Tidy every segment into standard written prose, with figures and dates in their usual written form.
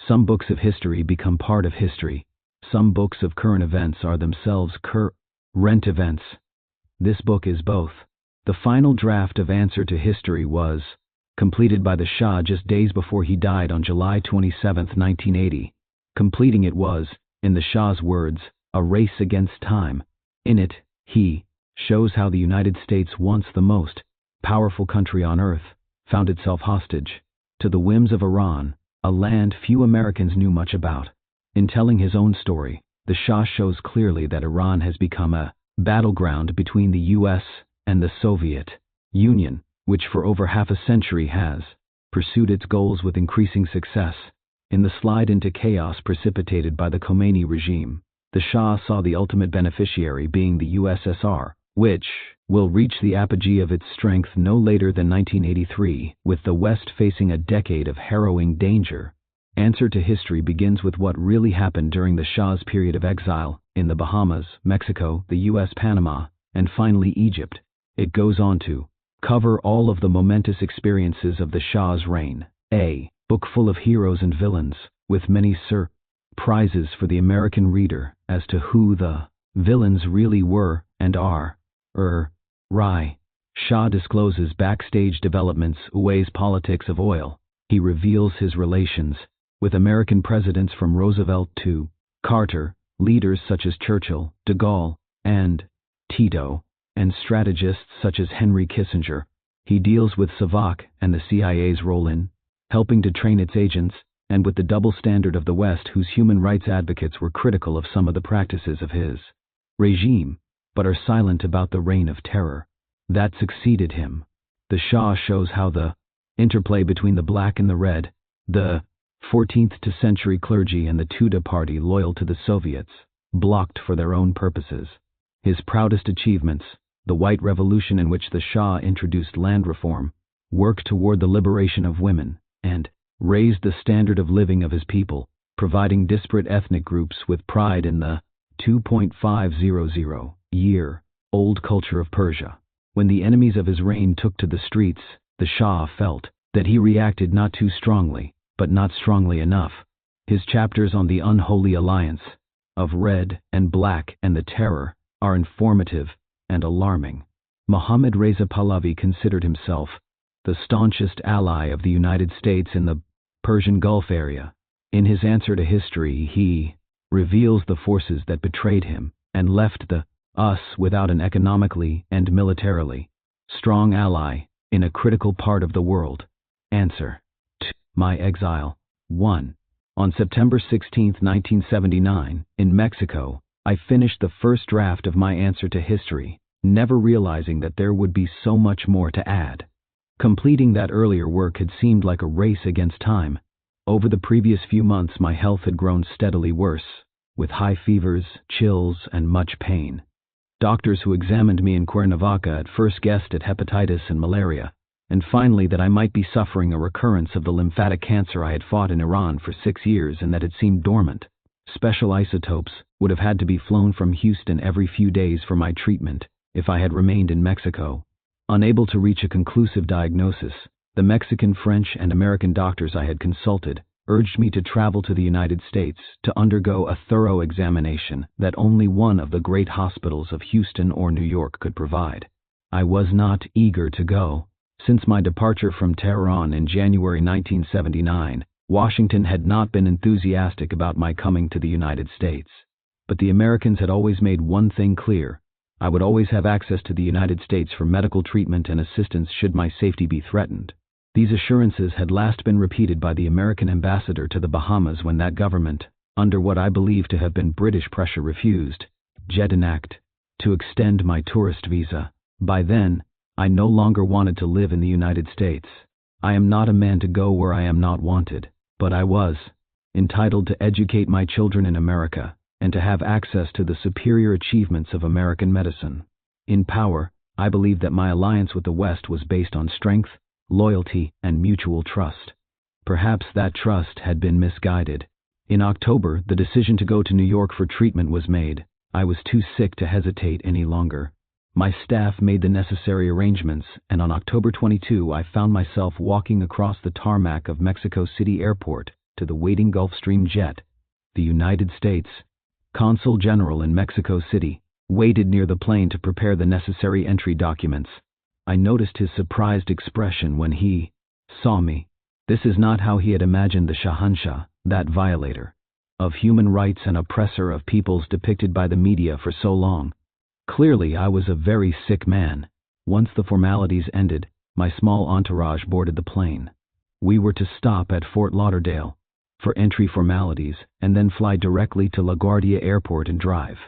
Some books of history become part of history. Some books of current events are themselves current events. This book is both. The final draft of Answer to History was completed by the Shah just days before he died on July 27, 1980. Completing it was, in the Shah's words, a race against time. In it, he shows how the United States, once the most powerful country on earth, found itself hostage to the whims of Iran, a land few Americans knew much about. In telling his own story, the Shah shows clearly that Iran has become a battleground between the U.S. and the Soviet Union, which for over half a century has pursued its goals with increasing success. In the slide into chaos precipitated by the Khomeini regime, the Shah saw the ultimate beneficiary being the USSR, which will reach the apogee of its strength no later than 1983, with the West facing a decade of harrowing danger. Answer to History begins with what really happened during the Shah's period of exile in the Bahamas, Mexico, the U.S., Panama, and finally Egypt. It goes on to cover all of the momentous experiences of the Shah's reign. A book full of heroes and villains, with many surprises for the American reader as to who the villains really were and are. Shah discloses backstage developments, weighs politics of oil. He reveals his relations with American presidents from Roosevelt to Carter, leaders such as Churchill, de Gaulle, and Tito, and strategists such as Henry Kissinger. He deals with SAVAK and the CIA's role in helping to train its agents, and with the double standard of the West, whose human rights advocates were critical of some of the practices of his regime, but are silent about the reign of terror that succeeded him. The Shah shows how the interplay between the black and the red, the 14th century clergy and the Tudeh party loyal to the Soviets, blocked for their own purposes. His proudest achievements, the White Revolution, in which the Shah introduced land reform, worked toward the liberation of women, and raised the standard of living of his people, providing disparate ethnic groups with pride in the 2.500-year-old culture of Persia. When the enemies of his reign took to the streets, the Shah felt that he reacted not too strongly, but not strongly enough. His chapters on the unholy alliance of red and black and the terror are informative and alarming. Mohammad Reza Pahlavi considered himself the staunchest ally of the United States in the Persian Gulf area. In his Answer to History, he reveals the forces that betrayed him and left us without an economically and militarily strong ally in a critical part of the world. Answer to My Exile. 1. On September 16, 1979, in Mexico, I finished the first draft of my Answer to History, never realizing that there would be so much more to add. Completing that earlier work had seemed like a race against time. Over the previous few months, my health had grown steadily worse, with high fevers, chills, and much pain. Doctors who examined me in Cuernavaca at first guessed at hepatitis and malaria, and finally that I might be suffering a recurrence of the lymphatic cancer I had fought in Iran for 6 years and that had seemed dormant. Special isotopes would have had to be flown from Houston every few days for my treatment if I had remained in Mexico. Unable to reach a conclusive diagnosis, the Mexican, French, and American doctors I had consulted urged me to travel to the United States to undergo a thorough examination that only one of the great hospitals of Houston or New York could provide. I was not eager to go. Since my departure from Tehran in January 1979, Washington had not been enthusiastic about my coming to the United States. But the Americans had always made one thing clear: I would always have access to the United States for medical treatment and assistance should my safety be threatened. These assurances had last been repeated by the American ambassador to the Bahamas when that government, under what I believe to have been British pressure, refused an act to extend my tourist visa. By then, I no longer wanted to live in the United States. I am not a man to go where I am not wanted, but I was entitled to educate my children in America and to have access to the superior achievements of American medicine. In power, I believed that my alliance with the West was based on strength, loyalty, and mutual trust. Perhaps that trust had been misguided. In October, the decision to go to New York for treatment was made. I was too sick to hesitate any longer. My staff made the necessary arrangements, and on October 22 I found myself walking across the tarmac of Mexico City Airport to the waiting Gulfstream jet. The United States Consul General in Mexico City waited near the plane to prepare the necessary entry documents. I noticed his surprised expression when he saw me. This is not how he had imagined the Shahanshah, that violator of human rights and oppressor of peoples depicted by the media for so long. Clearly, I was a very sick man. Once the formalities ended, my small entourage boarded the plane. We were to stop at Fort Lauderdale for entry formalities and then fly directly to LaGuardia Airport and drive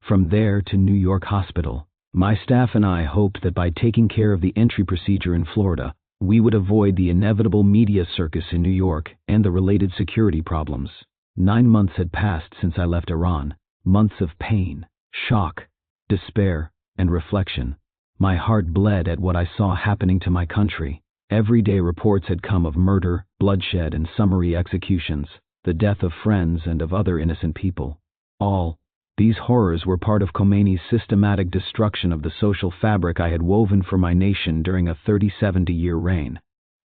from there to New York Hospital. My staff and I hoped that by taking care of the entry procedure in Florida, we would avoid the inevitable media circus in New York and the related security problems. 9 months had passed since I left Iran, months of pain, shock, despair, and reflection. My heart bled at what I saw happening to my country. Everyday reports had come of murder, bloodshed, and summary executions, the death of friends and of other innocent people. All these horrors were part of Khomeini's systematic destruction of the social fabric I had woven for my nation during a 37-year reign.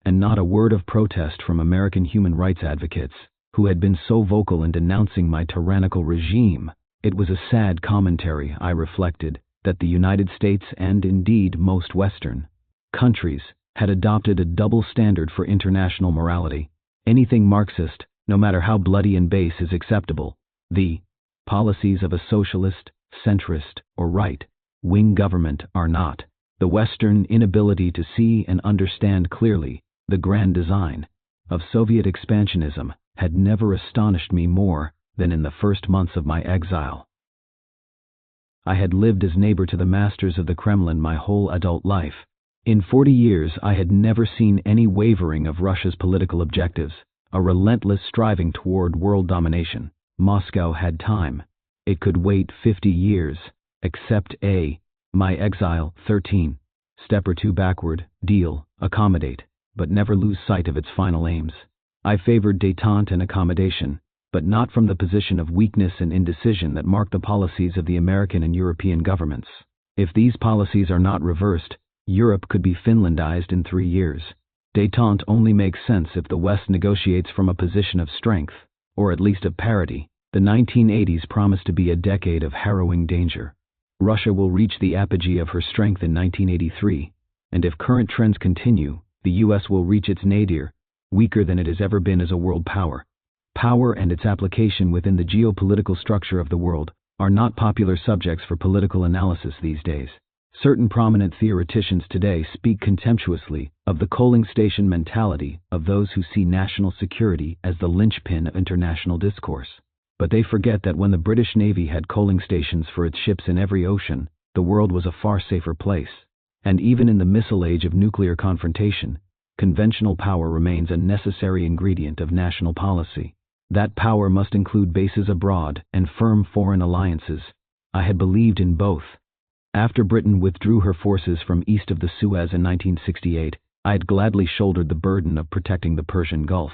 And not a word of protest from American human rights advocates, who had been so vocal in denouncing my tyrannical regime. It was a sad commentary, I reflected, that the United States and indeed most Western countries had adopted a double standard for international morality. Anything Marxist, no matter how bloody and base, is acceptable. The policies of a socialist, centrist, or right-wing government are not. The Western inability to see and understand clearly the grand design of Soviet expansionism had never astonished me more than in the first months of my exile. I had lived as neighbor to the masters of the Kremlin my whole adult life. In 40 years I had never seen any wavering of Russia's political objectives, a relentless striving toward world domination. Moscow had time. It could wait 50 years, accept my exile, 13, step or two backward, deal, accommodate, but never lose sight of its final aims. I favored détente and accommodation, but not from the position of weakness and indecision that marked the policies of the American and European governments. If these policies are not reversed, Europe could be Finlandized in 3 years. Détente only makes sense if the West negotiates from a position of strength, or at least of parity. The 1980s promised to be a decade of harrowing danger. Russia will reach the apogee of her strength in 1983, and if current trends continue, the U.S. will reach its nadir, weaker than it has ever been as a world power. Power and its application within the geopolitical structure of the world are not popular subjects for political analysis these days. Certain prominent theoreticians today speak contemptuously of the coaling station mentality of those who see national security as the linchpin of international discourse. But they forget that when the British Navy had coaling stations for its ships in every ocean, the world was a far safer place. And even in the missile age of nuclear confrontation, conventional power remains a necessary ingredient of national policy. That power must include bases abroad and firm foreign alliances. I had believed in both. After Britain withdrew her forces from east of the Suez in 1968, I had gladly shouldered the burden of protecting the Persian Gulf.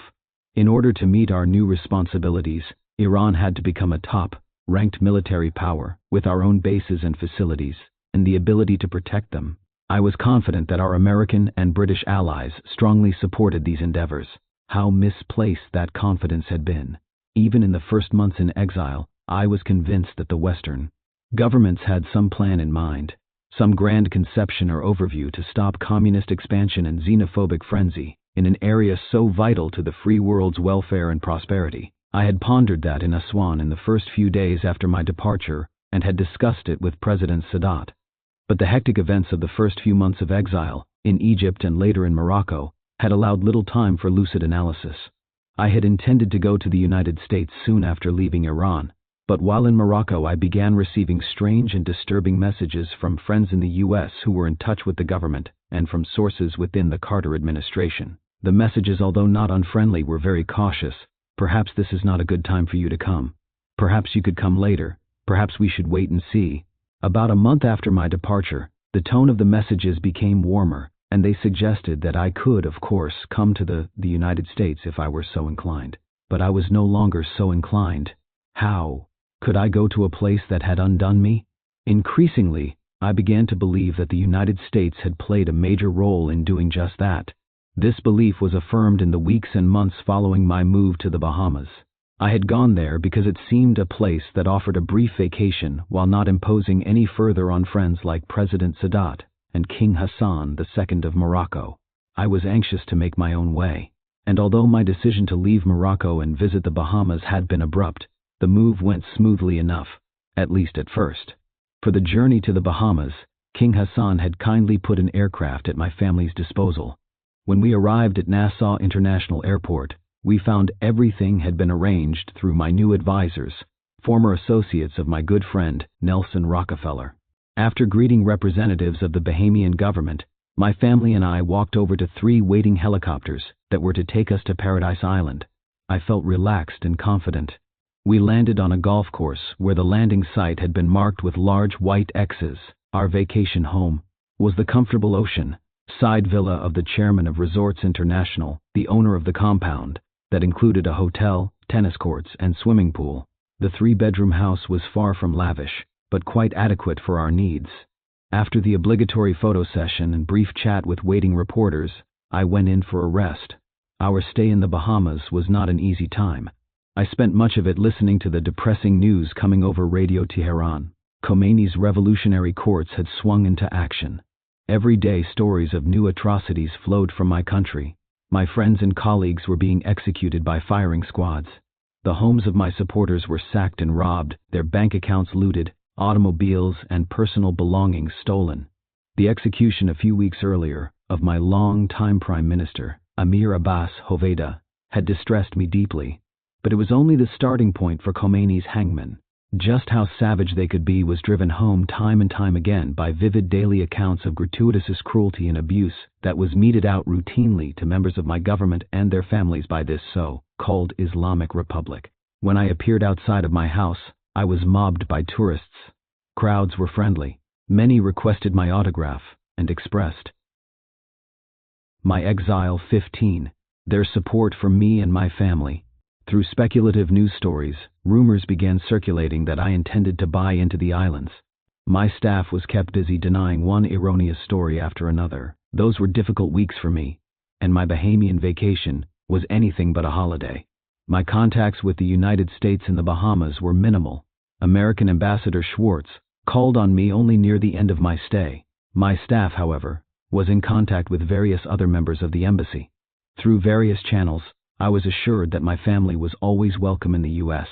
In order to meet our new responsibilities, Iran had to become a top-ranked military power, with our own bases and facilities, and the ability to protect them. I was confident that our American and British allies strongly supported these endeavors. How misplaced that confidence had been. Even in the first months in exile, I was convinced that the Western governments had some plan in mind, some grand conception or overview to stop communist expansion and xenophobic frenzy in an area so vital to the free world's welfare and prosperity. I had pondered that in Aswan in the first few days after my departure and had discussed it with President Sadat. But the hectic events of the first few months of exile, in Egypt and later in Morocco, had allowed little time for lucid analysis. I had intended to go to the United States soon after leaving Iran, but while in Morocco I began receiving strange and disturbing messages from friends in the U.S. who were in touch with the government and from sources within the Carter administration. The messages, although not unfriendly, were very cautious. Perhaps this is not a good time for you to come. Perhaps you could come later. Perhaps we should wait and see. About a month after my departure, the tone of the messages became warmer, and they suggested that I could, of course, come to the United States if I were so inclined. But I was no longer so inclined. How could I go to a place that had undone me? Increasingly, I began to believe that the United States had played a major role in doing just that. This belief was affirmed in the weeks and months following my move to the Bahamas. I had gone there because it seemed a place that offered a brief vacation while not imposing any further on friends like President Sadat and King Hassan II of Morocco. I was anxious to make my own way, and although my decision to leave Morocco and visit the Bahamas had been abrupt, the move went smoothly enough, at least at first. For the journey to the Bahamas, King Hassan had kindly put an aircraft at my family's disposal. When we arrived at Nassau International Airport, we found everything had been arranged through my new advisors, former associates of my good friend Nelson Rockefeller. After greeting representatives of the Bahamian government, my family and I walked over to 3 waiting helicopters that were to take us to Paradise Island. I felt relaxed and confident. We landed on a golf course where the landing site had been marked with large white X's. Our vacation home was the comfortable ocean side villa of the chairman of Resorts International, the owner of the compound, that included a hotel, tennis courts, and swimming pool. The 3-bedroom house was far from lavish, but quite adequate for our needs. After the obligatory photo session and brief chat with waiting reporters, I went in for a rest. Our stay in the Bahamas was not an easy time. I spent much of it listening to the depressing news coming over Radio Tehran. Khomeini's revolutionary courts had swung into action. Every day stories of new atrocities flowed from my country. My friends and colleagues were being executed by firing squads. The homes of my supporters were sacked and robbed, their bank accounts looted, automobiles and personal belongings stolen. The execution a few weeks earlier of my long-time Prime Minister, Amir Abbas Hoveyda, had distressed me deeply. But it was only the starting point for Khomeini's hangmen. Just how savage they could be was driven home time and time again by vivid daily accounts of gratuitous cruelty and abuse that was meted out routinely to members of my government and their families by this so-called Islamic Republic. When I appeared outside of my house, I was mobbed by tourists. Crowds were friendly. Many requested my autograph and expressed my exile 15, their support for me and my family. Through speculative news stories, rumors began circulating that I intended to buy into the islands. My staff was kept busy denying one erroneous story after another. Those were difficult weeks for me, and my Bahamian vacation was anything but a holiday. My contacts with the United States and the Bahamas were minimal. American Ambassador Schwartz called on me only near the end of my stay. My staff, however, was in contact with various other members of the embassy. Through various channels, I was assured that my family was always welcome in the U.S.,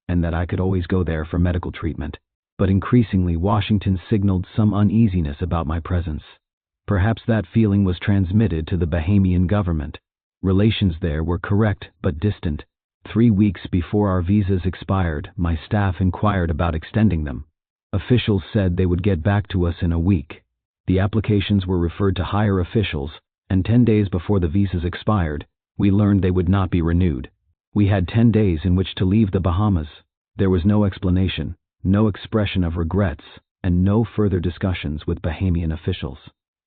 and that I could always go there for medical treatment. But increasingly, Washington signaled some uneasiness about my presence. Perhaps that feeling was transmitted to the Bahamian government. Relations there were correct but distant. 3 weeks before our visas expired, my staff inquired about extending them. Officials said they would get back to us in a week. The applications were referred to higher officials, and 10 days before the visas expired, we learned they would not be renewed. We had 10 days in which to leave the Bahamas. There was no explanation, no expression of regrets, and no further discussions with Bahamian officials.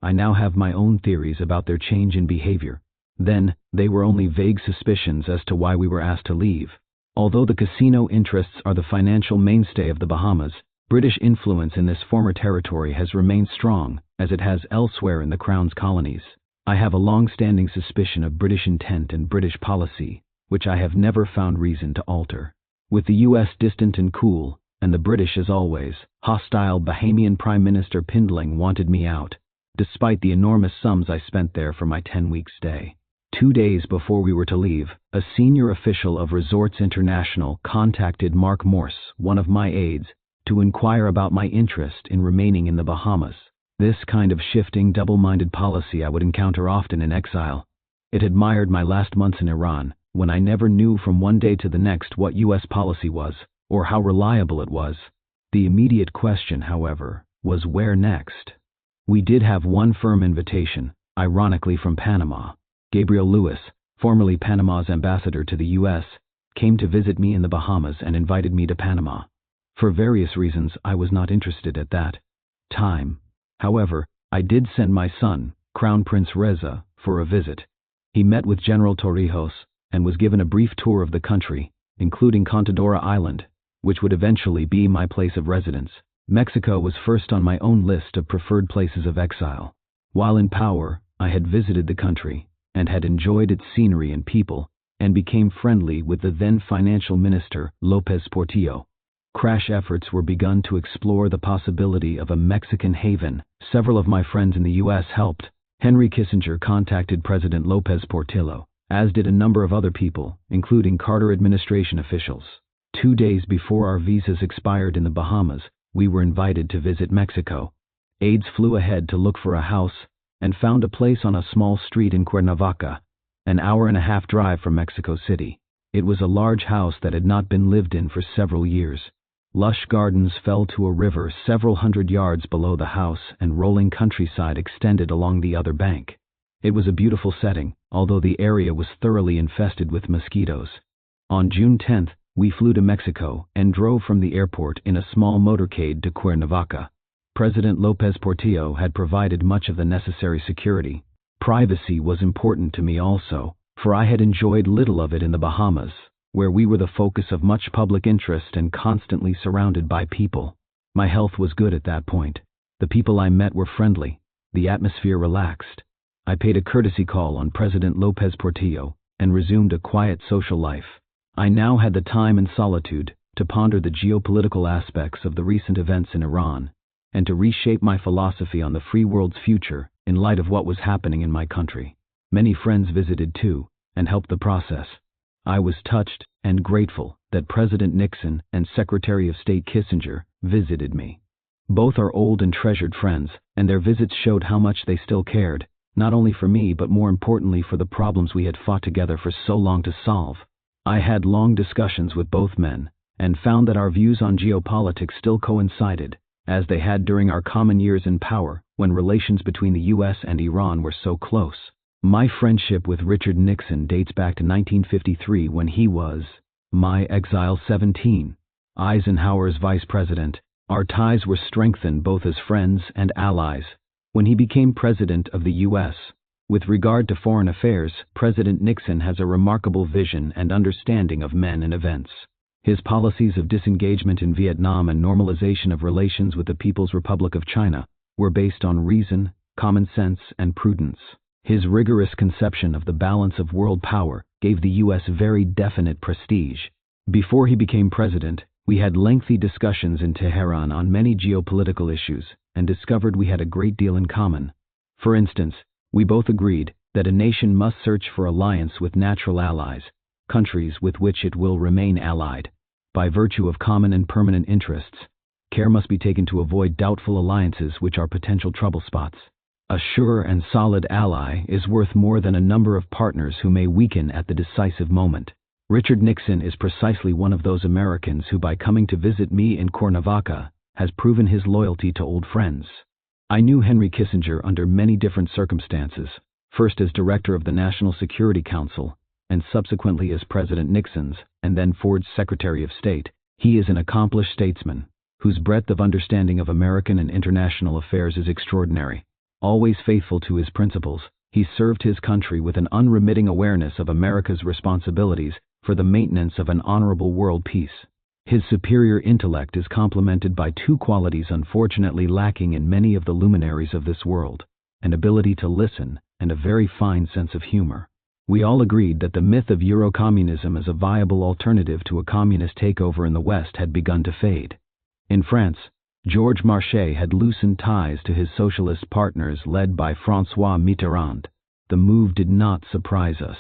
I now have my own theories about their change in behavior. Then, they were only vague suspicions as to why we were asked to leave. Although the casino interests are the financial mainstay of the Bahamas, British influence in this former territory has remained strong, as it has elsewhere in the Crown's colonies. I have a long-standing suspicion of British intent and British policy, which I have never found reason to alter. With the U.S. distant and cool, and the British, as always, hostile, Bahamian Prime Minister Pindling wanted me out, despite the enormous sums I spent there for my 10-week stay. 2 days before we were to leave, a senior official of Resorts International contacted Mark Morse, one of my aides, to inquire about my interest in remaining in the Bahamas. This kind of shifting, double-minded policy I would encounter often in exile. It admired my last months in Iran, when I never knew from one day to the next what U.S. policy was, or how reliable it was. The immediate question, however, was where next? We did have one firm invitation, ironically from Panama. Gabriel Lewis, formerly Panama's ambassador to the U.S., came to visit me in the Bahamas and invited me to Panama. For various reasons, I was not interested at that time. However, I did send my son, Crown Prince Reza, for a visit. He met with General Torrijos and was given a brief tour of the country, including Contadora Island, which would eventually be my place of residence. Mexico was first on my own list of preferred places of exile. While in power, I had visited the country, and had enjoyed its scenery and people, and became friendly with the then financial minister, Lopez Portillo. Crash efforts were begun to explore the possibility of a Mexican haven. Several of my friends in the U.S. helped. Henry Kissinger contacted President Lopez Portillo, as did a number of other people, including Carter administration officials. 2 days before our visas expired in the Bahamas, we were invited to visit Mexico. Aides flew ahead to look for a house, and found a place on a small street in Cuernavaca, an hour-and-a-half drive from Mexico City. It was a large house that had not been lived in for several years. Lush gardens fell to a river several hundred yards below the house, and rolling countryside extended along the other bank. It was a beautiful setting, although the area was thoroughly infested with mosquitoes. On June 10th, we flew to Mexico and drove from the airport in a small motorcade to Cuernavaca. President Lopez Portillo had provided much of the necessary security. Privacy was important to me also, for I had enjoyed little of it in the Bahamas, where we were the focus of much public interest and constantly surrounded by people. My health was good at that point. The people I met were friendly. The atmosphere relaxed. I paid a courtesy call on President Lopez Portillo and resumed a quiet social life. I now had the time and solitude to ponder the geopolitical aspects of the recent events in Iran, and to reshape my philosophy on the free world's future in light of what was happening in my country. Many friends visited too, and helped the process. I was touched and grateful that President Nixon and Secretary of State Kissinger visited me. Both are old and treasured friends, and their visits showed how much they still cared, not only for me but more importantly for the problems we had fought together for so long to solve. I had long discussions with both men, and found that our views on geopolitics still coincided, as they had during our common years in power, when relations between the U.S. and Iran were so close. My friendship with Richard Nixon dates back to 1953, when he was my exile 17, Eisenhower's vice president. Our ties were strengthened both as friends and allies. When he became president of the U.S., with regard to foreign affairs, President Nixon has a remarkable vision and understanding of men and events. His policies of disengagement in Vietnam and normalization of relations with the People's Republic of China were based on reason, common sense, and prudence. His rigorous conception of the balance of world power gave the U.S. very definite prestige. Before he became president, we had lengthy discussions in Tehran on many geopolitical issues and discovered we had a great deal in common. For instance, we both agreed that a nation must search for alliance with natural allies, countries with which it will remain allied. By virtue of common and permanent interests, care must be taken to avoid doubtful alliances which are potential trouble spots. A sure and solid ally is worth more than a number of partners who may weaken at the decisive moment. Richard Nixon is precisely one of those Americans who, by coming to visit me in Cuernavaca, has proven his loyalty to old friends. I knew Henry Kissinger under many different circumstances, first as director of the National Security Council, and subsequently as President Nixon's and then Ford's Secretary of State. He is an accomplished statesman, whose breadth of understanding of American and international affairs is extraordinary. Always faithful to his principles, he served his country with an unremitting awareness of America's responsibilities for the maintenance of an honorable world peace. His superior intellect is complemented by two qualities unfortunately lacking in many of the luminaries of this world: an ability to listen and a very fine sense of humor. We all agreed that the myth of Eurocommunism as a viable alternative to a communist takeover in the West had begun to fade. In France, Georges Marchais had loosened ties to his socialist partners led by François Mitterrand. The move did not surprise us.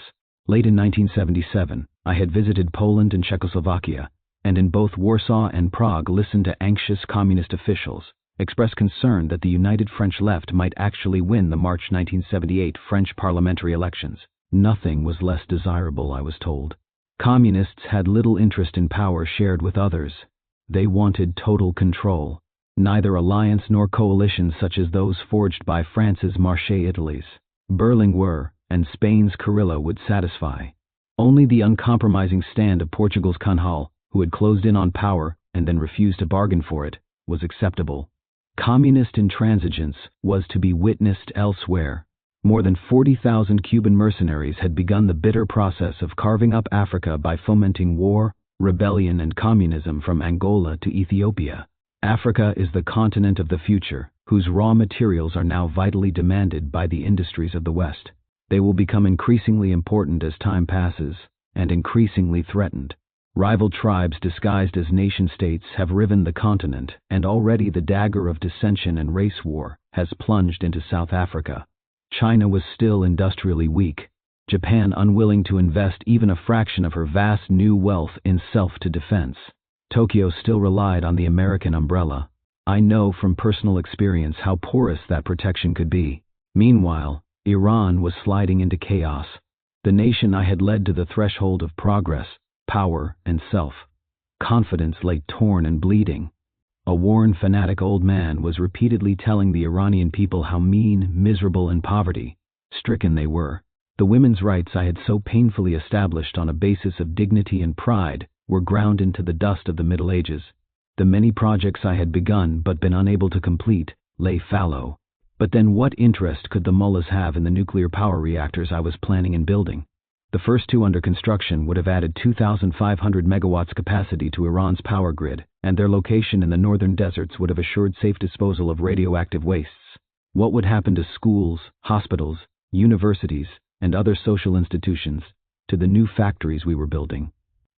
Late in 1977, I had visited Poland and Czechoslovakia, and in both Warsaw and Prague listened to anxious communist officials express concern that the united French left might actually win the March 1978 French parliamentary elections. Nothing was less desirable, I was told. Communists had little interest in power shared with others. They wanted total control. Neither alliance nor coalition such as those forged by France's Marché Italy's Berlinguer and Spain's Carrillo would satisfy. Only the uncompromising stand of Portugal's Cunhal, who had closed in on power and then refused to bargain for it, was acceptable. Communist intransigence was to be witnessed elsewhere. More than 40,000 Cuban mercenaries had begun the bitter process of carving up Africa by fomenting war, rebellion, and communism from Angola to Ethiopia. Africa is the continent of the future, whose raw materials are now vitally demanded by the industries of the West. They will become increasingly important as time passes, and increasingly threatened. Rival tribes disguised as nation-states have riven the continent, and already the dagger of dissension and race war has plunged into South Africa. China was still industrially weak, Japan unwilling to invest even a fraction of her vast new wealth in self-defense. Tokyo still relied on the American umbrella. I know from personal experience how porous that protection could be. Meanwhile, Iran was sliding into chaos. The nation I had led to the threshold of progress, power, and self-confidence lay torn and bleeding. A worn, fanatic old man was repeatedly telling the Iranian people how mean, miserable, and poverty-stricken they were. The women's rights I had so painfully established on a basis of dignity and pride were ground into the dust of the Middle Ages. The many projects I had begun but been unable to complete lay fallow. But then what interest could the mullahs have in the nuclear power reactors I was planning and building? The first two under construction would have added 2,500 megawatts capacity to Iran's power grid, and their location in the northern deserts would have assured safe disposal of radioactive wastes. What would happen to schools, hospitals, universities, and other social institutions, to the new factories we were building?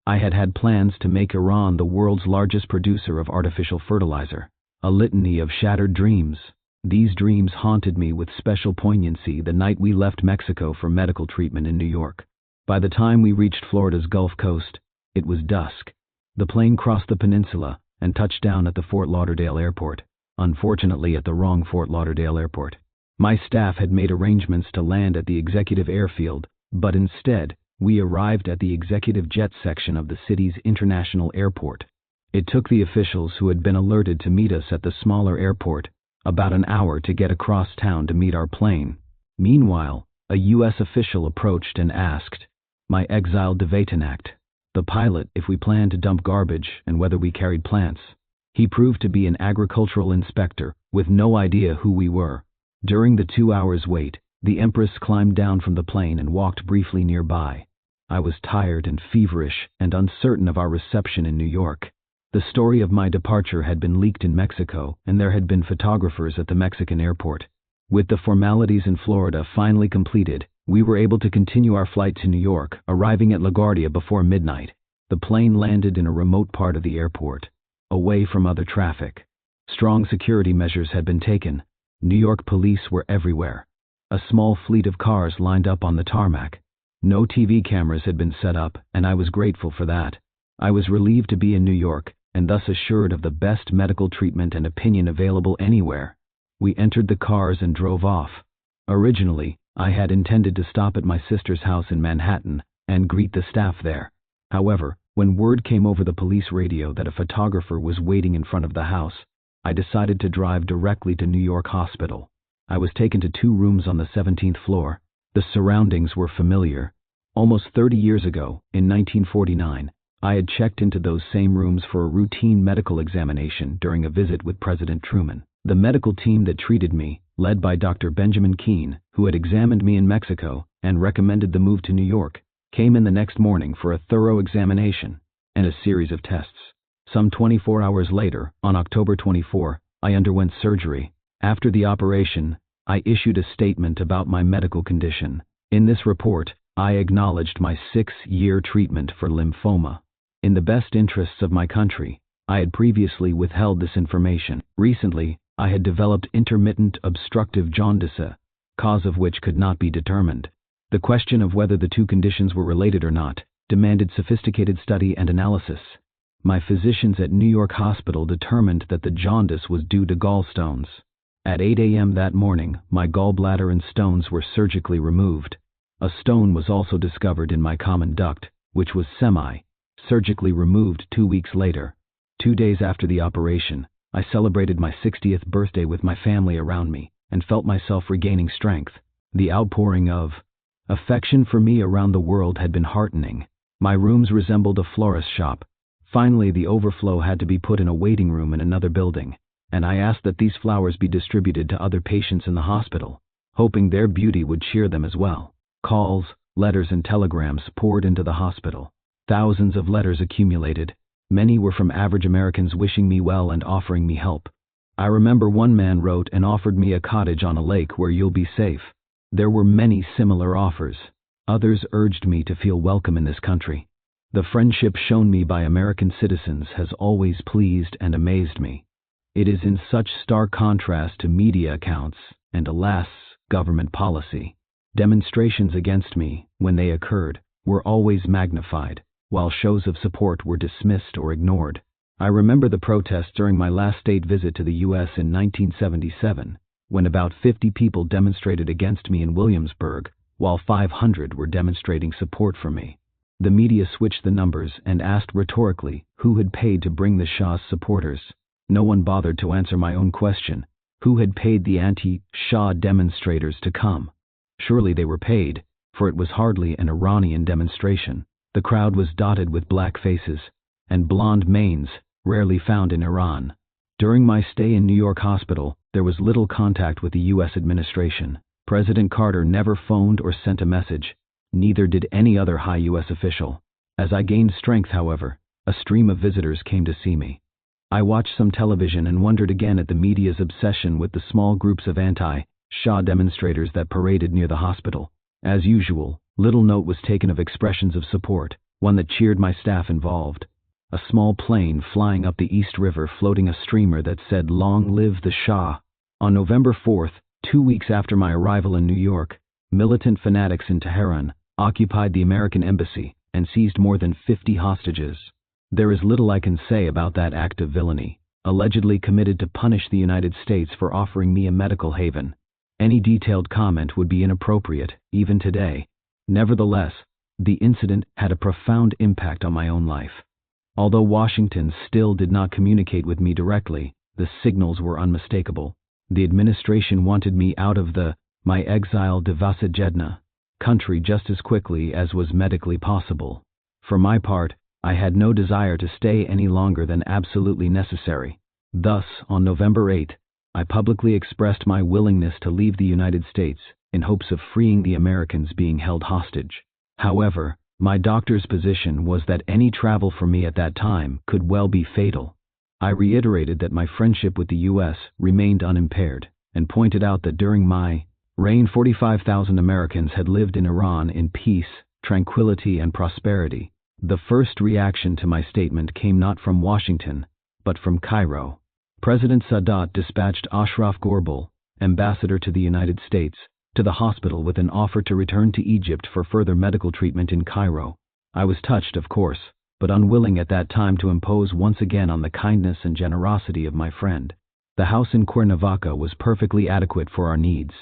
I had had plans to make Iran the world's largest producer of artificial fertilizer. A litany of shattered dreams. These dreams haunted me with special poignancy the night we left Mexico for medical treatment in New York. By the time we reached Florida's Gulf Coast, it was dusk. The plane crossed the peninsula and touched down at the Fort Lauderdale airport. Unfortunately, at the wrong Fort Lauderdale airport. My staff had made arrangements to land at the executive airfield, but instead, we arrived at the executive jet section of the city's international airport. It took the officials who had been alerted to meet us at the smaller airport about an hour to get across town to meet our plane. Meanwhile, a U.S. official approached and asked my exiled Devatanact, the pilot, if we planned to dump garbage and whether we carried plants. He proved to be an agricultural inspector with no idea who we were. During the 2 hours wait, the Empress climbed down from the plane and walked briefly nearby. I was tired and feverish and uncertain of our reception in New York. The story of my departure had been leaked in Mexico, and there had been photographers at the Mexican airport. With the formalities in Florida finally completed, we were able to continue our flight to New York, arriving at LaGuardia before midnight. The plane landed in a remote part of the airport, away from other traffic. Strong security measures had been taken. New York police were everywhere. A small fleet of cars lined up on the tarmac. No TV cameras had been set up, and I was grateful for that. I was relieved to be in New York, and thus assured of the best medical treatment and opinion available anywhere. We entered the cars and drove off. Originally, I had intended to stop at my sister's house in Manhattan and greet the staff there. However, when word came over the police radio that a photographer was waiting in front of the house, I decided to drive directly to New York Hospital. I was taken to 2 rooms on the 17th floor. The surroundings were familiar. Almost 30 years ago, in 1949, I had checked into those same rooms for a routine medical examination during a visit with President Truman. The medical team that treated me, led by Dr. Benjamin Keene, who had examined me in Mexico and recommended the move to New York, came in the next morning for a thorough examination and a series of tests. Some 24 hours later, on October 24, I underwent surgery. After the operation, I issued a statement about my medical condition. In this report, I acknowledged my 6-year treatment for lymphoma. In the best interests of my country, I had previously withheld this information. Recently, I had developed intermittent obstructive jaundice, cause of which could not be determined. The question of whether the two conditions were related or not demanded sophisticated study and analysis. My physicians at New York Hospital determined that the jaundice was due to gallstones. At 8 a.m. that morning, my gallbladder and stones were surgically removed. A stone was also discovered in my common duct, which was surgically removed 2 weeks later. 2 days after the operation, I celebrated my 60th birthday with my family around me and felt myself regaining strength. The outpouring of affection for me around the world had been heartening. My rooms resembled a florist's shop. Finally, the overflow had to be put in a waiting room in another building, and I asked that these flowers be distributed to other patients in the hospital, hoping their beauty would cheer them as well. Calls, letters, and telegrams poured into the hospital. Thousands of letters accumulated. Many were from average Americans wishing me well and offering me help. I remember one man wrote and offered me a cottage on a lake where you'll be safe. There were many similar offers. Others urged me to feel welcome in this country. The friendship shown me by American citizens has always pleased and amazed me. It is in such stark contrast to media accounts and, alas, government policy. Demonstrations against me, when they occurred, were always magnified, while shows of support were dismissed or ignored. I remember the protests during my last state visit to the U.S. in 1977, when about 50 people demonstrated against me in Williamsburg, while 500 were demonstrating support for me. The media switched the numbers and asked rhetorically who had paid to bring the Shah's supporters. No one bothered to answer my own question: who had paid the anti-Shah demonstrators to come? Surely they were paid, for it was hardly an Iranian demonstration. The crowd was dotted with black faces and blonde manes, rarely found in Iran. During my stay in New York hospital, there was little contact with the U.S. administration. President Carter never phoned or sent a message. Neither did any other high U.S. official. As I gained strength, however, a stream of visitors came to see me. I watched some television and wondered again at the media's obsession with the small groups of anti-Shah demonstrators that paraded near the hospital. As usual, little note was taken of expressions of support, one that cheered my staff involved. A small plane flying up the East River floating a streamer that said, "Long live the Shah." On November 4th, 2 weeks after my arrival in New York, militant fanatics in Tehran occupied the American embassy and seized more than 50 hostages. There is little I can say about that act of villainy, allegedly committed to punish the United States for offering me a medical haven. Any detailed comment would be inappropriate, even today. Nevertheless, the incident had a profound impact on my own life. Although Washington still did not communicate with me directly, the signals were unmistakable. The administration wanted me out of my exile Devasajedna country just as quickly as was medically possible. For my part, I had no desire to stay any longer than absolutely necessary. Thus, on November 8, I publicly expressed my willingness to leave the United States in hopes of freeing the Americans being held hostage. However, my doctor's position was that any travel for me at that time could well be fatal. I reiterated that my friendship with the U.S. remained unimpaired, and pointed out that during my reign 45,000 Americans had lived in Iran in peace, tranquility, and prosperity. The first reaction to my statement came not from Washington, but from Cairo. President Sadat dispatched Ashraf Gorbel, ambassador to the United States, to the hospital with an offer to return to Egypt for further medical treatment in Cairo. I was touched, of course, but unwilling at that time to impose once again on the kindness and generosity of my friend. The house in Cuernavaca was perfectly adequate for our needs.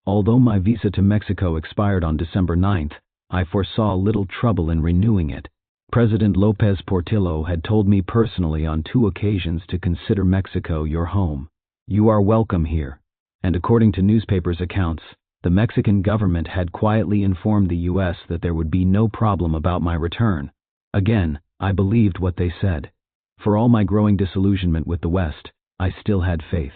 Although my visa to Mexico expired on December 9th, I foresaw little trouble in renewing it. President Lopez Portillo had told me personally on 2 occasions to consider Mexico your home. You are welcome here. And according to newspapers' accounts, the Mexican government had quietly informed the U.S. that there would be no problem about my return. Again, I believed what they said. For all my growing disillusionment with the West, I still had faith.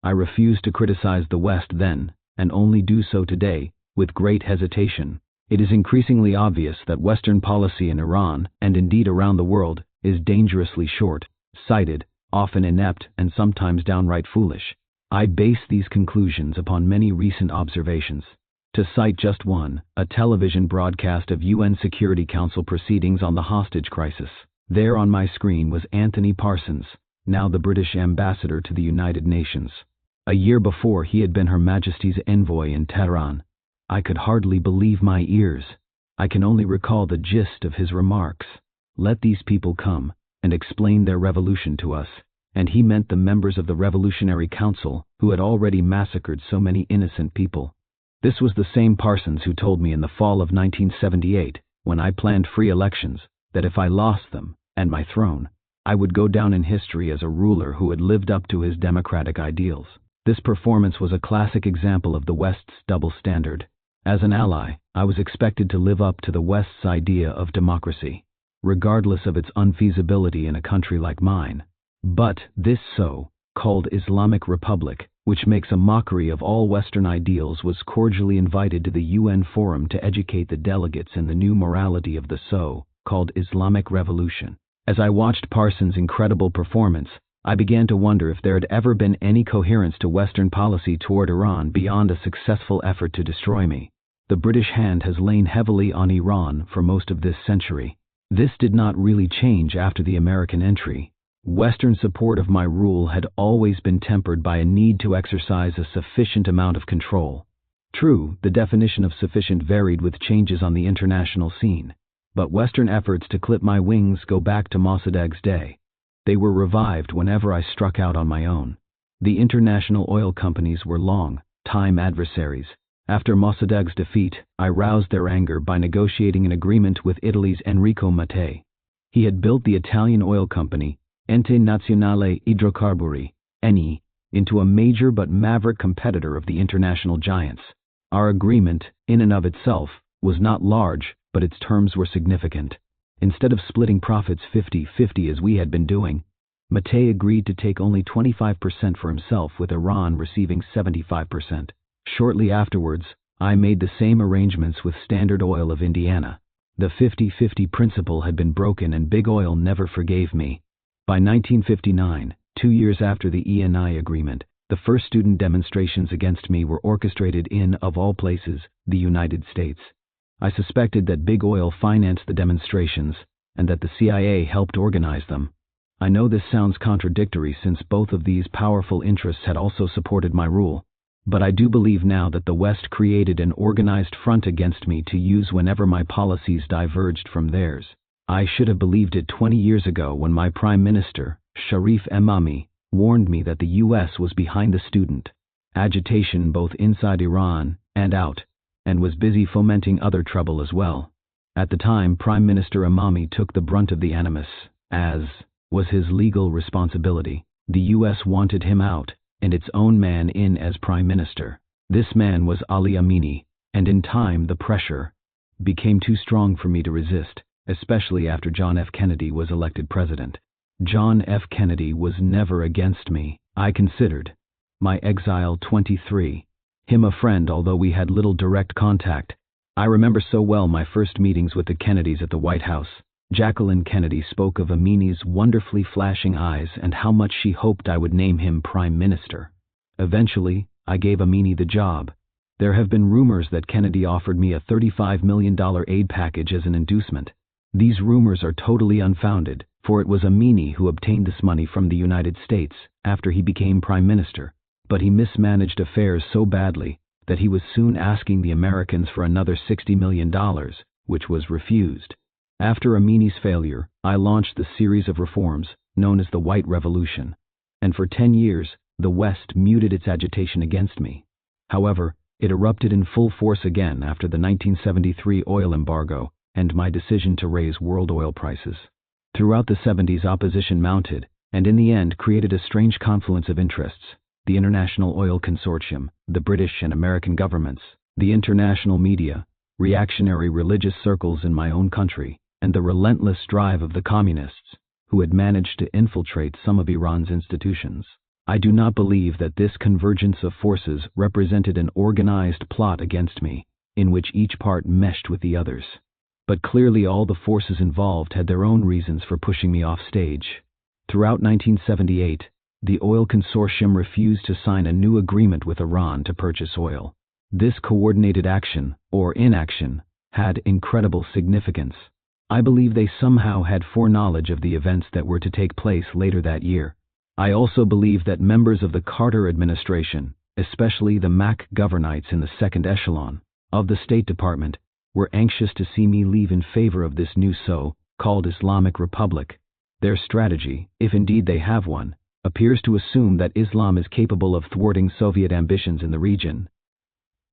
I refused to criticize the West then, and only do so today, with great hesitation. It is increasingly obvious that Western policy in Iran, and indeed around the world, is dangerously short-sighted, often inept, and sometimes downright foolish. I base these conclusions upon many recent observations. To cite just one, a television broadcast of UN Security Council proceedings on the hostage crisis. There on my screen was Anthony Parsons, now the British ambassador to the United Nations. A year before, he had been Her Majesty's envoy in Tehran. I could hardly believe my ears. I can only recall the gist of his remarks. Let these people come and explain their revolution to us. And he meant the members of the Revolutionary Council who had already massacred so many innocent people. This was the same Parsons who told me in the fall of 1978, when I planned free elections, that if I lost them, and my throne, I would go down in history as a ruler who had lived up to his democratic ideals. This performance was a classic example of the West's double standard. As an ally, I was expected to live up to the West's idea of democracy, regardless of its unfeasibility in a country like mine. But this so-called Islamic Republic, which makes a mockery of all Western ideals, was cordially invited to the UN Forum to educate the delegates in the new morality of the so-called Islamic Revolution. As I watched Parsons' incredible performance, I began to wonder if there had ever been any coherence to Western policy toward Iran beyond a successful effort to destroy me. The British hand has lain heavily on Iran for most of this century. This did not really change after the American entry. Western support of my rule had always been tempered by a need to exercise a sufficient amount of control. True, the definition of sufficient varied with changes on the international scene. But Western efforts to clip my wings go back to Mossadegh's day. They were revived whenever I struck out on my own. The international oil companies were long-time adversaries. After Mossadegh's defeat, I roused their anger by negotiating an agreement with Italy's Enrico Mattei. He had built the Italian oil company, Ente Nazionale Idrocarburi, ENI, into a major but maverick competitor of the international giants. Our agreement, in and of itself, was not large, but its terms were significant. Instead of splitting profits 50-50 as we had been doing, Mattei agreed to take only 25% for himself, with Iran receiving 75%. Shortly afterwards, I made the same arrangements with Standard Oil of Indiana. The 50-50 principle had been broken and Big Oil never forgave me. By 1959, 2 years after the ENI agreement, the first student demonstrations against me were orchestrated in, of all places, the United States. I suspected that Big Oil financed the demonstrations, and that the CIA helped organize them. I know this sounds contradictory since both of these powerful interests had also supported my rule, but I do believe now that the West created an organized front against me to use whenever my policies diverged from theirs. I should have believed it 20 years ago when my Prime Minister, Sharif Emami, warned me that the U.S. was behind the student agitation both inside Iran and out, and was busy fomenting other trouble as well. At the time, Prime Minister Emami took the brunt of the animus, as was his legal responsibility. The U.S. wanted him out, and its own man in as Prime Minister. This man was Ali Amini, and in time the pressure became too strong for me to resist, especially after John F. Kennedy was elected president. John F. Kennedy was never against me, I considered. My exile 23. Him a friend, although we had little direct contact. I remember so well my first meetings with the Kennedys at the White House. Jacqueline Kennedy spoke of Amini's wonderfully flashing eyes and how much she hoped I would name him Prime Minister. Eventually, I gave Amini the job. There have been rumors that Kennedy offered me a $35 million aid package as an inducement. These rumors are totally unfounded, for it was Amini who obtained this money from the United States after he became Prime Minister. But he mismanaged affairs so badly that he was soon asking the Americans for another $60 million, which was refused. After Amini's failure, I launched the series of reforms known as the White Revolution, and for 10 years, the West muted its agitation against me. However, it erupted in full force again after the 1973 oil embargo and my decision to raise world oil prices. Throughout the 70s, opposition mounted, and in the end created a strange confluence of interests. The International Oil Consortium, the British and American governments, the international media, reactionary religious circles in my own country, and the relentless drive of the communists, who had managed to infiltrate some of Iran's institutions. I do not believe that this convergence of forces represented an organized plot against me, in which each part meshed with the others. But clearly all the forces involved had their own reasons for pushing me off stage. Throughout 1978, the oil consortium refused to sign a new agreement with Iran to purchase oil. This coordinated action, or inaction, had incredible significance. I believe they somehow had foreknowledge of the events that were to take place later that year. I also believe that members of the Carter administration, especially the McGovernites in the second echelon of the State Department, were anxious to see me leave in favor of this new so-called Islamic Republic. Their strategy, if indeed they have one, appears to assume that Islam is capable of thwarting Soviet ambitions in the region.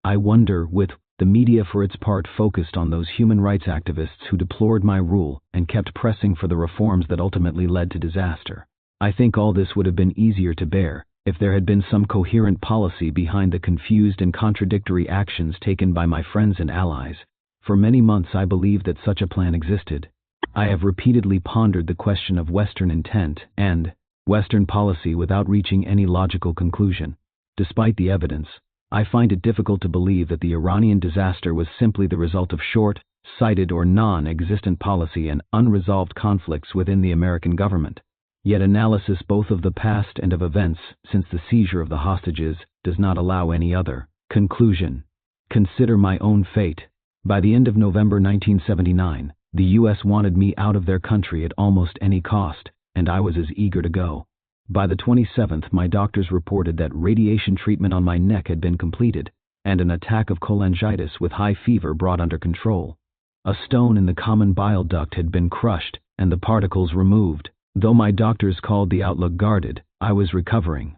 I wonder, with the media for its part focused on those human rights activists who deplored my rule and kept pressing for the reforms that ultimately led to disaster. I think all this would have been easier to bear if there had been some coherent policy behind the confused and contradictory actions taken by my friends and allies. For many months I believed that such a plan existed. I have repeatedly pondered the question of Western intent and Western policy without reaching any logical conclusion. Despite the evidence, I find it difficult to believe that the Iranian disaster was simply the result of short-sighted or non-existent policy and unresolved conflicts within the American government. Yet analysis both of the past and of events since the seizure of the hostages does not allow any other conclusion. Consider my own fate. By the end of November 1979, the U.S. wanted me out of their country at almost any cost, and I was as eager to go. By the 27th, my doctors reported that radiation treatment on my neck had been completed, and an attack of cholangitis with high fever brought under control. A stone in the common bile duct had been crushed, and the particles removed. Though my doctors called the outlook guarded, I was recovering.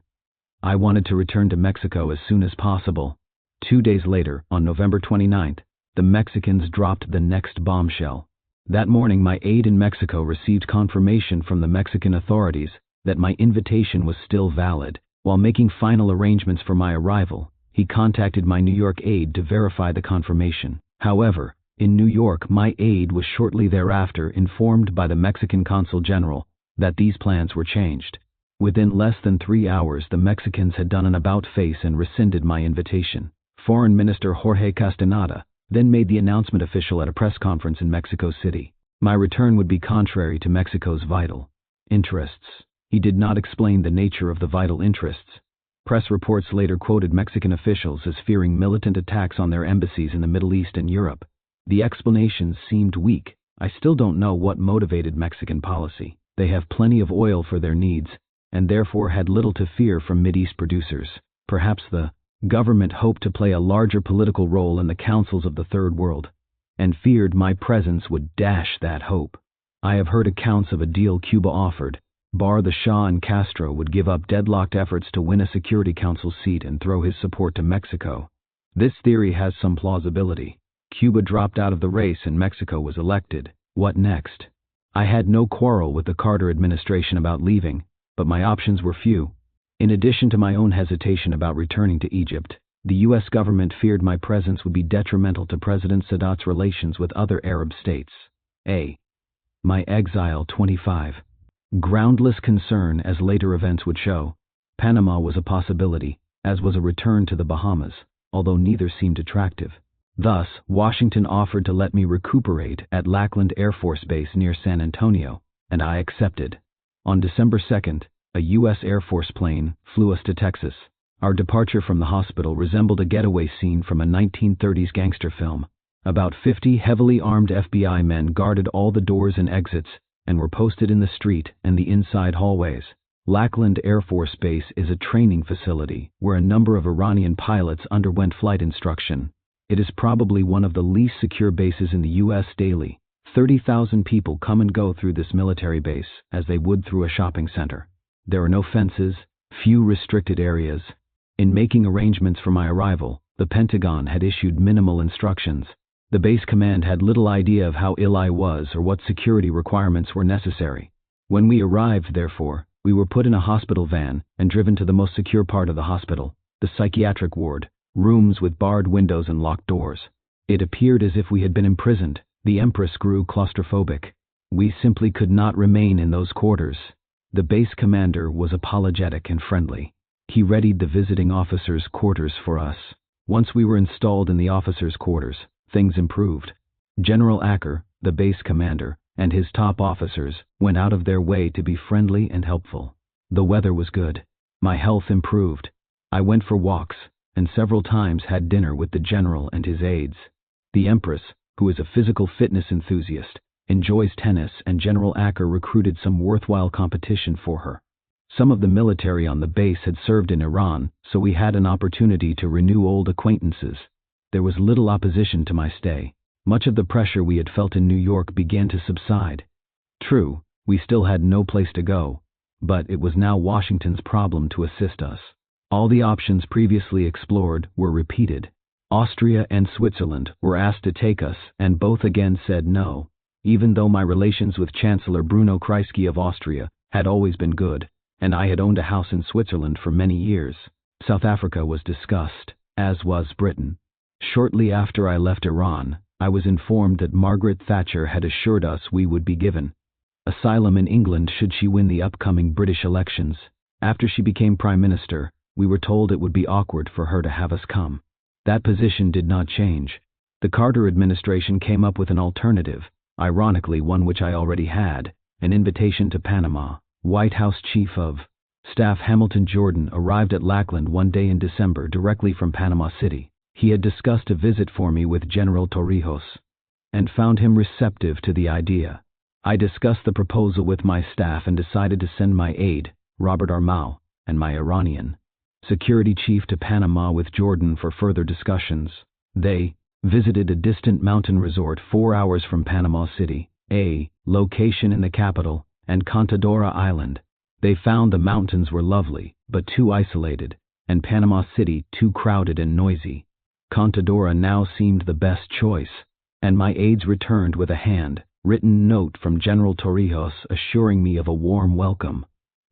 I wanted to return to Mexico as soon as possible. 2 days later, on November 29th, the Mexicans dropped the next bombshell. That morning, my aide in Mexico received confirmation from the Mexican authorities that my invitation was still valid. While making final arrangements for my arrival, he contacted my New York aide to verify the confirmation. However, in New York, my aide was shortly thereafter informed by the Mexican consul general that these plans were changed. Within less than 3 hours, the Mexicans had done an about-face and rescinded my invitation. Foreign Minister Jorge Castaneda then made the announcement official at a press conference in Mexico City. My return would be contrary to Mexico's vital interests. He did not explain the nature of the vital interests. Press reports later quoted Mexican officials as fearing militant attacks on their embassies in the Middle East and Europe. The explanations seemed weak. I still don't know what motivated Mexican policy. They have plenty of oil for their needs, and therefore had little to fear from Mideast producers. Perhaps the government hoped to play a larger political role in the councils of the Third World, and feared my presence would dash that hope. I have heard accounts of a deal Cuba offered. Bar the Shah and Castro would give up deadlocked efforts to win a Security Council seat and throw his support to Mexico. This theory has some plausibility. Cuba dropped out of the race and Mexico was elected. What next? I had no quarrel with the Carter administration about leaving, but my options were few. In addition to my own hesitation about returning to Egypt, the U.S. government feared my presence would be detrimental to President Sadat's relations with other Arab states. My exile. 25. Groundless concern, as later events would show. Panama was a possibility, as was a return to the Bahamas, although neither seemed attractive. Thus, Washington offered to let me recuperate at Lackland Air Force Base near San Antonio, and I accepted. On December 2nd, a U.S. Air Force plane flew us to Texas. Our departure from the hospital resembled a getaway scene from a 1930s gangster film. About 50 heavily armed FBI men guarded all the doors and exits and were posted in the street and the inside hallways. Lackland Air Force Base is a training facility where a number of Iranian pilots underwent flight instruction. It is probably one of the least secure bases in the U.S. Daily. 30,000 people come and go through this military base as they would through a shopping center. There are no fences, few restricted areas. In making arrangements for my arrival, the Pentagon had issued minimal instructions. The base command had little idea of how ill I was or what security requirements were necessary. When we arrived, therefore, we were put in a hospital van and driven to the most secure part of the hospital, the psychiatric ward, rooms with barred windows and locked doors. It appeared as if we had been imprisoned. The Empress grew claustrophobic. We simply could not remain in those quarters. The base commander was apologetic and friendly. He readied the visiting officers' quarters for us. Once we were installed in the officers' quarters, things improved. General Acker, the base commander, and his top officers went out of their way to be friendly and helpful. The weather was good. My health improved. I went for walks, and several times had dinner with the general and his aides. The Empress, who is a physical fitness enthusiast, enjoys tennis, and General Acker recruited some worthwhile competition for her. Some of the military on the base had served in Iran, so we had an opportunity to renew old acquaintances. There was little opposition to my stay. Much of the pressure we had felt in New York began to subside. True, we still had no place to go, but it was now Washington's problem to assist us. All the options previously explored were repeated. Austria and Switzerland were asked to take us, and both again said no. Even though my relations with Chancellor Bruno Kreisky of Austria had always been good, and I had owned a house in Switzerland for many years, South Africa was discussed, as was Britain. Shortly after I left Iran, I was informed that Margaret Thatcher had assured us we would be given asylum in England should she win the upcoming British elections. After she became Prime Minister, we were told it would be awkward for her to have us come. That position did not change. The Carter administration came up with an alternative, ironically one which I already had, an invitation to Panama. White House Chief of Staff Hamilton Jordan arrived at Lackland one day in December directly from Panama City. He had discussed a visit for me with General Torrijos and found him receptive to the idea. I discussed the proposal with my staff and decided to send my aide, Robert Armau, and my Iranian security chief to Panama with Jordan for further discussions. They visited a distant mountain resort 4 hours from Panama City, a location in the capital, and Contadora Island. They found the mountains were lovely, but too isolated, and Panama City too crowded and noisy. Contadora now seemed the best choice, and my aides returned with a hand-written note from General Torrijos assuring me of a warm welcome.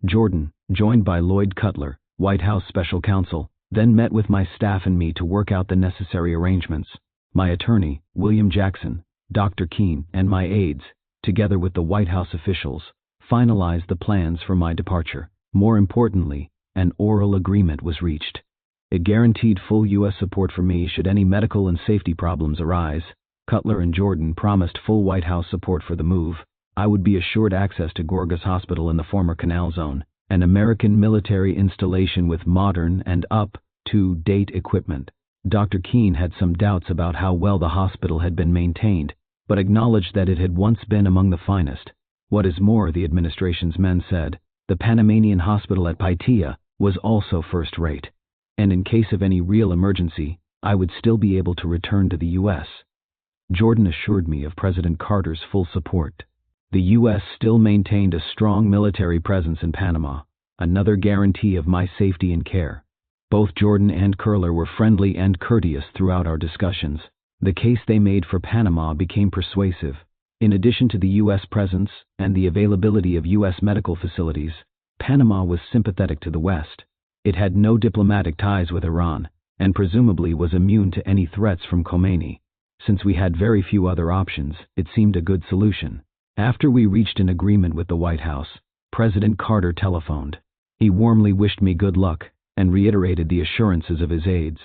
Jordan, joined by Lloyd Cutler, White House Special Counsel, then met with my staff and me to work out the necessary arrangements. My attorney, William Jackson, Dr. Keene, and my aides, together with the White House officials, finalized the plans for my departure. More importantly, an oral agreement was reached. It guaranteed full U.S. support for me should any medical and safety problems arise. Cutler and Jordan promised full White House support for the move. I would be assured access to Gorgas Hospital in the former Canal Zone, an American military installation with modern and up-to-date equipment. Dr. Keene had some doubts about how well the hospital had been maintained, but acknowledged that it had once been among the finest. What is more, the administration's men said, the Panamanian hospital at Paitilla was also first-rate, and in case of any real emergency, I would still be able to return to the U.S. Jordan assured me of President Carter's full support. The U.S. still maintained a strong military presence in Panama, another guarantee of my safety and care. Both Jordan and Curler were friendly and courteous throughout our discussions. The case they made for Panama became persuasive. In addition to the U.S. presence and the availability of U.S. medical facilities, Panama was sympathetic to the West. It had no diplomatic ties with Iran, and presumably was immune to any threats from Khomeini. Since we had very few other options, it seemed a good solution. After we reached an agreement with the White House, President Carter telephoned. He warmly wished me good luck and reiterated the assurances of his aides.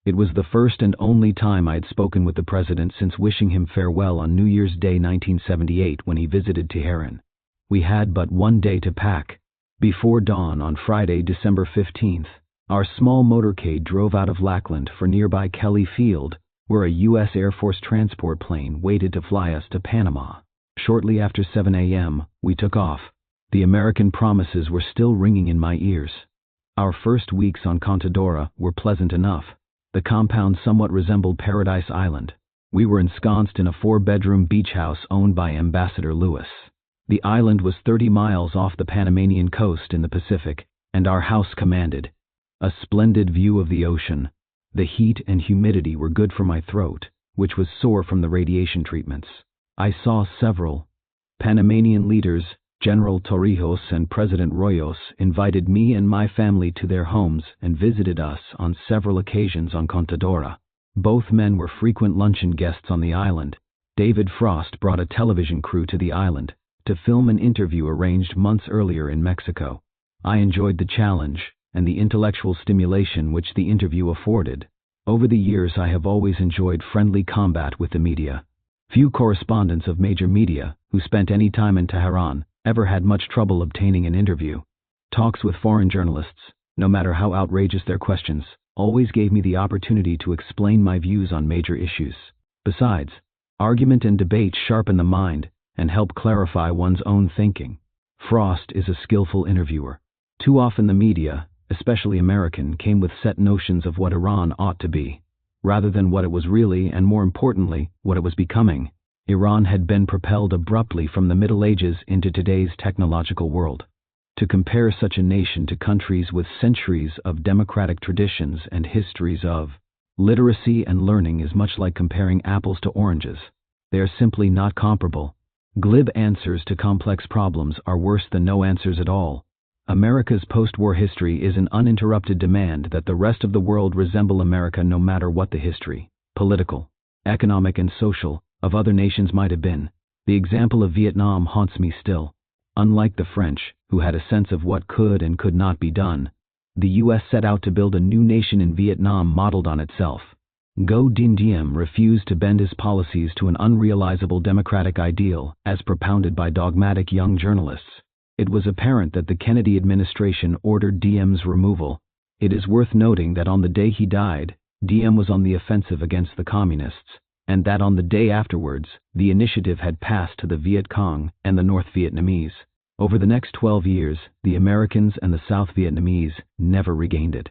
It was the first and only time I had spoken with the president since wishing him farewell on New Year's Day 1978 when he visited Tehran. We had but one day to pack. Before dawn on Friday, December 15th, our small motorcade drove out of Lackland for nearby Kelly Field, where a U.S. Air Force transport plane waited to fly us to Panama. Shortly after 7 a.m., we took off. The American promises were still ringing in my ears. Our first weeks on Contadora were pleasant enough. The compound somewhat resembled Paradise Island. We were ensconced in a 4-bedroom beach house owned by Ambassador Lewis. The island was 30 miles off the Panamanian coast in the Pacific, and our house commanded a splendid view of the ocean. The heat and humidity were good for my throat, which was sore from the radiation treatments. I saw several Panamanian leaders. General Torrijos and President Royos invited me and my family to their homes and visited us on several occasions on Contadora. Both men were frequent luncheon guests on the island. David Frost brought a television crew to the island to film an interview arranged months earlier in Mexico. I enjoyed the challenge and the intellectual stimulation which the interview afforded. Over the years I have always enjoyed friendly combat with the media. Few correspondents of major media who spent any time in Tehran ever had much trouble obtaining an interview. Talks with foreign journalists, no matter how outrageous their questions, always gave me the opportunity to explain my views on major issues. Besides, argument and debate sharpen the mind and help clarify one's own thinking. Frost is a skillful interviewer. Too often the media, especially American, came with set notions of what Iran ought to be, rather than what it was really and, more importantly, what it was becoming. Iran had been propelled abruptly from the Middle Ages into today's technological world. To compare such a nation to countries with centuries of democratic traditions and histories of literacy and learning is much like comparing apples to oranges. They are simply not comparable. Glib answers to complex problems are worse than no answers at all. America's post-war history is an uninterrupted demand that the rest of the world resemble America no matter what the history, political, economic and social, of other nations might have been. The example of Vietnam haunts me still. Unlike the French, who had a sense of what could and could not be done, the U.S. set out to build a new nation in Vietnam modeled on itself. Ngo Dinh Diem refused to bend his policies to an unrealizable democratic ideal as propounded by dogmatic young journalists. It was apparent that the Kennedy administration ordered Diem's removal. It is worth noting that on the day he died, Diem was on the offensive against the communists, and that on the day afterwards, the initiative had passed to the Viet Cong and the North Vietnamese. Over the next 12 years, the Americans and the South Vietnamese never regained it.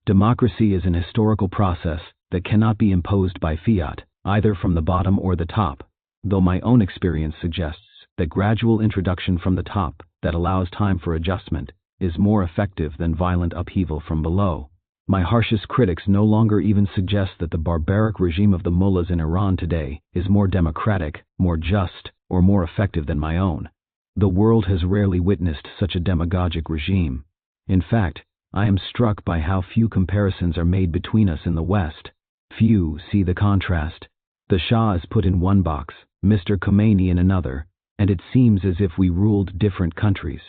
Democracy is an historical process that cannot be imposed by fiat, either from the bottom or the top, though my own experience suggests that gradual introduction from the top that allows time for adjustment is more effective than violent upheaval from below. My harshest critics no longer even suggest that the barbaric regime of the mullahs in Iran today is more democratic, more just, or more effective than my own. The world has rarely witnessed such a demagogic regime. In fact, I am struck by how few comparisons are made between us in the West. Few see the contrast. The Shah is put in one box, Mr. Khomeini in another, and it seems as if we ruled different countries.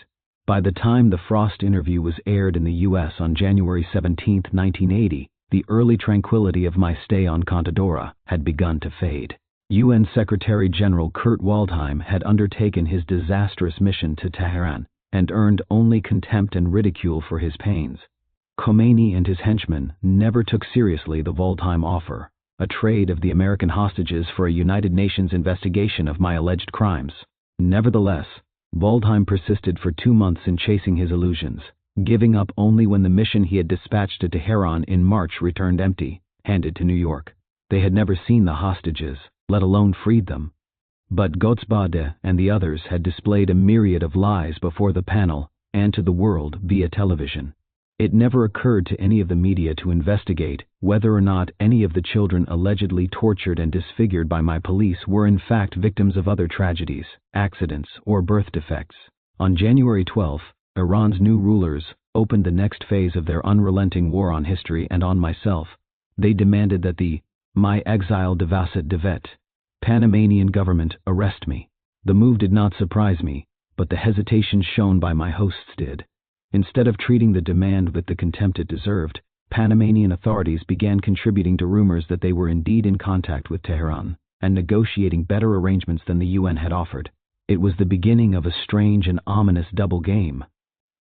By the time the Frost interview was aired in the U.S. on January 17, 1980, the early tranquility of my stay on Contadora had begun to fade. UN Secretary-General Kurt Waldheim had undertaken his disastrous mission to Tehran and earned only contempt and ridicule for his pains. Khomeini and his henchmen never took seriously the Waldheim offer, a trade of the American hostages for a United Nations investigation of my alleged crimes. Nevertheless, Waldheim persisted for 2 months in chasing his illusions, giving up only when the mission he had dispatched to Tehran in March returned empty, handed to New York. They had never seen the hostages, let alone freed them. But Gottsbade and the others had displayed a myriad of lies before the panel and to the world via television. It never occurred to any of the media to investigate whether or not any of the children allegedly tortured and disfigured by my police were in fact victims of other tragedies, accidents, or birth defects. On January 12, Iran's new rulers opened the next phase of their unrelenting war on history and on myself. They demanded that the my exile devaset devet Panamanian government arrest me. The move did not surprise me, but the hesitation shown by my hosts did. Instead of treating the demand with the contempt it deserved, Panamanian authorities began contributing to rumors that they were indeed in contact with Tehran and negotiating better arrangements than the UN had offered. It was the beginning of a strange and ominous double game.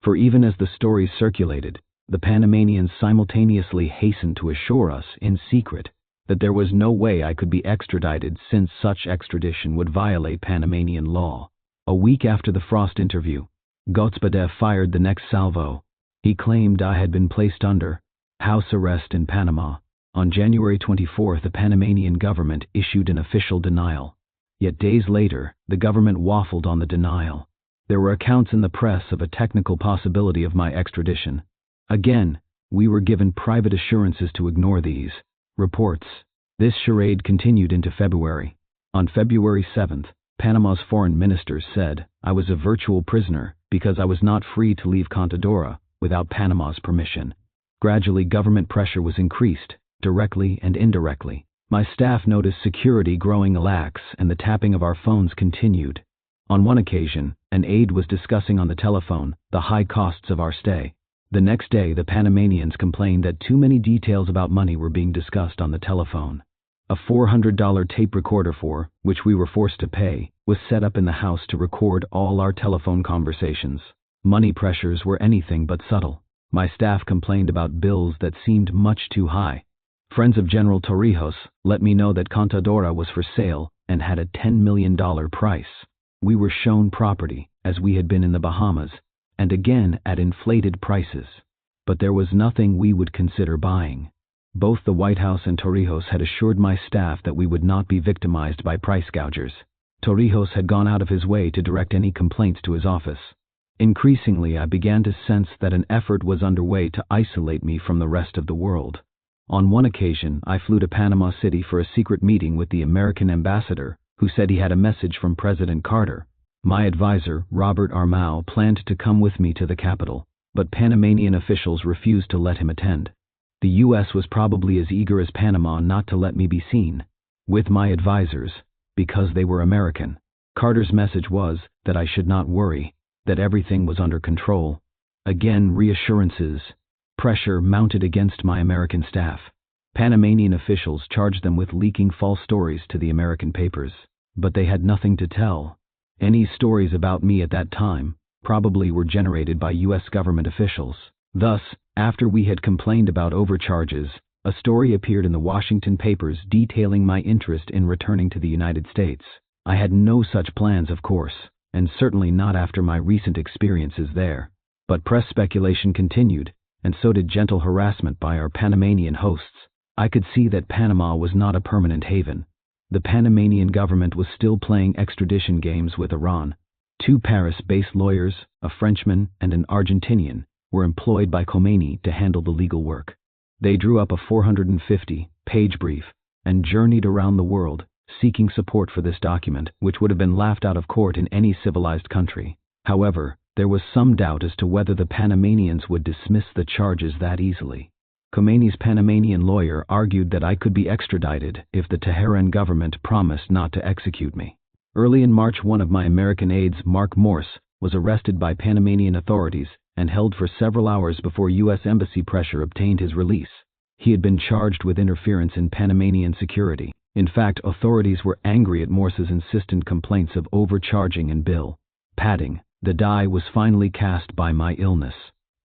For even as the stories circulated, the Panamanians simultaneously hastened to assure us, in secret, that there was no way I could be extradited since such extradition would violate Panamanian law. A week after the Frost interview, Gottsbade fired the next salvo. He claimed I had been placed under house arrest in Panama. On January 24, the Panamanian government issued an official denial. Yet days later, the government waffled on the denial. There were accounts in the press of a technical possibility of my extradition. Again, we were given private assurances to ignore these reports. This charade continued into February. On February 7th, Panama's foreign minister said I was a virtual prisoner because I was not free to leave Contadora without Panama's permission. Gradually, government pressure was increased, directly and indirectly. My staff noticed security growing lax and the tapping of our phones continued. On one occasion, an aide was discussing on the telephone the high costs of our stay. The next day, the Panamanians complained that too many details about money were being discussed on the telephone. A $400 tape recorder for which we were forced to pay was set up in the house to record all our telephone conversations. Money pressures were anything but subtle. My staff complained about bills that seemed much too high. Friends of General Torrijos let me know that Contadora was for sale and had a $10 million price. We were shown property, as we had been in the Bahamas, and again at inflated prices. But there was nothing we would consider buying. Both the White House and Torrijos had assured my staff that we would not be victimized by price gougers. Torrijos had gone out of his way to direct any complaints to his office. Increasingly, I began to sense that an effort was underway to isolate me from the rest of the world. On one occasion, I flew to Panama City for a secret meeting with the American ambassador, who said he had a message from President Carter. My advisor, Robert Armau, planned to come with me to the capital, but Panamanian officials refused to let him attend. The U.S. was probably as eager as Panama not to let me be seen with my advisors, because they were American. Carter's message was that I should not worry, that everything was under control. Again, reassurances. Pressure mounted against my American staff. Panamanian officials charged them with leaking false stories to the American papers, but they had nothing to tell. Any stories about me at that time probably were generated by U.S. government officials. Thus, after we had complained about overcharges, a story appeared in the Washington papers detailing my interest in returning to the United States. I had no such plans, of course, and certainly not after my recent experiences there. But press speculation continued, and so did gentle harassment by our Panamanian hosts. I could see that Panama was not a permanent haven. The Panamanian government was still playing extradition games with Iran. 2 Paris-based lawyers, a Frenchman and an Argentinian, were employed by Khomeini to handle the legal work. They drew up a 450-page brief and journeyed around the world, seeking support for this document, which would have been laughed out of court in any civilized country. However, there was some doubt as to whether the Panamanians would dismiss the charges that easily. Khomeini's Panamanian lawyer argued that I could be extradited if the Tehran government promised not to execute me. Early in March, one of my American aides, Mark Morse, was arrested by Panamanian authorities and held for several hours before U.S. embassy pressure obtained his release. He had been charged with interference in Panamanian security. In fact, authorities were angry at Morse's insistent complaints of overcharging and bill padding. The die was finally cast by my illness.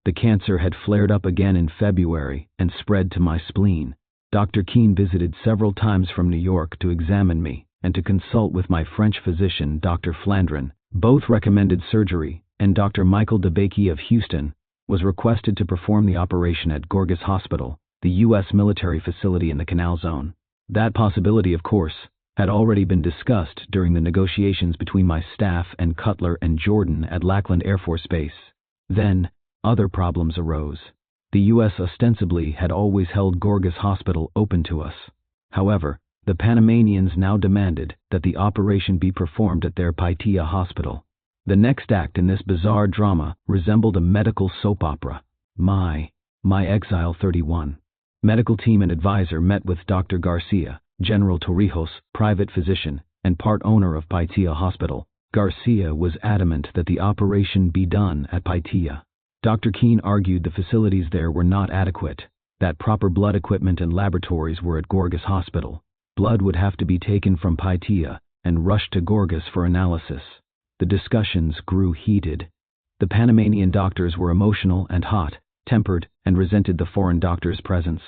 The cancer had flared up again in February and spread to my spleen. Dr. Keene visited several times from New York to examine me and to consult with my French physician, Dr. Flandrin. Both recommended surgery, and Dr. Michael DeBakey of Houston was requested to perform the operation at Gorgas Hospital, the U.S. military facility in the Canal Zone. That possibility, of course, had already been discussed during the negotiations between my staff and Cutler and Jordan at Lackland Air Force Base. Then, other problems arose. The U.S. ostensibly had always held Gorgas Hospital open to us. However, the Panamanians now demanded that the operation be performed at their Paitilla hospital. The next act in this bizarre drama resembled a medical soap opera. My Exile 31. Medical team and advisor met with Dr. Garcia, General Torrijos, private physician, and part owner of Paitilla Hospital. Garcia was adamant that the operation be done at Paitilla. Dr. Keene argued the facilities there were not adequate, that proper blood equipment and laboratories were at Gorgas Hospital. Blood would have to be taken from Paitilla and rushed to Gorgas for analysis. The discussions grew heated. The Panamanian doctors were emotional and hot-tempered and resented the foreign doctor's presence.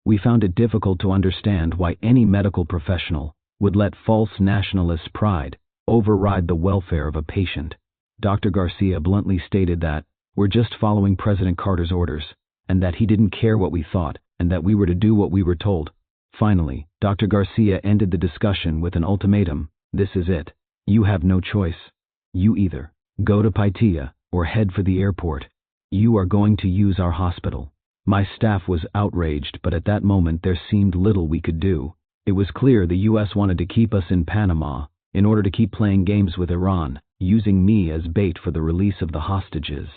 We found it difficult to understand why any medical professional would let false nationalist pride override the welfare of a patient. Dr. Garcia bluntly stated that we're just following President Carter's orders, and that he didn't care what we thought, and that we were to do what we were told. Finally, Dr. Garcia ended the discussion with an ultimatum. This is it. You have no choice. You either go to Paitilla or head for the airport. You are going to use our hospital. My staff was outraged, but at that moment there seemed little we could do. It was clear the U.S. wanted to keep us in Panama in order to keep playing games with Iran, using me as bait for the release of the hostages.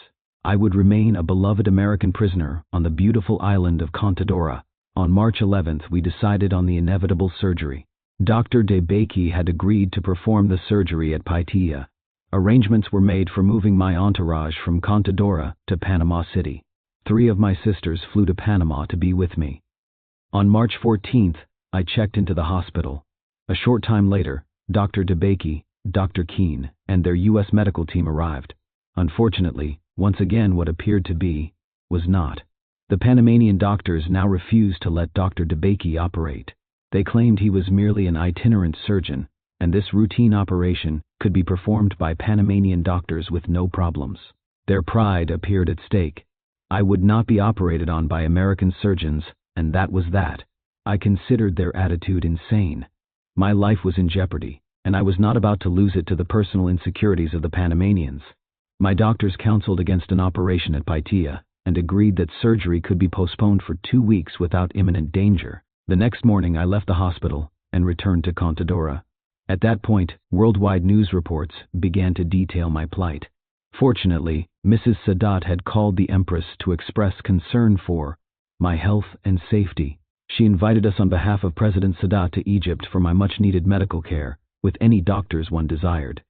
I would remain a beloved American prisoner on the beautiful island of Contadora. On March 11th, we decided on the inevitable surgery. Dr. DeBakey had agreed to perform the surgery at Paitilla. Arrangements were made for moving my entourage from Contadora to Panama City. 3 of my sisters flew to Panama to be with me. On March 14th, I checked into the hospital. A short time later, Dr. DeBakey, Dr. Keene, and their U.S. medical team arrived. Unfortunately, once again what appeared to be was not. The Panamanian doctors now refused to let Dr. DeBakey operate. They claimed he was merely an itinerant surgeon, and this routine operation could be performed by Panamanian doctors with no problems. Their pride appeared at stake. I would not be operated on by American surgeons, and that was that. I considered their attitude insane. My life was in jeopardy, and I was not about to lose it to the personal insecurities of the Panamanians. My doctors counseled against an operation at Paitilla, and agreed that surgery could be postponed for 2 weeks without imminent danger. The next morning I left the hospital and returned to Contadora. At that point, worldwide news reports began to detail my plight. Fortunately, Mrs. Sadat had called the Empress to express concern for my health and safety. She invited us on behalf of President Sadat to Egypt for my much-needed medical care, with any doctors one desired.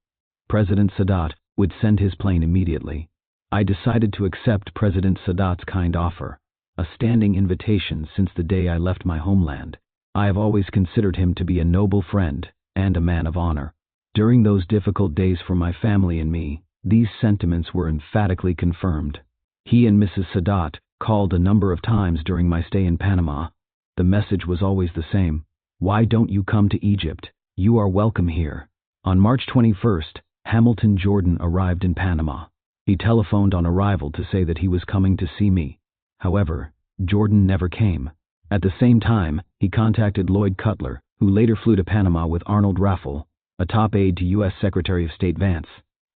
President Sadat would send his plane immediately. I decided to accept President Sadat's kind offer, a standing invitation since the day I left my homeland. I have always considered him to be a noble friend and a man of honor. During those difficult days for my family and me, These sentiments were emphatically confirmed. He and Mrs. Sadat called a number of times during my stay in Panama. The message was always the same: "Why don't you come to Egypt? You are welcome here." On March 21st, Hamilton Jordan arrived in Panama. He telephoned on arrival to say that he was coming to see me. However, Jordan never came. At the same time, he contacted Lloyd Cutler, who later flew to Panama with Arnold Raffel, a top aide to U.S. Secretary of State Vance.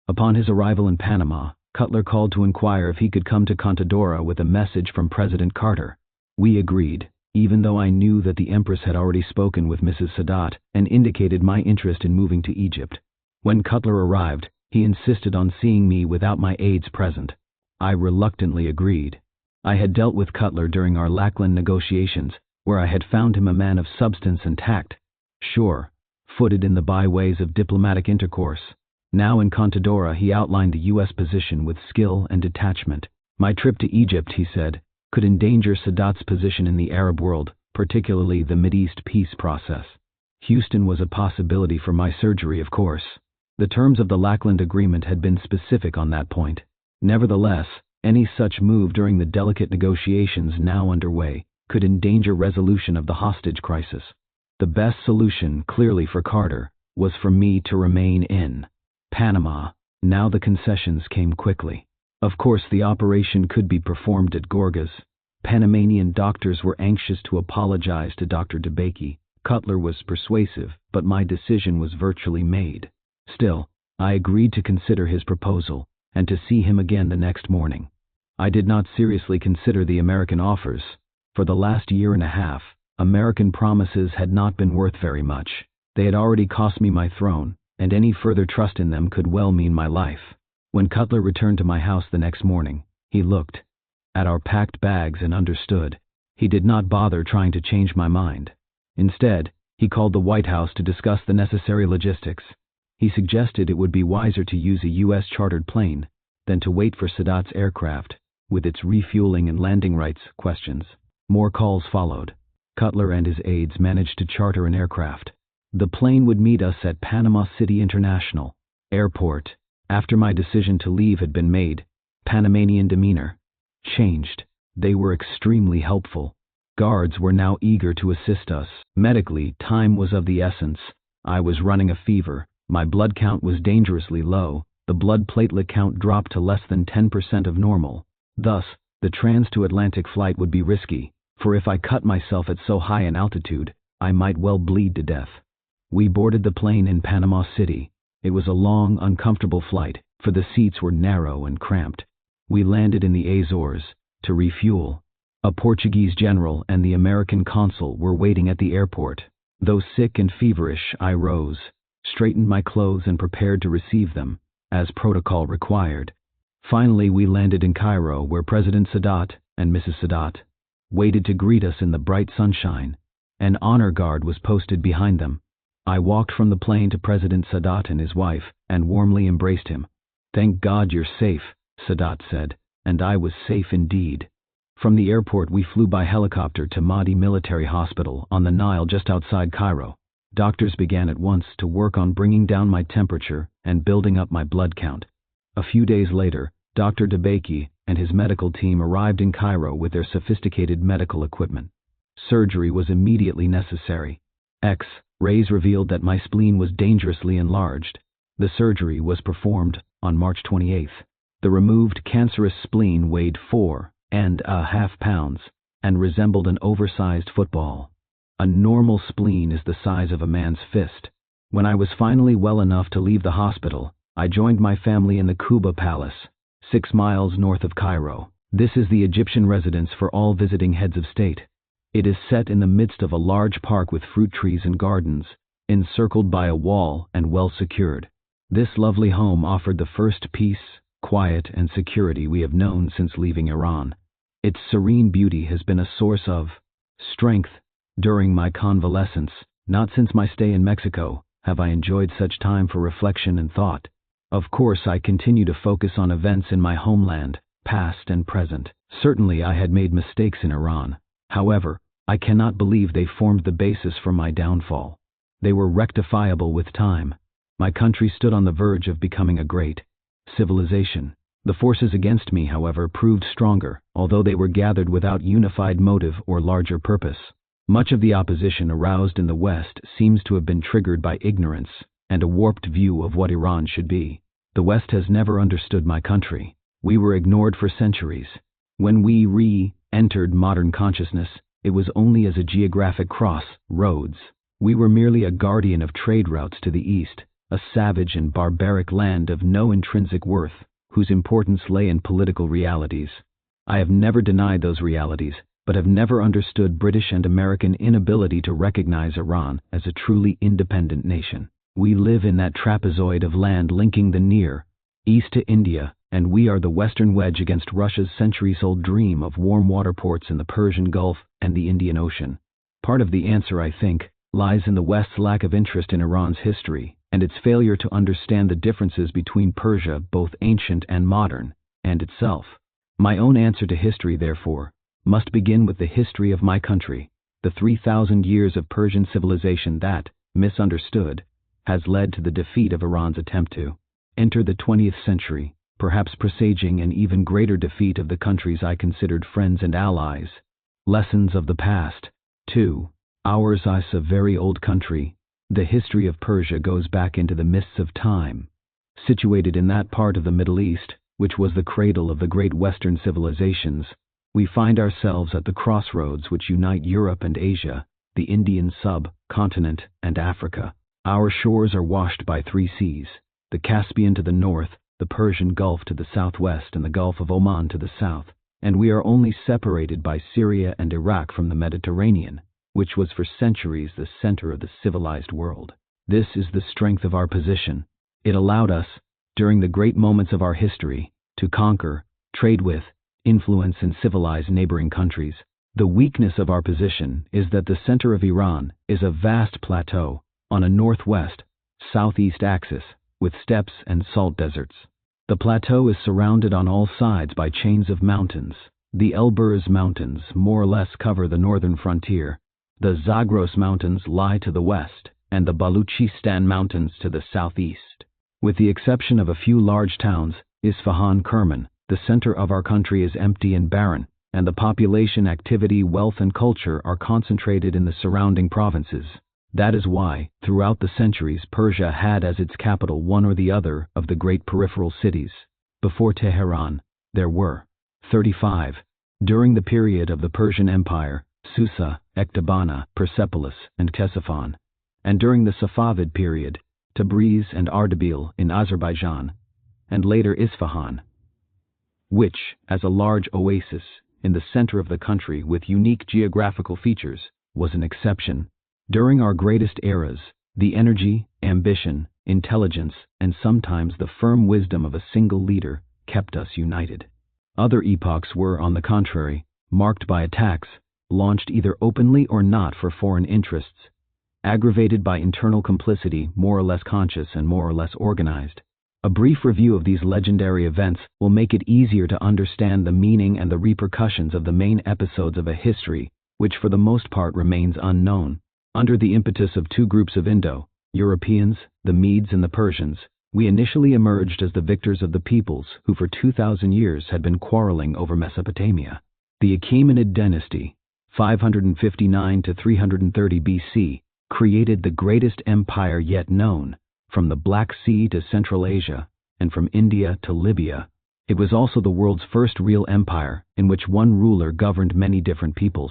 Upon his arrival in Panama, Cutler called to inquire if he could come to Contadora with a message from President Carter. We agreed, even though I knew that the Empress had already spoken with Mrs. Sadat and indicated my interest in moving to Egypt. When Cutler arrived, he insisted on seeing me without my aides present. I reluctantly agreed. I had dealt with Cutler during our Lackland negotiations, where I had found him a man of substance and tact, sure-footed in the byways of diplomatic intercourse. Now in Contadora he outlined the U.S. position with skill and detachment. My trip to Egypt, he said, could endanger Sadat's position in the Arab world, particularly the Mideast peace process. Houston was a possibility for my surgery, of course. The terms of the Lackland Agreement had been specific on that point. Nevertheless, any such move during the delicate negotiations now underway could endanger resolution of the hostage crisis. The best solution, clearly for Carter, was for me to remain in Panama. Now the concessions came quickly. Of course, the operation could be performed at Gorgas. Panamanian doctors were anxious to apologize to Dr. DeBakey. Cutler was persuasive, but my decision was virtually made. Still, I agreed to consider his proposal, and to see him again the next morning. I did not seriously consider the American offers. For the last year and a half, American promises had not been worth very much. They had already cost me my throne, and any further trust in them could well mean my life. When Cutler returned to my house the next morning, he looked at our packed bags and understood. He did not bother trying to change my mind. Instead, he called the White House to discuss the necessary logistics. He suggested it would be wiser to use a U.S. chartered plane than to wait for Sadat's aircraft, with its refueling and landing rights questions. More calls followed. Cutler and his aides managed to charter an aircraft. The plane would meet us at Panama City International Airport. After my decision to leave had been made, Panamanian demeanor changed. They were extremely helpful. Guards were now eager to assist us. Medically, time was of the essence. I was running a fever. My blood count was dangerously low. The blood platelet count dropped to less than 10% of normal. Thus, the trans-to-Atlantic flight would be risky, for if I cut myself at so high an altitude, I might well bleed to death. We boarded the plane in Panama City. It was a long, uncomfortable flight, for the seats were narrow and cramped. We landed in the Azores to refuel. A Portuguese general and the American consul were waiting at the airport. Though sick and feverish, I rose, straightened my clothes and prepared to receive them, as protocol required. Finally, we landed in Cairo, where President Sadat and Mrs. Sadat waited to greet us in the bright sunshine. An honor guard was posted behind them. I walked from the plane to President Sadat and his wife, and warmly embraced him. "Thank God you're safe," Sadat said, and I was safe indeed. From the airport we flew by helicopter to Mahdi Military Hospital on the Nile just outside Cairo. Doctors began at once to work on bringing down my temperature and building up my blood count. A few days later, Dr. DeBakey and his medical team arrived in Cairo with their sophisticated medical equipment. Surgery was immediately necessary. X-rays revealed that my spleen was dangerously enlarged. The surgery was performed on March 28th. The removed cancerous spleen weighed 4.5 pounds and resembled an oversized football. A normal spleen is the size of a man's fist. When I was finally well enough to leave the hospital, I joined my family in the Kuba Palace, 6 miles north of Cairo. This is the Egyptian residence for all visiting heads of state. It is set in the midst of a large park with fruit trees and gardens, encircled by a wall and well secured. This lovely home offered the first peace, quiet, and security we have known since leaving Iran. Its serene beauty has been a source of strength during my convalescence. Not since my stay in Mexico have I enjoyed such time for reflection and thought. Of course, I continue to focus on events in my homeland, past and present. Certainly I had made mistakes in Iran. However, I cannot believe they formed the basis for my downfall. They were rectifiable with time. My country stood on the verge of becoming a great civilization. The forces against me, however, proved stronger, although they were gathered without unified motive or larger purpose. Much of the opposition aroused in the West seems to have been triggered by ignorance and a warped view of what Iran should be. The West has never understood my country. We were ignored for centuries. When we re-entered modern consciousness, it was only as a geographic crossroads. We were merely a guardian of trade routes to the east, a savage and barbaric land of no intrinsic worth, whose importance lay in political realities. I have never denied those realities, but have never understood British and American inability to recognize Iran as a truly independent nation. We live in that trapezoid of land linking the Near East to India, and we are the western wedge against Russia's centuries-old dream of warm water ports in the Persian Gulf and the Indian Ocean. Part of the answer, I think, lies in the West's lack of interest in Iran's history, and its failure to understand the differences between Persia, both ancient and modern, and itself. My own answer to history, therefore, must begin with the history of my country, the 3,000 years of Persian civilization that, misunderstood, has led to the defeat of Iran's attempt to enter the 20th century, perhaps presaging an even greater defeat of the countries I considered friends and allies. Lessons of the past. 2. Ours is a very old country. The history of Persia goes back into the mists of time. Situated in that part of the Middle East, which was the cradle of the great Western civilizations, we find ourselves at the crossroads which unite Europe and Asia, the Indian subcontinent, and Africa. Our shores are washed by 3 seas, the Caspian to the north, the Persian Gulf to the southwest, and the Gulf of Oman to the south, and we are only separated by Syria and Iraq from the Mediterranean, which was for centuries the center of the civilized world. This is the strength of our position. It allowed us, during the great moments of our history, to conquer, trade with, influence and civilize neighboring countries. The weakness of our position is that the center of Iran is a vast plateau on a northwest-southeast axis with steppes and salt deserts. The plateau is surrounded on all sides by chains of mountains. The Elburz Mountains more or less cover the northern frontier. The Zagros Mountains lie to the west, and the Baluchistan Mountains to the southeast. With the exception of a few large towns, Isfahan, Kerman, the center of our country is empty and barren, and the population, activity, wealth and culture are concentrated in the surrounding provinces. That is why, throughout the centuries, Persia had as its capital one or the other of the great peripheral cities. Before Tehran, there were 35. During the period of the Persian Empire, Susa, Ecbatana, Persepolis, and Ctesiphon, and during the Safavid period, Tabriz and Ardabil in Azerbaijan, and later Isfahan, which, as a large oasis in the center of the country with unique geographical features, was an exception. During our greatest eras, the energy, ambition, intelligence, and sometimes the firm wisdom of a single leader kept us united. Other epochs were, on the contrary, marked by attacks, launched either openly or not for foreign interests, aggravated by internal complicity, more or less conscious and more or less organized. A brief review of these legendary events will make it easier to understand the meaning and the repercussions of the main episodes of a history which for the most part remains unknown. Under the impetus of 2 groups of Indo-Europeans, the Medes and the Persians, we initially emerged as the victors of the peoples who for 2,000 years had been quarreling over Mesopotamia. The Achaemenid dynasty, 559 to 330 BC, created the greatest empire yet known, from the Black Sea to Central Asia, and from India to Libya. It was also the world's first real empire in which one ruler governed many different peoples.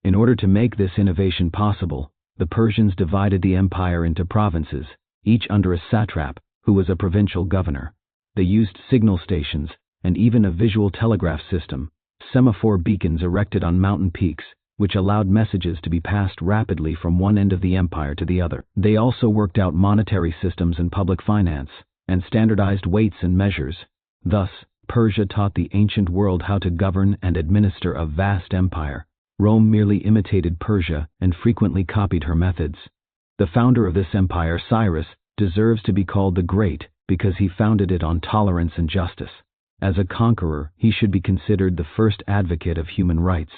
In order to make this innovation possible, the Persians divided the empire into provinces, each under a satrap, who was a provincial governor. They used signal stations, and even a visual telegraph system, semaphore beacons erected on mountain peaks, which allowed messages to be passed rapidly from one end of the empire to the other. They also worked out monetary systems and public finance, and standardized weights and measures. Thus, Persia taught the ancient world how to govern and administer a vast empire. Rome merely imitated Persia and frequently copied her methods. The founder of this empire, Cyrus, deserves to be called the Great because he founded it on tolerance and justice. As a conqueror, he should be considered the first advocate of human rights.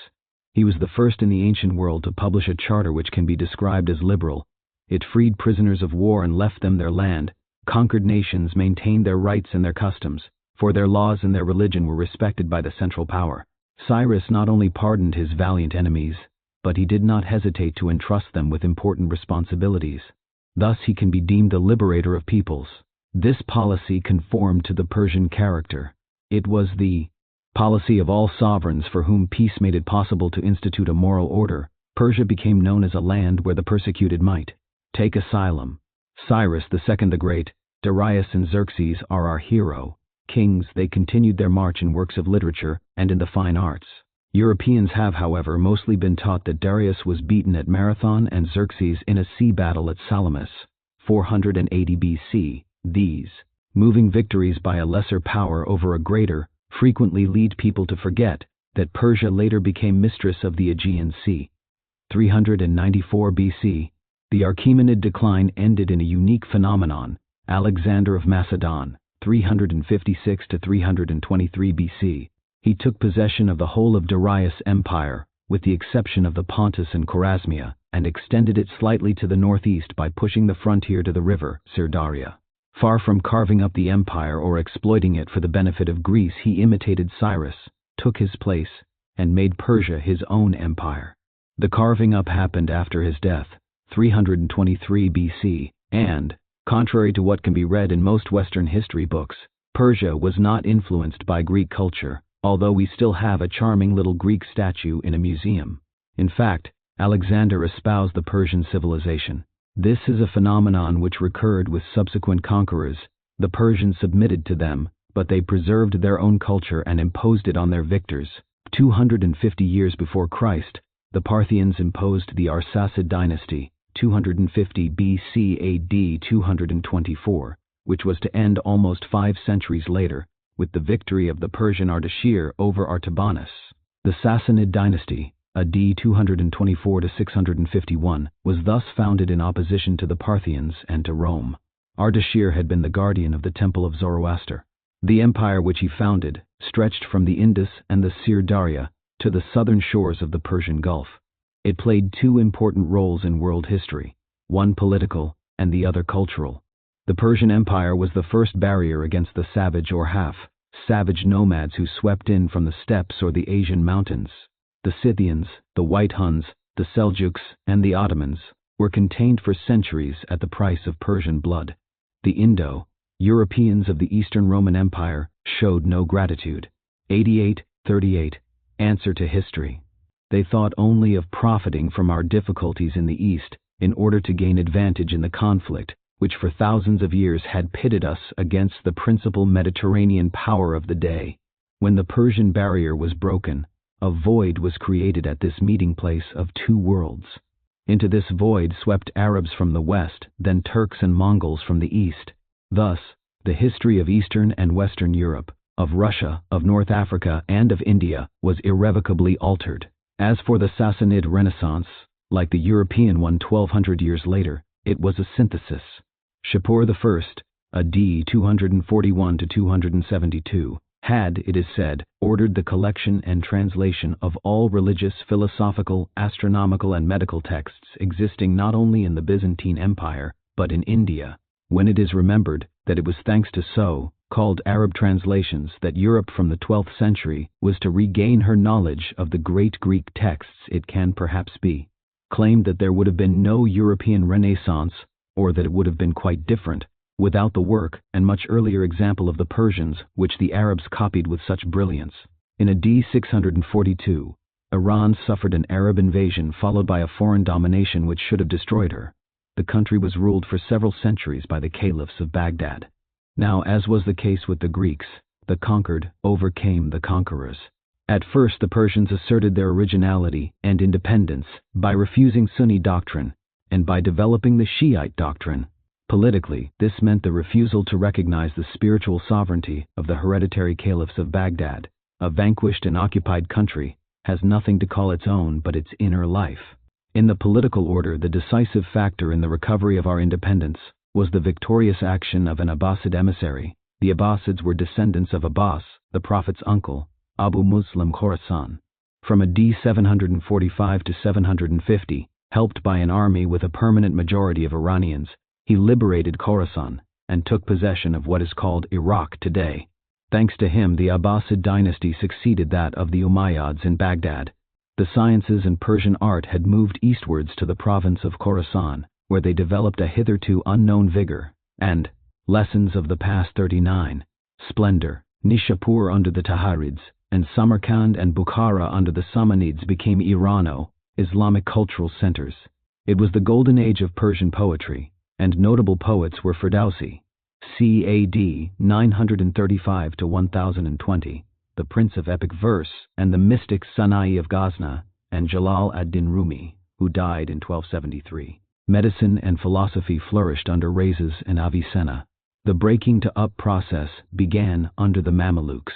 He was the first in the ancient world to publish a charter which can be described as liberal. It freed prisoners of war and left them their land, Conquered nations maintained their rights and their customs, for their laws and their religion were respected by the central power. Cyrus not only pardoned his valiant enemies, but he did not hesitate to entrust them with important responsibilities. Thus he can be deemed the liberator of peoples. This policy conformed to the Persian character. It was the policy of all sovereigns for whom peace made it possible to institute a moral order. Persia became known as a land where the persecuted might take asylum. Cyrus II the Great, Darius and Xerxes are our hero kings. They continued their march in works of literature and in the fine arts. Europeans have, however, mostly been taught that Darius was beaten at Marathon and Xerxes in a sea battle at Salamis, 480 BC. These moving victories by a lesser power over a greater frequently lead people to forget that Persia later became mistress of the Aegean Sea. 394 BC, the Achaemenid decline ended in a unique phenomenon. Alexander of Macedon, 356 to 323 BC. He took possession of the whole of Darius' empire, with the exception of the Pontus and Chorasmia, and extended it slightly to the northeast by pushing the frontier to the river Sirdaria. Far from carving up the empire or exploiting it for the benefit of Greece, he imitated Cyrus, took his place, and made Persia his own empire. The carving up happened after his death, 323 BC, and, contrary to what can be read in most Western history books, Persia was not influenced by Greek culture, although we still have a charming little Greek statue in a museum. In fact, Alexander espoused the Persian civilization. This is a phenomenon which recurred with subsequent conquerors. The Persians submitted to them, but they preserved their own culture and imposed it on their victors. 250 years before Christ, the Parthians imposed the Arsacid dynasty, 250 BC AD 224, which was to end almost 5 centuries later, with the victory of the Persian Ardashir over Artabanus. The Sassanid dynasty, AD 224 to 651, was thus founded in opposition to the Parthians and to Rome. Ardashir had been the guardian of the temple of Zoroaster. The empire which he founded stretched from the Indus and the Sirdaria to the southern shores of the Persian Gulf. It played 2 important roles in world history, one political and the other cultural. The Persian Empire was the first barrier against the savage or half-savage nomads who swept in from the steppes or the Asian mountains. The Scythians, the White Huns, the Seljuks, and the Ottomans were contained for centuries at the price of Persian blood. The Indo-Europeans of the Eastern Roman Empire showed no gratitude. 88-38. Answer to history. They thought only of profiting from our difficulties in the East in order to gain advantage in the conflict, which for thousands of years had pitted us against the principal Mediterranean power of the day. When the Persian barrier was broken, a void was created at this meeting place of 2 worlds. Into this void swept Arabs from the west, then Turks and Mongols from the east. Thus, the history of Eastern and Western Europe, of Russia, of North Africa, and of India was irrevocably altered. As for the Sassanid Renaissance, like the European one 1200 years later, it was a synthesis. Shapur I, AD 241 to 272, had, it is said, ordered the collection and translation of all religious, philosophical, astronomical, and medical texts existing not only in the Byzantine Empire, but in India, when it is remembered that it was thanks to so-called Arab translations that Europe from the 12th century was to regain her knowledge of the great Greek texts. It can perhaps be claimed that there would have been no European Renaissance, or that it would have been quite different, without the work and much earlier example of the Persians, which the Arabs copied with such brilliance. In AD 642, Iran suffered an Arab invasion followed by a foreign domination which should have destroyed her. The country was ruled for several centuries by the caliphs of Baghdad. Now, as was the case with the Greeks, the conquered overcame the conquerors. At first the Persians asserted their originality and independence by refusing Sunni doctrine and by developing the Shiite doctrine. Politically, this meant the refusal to recognize the spiritual sovereignty of the hereditary caliphs of Baghdad. A vanquished and occupied country has nothing to call its own but its inner life. In the political order, the decisive factor in the recovery of our independence was the victorious action of an Abbasid emissary. The Abbasids were descendants of Abbas, the Prophet's uncle, Abu Muslim Khorasan. From AD 745 to 750, helped by an army with a permanent majority of Iranians, he liberated Khorasan, and took possession of what is called Iraq today. Thanks to him, the Abbasid dynasty succeeded that of the Umayyads in Baghdad. The sciences and Persian art had moved eastwards to the province of Khorasan, where they developed a hitherto unknown vigor, and lessons of the past 39, splendor. Nishapur under the Taharids, and Samarkand and Bukhara under the Samanids became Irano-Islamic cultural centers. It was the golden age of Persian poetry, and notable poets were Ferdowsi, c.a.d. 935 to 1020, the prince of epic verse, and the mystic Sana'i of Ghazna, and Jalal ad-Din Rumi, who died in 1273. Medicine and philosophy flourished under Rezas and Avicenna. The breaking to up process began under the Mamelukes.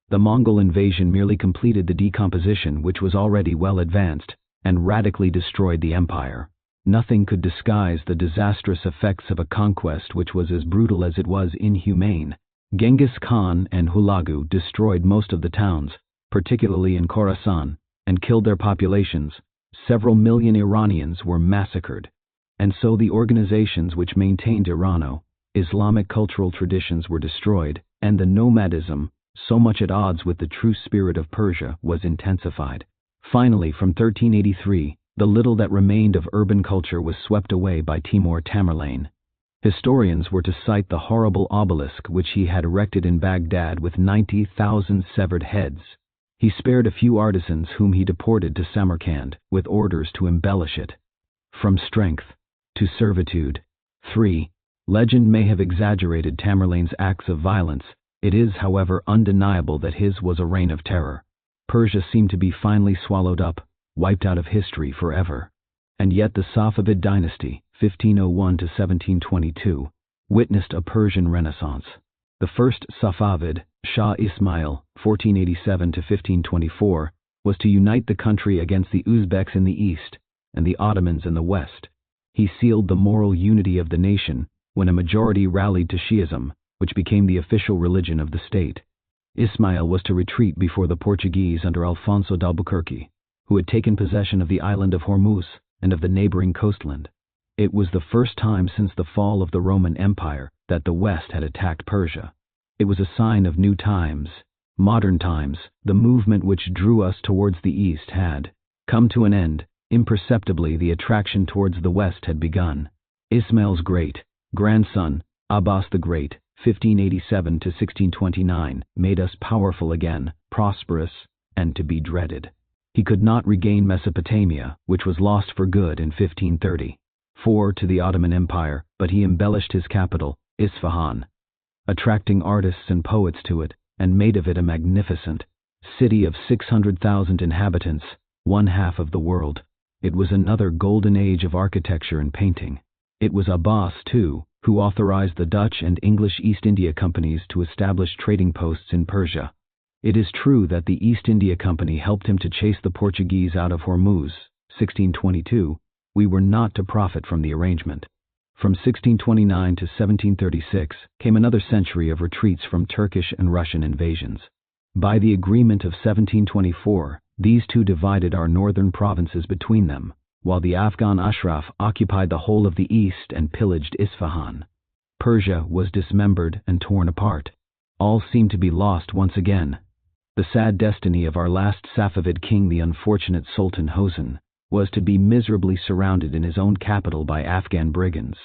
The Mongol invasion merely completed the decomposition which was already well advanced, and radically destroyed the empire. Nothing could disguise the disastrous effects of a conquest which was as brutal as it was inhumane. Genghis Khan and Hulagu destroyed most of the towns, particularly in Khorasan, and killed their populations. Several million Iranians were massacred. And so the organizations which maintained Irano-Islamic cultural traditions were destroyed, and the nomadism, so much at odds with the true spirit of Persia, was intensified. Finally, from 1383, the little that remained of urban culture was swept away by Timur Tamerlane. Historians were to cite the horrible obelisk which he had erected in Baghdad with 90,000 severed heads. He spared a few artisans whom he deported to Samarkand, with orders to embellish it. From strength to servitude. 3. Legend may have exaggerated Tamerlane's acts of violence. It is, however, undeniable that his was a reign of terror. Persia seemed to be finally swallowed up, wiped out of history forever. And yet the Safavid dynasty, 1501 to 1722, witnessed a Persian renaissance. The first Safavid, Shah Ismail, 1487 to 1524, was to unite the country against the Uzbeks in the east and the Ottomans in the west. He sealed the moral unity of the nation when a majority rallied to Shi'ism, which became the official religion of the state. Ismail was to retreat before the Portuguese under Alfonso d'Albuquerque, who had taken possession of the island of Hormuz and of the neighboring coastland. It was the first time since the fall of the Roman Empire that the West had attacked Persia. It was a sign of new times, modern times. The movement which drew us towards the East had come to an end. Imperceptibly, the attraction towards the West had begun. Ismail's great-grandson, Abbas the Great, 1587 to 1629, made us powerful again, prosperous, and to be dreaded. He could not regain Mesopotamia, which was lost for good in 1534, to the Ottoman Empire, but he embellished his capital, Isfahan, attracting artists and poets to it, and made of it a magnificent city of 600,000 inhabitants, one half of the world. It was another golden age of architecture and painting. It was Abbas, too, who authorized the Dutch and English East India Companies to establish trading posts in Persia. It is true that the East India Company helped him to chase the Portuguese out of Hormuz, 1622. We were not to profit from the arrangement. From 1629 to 1736 came another century of retreats from Turkish and Russian invasions. By the agreement of 1724, these two divided our northern provinces between them, while the Afghan Ashraf occupied the whole of the east and pillaged Isfahan. Persia was dismembered and torn apart. All seemed to be lost once again. The sad destiny of our last Safavid king, the unfortunate Sultan Hosen, was to be miserably surrounded in his own capital by Afghan brigands.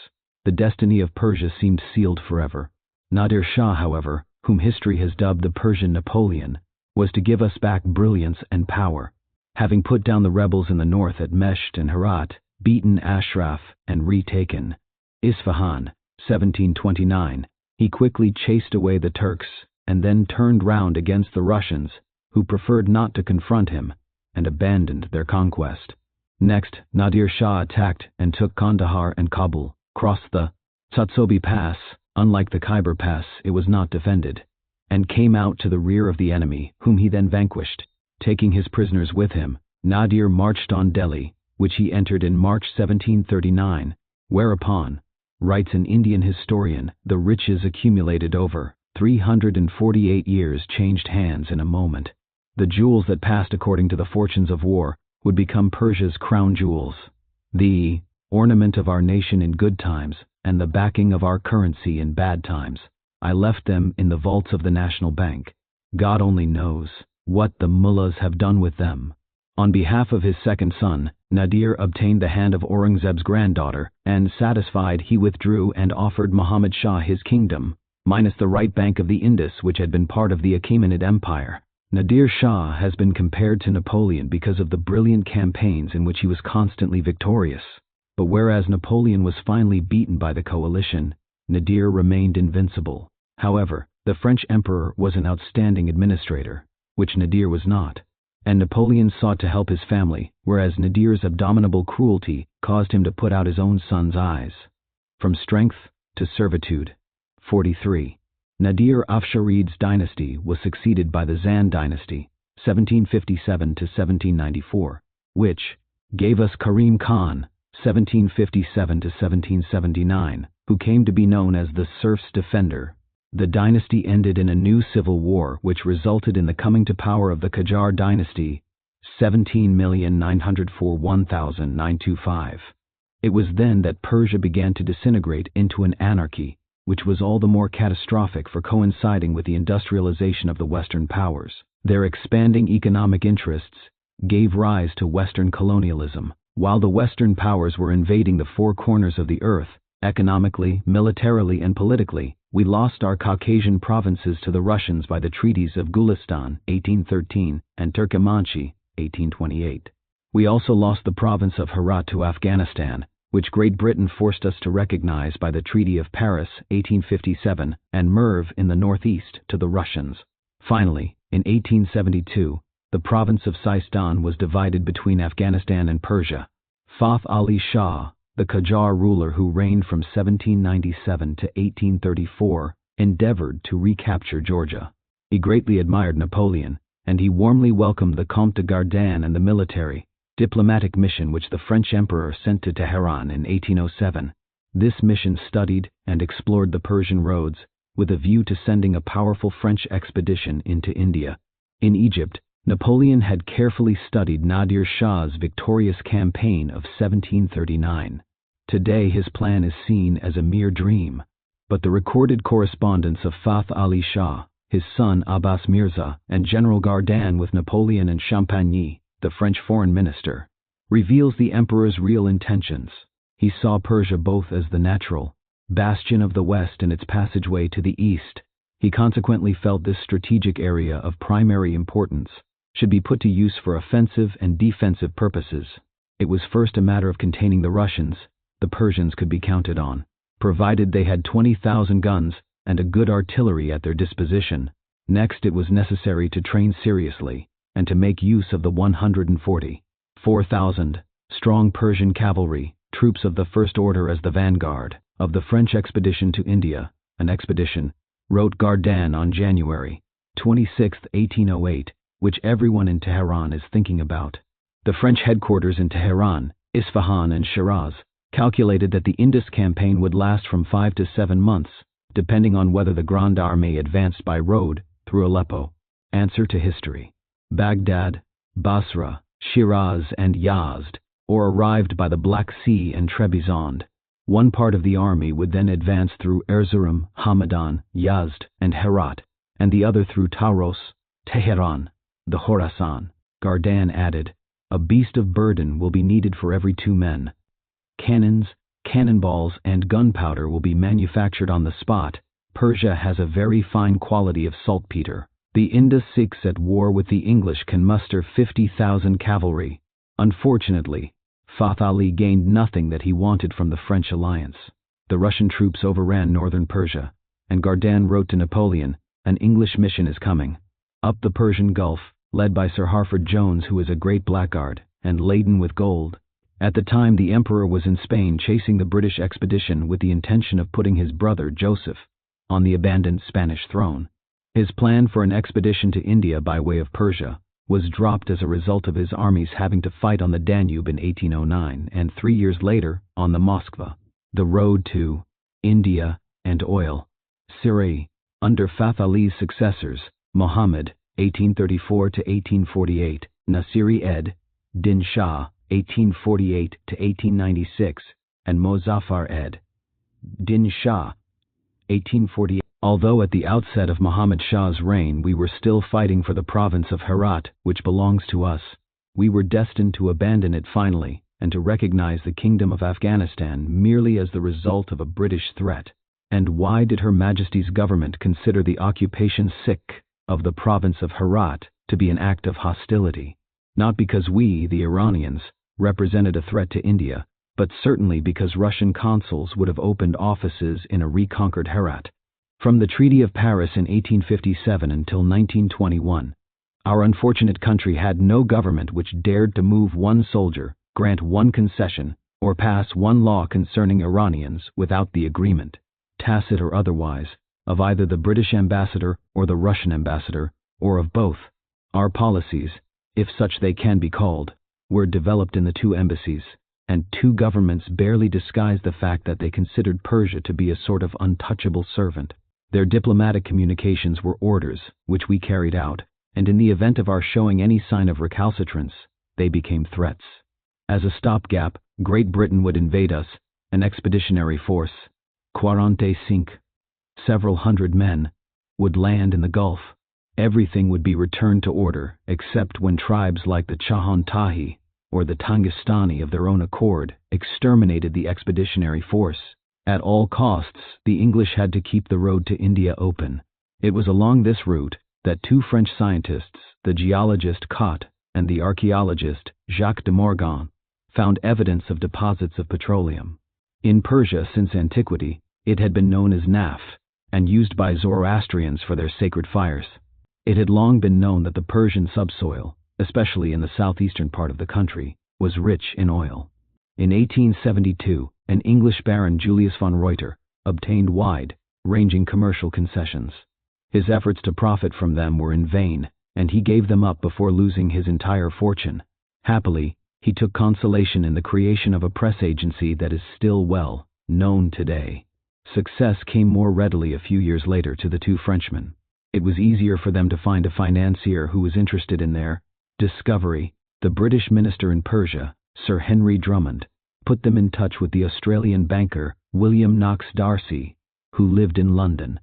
The destiny of Persia seemed sealed forever. Nadir Shah, however, whom history has dubbed the Persian Napoleon, was to give us back brilliance and power. Having put down the rebels in the north at Mesht and Herat, beaten Ashraf, and retaken Isfahan, 1729, he quickly chased away the Turks, and then turned round against the Russians, who preferred not to confront him, and abandoned their conquest. Next, Nadir Shah attacked and took Kandahar and Kabul, crossed the Tsatsobi Pass. Unlike the Khyber Pass, it was not defended, and came out to the rear of the enemy, whom he then vanquished. Taking his prisoners with him, Nadir marched on Delhi, which he entered in March 1739, whereupon, writes an Indian historian, the riches accumulated over 348 years changed hands in a moment. The jewels that passed according to the fortunes of war would become Persia's crown jewels. The ornament of our nation in good times and the backing of our currency in bad times. I left them in the vaults of the National Bank. God only knows what the mullahs have done with them." On behalf of his second son, Nadir obtained the hand of Aurangzeb's granddaughter, and satisfied, he withdrew and offered Muhammad Shah his kingdom, minus the right bank of the Indus, which had been part of the Achaemenid Empire. Nadir Shah has been compared to Napoleon because of the brilliant campaigns in which he was constantly victorious. But whereas Napoleon was finally beaten by the coalition, Nadir remained invincible. However, the French emperor was an outstanding administrator, which Nadir was not, and Napoleon sought to help his family, whereas Nadir's abominable cruelty caused him to put out his own son's eyes. From strength to servitude. 43. Nadir Afsharid's dynasty was succeeded by the Zand dynasty, 1757 to 1794, which gave us Karim Khan, 1757 to 1779, who came to be known as the serf's defender. The dynasty ended in a new civil war, which resulted in the coming to power of the Qajar dynasty, 17,904,925. It was then that Persia began to disintegrate into an anarchy, which was all the more catastrophic for coinciding with the industrialization of the Western powers. Their expanding economic interests gave rise to Western colonialism. While the Western powers were invading the four corners of the earth, economically, militarily, and politically, we lost our Caucasian provinces to the Russians by the treaties of Gulistan, 1813, and Turcomanchi, 1828. We also lost the province of Herat to Afghanistan, which Great Britain forced us to recognize by the Treaty of Paris, 1857, and Merv in the northeast to the Russians. Finally, in 1872, the province of Sistan was divided between Afghanistan and Persia. Fath Ali Shah, the Qajar ruler who reigned from 1797 to 1834, endeavored to recapture Georgia. He greatly admired Napoleon, and he warmly welcomed the Comte de Gardan and the military, diplomatic mission which the French emperor sent to Tehran in 1807. This mission studied and explored the Persian roads, with a view to sending a powerful French expedition into India. In Egypt, Napoleon had carefully studied Nadir Shah's victorious campaign of 1739. Today his plan is seen as a mere dream, but the recorded correspondence of Fath Ali Shah, his son Abbas Mirza, and General Gardan with Napoleon and Champagny, the French foreign minister, reveals the emperor's real intentions. He saw Persia both as the natural bastion of the West and its passageway to the East. He consequently felt this strategic area of primary importance should be put to use for offensive and defensive purposes. It was first a matter of containing the Russians. The Persians could be counted on, provided they had 20,000 guns and a good artillery at their disposition. Next, it was necessary to train seriously and to make use of the 144,000 strong Persian cavalry, troops of the first order as the vanguard of the French expedition to India. An expedition, wrote Gardan on January 26, 1808, which everyone in Tehran is thinking about. The French headquarters in Tehran, Isfahan, and Shiraz calculated that the Indus campaign would last from 5 to 7 months, depending on whether the Grande Armée advanced by road through Aleppo. Answer to history: Baghdad, Basra, Shiraz, and Yazd, or arrived by the Black Sea and Trebizond. One part of the army would then advance through Erzurum, Hamadan, Yazd, and Herat, and the other through Tauros, Tehran, the Khorasan. Gardan added, "A beast of burden will be needed for every 2 men. Cannons, cannonballs, and gunpowder will be manufactured on the spot. Persia has a very fine quality of saltpeter. The Indus Sikhs at war with the English can muster 50,000 cavalry." Unfortunately, Fath Ali gained nothing that he wanted from the French alliance. The Russian troops overran northern Persia, and Gardan wrote to Napoleon, "An English mission is coming up the Persian Gulf, led by Sir Harford Jones, who is a great blackguard, and laden with gold." At the time, the emperor was in Spain chasing the British expedition with the intention of putting his brother Joseph on the abandoned Spanish throne. His plan for an expedition to India by way of Persia was dropped as a result of his armies having to fight on the Danube in 1809 and 3 years later on the Moskva. The road to India and oil. Syria, under Fath Ali's successors, Mohammad, 1834 to 1848, Nasiri ed Din Shah, 1848 to 1896, and Mozaffar ed Din Shah, 1848. Although at the outset of Muhammad Shah's reign we were still fighting for the province of Herat, which belongs to us, we were destined to abandon it finally, and to recognize the Kingdom of Afghanistan merely as the result of a British threat. And why did Her Majesty's government consider the occupation of the province of Herat to be an act of hostility? Not because we, the Iranians, represented a threat to India, but certainly because Russian consuls would have opened offices in a reconquered Herat. From the Treaty of Paris in 1857 until 1921, our unfortunate country had no government which dared to move one soldier, grant one concession, or pass one law concerning Iranians without the agreement, tacit or otherwise, of either the British ambassador or the Russian ambassador, or of both. Our policies, if such they can be called, were developed in the two embassies, and two governments barely disguised the fact that they considered Persia to be a sort of untouchable servant. Their diplomatic communications were orders, which we carried out, and in the event of our showing any sign of recalcitrance, they became threats. As a stopgap, Great Britain would invade us, an expeditionary force, 45, several hundred men, would land in the Gulf. Everything would be returned to order, except when tribes like the Chahan-Tahi or the Tangistani of their own accord exterminated the expeditionary force. At all costs, the English had to keep the road to India open. It was along this route that two French scientists, the geologist Cot and the archaeologist Jacques de Morgan, found evidence of deposits of petroleum. In Persia since antiquity, it had been known as naf, and used by Zoroastrians for their sacred fires. It had long been known that the Persian subsoil, especially in the southeastern part of the country, was rich in oil. In 1872, an English baron, Julius von Reuter, obtained wide-ranging commercial concessions. His efforts to profit from them were in vain, and he gave them up before losing his entire fortune. Happily, he took consolation in the creation of a press agency that is still well known today. Success came more readily a few years later to the two Frenchmen. It was easier for them to find a financier who was interested in their discovery. The British minister in Persia, Sir Henry Drummond, put them in touch with the Australian banker William Knox Darcy, who lived in London.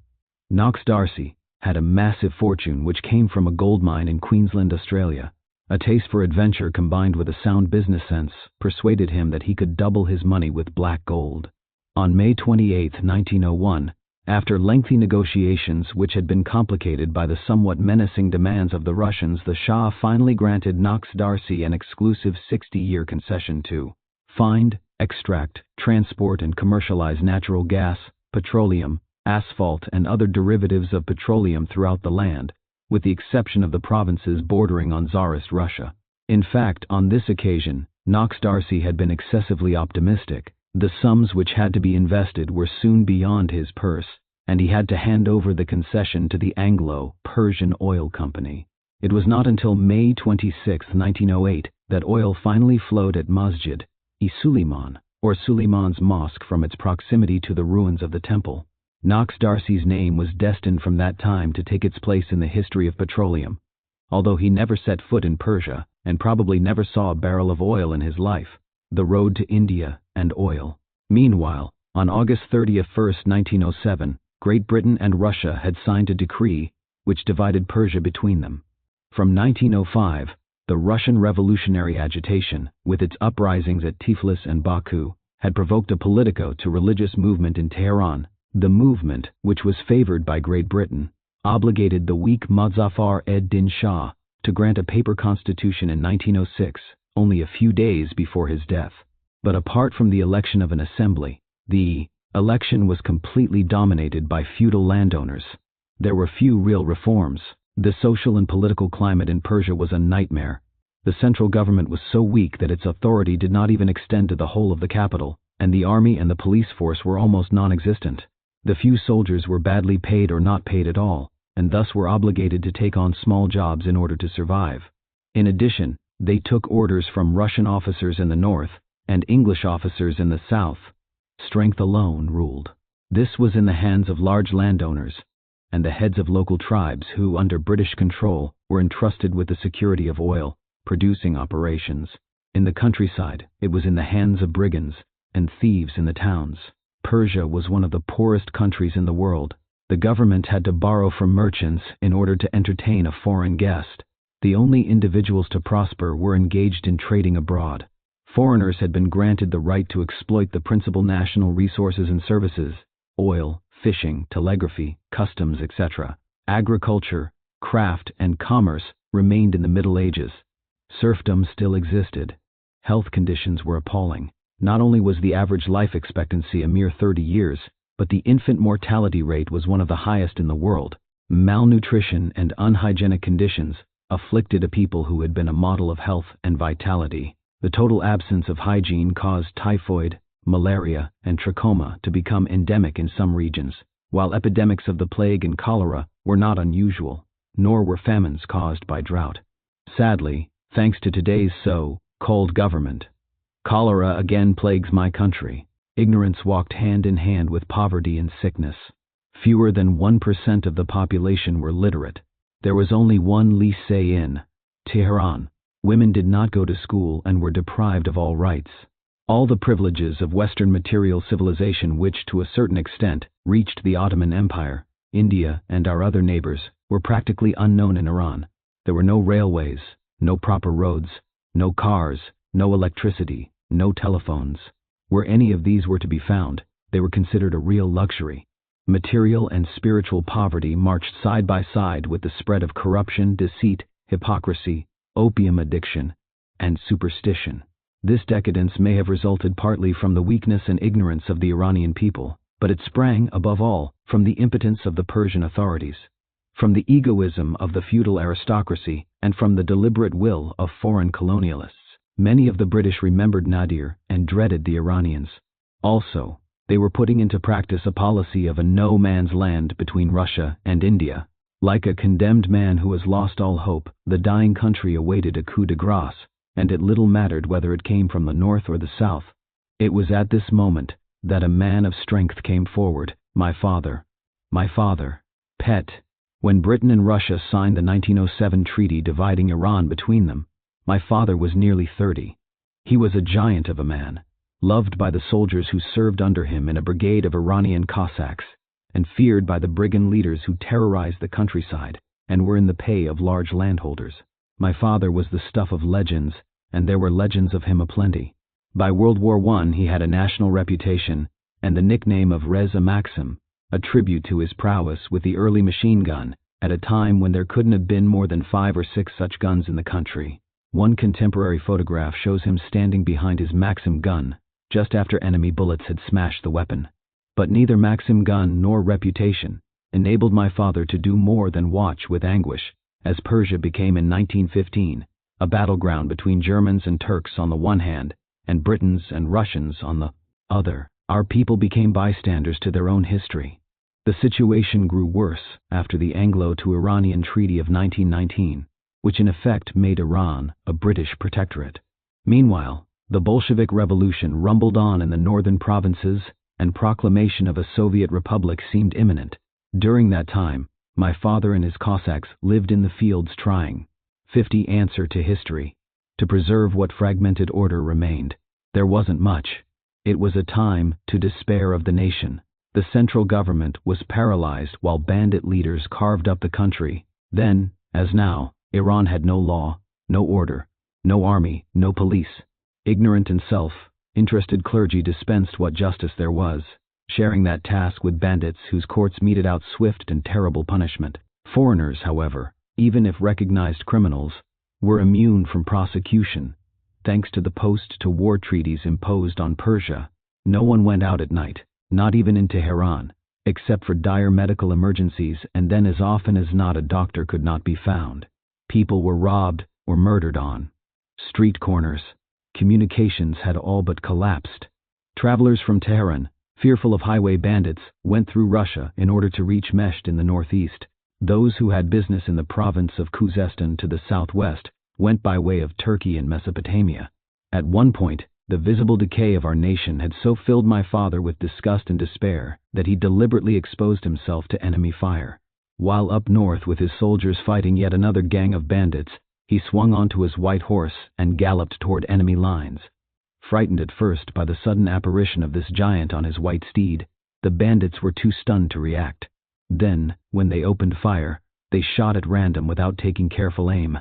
Knox Darcy had a massive fortune which came from a gold mine in Queensland, Australia. A taste for adventure combined with a sound business sense persuaded him that he could double his money with black gold. On May 28, 1901, after lengthy negotiations which had been complicated by the somewhat menacing demands of the Russians, the Shah finally granted Knox Darcy an exclusive 60-year concession to find, extract, transport and commercialize natural gas, petroleum, asphalt and other derivatives of petroleum throughout the land, with the exception of the provinces bordering on Tsarist Russia. In fact, on this occasion, Knox Darcy had been excessively optimistic. The sums which had to be invested were soon beyond his purse, and he had to hand over the concession to the Anglo-Persian Oil Company. It was not until May 26, 1908, that oil finally flowed at Masjid-e-Suleiman, or Suleiman's Mosque, from its proximity to the ruins of the temple. Knox Darcy's name was destined from that time to take its place in the history of petroleum. Although he never set foot in Persia, and probably never saw a barrel of oil in his life, the road to India and oil. Meanwhile, on August 31, 1907, Great Britain and Russia had signed a decree which divided Persia between them. From 1905, the Russian revolutionary agitation, with its uprisings at Tiflis and Baku, had provoked a politico-to-religious movement in Tehran. The movement, which was favored by Great Britain, obligated the weak Muzaffar ed-Din Shah to grant a paper constitution in 1906, only a few days before his death. But apart from the election of an assembly, the election was completely dominated by feudal landowners. There were few real reforms. The social and political climate in Persia was a nightmare. The central government was so weak that its authority did not even extend to the whole of the capital, and the army and the police force were almost non-existent. The few soldiers were badly paid or not paid at all, and thus were obligated to take on small jobs in order to survive. In addition, they took orders from Russian officers in the north and English officers in the south. Strength alone ruled. This was in the hands of large landowners and the heads of local tribes who, under British control, were entrusted with the security of oil-producing operations. In the countryside, it was in the hands of brigands and thieves in the towns. Persia was one of the poorest countries in the world. The government had to borrow from merchants in order to entertain a foreign guest. The only individuals to prosper were engaged in trading abroad. Foreigners had been granted the right to exploit the principal national resources and services: oil, fishing, telegraphy, customs, etc. Agriculture, craft, and commerce remained in the Middle Ages. Serfdom still existed. Health conditions were appalling. Not only was the average life expectancy a mere 30 years, but the infant mortality rate was one of the highest in the world. Malnutrition and unhygienic conditions afflicted a people who had been a model of health and vitality. The total absence of hygiene caused typhoid, malaria, and trachoma to become endemic in some regions, while epidemics of the plague and cholera were not unusual, nor were famines caused by drought. Sadly, thanks to today's so-called government, cholera again plagues my country. Ignorance walked hand in hand with poverty and sickness. Fewer than 1% of the population were literate. There was only one lycée in Tehran. Women did not go to school and were deprived of all rights. All the privileges of Western material civilization, which to a certain extent reached the Ottoman Empire, India, and our other neighbors, were practically unknown in Iran. There were no railways, no proper roads, no cars, no electricity, no telephones. Where any of these were to be found, they were considered a real luxury. Material and spiritual poverty marched side by side with the spread of corruption, deceit, hypocrisy, opium addiction, and superstition. This decadence may have resulted partly from the weakness and ignorance of the Iranian people, but it sprang, above all, from the impotence of the Persian authorities, from the egoism of the feudal aristocracy, and from the deliberate will of foreign colonialists. Many of the British remembered Nadir and dreaded the Iranians. Also, they were putting into practice a policy of a no man's land between Russia and India. Like a condemned man who has lost all hope, the dying country awaited a coup de grâce, and it little mattered whether it came from the north or the south. It was at this moment that a man of strength came forward, my father. My father, Pet. When Britain and Russia signed the 1907 treaty dividing Iran between them, my father was nearly 30. He was a giant of a man, loved by the soldiers who served under him in a brigade of Iranian Cossacks, and feared by the brigand leaders who terrorized the countryside and were in the pay of large landholders. My father was the stuff of legends, and there were legends of him aplenty. By World War I he had a national reputation and the nickname of Reza Maxim, a tribute to his prowess with the early machine gun at a time when there couldn't have been more than 5 or 6 such guns in the country. One contemporary photograph shows him standing behind his Maxim gun just after enemy bullets had smashed the weapon. But neither Maxim gun nor reputation enabled my father to do more than watch with anguish as Persia became in 1915 a battleground between Germans and Turks on the one hand and Britons and Russians on the other. Our people became bystanders to their own history. The situation grew worse after the Anglo-to-Iranian Treaty of 1919, which in effect made Iran a British protectorate. Meanwhile, the Bolshevik Revolution rumbled on in the northern provinces, and proclamation of a Soviet republic seemed imminent. During that time, my father and his Cossacks lived in the fields trying, 50 answer to history, to preserve what fragmented order remained. There wasn't much. It was a time to despair of the nation. The central government was paralyzed while bandit leaders carved up the country. Then, as now, Iran had no law, no order, no army, no police. Ignorant and self-interested clergy dispensed what justice there was, sharing that task with bandits whose courts meted out swift and terrible punishment. Foreigners, however, even if recognized criminals, were immune from prosecution, thanks to the post-to-war treaties imposed on Persia. No one went out at night, not even in Tehran, except for dire medical emergencies, and then as often as not a doctor could not be found. People were robbed or murdered on street corners. Communications had all but collapsed. Travelers from Tehran, fearful of highway bandits, went through Russia in order to reach Mesht in the northeast. Those who had business in the province of Khuzestan to the southwest went by way of Turkey and Mesopotamia. At one point, the visible decay of our nation had so filled my father with disgust and despair that he deliberately exposed himself to enemy fire. While up north with his soldiers fighting yet another gang of bandits, he swung onto his white horse and galloped toward enemy lines. Frightened at first by the sudden apparition of this giant on his white steed, the bandits were too stunned to react. Then, when they opened fire, they shot at random without taking careful aim.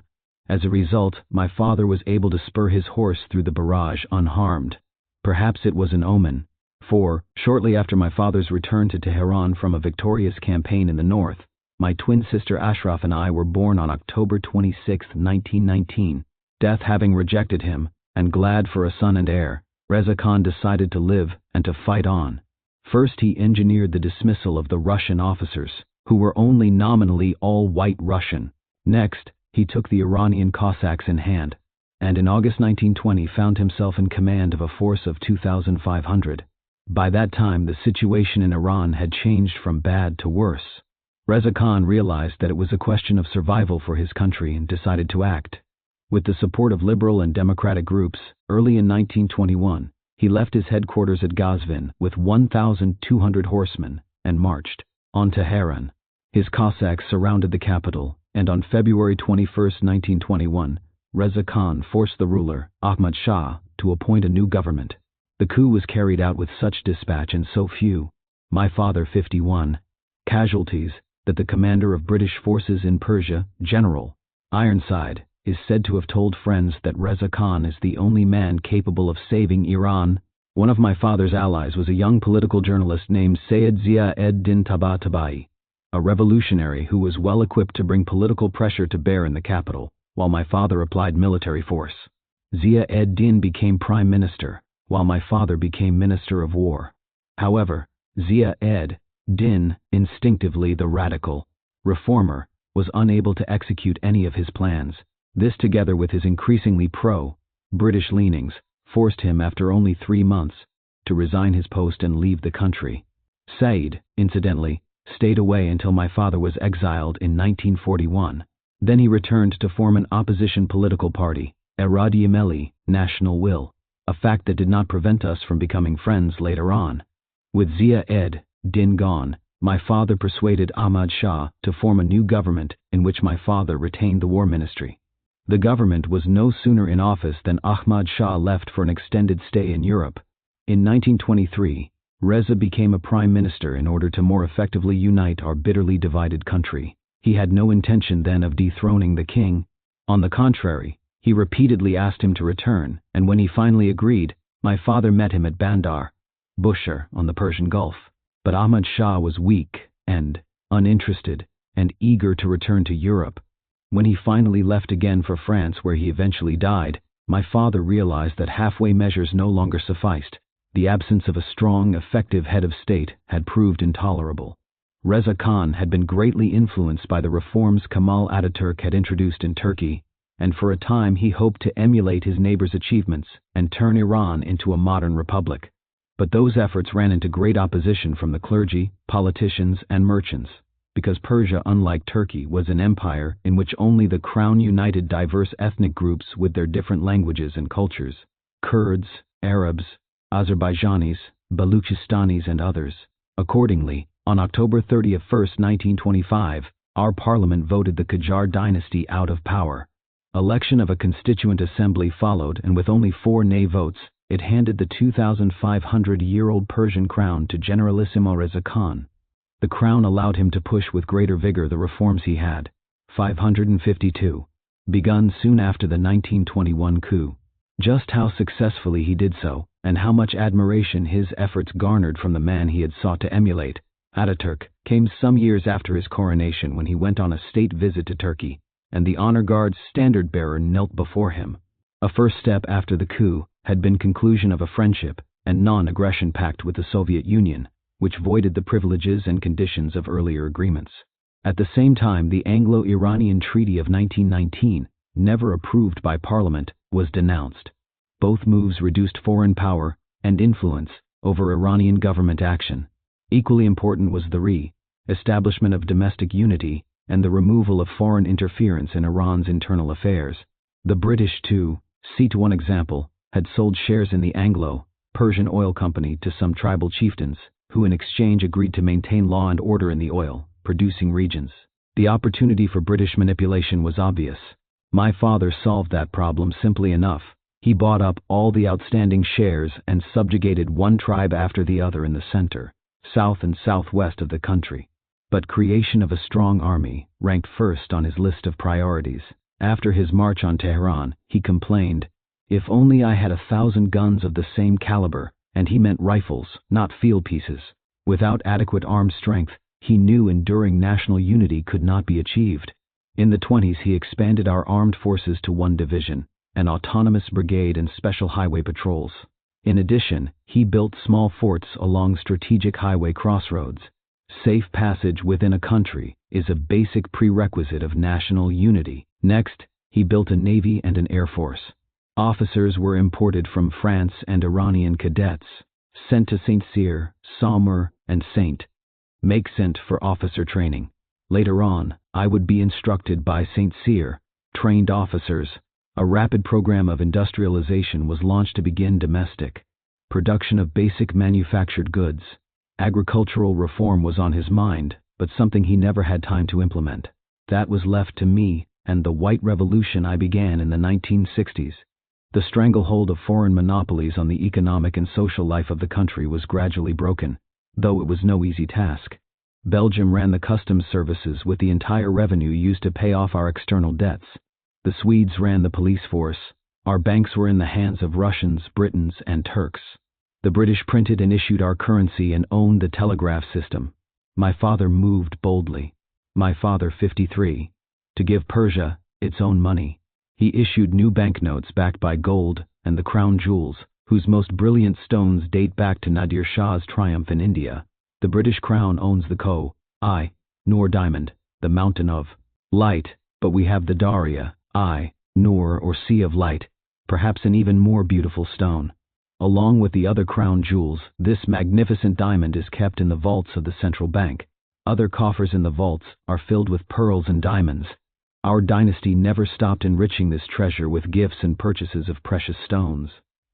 As a result, my father was able to spur his horse through the barrage unharmed. Perhaps it was an omen, for, shortly after my father's return to Tehran from a victorious campaign in the north, my twin sister Ashraf and I were born on October 26, 1919. Death having rejected him, and glad for a son and heir, Reza Khan decided to live and to fight on. First he engineered the dismissal of the Russian officers, who were only nominally all white Russian. Next, he took the Iranian Cossacks in hand, and in August 1920 found himself in command of a force of 2,500. By that time the situation in Iran had changed from bad to worse. Reza Khan realized that it was a question of survival for his country and decided to act. With the support of liberal and democratic groups, early in 1921, he left his headquarters at Ghazvin with 1,200 horsemen and marched on Tehran. His Cossacks surrounded the capital, and on February 21, 1921, Reza Khan forced the ruler, Ahmad Shah, to appoint a new government. The coup was carried out with such dispatch and so few, my father 51, casualties, that the commander of British forces in Persia, General Ironside, is said to have told friends that Reza Khan is the only man capable of saving Iran. One of my father's allies was a young political journalist named Sayed Zia-ed-Din Tabatabai, a revolutionary who was well equipped to bring political pressure to bear in the capital, while my father applied military force. Zia-ed-Din became prime minister, while my father became minister of war. However, Zia-ed-Din, instinctively the radical reformer, was unable to execute any of his plans. This, together with his increasingly pro-British leanings, forced him after only 3 months to resign his post and leave the country. Said, incidentally, stayed away until my father was exiled in 1941. Then he returned to form an opposition political party, Eradiyemeli, National Will, a fact that did not prevent us from becoming friends later on. With Zia-ed-Din gone, my father persuaded Ahmad Shah to form a new government in which my father retained the war ministry. The government was no sooner in office than Ahmad Shah left for an extended stay in Europe. In 1923, Reza became a prime minister in order to more effectively unite our bitterly divided country. He had no intention then of dethroning the king. On the contrary, he repeatedly asked him to return, and when he finally agreed, my father met him at Bandar Bushehr on the Persian Gulf. But Ahmad Shah was weak and uninterested and eager to return to Europe. When he finally left again for France, where he eventually died, my father realized that halfway measures no longer sufficed. The absence of a strong, effective head of state had proved intolerable. Reza Khan had been greatly influenced by the reforms Kemal Ataturk had introduced in Turkey, and for a time he hoped to emulate his neighbor's achievements and turn Iran into a modern republic. But those efforts ran into great opposition from the clergy, politicians, and merchants, because Persia, unlike Turkey, was an empire in which only the crown united diverse ethnic groups with their different languages and cultures: Kurds, Arabs, Azerbaijanis, Baluchistanis, and others. Accordingly, on October 31, 1925, our parliament voted the Qajar dynasty out of power. Election of a constituent assembly followed, and with only 4 nay votes, it handed the 2,500-year-old Persian crown to Generalissimo Reza Khan. The crown allowed him to push with greater vigor the reforms he had, 552, begun soon after the 1921 coup. Just how successfully he did so, and how much admiration his efforts garnered from the man he had sought to emulate, Ataturk, came some years after his coronation, when he went on a state visit to Turkey, and the honor guard's standard-bearer knelt before him. A first step after the coup had been conclusion of a friendship and non-aggression pact with the Soviet Union, which voided the privileges and conditions of earlier agreements. At the same time, the Anglo-Iranian Treaty of 1919, never approved by Parliament, was denounced. Both moves reduced foreign power and influence over Iranian government action. Equally important was the re-establishment of domestic unity and the removal of foreign interference in Iran's internal affairs. The British, to cite one example, had sold shares in the Anglo-Persian Oil Company to some tribal chieftains, who in exchange agreed to maintain law and order in the oil-producing regions. The opportunity for British manipulation was obvious. My father solved that problem simply enough. He bought up all the outstanding shares and subjugated one tribe after the other in the center, south and southwest of the country. But creation of a strong army ranked first on his list of priorities. After his march on Tehran, he complained, "If only I had 1,000 guns of the same caliber," and he meant rifles, not field pieces. Without adequate armed strength, he knew enduring national unity could not be achieved. In the 20s he expanded our armed forces to one division, an autonomous brigade and special highway patrols. In addition, he built small forts along strategic highway crossroads. Safe passage within a country is a basic prerequisite of national unity. Next, he built a navy and an air force. Officers were imported from France and Iranian cadets, sent to St. Cyr, Saumur, and St. Makesent for officer training. Later on, I would be instructed by St. Cyr, trained officers. A rapid program of industrialization was launched to begin domestic production of basic manufactured goods. Agricultural reform was on his mind, but something he never had time to implement. That was left to me and the White Revolution I began in the 1960s. The stranglehold of foreign monopolies on the economic and social life of the country was gradually broken, though it was no easy task. Belgium ran the customs services with the entire revenue used to pay off our external debts. The Swedes ran the police force. Our banks were in the hands of Russians, Britons, and Turks. The British printed and issued our currency and owned the telegraph system. My father moved boldly. My father, 53, to give Persia its own money. He issued new banknotes backed by gold and the crown jewels, whose most brilliant stones date back to Nadir Shah's triumph in India. The British Crown owns the Noor diamond, the mountain of light, but we have the Daria, Noor or sea of light, perhaps an even more beautiful stone. Along with the other crown jewels, this magnificent diamond is kept in the vaults of the central bank. Other coffers in the vaults are filled with pearls and diamonds. Our dynasty never stopped enriching this treasure with gifts and purchases of precious stones.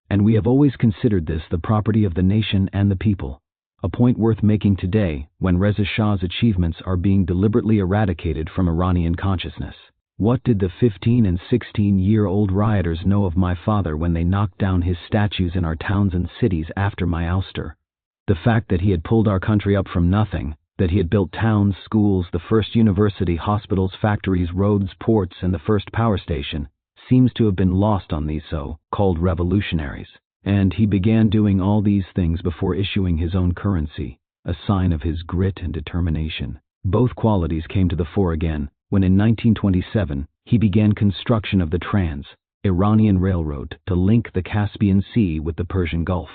And we have always considered this the property of the nation and the people. A point worth making today, when Reza Shah's achievements are being deliberately eradicated from Iranian consciousness. What did the 15 and 16-year-old rioters know of my father when they knocked down his statues in our towns and cities after my ouster? The fact that he had pulled our country up from nothing, that he had built towns, schools, the first university, hospitals, factories, roads, ports, and the first power station, seems to have been lost on these so-called revolutionaries. And he began doing all these things before issuing his own currency, a sign of his grit and determination. Both qualities came to the fore again when in 1927 he began construction of the Trans-Iranian Railroad to link the Caspian Sea with the Persian Gulf.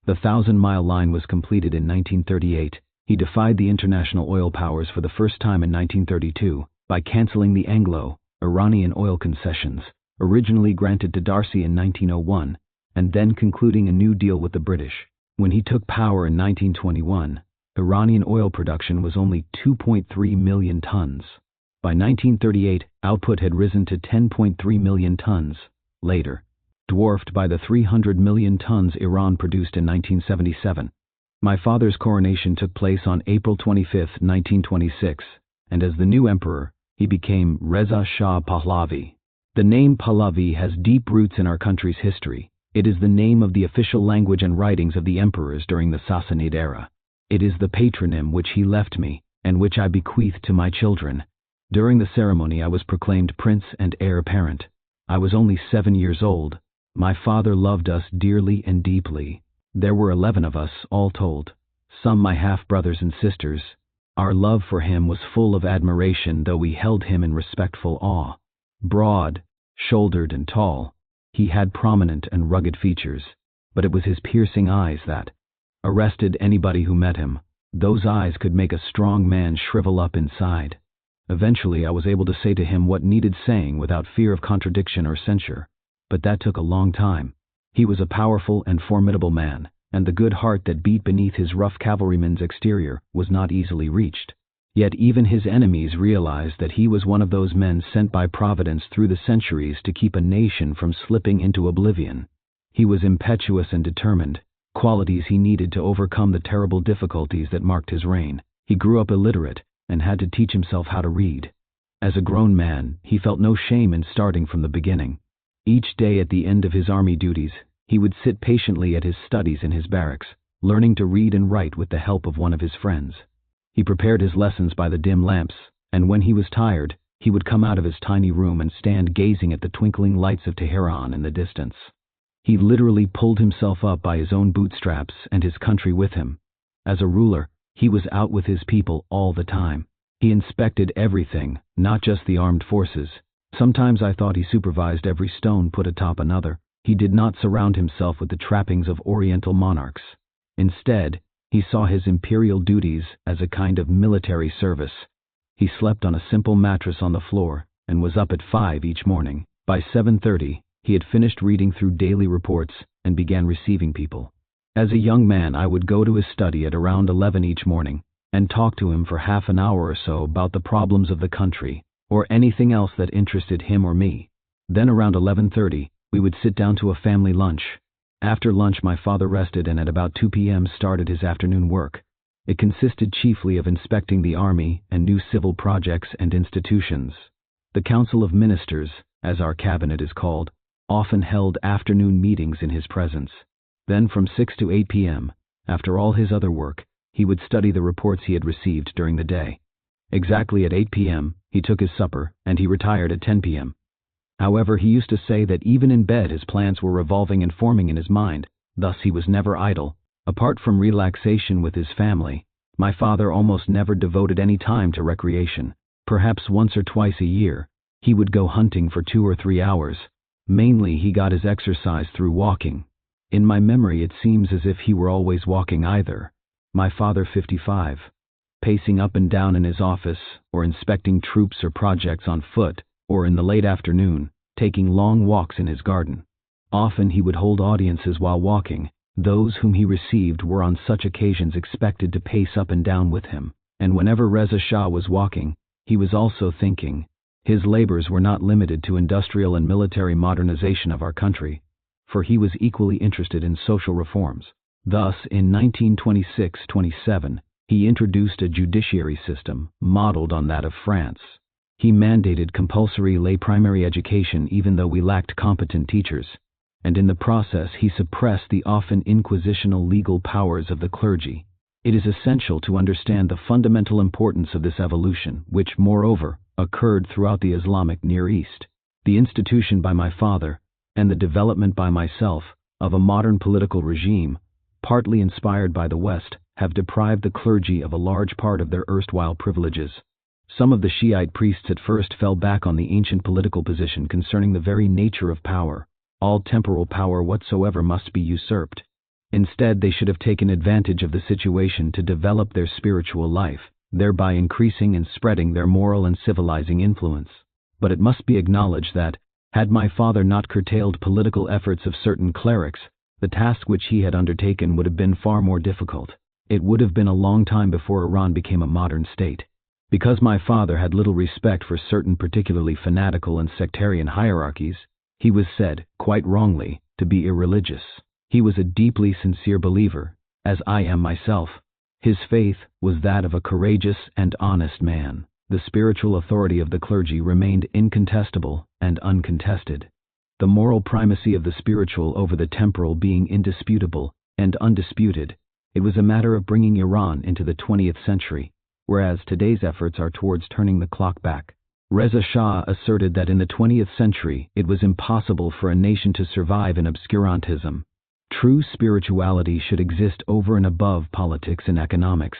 The 1,000-mile line was completed in 1938. He defied the international oil powers for the first time in 1932 by canceling the Anglo-Iranian oil concessions, originally granted to Darcy in 1901, and then concluding a new deal with the British. When he took power in 1921, Iranian oil production was only 2.3 million tons. By 1938, output had risen to 10.3 million tons, later dwarfed by the 300 million tons Iran produced in 1977. My father's coronation took place on April 25, 1926, and as the new emperor, he became Reza Shah Pahlavi. The name Pahlavi has deep roots in our country's history. It is the name of the official language and writings of the emperors during the Sassanid era. It is the patronym which he left me, and which I bequeath to my children. During the ceremony I was proclaimed prince and heir apparent. I was only 7 years old. My father loved us dearly and deeply. There were 11 of us, all told, some my half-brothers and sisters. Our love for him was full of admiration, though we held him in respectful awe. Broad-shouldered and tall, he had prominent and rugged features, but it was his piercing eyes that arrested anybody who met him. Those eyes could make a strong man shrivel up inside. Eventually I was able to say to him what needed saying without fear of contradiction or censure, but that took a long time. He was a powerful and formidable man, and the good heart that beat beneath his rough cavalryman's exterior was not easily reached. Yet even his enemies realized that he was one of those men sent by Providence through the centuries to keep a nation from slipping into oblivion. He was impetuous and determined, qualities he needed to overcome the terrible difficulties that marked his reign. He grew up illiterate and had to teach himself how to read. As a grown man, he felt no shame in starting from the beginning. Each day at the end of his army duties, he would sit patiently at his studies in his barracks, learning to read and write with the help of one of his friends. He prepared his lessons by the dim lamps, and when he was tired, he would come out of his tiny room and stand gazing at the twinkling lights of Tehran in the distance. He literally pulled himself up by his own bootstraps and his country with him. As a ruler, he was out with his people all the time. He inspected everything, not just the armed forces. Sometimes I thought he supervised every stone put atop another. He did not surround himself with the trappings of Oriental monarchs. Instead, he saw his imperial duties as a kind of military service. He slept on a simple mattress on the floor and was up at 5 each morning. By 7:30, he had finished reading through daily reports and began receiving people. As a young man, I would go to his study at around 11 each morning and talk to him for half an hour or so about the problems of the country or anything else that interested him or me. Then around 11:30, we would sit down to a family lunch. After lunch, my father rested and at about 2 p.m. started his afternoon work. It consisted chiefly of inspecting the army and new civil projects and institutions. The Council of Ministers, as our cabinet is called, often held afternoon meetings in his presence. Then from 6 to 8 p.m., after all his other work, he would study the reports he had received during the day. Exactly at 8 p.m., he took his supper, and he retired at 10 p.m. However, he used to say that even in bed his plans were revolving and forming in his mind, thus he was never idle. Apart from relaxation with his family, my father almost never devoted any time to recreation. Perhaps once or twice a year, he would go hunting for 2 or 3 hours. Mainly he got his exercise through walking. In my memory it seems as if he were always walking either. My father 55. Pacing up and down in his office, or inspecting troops or projects on foot, or in the late afternoon, taking long walks in his garden. Often he would hold audiences while walking. Those whom he received were on such occasions expected to pace up and down with him, and whenever Reza Shah was walking, he was also thinking. His labors were not limited to industrial and military modernization of our country, for he was equally interested in social reforms. Thus, in 1926-27, he introduced a judiciary system modeled on that of France. He mandated compulsory lay primary education even though we lacked competent teachers, and in the process he suppressed the often inquisitional legal powers of the clergy. It is essential to understand the fundamental importance of this evolution, which, moreover, occurred throughout the Islamic Near East. The institution by my father, and the development by myself, of a modern political regime, partly inspired by the West, have deprived the clergy of a large part of their erstwhile privileges. Some of the Shiite priests at first fell back on the ancient political position concerning the very nature of power. All temporal power whatsoever must be usurped. Instead, they should have taken advantage of the situation to develop their spiritual life, thereby increasing and spreading their moral and civilizing influence. But it must be acknowledged that, had my father not curtailed political efforts of certain clerics, the task which he had undertaken would have been far more difficult. It would have been a long time before Iran became a modern state. Because my father had little respect for certain particularly fanatical and sectarian hierarchies, he was said, quite wrongly, to be irreligious. He was a deeply sincere believer, as I am myself. His faith was that of a courageous and honest man. The spiritual authority of the clergy remained incontestable and uncontested. The moral primacy of the spiritual over the temporal being indisputable and undisputed, it was a matter of bringing Iran into the 20th century, whereas today's efforts are towards turning the clock back. Reza Shah asserted that in the 20th century it was impossible for a nation to survive in obscurantism. True spirituality should exist over and above politics and economics.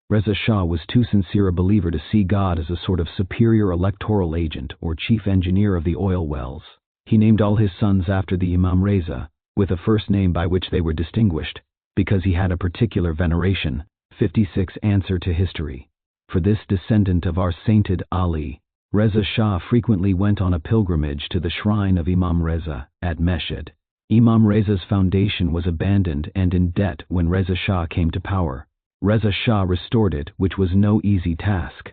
Reza Shah was too sincere a believer to see God as a sort of superior electoral agent or chief engineer of the oil wells. He named all his sons after the Imam Reza, with a first name by which they were distinguished, because he had a particular veneration. 56 Answer to history. For this descendant of our sainted Ali, Reza Shah frequently went on a pilgrimage to the shrine of Imam Reza at Meshed. Imam Reza's foundation was abandoned and in debt when Reza Shah came to power. Reza Shah restored it, which was no easy task.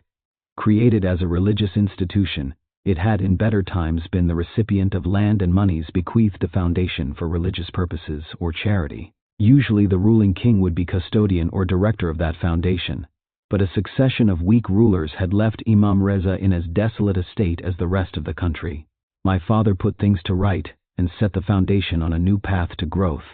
Created as a religious institution, it had in better times been the recipient of land and monies bequeathed the foundation for religious purposes or charity. Usually the ruling king would be custodian or director of that foundation, but a succession of weak rulers had left Imam Reza in as desolate a state as the rest of the country. My father put things to right, and set the foundation on a new path to growth.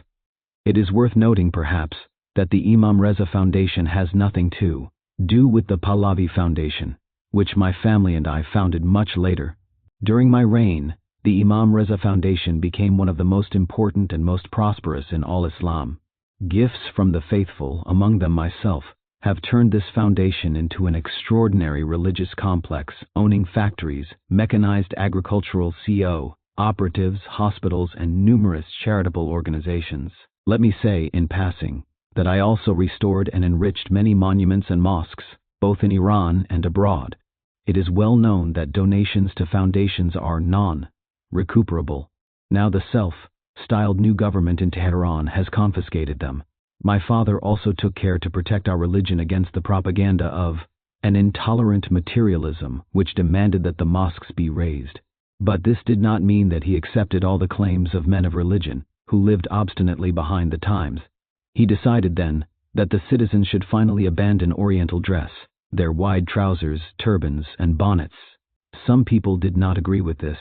It is worth noting, perhaps, that the Imam Reza Foundation has nothing to do with the Pahlavi Foundation, which my family and I founded much later. During my reign, the Imam Reza Foundation became one of the most important and most prosperous in all Islam. Gifts from the faithful, among them myself, have turned this foundation into an extraordinary religious complex, owning factories, mechanized agricultural operatives, hospitals, and numerous charitable organizations. Let me say, in passing, that I also restored and enriched many monuments and mosques, both in Iran and abroad. It is well known that donations to foundations are non-recuperable. Now the self-styled new government in Tehran has confiscated them. My father also took care to protect our religion against the propaganda of an intolerant materialism which demanded that the mosques be razed. But this did not mean that he accepted all the claims of men of religion, who lived obstinately behind the times. He decided then that the citizens should finally abandon Oriental dress, their wide trousers, turbans, and bonnets. Some people did not agree with this,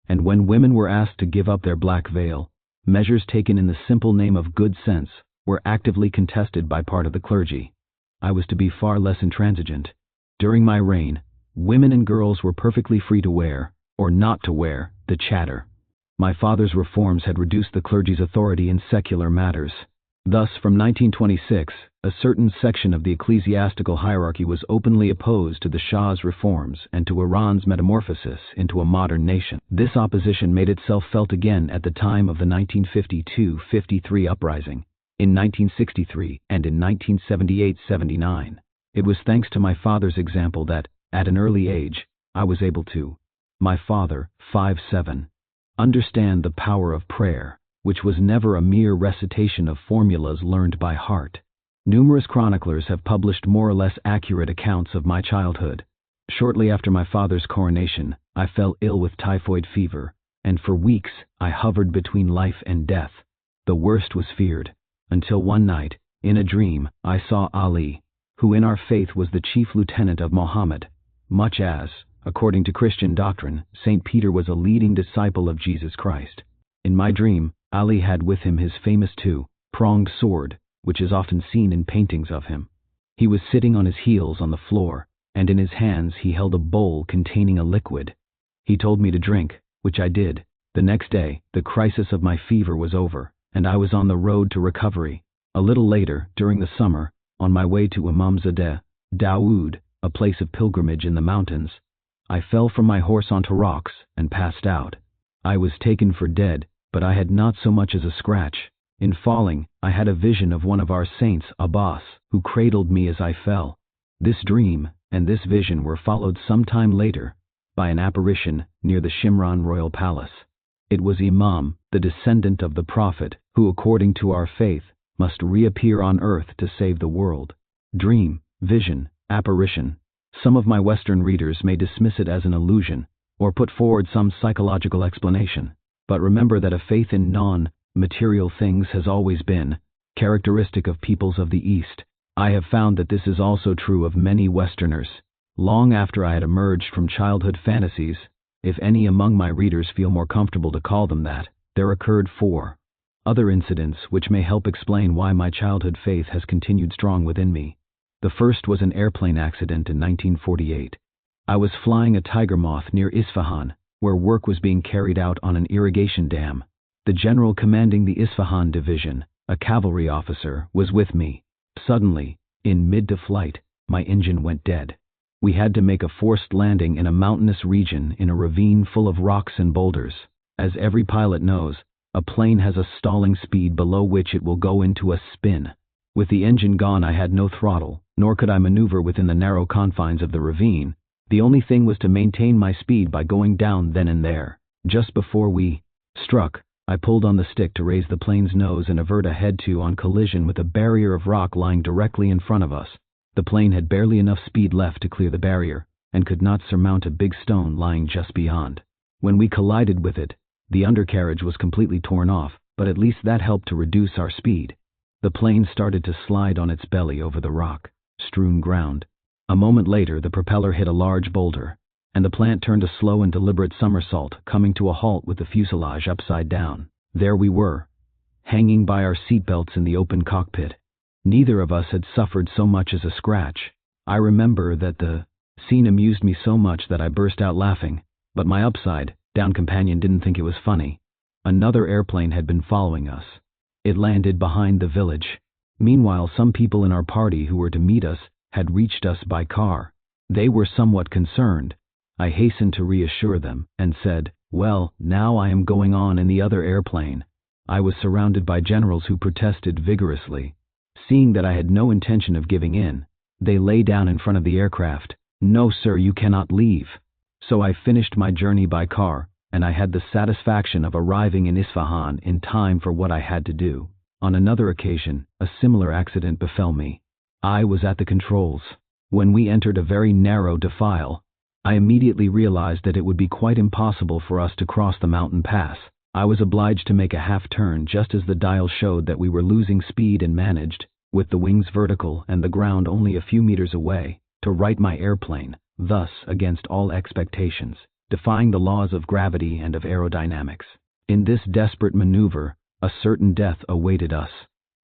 and when women were asked to give up their black veil, measures taken in the simple name of good sense were actively contested by part of the clergy. I was to be far less intransigent. During my reign, women and girls were perfectly free to wear, or not to wear, the chador. My father's reforms had reduced the clergy's authority in secular matters. Thus, from 1926, a certain section of the ecclesiastical hierarchy was openly opposed to the Shah's reforms and to Iran's metamorphosis into a modern nation. This opposition made itself felt again at the time of the 1952-53 uprising, in 1963, and in 1978-79. It was thanks to my father's example that, at an early age, I was able to, my father, 5'7", understand the power of prayer, which was never a mere recitation of formulas learned by heart. Numerous chroniclers have published more or less accurate accounts of my childhood. Shortly after my father's coronation, I fell ill with typhoid fever, and for weeks I hovered between life and death. The worst was feared, until one night, in a dream, I saw Ali, who in our faith was the chief lieutenant of Mohammad, much as, according to Christian doctrine, St. Peter was a leading disciple of Jesus Christ. In my dream, Ali had with him his famous two-pronged sword, which is often seen in paintings of him. He was sitting on his heels on the floor, and in his hands he held a bowl containing a liquid. He told me to drink, which I did. The next day, the crisis of my fever was over, and I was on the road to recovery. A little later, during the summer, on my way to Imamzadeh Dawood, a place of pilgrimage in the mountains, I fell from my horse onto rocks and passed out. I was taken for dead, but I had not so much as a scratch. In falling, I had a vision of one of our saints, Abbas, who cradled me as I fell. This dream and this vision were followed some time later by an apparition near the Shimran royal palace. It was Imam, the descendant of the Prophet, who according to our faith must reappear on earth to save the world. Dream, vision, apparition. Some of my Western readers may dismiss it as an illusion, or put forward some psychological explanation, but remember that a faith in non-material things has always been characteristic of peoples of the East. I have found that this is also true of many Westerners. Long after I had emerged from childhood fantasies, if any among my readers feel more comfortable to call them that, there occurred 4 other incidents which may help explain why my childhood faith has continued strong within me. The first was an airplane accident in 1948. I was flying a tiger moth near Isfahan, where work was being carried out on an irrigation dam. The general commanding the Isfahan division, a cavalry officer, was with me. Suddenly, in mid-to-flight, my engine went dead. We had to make a forced landing in a mountainous region in a ravine full of rocks and boulders. As every pilot knows, a plane has a stalling speed below which it will go into a spin. With the engine gone, I had no throttle, nor could I maneuver within the narrow confines of the ravine. The only thing was to maintain my speed by going down then and there. Just before we struck, I pulled on the stick to raise the plane's nose and avert a head-on collision with a barrier of rock lying directly in front of us. The plane had barely enough speed left to clear the barrier, and could not surmount a big stone lying just beyond. When we collided with it, the undercarriage was completely torn off, but at least that helped to reduce our speed. The plane started to slide on its belly over the rock-strewn ground. A moment later, the propeller hit a large boulder, and the plant turned a slow and deliberate somersault, coming to a halt with the fuselage upside down. There we were, hanging by our seatbelts in the open cockpit. Neither of us had suffered so much as a scratch. I remember that the scene amused me so much that I burst out laughing, but my upside-down companion didn't think it was funny. Another airplane had been following us. It landed behind the village. Meanwhile, some people in our party who were to meet us had reached us by car. They were somewhat concerned. I hastened to reassure them, and said, "Well, now I am going on in the other airplane." I was surrounded by generals who protested vigorously. Seeing that I had no intention of giving in, they lay down in front of the aircraft. "No, sir, you cannot leave." So I finished my journey by car, and I had the satisfaction of arriving in Isfahan in time for what I had to do. On another occasion, a similar accident befell me. I was at the controls. When we entered a very narrow defile, I immediately realized that it would be quite impossible for us to cross the mountain pass. I was obliged to make a half-turn just as the dial showed that we were losing speed, and managed, with the wings vertical and the ground only a few meters away, to right my airplane, thus against all expectations, defying the laws of gravity and of aerodynamics. In this desperate maneuver, a certain death awaited us.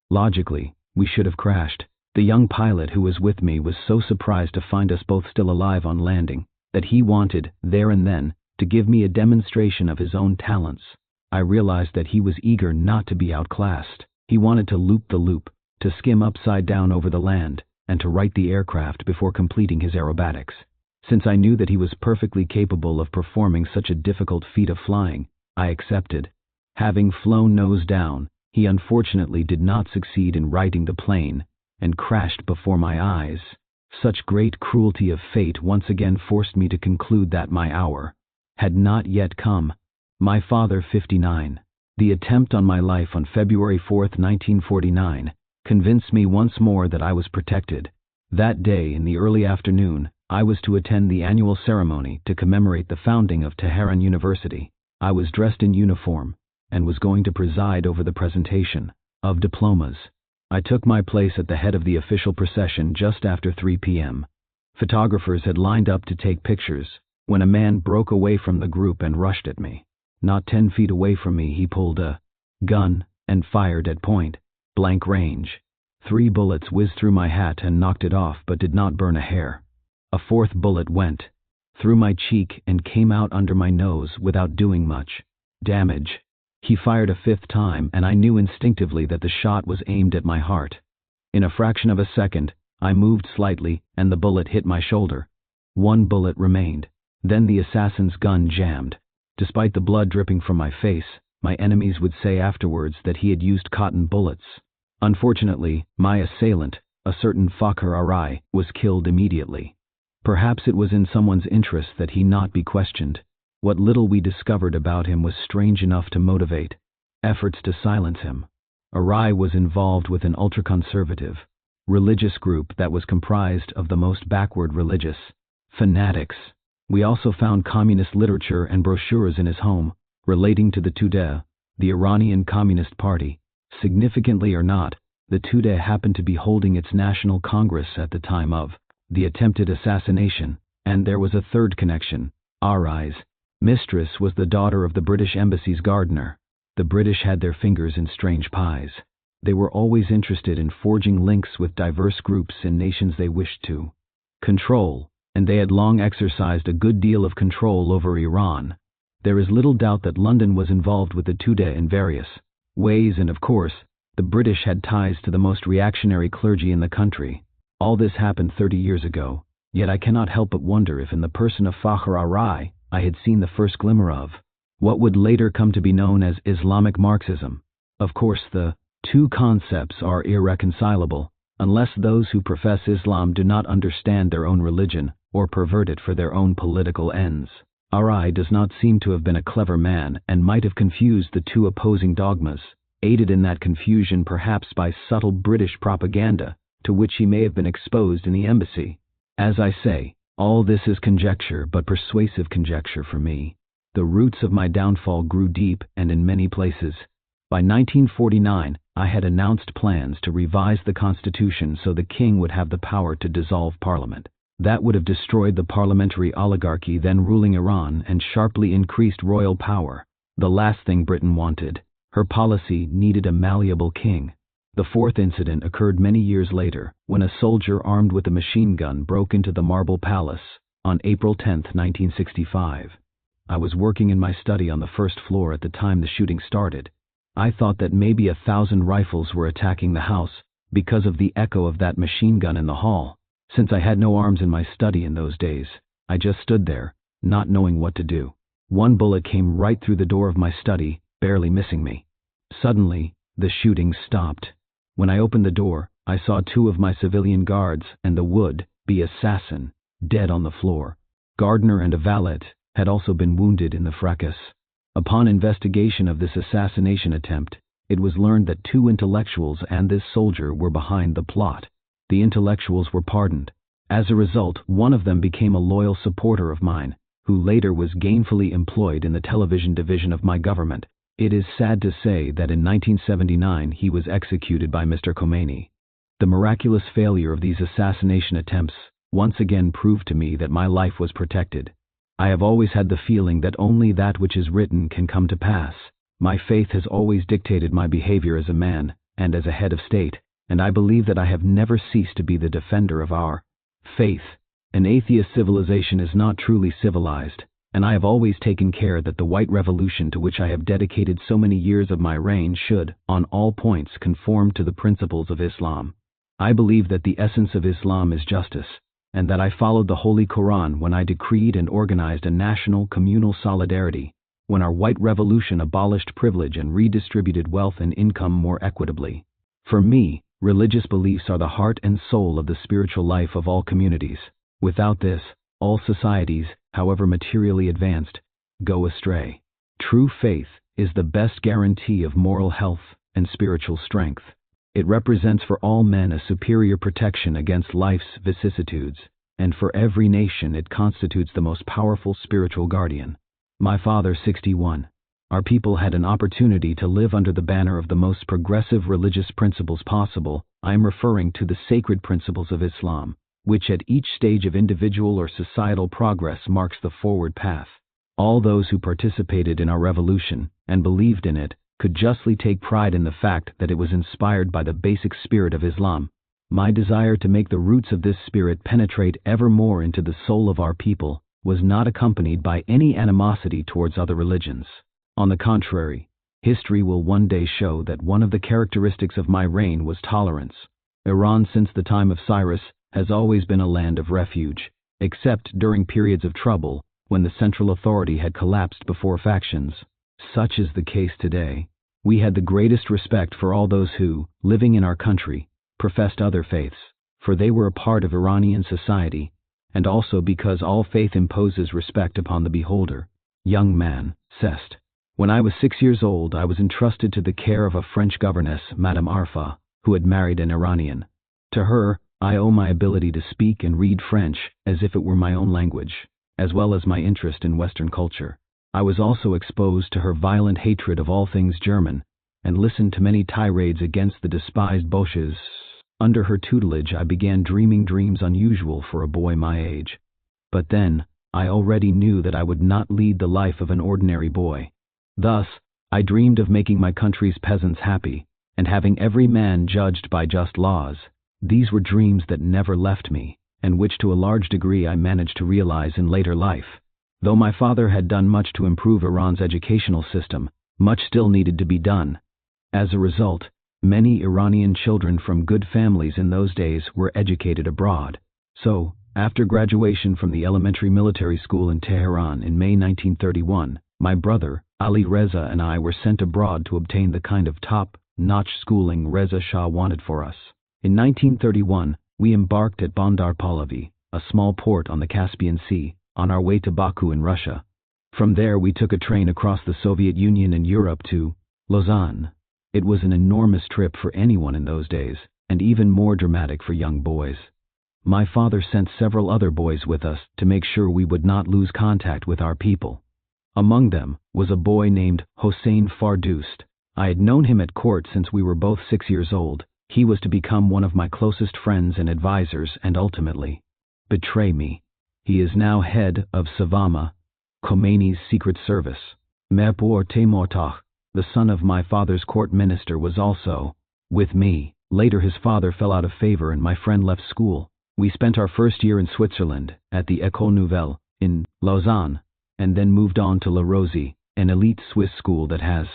Logically, we should have crashed. The young pilot who was with me was so surprised to find us both still alive on landing, that he wanted, there and then, to give me a demonstration of his own talents. I realized that he was eager not to be outclassed. He wanted to loop the loop, to skim upside down over the land, and to right the aircraft before completing his aerobatics. Since I knew that he was perfectly capable of performing such a difficult feat of flying, I accepted. Having flown nose down, he unfortunately did not succeed in righting the plane, and crashed before my eyes. Such great cruelty of fate once again forced me to conclude that my hour had not yet come. My father, 59. The attempt on my life on February 4, 1949, convinced me once more that I was protected. That day, in the early afternoon, I was to attend the annual ceremony to commemorate the founding of Tehran University. I was dressed in uniform, and was going to preside over the presentation of diplomas. I took my place at the head of the official procession just after 3 p.m. Photographers had lined up to take pictures, when a man broke away from the group and rushed at me. Not 10 feet away from me, he pulled a gun and fired at point-blank range. 3 bullets whizzed through my hat and knocked it off, but did not burn a hair. A 4th bullet went through my cheek and came out under my nose without doing much damage. He fired a 5th time, and I knew instinctively that the shot was aimed at my heart. In a fraction of a second, I moved slightly, and the bullet hit my shoulder. 1 bullet remained. Then the assassin's gun jammed. Despite the blood dripping from my face, my enemies would say afterwards that he had used cotton bullets. Unfortunately, my assailant, a certain Fakhr Arai, was killed immediately. Perhaps it was in someone's interest that he not be questioned. What little we discovered about him was strange enough to motivate efforts to silence him. Arai was involved with an ultra-conservative religious group that was comprised of the most backward religious fanatics. We also found communist literature and brochures in his home, relating to the Tudeh, the Iranian Communist Party. Significantly or not, the Tudeh happened to be holding its National Congress at the time of the attempted assassination, and there was a third connection. Arai's mistress was the daughter of the British Embassy's gardener. The British had their fingers in strange pies. They were always interested in forging links with diverse groups in nations they wished to control, and they had long exercised a good deal of control over Iran. There is little doubt that London was involved with the Tudeh in various ways, and of course, the British had ties to the most reactionary clergy in the country. All this happened 30 years ago, yet I cannot help but wonder if in the person of Fakhr Arai I had seen the first glimmer of what would later come to be known as Islamic Marxism. Of course, the two concepts are irreconcilable, unless those who profess Islam do not understand their own religion or pervert it for their own political ends. Arai does not seem to have been a clever man, and might have confused the two opposing dogmas, aided in that confusion perhaps by subtle British propaganda, to which he may have been exposed in the embassy. As I say, all this is conjecture, but persuasive conjecture for me. The roots of my downfall grew deep and in many places. By 1949, I had announced plans to revise the Constitution so the king would have the power to dissolve Parliament. That would have destroyed the parliamentary oligarchy then ruling Iran and sharply increased royal power. The last thing Britain wanted. Her policy needed a malleable king. The fourth incident occurred many years later, when a soldier armed with a machine gun broke into the Marble Palace on April 10, 1965. I was working in my study on the first floor at the time the shooting started. I thought that maybe 1,000 rifles were attacking the house because of the echo of that machine gun in the hall. Since I had no arms in my study in those days, I just stood there, not knowing what to do. One bullet came right through the door of my study, barely missing me. Suddenly, the shooting stopped. When I opened the door, I saw 2 of my civilian guards and the would-be assassin dead on the floor. Gardener and a valet had also been wounded in the fracas. Upon investigation of this assassination attempt, it was learned that 2 intellectuals and this soldier were behind the plot. The intellectuals were pardoned. As a result, one of them became a loyal supporter of mine, who later was gainfully employed in the television division of my government. It is sad to say that in 1979 he was executed by Mr. Khomeini. The miraculous failure of these assassination attempts once again proved to me that my life was protected. I have always had the feeling that only that which is written can come to pass. My faith has always dictated my behavior as a man and as a head of state, and I believe that I have never ceased to be the defender of our faith. An atheist civilization is not truly civilized, and I have always taken care that the white revolution to which I have dedicated so many years of my reign should, on all points, conform to the principles of Islam. I believe that the essence of Islam is justice, and that I followed the Holy Quran when I decreed and organized a national communal solidarity, when our white revolution abolished privilege and redistributed wealth and income more equitably. For me, religious beliefs are the heart and soul of the spiritual life of all communities. Without this, all societies, however materially advanced, go astray. True faith is the best guarantee of moral health and spiritual strength. It represents for all men a superior protection against life's vicissitudes, and for every nation it constitutes the most powerful spiritual guardian. My father, 61. Our people had an opportunity to live under the banner of the most progressive religious principles possible. I am referring to the sacred principles of Islam, which at each stage of individual or societal progress marks the forward path. All those who participated in our revolution and believed in it could justly take pride in the fact that it was inspired by the basic spirit of Islam. My desire to make the roots of this spirit penetrate ever more into the soul of our people was not accompanied by any animosity towards other religions. On the contrary, history will one day show that one of the characteristics of my reign was tolerance. Iran, since the time of Cyrus, has always been a land of refuge, except during periods of trouble when the central authority had collapsed before factions. Such is the case today. We had the greatest respect for all those who, living in our country, professed other faiths, for they were a part of Iranian society, and also because all faith imposes respect upon the beholder. Young man, Cest. When I was 6 years old, I was entrusted to the care of a French governess, Madame Arfa, who had married an Iranian. To her, I owe my ability to speak and read French as if it were my own language, as well as my interest in Western culture. I was also exposed to her violent hatred of all things German, and listened to many tirades against the despised Boches. Under her tutelage I began dreaming dreams unusual for a boy my age. But then, I already knew that I would not lead the life of an ordinary boy. Thus, I dreamed of making my country's peasants happy, and having every man judged by just laws. These were dreams that never left me, and which to a large degree I managed to realize in later life. Though my father had done much to improve Iran's educational system, much still needed to be done. As a result, many Iranian children from good families in those days were educated abroad. So, after graduation from the elementary military school in Tehran in May 1931, my brother, Ali Reza, and I were sent abroad to obtain the kind of top-notch schooling Reza Shah wanted for us. In 1931, we embarked at Bandar Pahlavi, a small port on the Caspian Sea, on our way to Baku in Russia. From there we took a train across the Soviet Union and Europe to Lausanne. It was an enormous trip for anyone in those days, and even more dramatic for young boys. My father sent several other boys with us to make sure we would not lose contact with our people. Among them was a boy named Hossein Fardoust. I had known him at court since we were both 6 years old. He was to become one of my closest friends and advisors and ultimately betray me. He is now head of Savama, Khomeini's secret service. Merpour Temurtagh, the son of my father's court minister, was also with me. Later his father fell out of favor and my friend left school. We spent our first year in Switzerland, at the École Nouvelle, in Lausanne, and then moved on to La Rosey, an elite Swiss school that has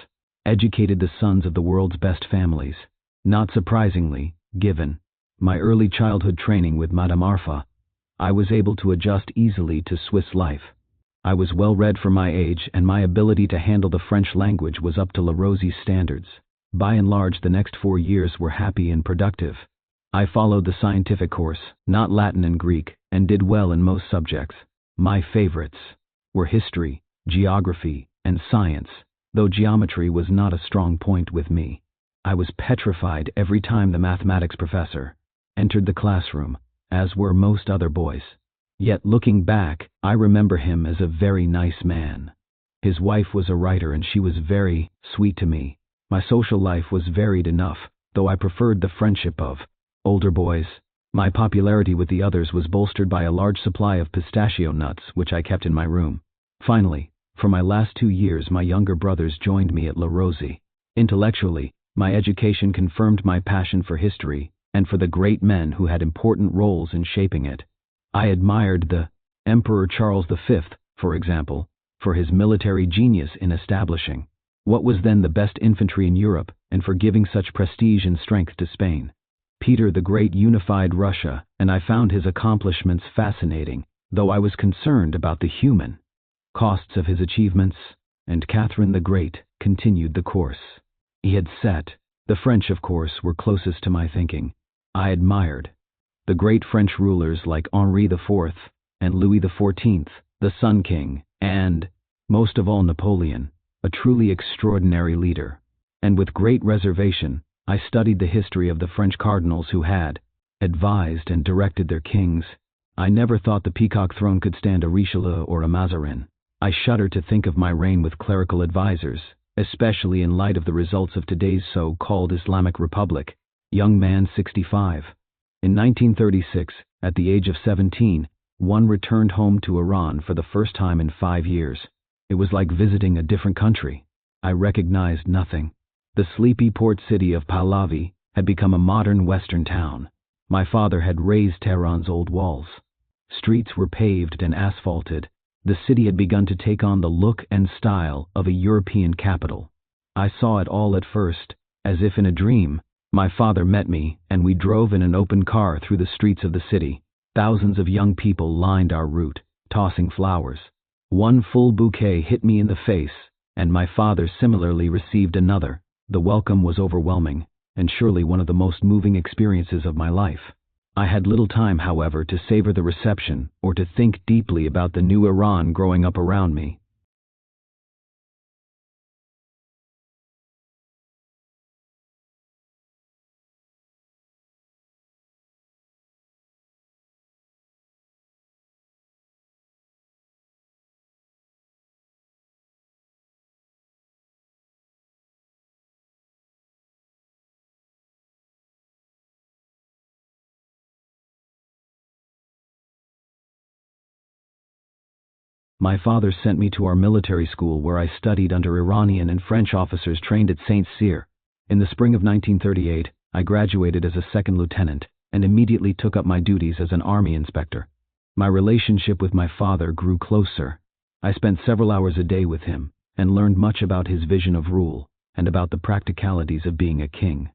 educated the sons of the world's best families. Not surprisingly, given my early childhood training with Madame Arfa, I was able to adjust easily to Swiss life. I was well read for my age, and my ability to handle the French language was up to La Rosey's standards. By and large, the next 4 years were happy and productive. I followed the scientific course, not Latin and Greek, and did well in most subjects. My favorites were history, geography, and science, though geometry was not a strong point with me. I was petrified every time the mathematics professor entered the classroom, as were most other boys. Yet looking back, I remember him as a very nice man. His wife was a writer and she was very sweet to me. My social life was varied enough, though I preferred the friendship of older boys. My popularity with the others was bolstered by a large supply of pistachio nuts which I kept in my room. Finally, for my last 2 years my younger brothers joined me at La Rosey. Intellectually, my education confirmed my passion for history and for the great men who had important roles in shaping it. I admired the Emperor Charles V, for example, for his military genius in establishing what was then the best infantry in Europe and for giving such prestige and strength to Spain. Peter the Great unified Russia, and I found his accomplishments fascinating, though I was concerned about the human costs of his achievements, and Catherine the Great continued the course he had set. The French, of course, were closest to my thinking. I admired the great French rulers like Henri IV and Louis XIV, the Sun King, and, most of all, Napoleon, a truly extraordinary leader. And with great reservation, I studied the history of the French cardinals who had advised and directed their kings. I never thought the peacock throne could stand a Richelieu or a Mazarin. I shudder to think of my reign with clerical advisors, especially in light of the results of today's so-called Islamic Republic. Young man 65. In 1936, at the age of 17, one returned home to Iran for the first time in 5 years. It was like visiting a different country. I recognized nothing. The sleepy port city of Pahlavi had become a modern western town. My father had razed Tehran's old walls. Streets were paved and asphalted. The city had begun to take on the look and style of a European capital. I saw it all at first, as if in a dream. My father met me, and we drove in an open car through the streets of the city. Thousands of young people lined our route, tossing flowers. One full bouquet hit me in the face, and my father similarly received another. The welcome was overwhelming, and surely one of the most moving experiences of my life. I had little time, however, to savor the reception or to think deeply about the new Iran growing up around me. My father sent me to our military school where I studied under Iranian and French officers trained at St. Cyr. In the spring of 1938, I graduated as a second lieutenant and immediately took up my duties as an army inspector. My relationship with my father grew closer. I spent several hours a day with him and learned much about his vision of rule and about the practicalities of being a king.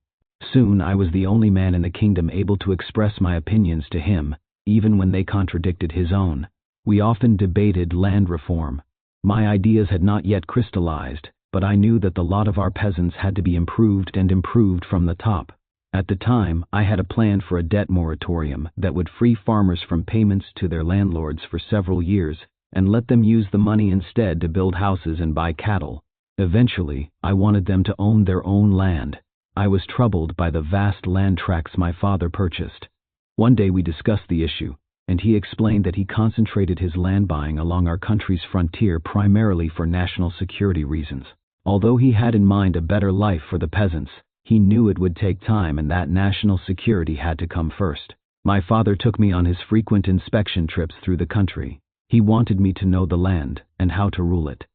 Soon I was the only man in the kingdom able to express my opinions to him, even when they contradicted his own. We often debated land reform. My ideas had not yet crystallized, but I knew that the lot of our peasants had to be improved and improved from the top. At the time, I had a plan for a debt moratorium that would free farmers from payments to their landlords for several years and let them use the money instead to build houses and buy cattle. Eventually, I wanted them to own their own land. I was troubled by the vast land tracts my father purchased. One day we discussed the issue, and he explained that he concentrated his land buying along our country's frontier primarily for national security reasons. Although he had in mind a better life for the peasants, he knew it would take time and that national security had to come first. My father took me on his frequent inspection trips through the country. He wanted me to know the land and how to rule it.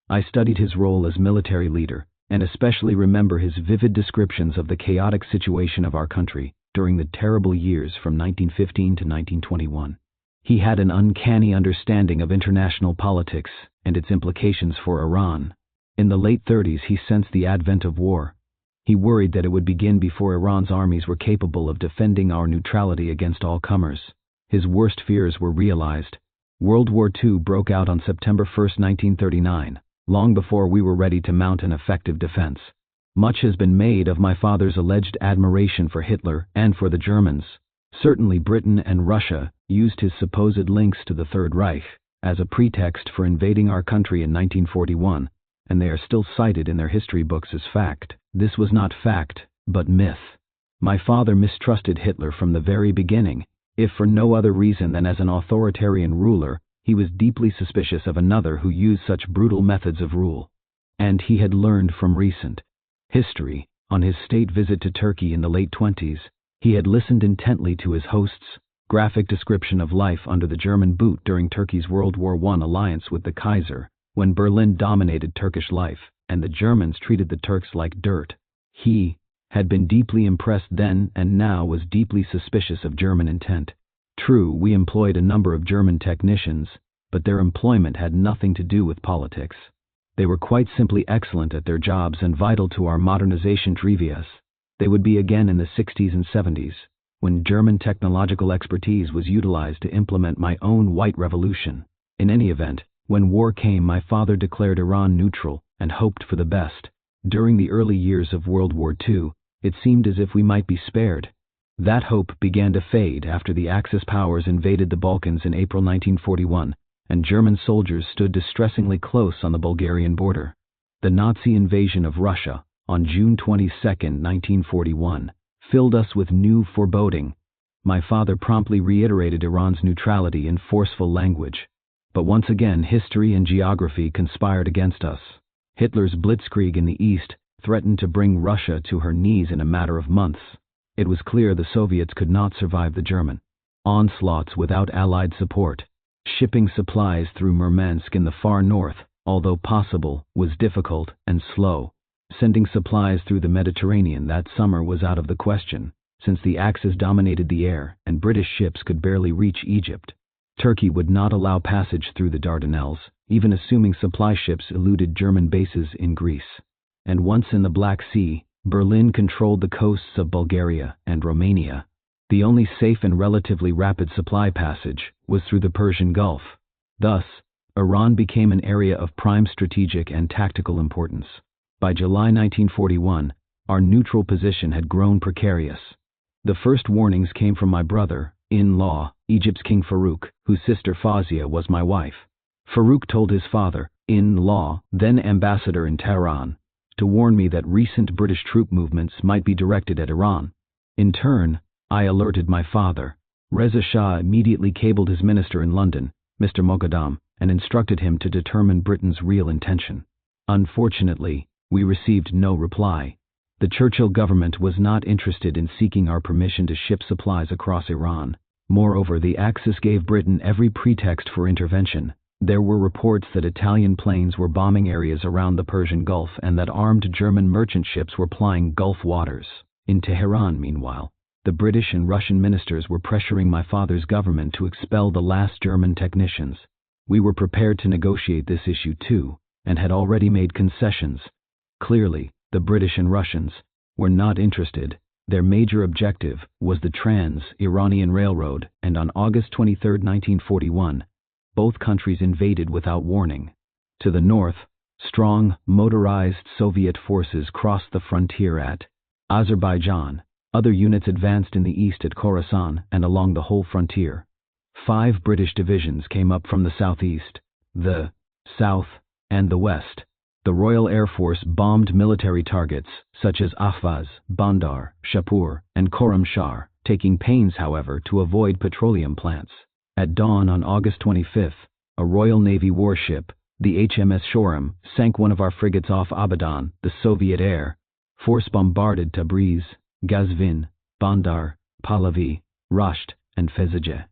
I studied his role as military leader, and especially remember his vivid descriptions of the chaotic situation of our country during the terrible years from 1915 to 1921. He had an uncanny understanding of international politics and its implications for Iran. In the late 30s, he sensed the advent of war. He worried that it would begin before Iran's armies were capable of defending our neutrality against all comers. His worst fears were realized. World War II broke out on September 1, 1939, long before we were ready to mount an effective defense. Much has been made of my father's alleged admiration for Hitler and for the Germans. Certainly Britain and Russia used his supposed links to the Third Reich as a pretext for invading our country in 1941, and they are still cited in their history books as fact. This was not fact, but myth. My father mistrusted Hitler from the very beginning, if for no other reason than as an authoritarian ruler. He was deeply suspicious of another who used such brutal methods of rule. And he had learned from recent history. On his state visit to Turkey in the late 20s, he had listened intently to his host's graphic description of life under the German boot during Turkey's World War I alliance with the Kaiser, when Berlin dominated Turkish life, and the Germans treated the Turks like dirt. He had been deeply impressed then and now was deeply suspicious of German intent. True, we employed a number of German technicians, but their employment had nothing to do with politics. They were quite simply excellent at their jobs and vital to our modernization trevias. They would be again in the 60s and 70s, when German technological expertise was utilized to implement my own white revolution. In any event, when war came, my father declared Iran neutral and hoped for the best. During the early years of World War II, it seemed as if we might be spared. That hope began to fade after the Axis powers invaded the Balkans in April 1941, and German soldiers stood distressingly close on the Bulgarian border. The Nazi invasion of Russia, on June 22, 1941, filled us with new foreboding. My father promptly reiterated Iran's neutrality in forceful language. But once again, history and geography conspired against us. Hitler's blitzkrieg in the east threatened to bring Russia to her knees in a matter of months. It was clear the Soviets could not survive the German onslaughts without Allied support. Shipping supplies through Murmansk in the far north, although possible, was difficult and slow. Sending supplies through the Mediterranean that summer was out of the question, since the Axis dominated the air and British ships could barely reach Egypt. Turkey would not allow passage through the Dardanelles, even assuming supply ships eluded German bases in Greece. And once in the Black Sea, Berlin controlled the coasts of Bulgaria and Romania. The only safe and relatively rapid supply passage was through the Persian Gulf. Thus, Iran became an area of prime strategic and tactical importance. By July 1941, our neutral position had grown precarious. The first warnings came from my brother-in-law, Egypt's King Farouk, whose sister Fawzia was my wife. Farouk told his father-in-law, then ambassador in Tehran, to warn me that recent British troop movements might be directed at Iran. In turn, I alerted my father. Reza Shah immediately cabled his minister in London, Mr. Mohammad, and instructed him to determine Britain's real intention. Unfortunately, we received no reply. The Churchill government was not interested in seeking our permission to ship supplies across Iran. Moreover, the Axis gave Britain every pretext for intervention. There were reports that Italian planes were bombing areas around the Persian Gulf and that armed German merchant ships were plying Gulf waters. In Tehran, meanwhile, the British and Russian ministers were pressuring my father's government to expel the last German technicians. We were prepared to negotiate this issue too, and had already made concessions. Clearly, the British and Russians were not interested. Their major objective was the Trans-Iranian Railroad, and on August 23, 1941, both countries invaded without warning. To the north, strong, motorized Soviet forces crossed the frontier at Azerbaijan. Other units advanced in the east at Khorasan and along the whole frontier. 5 British divisions came up from the southeast, the south, and the west. The Royal Air Force bombed military targets such as Ahvaz, Bandar, Shapur, and Khorramshahr, taking pains, however, to avoid petroleum plants. At dawn on August 25th, a Royal Navy warship, the HMS Shoreham, sank one of our frigates off Abadan. The Soviet Air Force bombarded Tabriz, Gazvin, Bandar, Pahlavi, Rasht, and Fezige.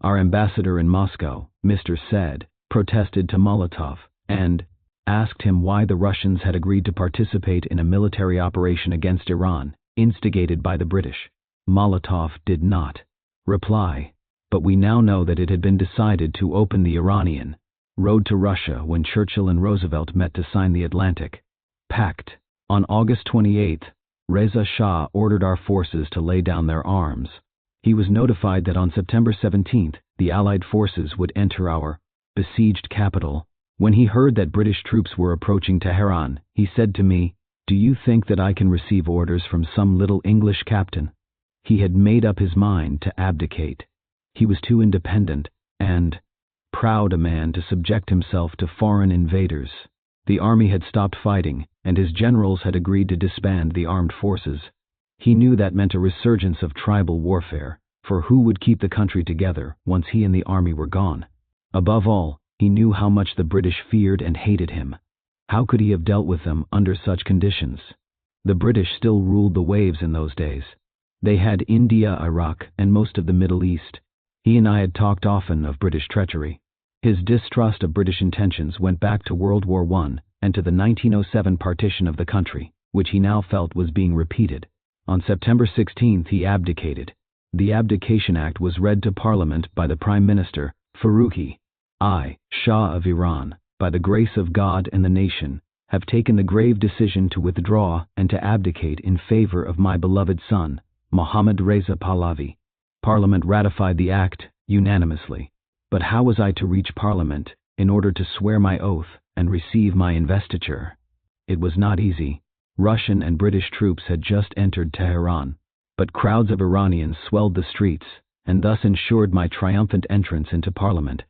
Our ambassador in Moscow, Mr. Said, protested to Molotov and asked him why the Russians had agreed to participate in a military operation against Iran, instigated by the British. Molotov did not reply, but we now know that it had been decided to open the Iranian road to Russia when Churchill and Roosevelt met to sign the Atlantic Pact. On August 28, Reza Shah ordered our forces to lay down their arms. He was notified that on September 17 the Allied forces would enter our besieged capital. When he heard that British troops were approaching Tehran, he said to me, "Do you think that I can receive orders from some little English captain?" He had made up his mind to abdicate. He was too independent and proud a man to subject himself to foreign invaders. The army had stopped fighting, and his generals had agreed to disband the armed forces. He knew that meant a resurgence of tribal warfare, for who would keep the country together once he and the army were gone? Above all, he knew how much the British feared and hated him. How could he have dealt with them under such conditions? The British still ruled the waves in those days. They had India, Iraq, and most of the Middle East. He and I had talked often of British treachery. His distrust of British intentions went back to World War I and to the 1907 partition of the country, which he now felt was being repeated. On September 16 he abdicated. The Abdication Act was read to Parliament by the Prime Minister, Faruqi. I, Shah of Iran, by the grace of God and the nation, have taken the grave decision to withdraw and to abdicate in favor of my beloved son, Mohammad Reza Pahlavi. Parliament ratified the act unanimously. But how was I to reach Parliament in order to swear my oath and receive my investiture? It was not easy. Russian and British troops had just entered Tehran, but crowds of Iranians swelled the streets and thus ensured my triumphant entrance into Parliament.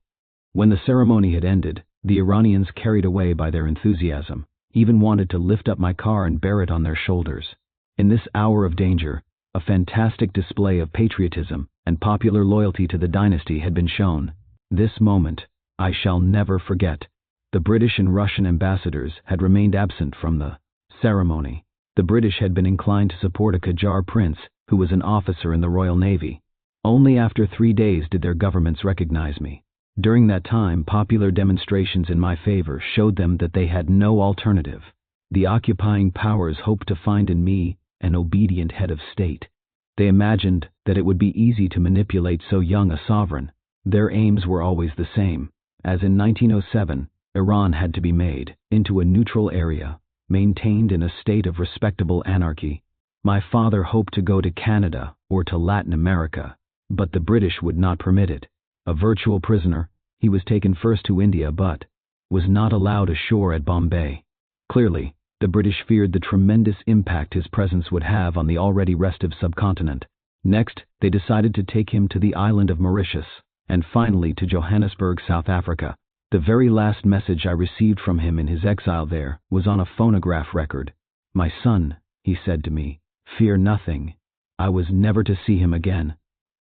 When the ceremony had ended, the Iranians, carried away by their enthusiasm, even wanted to lift up my car and bear it on their shoulders. In this hour of danger, a fantastic display of patriotism and popular loyalty to the dynasty had been shown. This moment I shall never forget. The British and Russian ambassadors had remained absent from the ceremony. The British had been inclined to support a Qajar prince who was an officer in the Royal Navy. Only after 3 days did their governments recognize me. During that time, popular demonstrations in my favor showed them that they had no alternative. The occupying powers hoped to find in me an obedient head of state. They imagined that it would be easy to manipulate so young a sovereign. Their aims were always the same. As in 1907, Iran had to be made into a neutral area, maintained in a state of respectable anarchy. My father hoped to go to Canada or to Latin America, but the British would not permit it. A virtual prisoner, he was taken first to India but was not allowed ashore at Bombay. Clearly, the British feared the tremendous impact his presence would have on the already restive subcontinent. Next, they decided to take him to the island of Mauritius, and finally to Johannesburg, South Africa. The very last message I received from him in his exile there was on a phonograph record. "My son," he said to me, "fear nothing." I was never to see him again.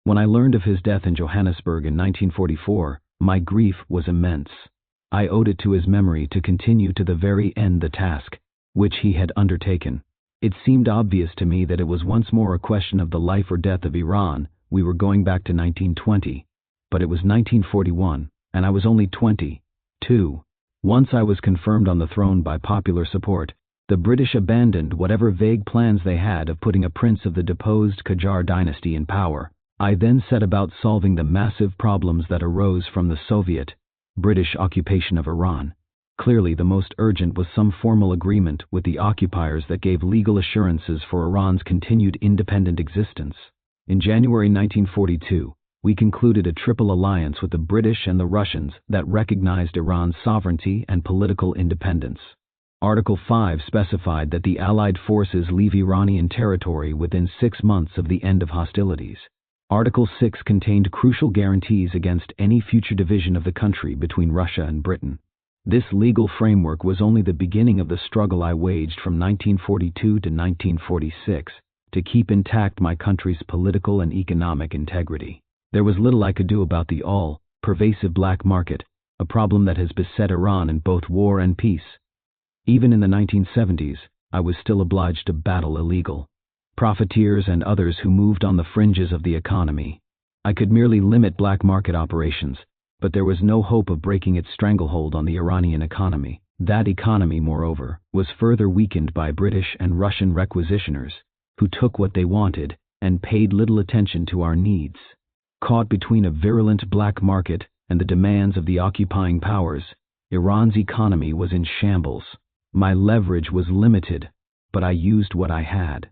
When I learned of his death in Johannesburg in 1944, my grief was immense. I owed it to his memory to continue to the very end the task which he had undertaken. It seemed obvious to me that it was once more a question of the life or death of Iran. We were going back to 1920. But it was 1941, and I was only 22. Once I was confirmed on the throne by popular support, the British abandoned whatever vague plans they had of putting a prince of the deposed Qajar dynasty in power. I then set about solving the massive problems that arose from the Soviet-British occupation of Iran. Clearly, the most urgent was some formal agreement with the occupiers that gave legal assurances for Iran's continued independent existence. In January 1942, we concluded a triple alliance with the British and the Russians that recognized Iran's sovereignty and political independence. Article 5 specified that the Allied forces leave Iranian territory within 6 months of the end of hostilities. Article 6 contained crucial guarantees against any future division of the country between Russia and Britain. This legal framework was only the beginning of the struggle I waged from 1942 to 1946 to keep intact my country's political and economic integrity. There was little I could do about the all-pervasive black market, a problem that has beset Iran in both war and peace. Even in the 1970s, I was still obliged to battle illegal profiteers and others who moved on the fringes of the economy. I could merely limit black market operations, but there was no hope of breaking its stranglehold on the Iranian economy. That economy, moreover, was further weakened by British and Russian requisitioners, who took what they wanted and paid little attention to our needs. Caught between a virulent black market and the demands of the occupying powers, Iran's economy was in shambles. My leverage was limited, but I used what I had.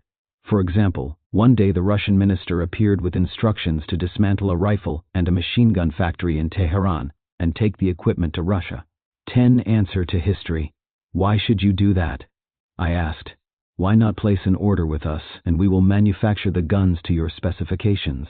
For example, one day the Russian minister appeared with instructions to dismantle a rifle and a machine gun factory in Tehran and take the equipment to Russia. 10 Answer to history. Why should you do that? I asked. Why not place an order with us and we will manufacture the guns to your specifications?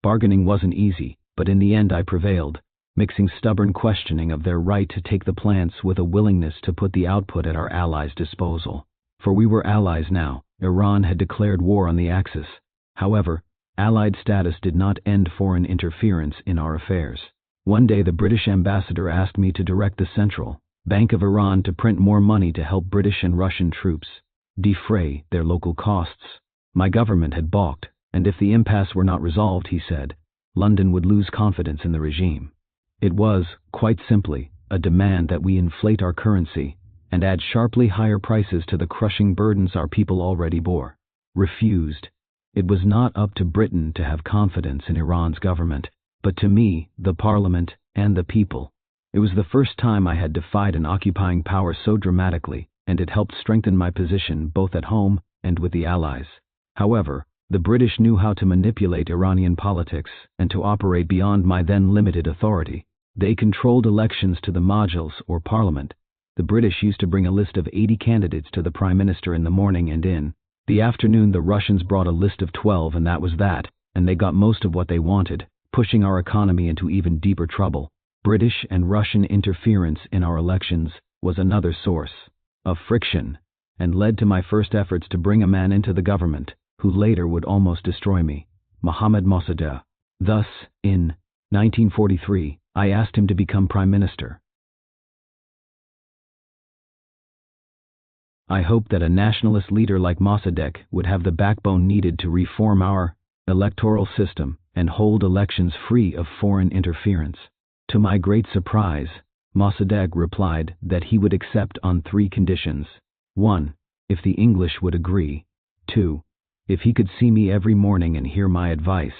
Bargaining wasn't easy, but in the end I prevailed, mixing stubborn questioning of their right to take the plants with a willingness to put the output at our allies' disposal. For we were allies now. Iran had declared war on the Axis. However, allied status did not end foreign interference in our affairs. One day the British ambassador asked me to direct the Central Bank of Iran to print more money to help British and Russian troops defray their local costs. My government had balked, and if the impasse were not resolved, he said, London would lose confidence in the regime. It was, quite simply, a demand that we inflate our currency and add sharply higher prices to the crushing burdens our people already bore. Refused. It was not up to Britain to have confidence in Iran's government, but to me, the parliament, and the people. It was the first time I had defied an occupying power so dramatically, and it helped strengthen my position both at home and with the Allies. However, the British knew how to manipulate Iranian politics and to operate beyond my then limited authority. They controlled elections to the Majlis or parliament. The British used to bring a list of 80 candidates to the Prime Minister in the morning, and in the afternoon the Russians brought a list of 12, and that was that, and they got most of what they wanted, pushing our economy into even deeper trouble. British and Russian interference in our elections was another source of friction, and led to my first efforts to bring a man into the government, who later would almost destroy me, Mohammad. Thus, in 1943, I asked him to become Prime Minister. I hoped that a nationalist leader like Mossadegh would have the backbone needed to reform our electoral system and hold elections free of foreign interference. To my great surprise, Mossadegh replied that he would accept on 3 conditions. 1. If the English would agree. 2. If he could see me every morning and hear my advice.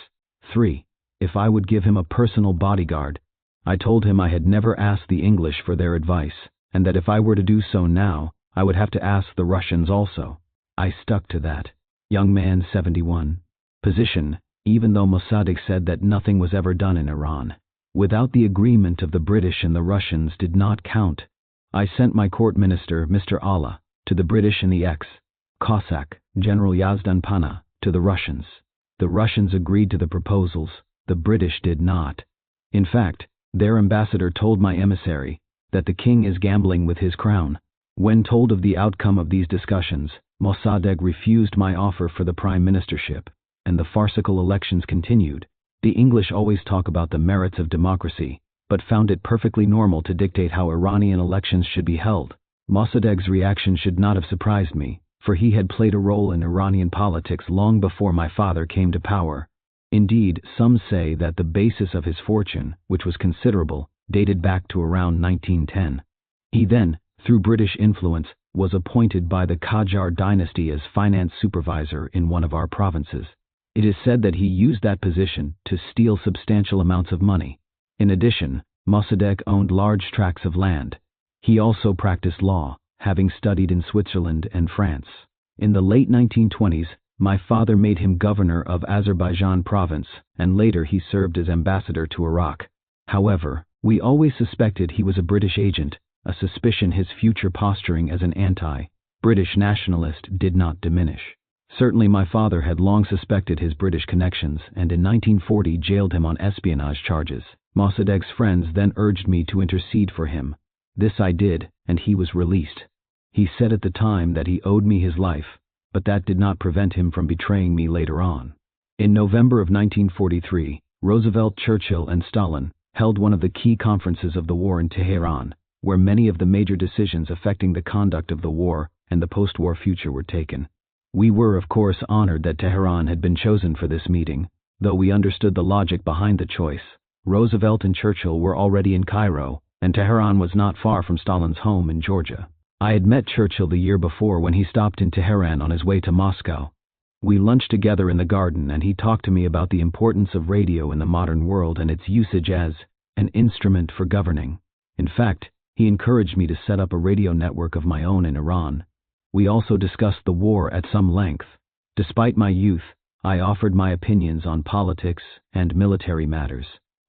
3. If I would give him a personal bodyguard. I told him I had never asked the English for their advice, and that if I were to do so now, I would have to ask the Russians also. I stuck to that. Young man 71. Position, even though Mossadegh said that nothing was ever done in Iran without the agreement of the British, and the Russians did not count. I sent my court minister, Mr. Allah, to the British and the ex-Cossack, General Yazdan Pana, to the Russians. The Russians agreed to the proposals, the British did not. In fact, their ambassador told my emissary that the king is gambling with his crown. When told of the outcome of these discussions, Mossadegh refused my offer for the prime ministership, and the farcical elections continued. The English always talk about the merits of democracy, but found it perfectly normal to dictate how Iranian elections should be held. Mossadegh's reaction should not have surprised me, for he had played a role in Iranian politics long before my father came to power. Indeed, some say that the basis of his fortune, which was considerable, dated back to around 1910. He then, through British influence, was appointed by the Qajar dynasty as finance supervisor in one of our provinces. It is said that he used that position to steal substantial amounts of money. In addition, Mossadegh owned large tracts of land. He also practiced law, having studied in Switzerland and France. In the late 1920s, my father made him governor of Azerbaijan province, and later he served as ambassador to Iraq. However, we always suspected he was a British agent, a suspicion his future posturing as an anti-British nationalist did not diminish. Certainly my father had long suspected his British connections, and in 1940 jailed him on espionage charges. Mossadegh's friends then urged me to intercede for him. This I did, and he was released. He said at the time that he owed me his life, but that did not prevent him from betraying me later on. In November of 1943, Roosevelt, Churchill, and Stalin held one of the key conferences of the war in Tehran, where many of the major decisions affecting the conduct of the war and the post-war future were taken. We were, of course, honored that Tehran had been chosen for this meeting, Though we understood the logic behind the choice, Roosevelt and Churchill were already in Cairo, and Tehran was not far from Stalin's home in Georgia. I had met Churchill the year before when he stopped in Tehran on his way to Moscow. We lunched together in the garden and he talked to me about the importance of radio in the modern world and its usage as an instrument for governing. In fact, he encouraged me to set up a radio network of my own in Iran. We also discussed the war at some length. Despite my youth, I offered my opinions on politics and military matters.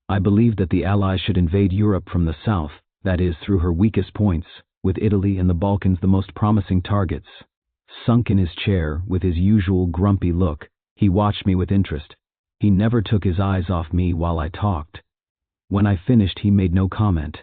I believed that the Allies should invade Europe from the south, that is, through her weakest points, with Italy and the Balkans the most promising targets. Sunk in his chair, with his usual grumpy look, he watched me with interest. He never took his eyes off me while I talked. When I finished, he made no comment.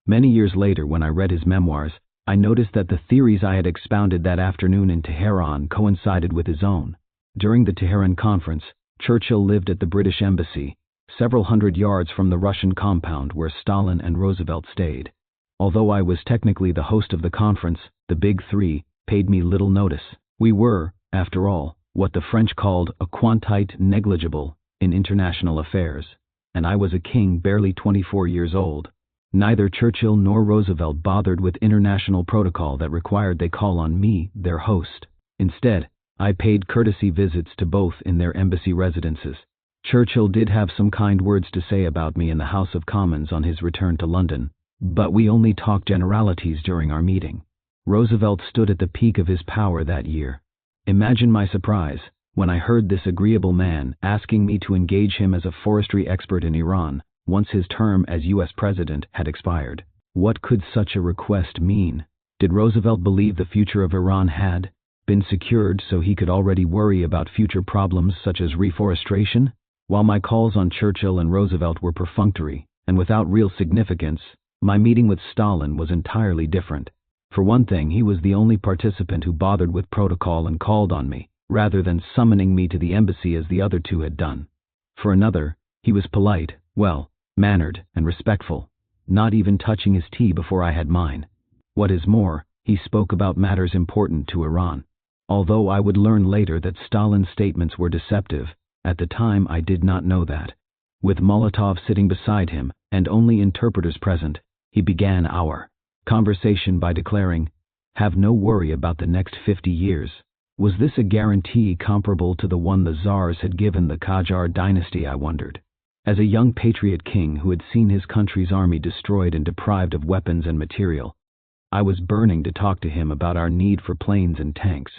Many years later, when I read his memoirs, I noticed that the theories I had expounded that afternoon in Tehran coincided with his own. During the Tehran conference, Churchill lived at the British Embassy, several hundred yards from the Russian compound where Stalin and Roosevelt stayed. Although I was technically the host of the conference, the Big Three paid me little notice. We were, after all, what the French called a quantité négligible in international affairs, and I was a king barely 24 years old. Neither Churchill nor Roosevelt bothered with international protocol that required they call on me, their host. Instead, I paid courtesy visits to both in their embassy residences. Churchill did have some kind words to say about me in the House of Commons on his return to London, but we only talked generalities during our meeting. Roosevelt stood at the peak of his power that year. Imagine my surprise when I heard this agreeable man asking me to engage him as a forestry expert in Iran, once his term as U.S. President had expired. What could such a request mean? Did Roosevelt believe the future of Iran had been secured so he could already worry about future problems such as reforestation? While my calls on Churchill and Roosevelt were perfunctory and without real significance, my meeting with Stalin was entirely different. For one thing, he was the only participant who bothered with protocol and called on me, rather than summoning me to the embassy as the other two had done. For another, he was polite, well-mannered, and respectful, not even touching his tea before I had mine. What is more, he spoke about matters important to Iran. Although I would learn later that Stalin's statements were deceptive, at the time I did not know that. With Molotov sitting beside him, and only interpreters present, he began our conversation by declaring, "Have no worry about the next 50 years. Was this a guarantee comparable to the one the Tsars had given the Qajar dynasty, I wondered. As a young patriot king who had seen his country's army destroyed and deprived of weapons and material, I was burning to talk to him about our need for planes and tanks.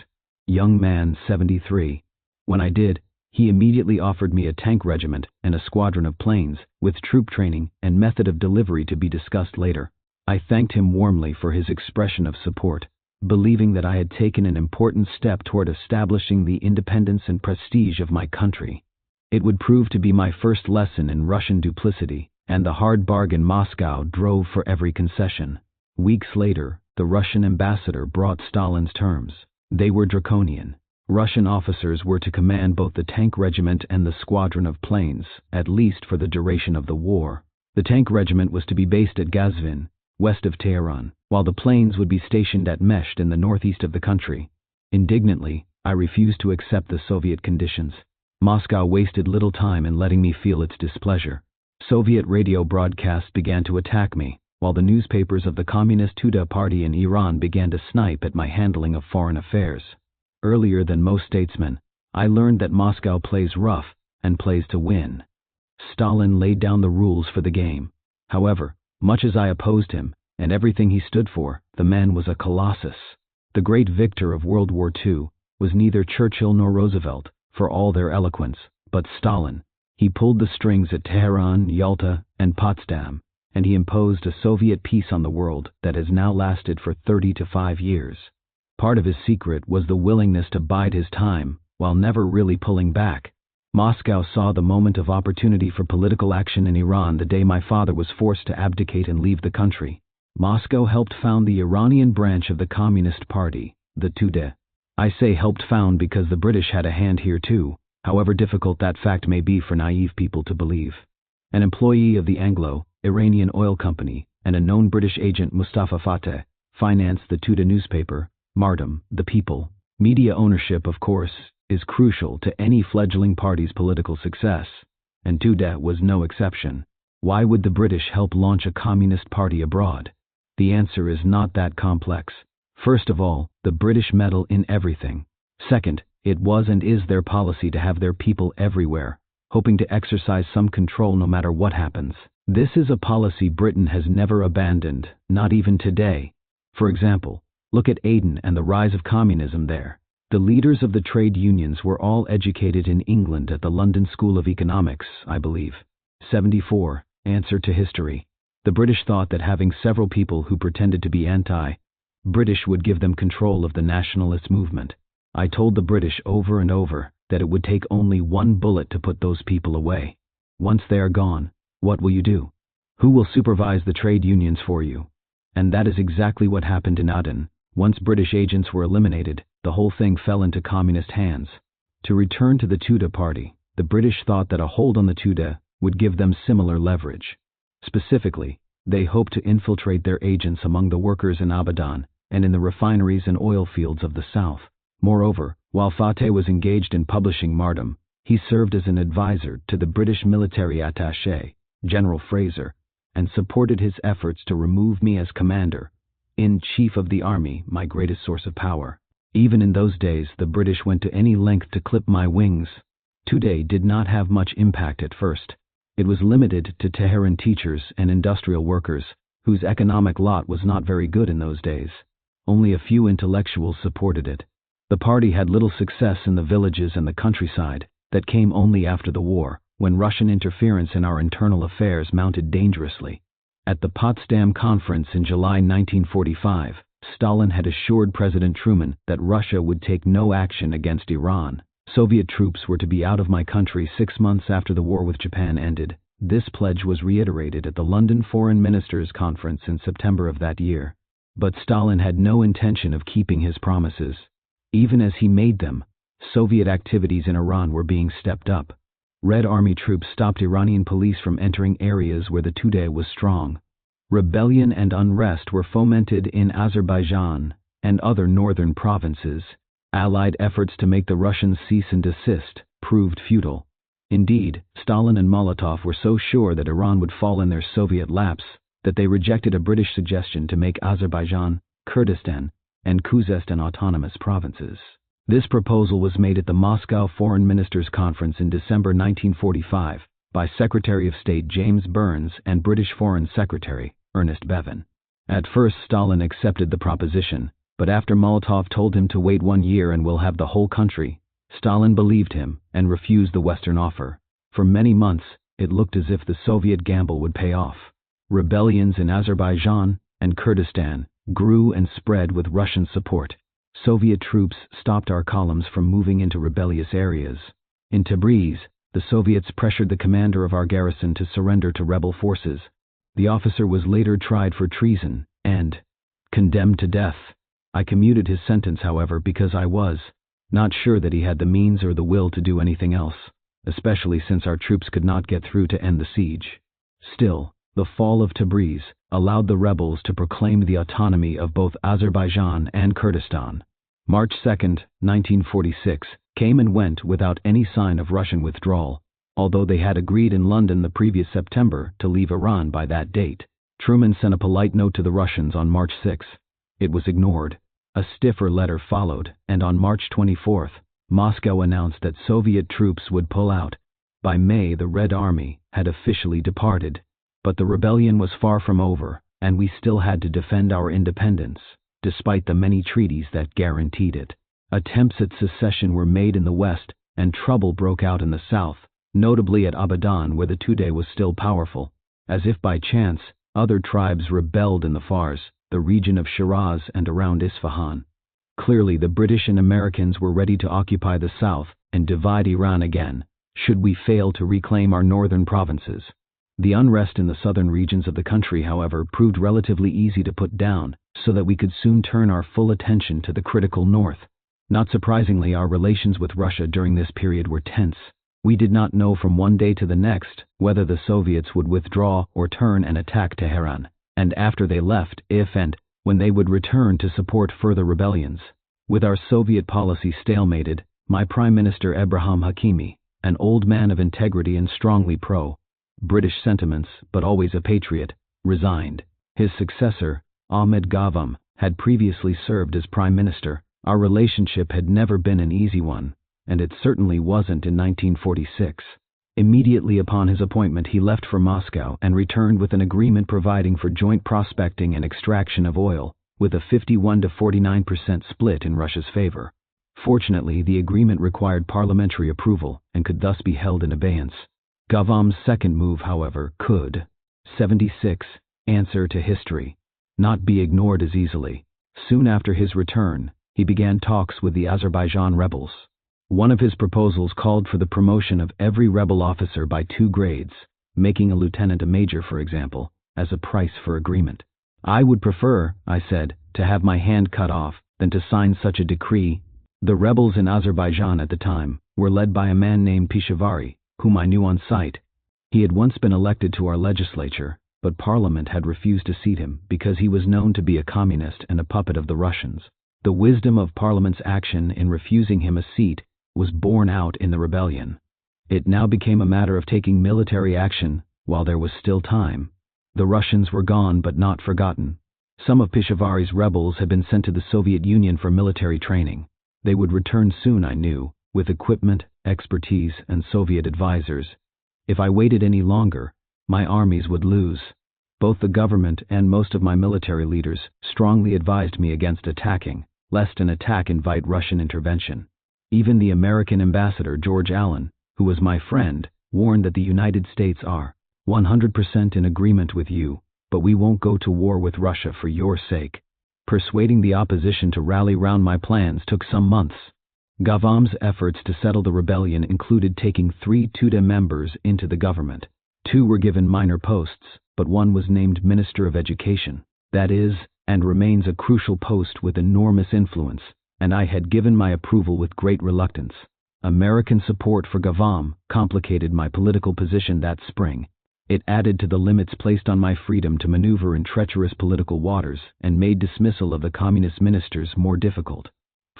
Young man 73. When I did, he immediately offered me a tank regiment and a squadron of planes, with troop training and method of delivery to be discussed later. I thanked him warmly for his expression of support, believing that I had taken an important step toward establishing the independence and prestige of my country. It would prove to be my first lesson in Russian duplicity, and the hard bargain Moscow drove for every concession. Weeks later, the Russian ambassador brought Stalin's terms. They were draconian. Russian officers were to command both the tank regiment and the squadron of planes, at least for the duration of the war. The tank regiment was to be based at Gazvin, west of Tehran, while the planes would be stationed at Mesht in the northeast of the country. Indignantly, I refused to accept the Soviet conditions. Moscow wasted little time in letting me feel its displeasure. Soviet radio broadcasts began to attack me, while the newspapers of the Communist Tudeh Party in Iran began to snipe at my handling of foreign affairs. Earlier than most statesmen, I learned that Moscow plays rough and plays to win. Stalin laid down the rules for the game. However, much as I opposed him, and everything he stood for, the man was a colossus. The great victor of World War II was neither Churchill nor Roosevelt, for all their eloquence, but Stalin. He pulled the strings at Tehran, Yalta, and Potsdam, and he imposed a Soviet peace on the world that has now lasted for 35 years. Part of his secret was the willingness to bide his time, while never really pulling back. Moscow saw the moment of opportunity for political action in Iran the day my father was forced to abdicate and leave the country. Moscow helped found the Iranian branch of the Communist Party, the Tudeh. I say helped found because the British had a hand here too, however difficult that fact may be for naive people to believe. An employee of the Anglo-Iranian Oil Company and a known British agent, Mustafa Fateh, financed the Tudeh newspaper, Mardam, the People. Media ownership, of course, is crucial to any fledgling party's political success, and Tudeh was no exception. Why would the British help launch a communist party abroad? The answer is not that complex. First of all, the British meddle in everything. Second, it was and is their policy to have their people everywhere, hoping to exercise some control no matter what happens. This is a policy Britain has never abandoned, not even today. For example, look at Aden and the rise of communism there. The leaders of the trade unions were all educated in England at the London School of Economics, I believe. 74. Answer to history. The British thought that having several people who pretended to be anti-British would give them control of the nationalist movement. I told the British over and over that it would take only one bullet to put those people away. Once they are gone, what will you do? Who will supervise the trade unions for you? And that is exactly what happened in Aden. Once British agents were eliminated, the whole thing fell into communist hands. To return to the Tudeh party, the British thought that a hold on the Tudeh would give them similar leverage. Specifically, they hoped to infiltrate their agents among the workers in Abadan and in the refineries and oil fields of the south. Moreover, while Fateh was engaged in publishing Mardam, he served as an advisor to the British military attaché, General Fraser, and supported his efforts to remove me as commander-in-chief of the army, my greatest source of power. Even in those days, the British went to any length to clip my wings. Tudeh did not have much impact at first. It was limited to Tehran teachers and industrial workers, whose economic lot was not very good in those days. Only a few intellectuals supported it. The party had little success in the villages and the countryside. That came only after the war, when Russian interference in our internal affairs mounted dangerously. At the Potsdam Conference in July 1945, Stalin had assured President Truman that Russia would take no action against Iran. Soviet troops were to be out of my country 6 months after the war with Japan ended. This pledge was reiterated at the London Foreign Ministers' Conference in September of that year. But Stalin had no intention of keeping his promises. Even as he made them, Soviet activities in Iran were being stepped up. Red Army troops stopped Iranian police from entering areas where the Tudeh was strong. Rebellion and unrest were fomented in Azerbaijan and other northern provinces. Allied efforts to make the Russians cease and desist proved futile. Indeed, Stalin and Molotov were so sure that Iran would fall in their Soviet laps that they rejected a British suggestion to make Azerbaijan, Kurdistan, and Khuzestan autonomous provinces. This proposal was made at the Moscow Foreign Ministers' Conference in December 1945 by Secretary of State James Burns and British Foreign Secretary Ernest Bevin. At first Stalin accepted the proposition, but after Molotov told him to wait 1 year and we'll have the whole country, Stalin believed him and refused the Western offer. For many months, it looked as if the Soviet gamble would pay off. Rebellions in Azerbaijan and Kurdistan grew and spread with Russian support. Soviet troops stopped our columns from moving into rebellious areas. In Tabriz, the Soviets pressured the commander of our garrison to surrender to rebel forces. The officer was later tried for treason and condemned to death. I commuted his sentence, however, because I was not sure that he had the means or the will to do anything else, especially since our troops could not get through to end the siege. Still, the fall of Tabriz allowed the rebels to proclaim the autonomy of both Azerbaijan and Kurdistan. March 2, 1946, came and went without any sign of Russian withdrawal, although they had agreed in London the previous September to leave Iran by that date. Truman sent a polite note to the Russians on March 6. It was ignored. A stiffer letter followed, and on March 24, Moscow announced that Soviet troops would pull out. By May, the Red Army had officially departed. But the rebellion was far from over, and we still had to defend our independence, despite the many treaties that guaranteed it. Attempts at secession were made in the west, and trouble broke out in the south, notably at Abadan, where the Tudeh was still powerful. As if by chance, other tribes rebelled in the Fars, the region of Shiraz and around Isfahan. Clearly, the British and Americans were ready to occupy the south and divide Iran again, should we fail to reclaim our northern provinces. The unrest in the southern regions of the country, however, proved relatively easy to put down, so that we could soon turn our full attention to the critical north. Not surprisingly, our relations with Russia during this period were tense. We did not know from one day to the next whether the Soviets would withdraw or turn and attack Tehran, and after they left, if and when they would return to support further rebellions. With our Soviet policy stalemated, My Prime Minister Ebrahim Hakimi, an old man of integrity and strongly pro-British sentiments but always a patriot, resigned. His successor, Ahmed Gavam, had previously served as Prime Minister. Our relationship had never been an easy one, and it certainly wasn't in 1946. Immediately upon his appointment he left for Moscow and returned with an agreement providing for joint prospecting and extraction of oil, with a 51 to 49% split in Russia's favor. Fortunately, the agreement required parliamentary approval and could thus be held in abeyance. Gavam's second move, however, could, 76, answer to history, not be ignored as easily. Soon after his return, he began talks with the Azerbaijan rebels. One of his proposals called for the promotion of every rebel officer by 2 grades, making a lieutenant a major, for example, as a price for agreement. I would prefer, I said, to have my hand cut off than to sign such a decree. The rebels in Azerbaijan at the time were led by a man named Pishavari, whom I knew on sight. He had once been elected to our legislature, but Parliament had refused to seat him because he was known to be a communist and a puppet of the Russians. The wisdom of Parliament's action in refusing him a seat was borne out in the rebellion. It now became a matter of taking military action while there was still time. The Russians were gone but not forgotten. Some of Pishavari's rebels had been sent to the Soviet Union for military training. They would return soon, I knew, with equipment, expertise, and Soviet advisors. If I waited any longer, my armies would lose. Both the government and most of my military leaders strongly advised me against attacking, lest an attack invite Russian intervention. Even the American ambassador, George Allen, who was my friend, warned that the United States are 100% in agreement with you, but we won't go to war with Russia for your sake. Persuading the opposition to rally round my plans took some months. Gavam's efforts to settle the rebellion included taking 3 Tudeh members into the government. 2 were given minor posts, but one was named Minister of Education. That is, and remains a crucial post with enormous influence, and I had given my approval with great reluctance. American support for Gavam complicated my political position that spring. It added to the limits placed on my freedom to maneuver in treacherous political waters and made dismissal of the communist ministers more difficult.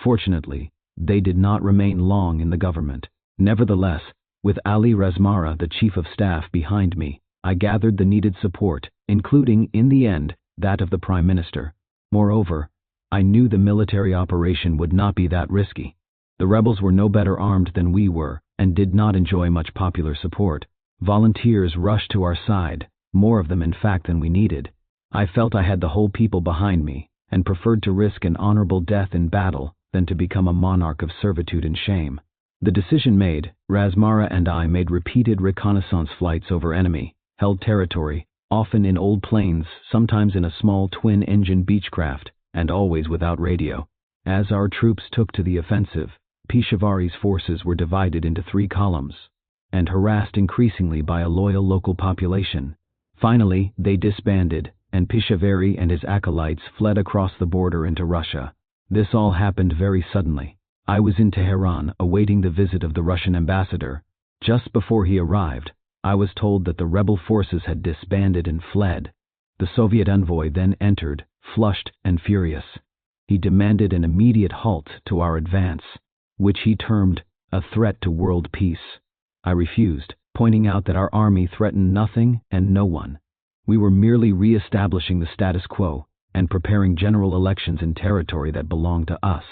Fortunately, they did not remain long in the government. Nevertheless, with Ali Razmara, the chief of staff, behind me, I gathered the needed support, including, in the end, that of the Prime Minister. Moreover, I knew the military operation would not be that risky. The rebels were no better armed than we were, and did not enjoy much popular support. Volunteers rushed to our side, more of them in fact than we needed. I felt I had the whole people behind me, and preferred to risk an honorable death in battle than to become a monarch of servitude and shame. The decision made, Razmara and I made repeated reconnaissance flights over enemy-held territory, often in old planes, sometimes in a small twin-engine Beechcraft, and always without radio. As our troops took to the offensive, Pishavari's forces were divided into 3 columns, and harassed increasingly by a loyal local population. Finally, they disbanded, and Pishavari and his acolytes fled across the border into Russia. This all happened very suddenly. I was in Tehran awaiting the visit of the Russian ambassador. Just before he arrived, I was told that the rebel forces had disbanded and fled. The Soviet envoy then entered, flushed and furious. He demanded an immediate halt to our advance, which he termed a threat to world peace. I refused, pointing out that our army threatened nothing and no one. We were merely re-establishing the status quo and preparing general elections in territory that belonged to us.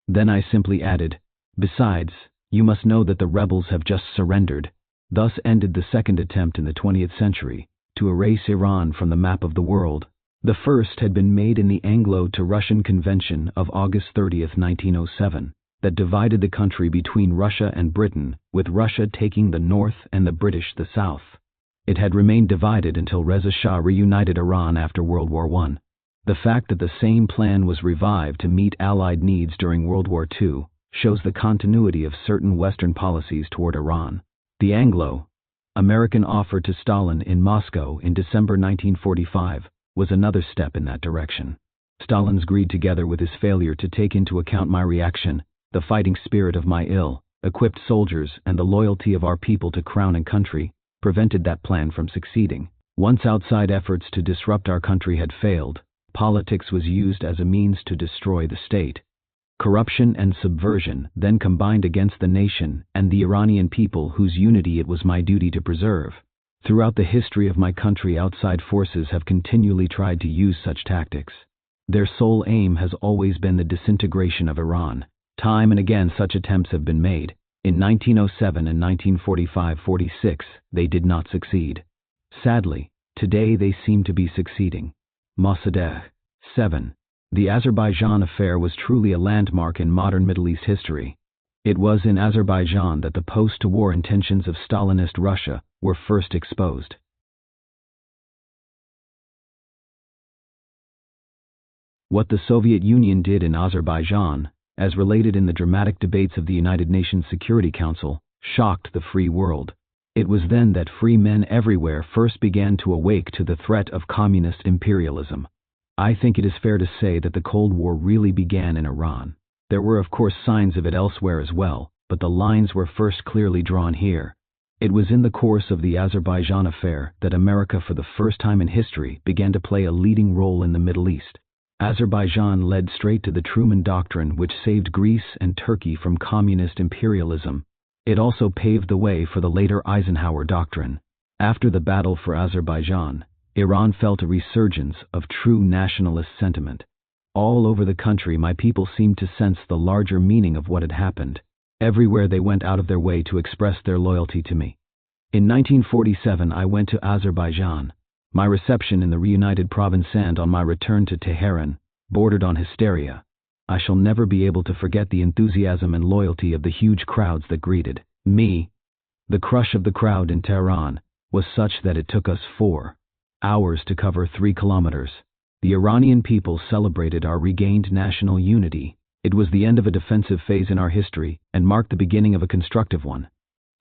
Then I simply added, "Besides, you must know that the rebels have just surrendered." Thus ended the second attempt in the 20th century to erase Iran from the map of the world. The first had been made in the Anglo-to-Russian Convention of August 30, 1907, that divided the country between Russia and Britain, with Russia taking the north and the British the south. It had remained divided until Reza Shah reunited Iran after World War I. The fact that the same plan was revived to meet Allied needs during World War II shows the continuity of certain Western policies toward Iran. The Anglo-American offer to Stalin in Moscow in December 1945 was another step in that direction. Stalin's greed, together with his failure to take into account my reaction, the fighting spirit of my ill-equipped soldiers, and the loyalty of our people to crown and country, prevented that plan from succeeding. Once outside efforts to disrupt our country had failed, politics was used as a means to destroy the state. Corruption and subversion then combined against the nation and the Iranian people whose unity it was my duty to preserve. Throughout the history of my country, outside forces have continually tried to use such tactics. Their sole aim has always been the disintegration of Iran. Time and again such attempts have been made. In 1907 and 1945-46, they did not succeed. Sadly, today they seem to be succeeding. Mossadegh. 7. The Azerbaijan affair was truly a landmark in modern Middle East history. It was in Azerbaijan that the post-war intentions of Stalinist Russia were first exposed. What the Soviet Union did in Azerbaijan, as related in the dramatic debates of the United Nations Security Council, shocked the free world. It was then that free men everywhere first began to awake to the threat of communist imperialism. I think it is fair to say that the Cold War really began in Iran. There were of course signs of it elsewhere as well, but the lines were first clearly drawn here. It was in the course of the Azerbaijan affair that America for the first time in history began to play a leading role in the Middle East. Azerbaijan led straight to the Truman Doctrine, which saved Greece and Turkey from communist imperialism. It also paved the way for the later Eisenhower Doctrine. After the battle for Azerbaijan, Iran felt a resurgence of true nationalist sentiment. All over the country my people seemed to sense the larger meaning of what had happened. Everywhere they went out of their way to express their loyalty to me. In 1947 I went to Azerbaijan. My reception in the reunited province and on my return to Tehran bordered on hysteria. I shall never be able to forget the enthusiasm and loyalty of the huge crowds that greeted me. The crush of the crowd in Tehran was such that it took us 4 hours to cover 3 kilometers. The Iranian people celebrated our regained national unity. It was the end of a defensive phase in our history and marked the beginning of a constructive one.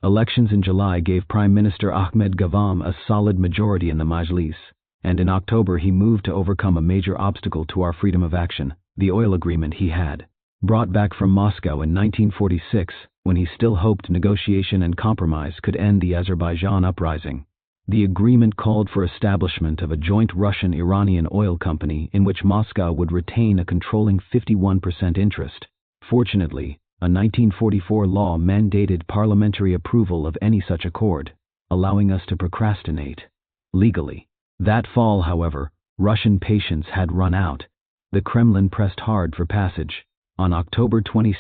Elections in July gave Prime Minister Ahmed Gavam a solid majority in the Majlis, and in October he moved to overcome a major obstacle to our freedom of action, the oil agreement he had brought back from Moscow in 1946, when he still hoped negotiation and compromise could end the Azerbaijan uprising. The agreement called for establishment of a joint Russian-Iranian oil company in which Moscow would retain a controlling 51% interest. Fortunately, a 1944 law mandated parliamentary approval of any such accord, allowing us to procrastinate legally. That fall, however, Russian patience had run out. The Kremlin pressed hard for passage. On October 22,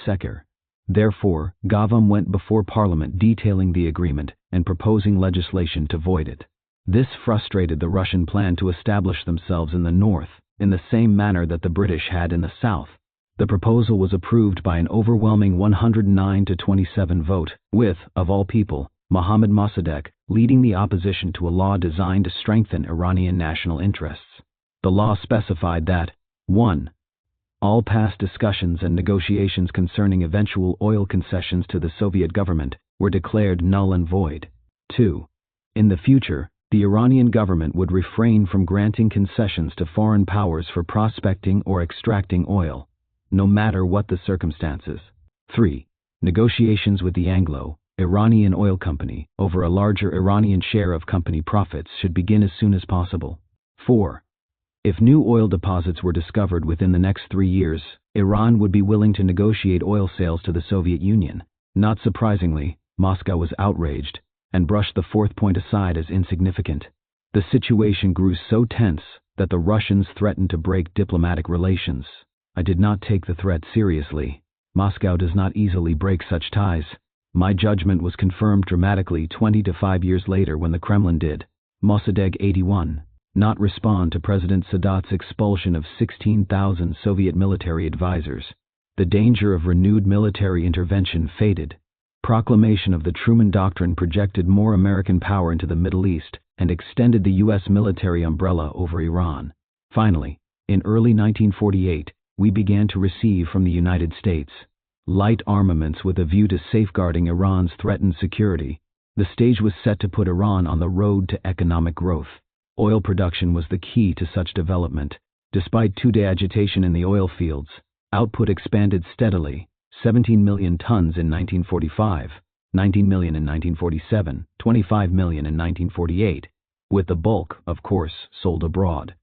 therefore, Gavam went before Parliament detailing the agreement and proposing legislation to void it. This frustrated the Russian plan to establish themselves in the north, in the same manner that the British had in the south. The proposal was approved by an overwhelming 109 to 27 vote, with, of all people, Mohammad Mossadegh leading the opposition to a law designed to strengthen Iranian national interests. The law specified that 1. All past discussions and negotiations concerning eventual oil concessions to the Soviet government were declared null and void. 2. In the future, the Iranian government would refrain from granting concessions to foreign powers for prospecting or extracting oil, no matter what the circumstances. 3. Negotiations with the Anglo-Iranian Oil Company over a larger Iranian share of company profits should begin as soon as possible. 4. If new oil deposits were discovered within the next 3 years, Iran would be willing to negotiate oil sales to the Soviet Union. Not surprisingly, Moscow was outraged and brushed the 4th point aside as insignificant. The situation grew so tense that the Russians threatened to break diplomatic relations. I did not take the threat seriously. Moscow does not easily break such ties. My judgment was confirmed dramatically 20 to 5 years later when the Kremlin did. Mossadegh 81. Not respond to President Sadat's expulsion of 16,000 Soviet military advisors. The danger of renewed military intervention faded. Proclamation of the Truman Doctrine projected more American power into the Middle East and extended the U.S. military umbrella over Iran. Finally, in early 1948, we began to receive from the United States light armaments with a view to safeguarding Iran's threatened security. The stage was set to put Iran on the road to economic growth. Oil production was the key to such development. Despite two-day agitation in the oil fields, output expanded steadily, 17 million tons in 1945, 19 million in 1947, 25 million in 1948, with the bulk, of course, sold abroad.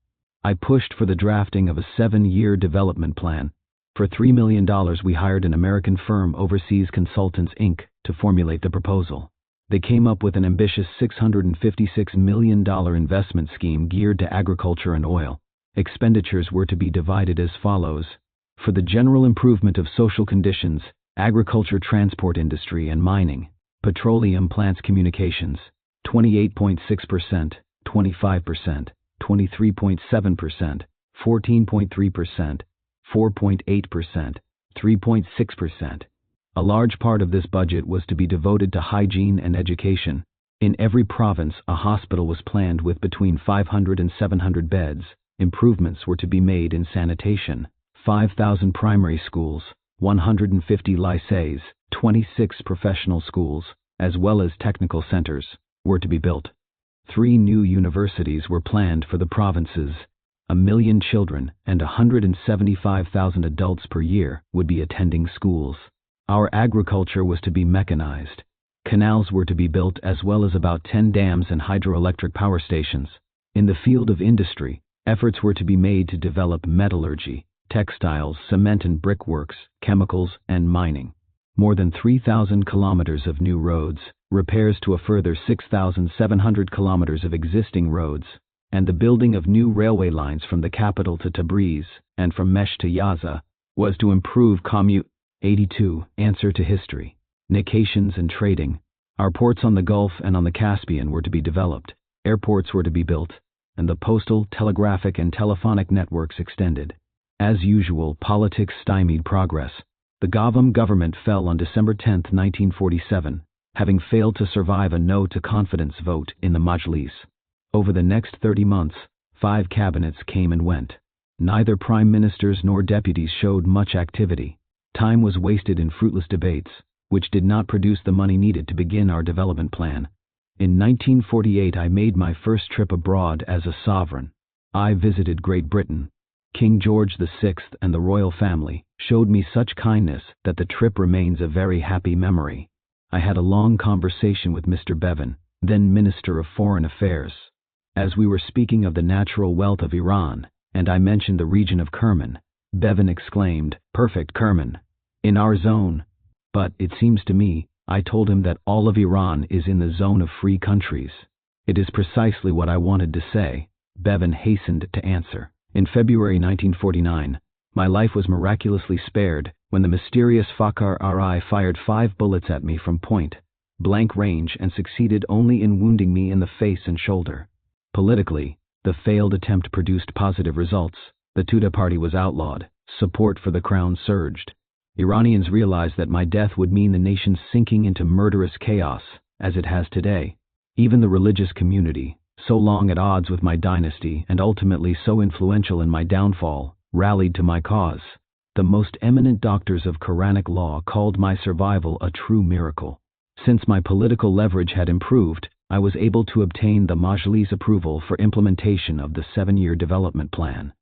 I pushed for the drafting of a 7-year development plan, For $3 million we hired an American firm, Overseas Consultants Inc., to formulate the proposal. They came up with an ambitious $656 million investment scheme geared to agriculture and oil. Expenditures were to be divided as follows. For the general improvement of social conditions, agriculture, transport industry and mining, petroleum plants, communications, 28.6%, 25%, 23.7%, 14.3%, 4.8%, 3.6%. A large part of this budget was to be devoted to hygiene and education. In every province, a hospital was planned with between 500 and 700 beds. Improvements were to be made in sanitation. 5,000 primary schools, 150 lycées, 26 professional schools, as well as technical centers, were to be built. 3 new universities were planned for the provinces. 1 million children and 175,000 adults per year would be attending schools. Our agriculture was to be mechanized. Canals were to be built, as well as about 10 dams and hydroelectric power stations. In the field of industry, efforts were to be made to develop metallurgy, textiles, cement and brickworks, chemicals, and mining. More than 3,000 kilometers of new roads, repairs to a further 6,700 kilometers of existing roads, and the building of new railway lines from the capital to Tabriz and from Mesh to Yaza was to improve commute. 82. Answer to history. Nations and trading. Our ports on the Gulf and on the Caspian were to be developed, airports were to be built, and the postal, telegraphic and telephonic networks extended. As usual, politics stymied progress. The Gavam government fell on December 10, 1947, having failed to survive a no-to-confidence vote in the Majlis. Over the next 30 months, 5 cabinets came and went. Neither prime ministers nor deputies showed much activity. Time was wasted in fruitless debates, which did not produce the money needed to begin our development plan. In 1948 I made my first trip abroad as a sovereign. I visited Great Britain. King George VI and the royal family showed me such kindness that the trip remains a very happy memory. I had a long conversation with Mr. Bevan, then Minister of Foreign Affairs. As we were speaking of the natural wealth of Iran, and I mentioned the region of Kerman, Bevan exclaimed, "Perfect Kerman! In our zone." But, it seems to me, I told him that all of Iran is in the zone of free countries. It is precisely what I wanted to say, Bevan hastened to answer. In February 1949, my life was miraculously spared when the mysterious Fakhar Ri fired 5 bullets at me from point-blank range and succeeded only in wounding me in the face and shoulder. Politically, the failed attempt produced positive results. The Tudeh party was outlawed. Support for the crown surged. Iranians realized that my death would mean the nation sinking into murderous chaos, as it has today. Even the religious community, so long at odds with my dynasty and ultimately so influential in my downfall, rallied to my cause. The most eminent doctors of Quranic law called my survival a true miracle. Since my political leverage had improved, I was able to obtain the Majlis approval for implementation of the 7-year development plan.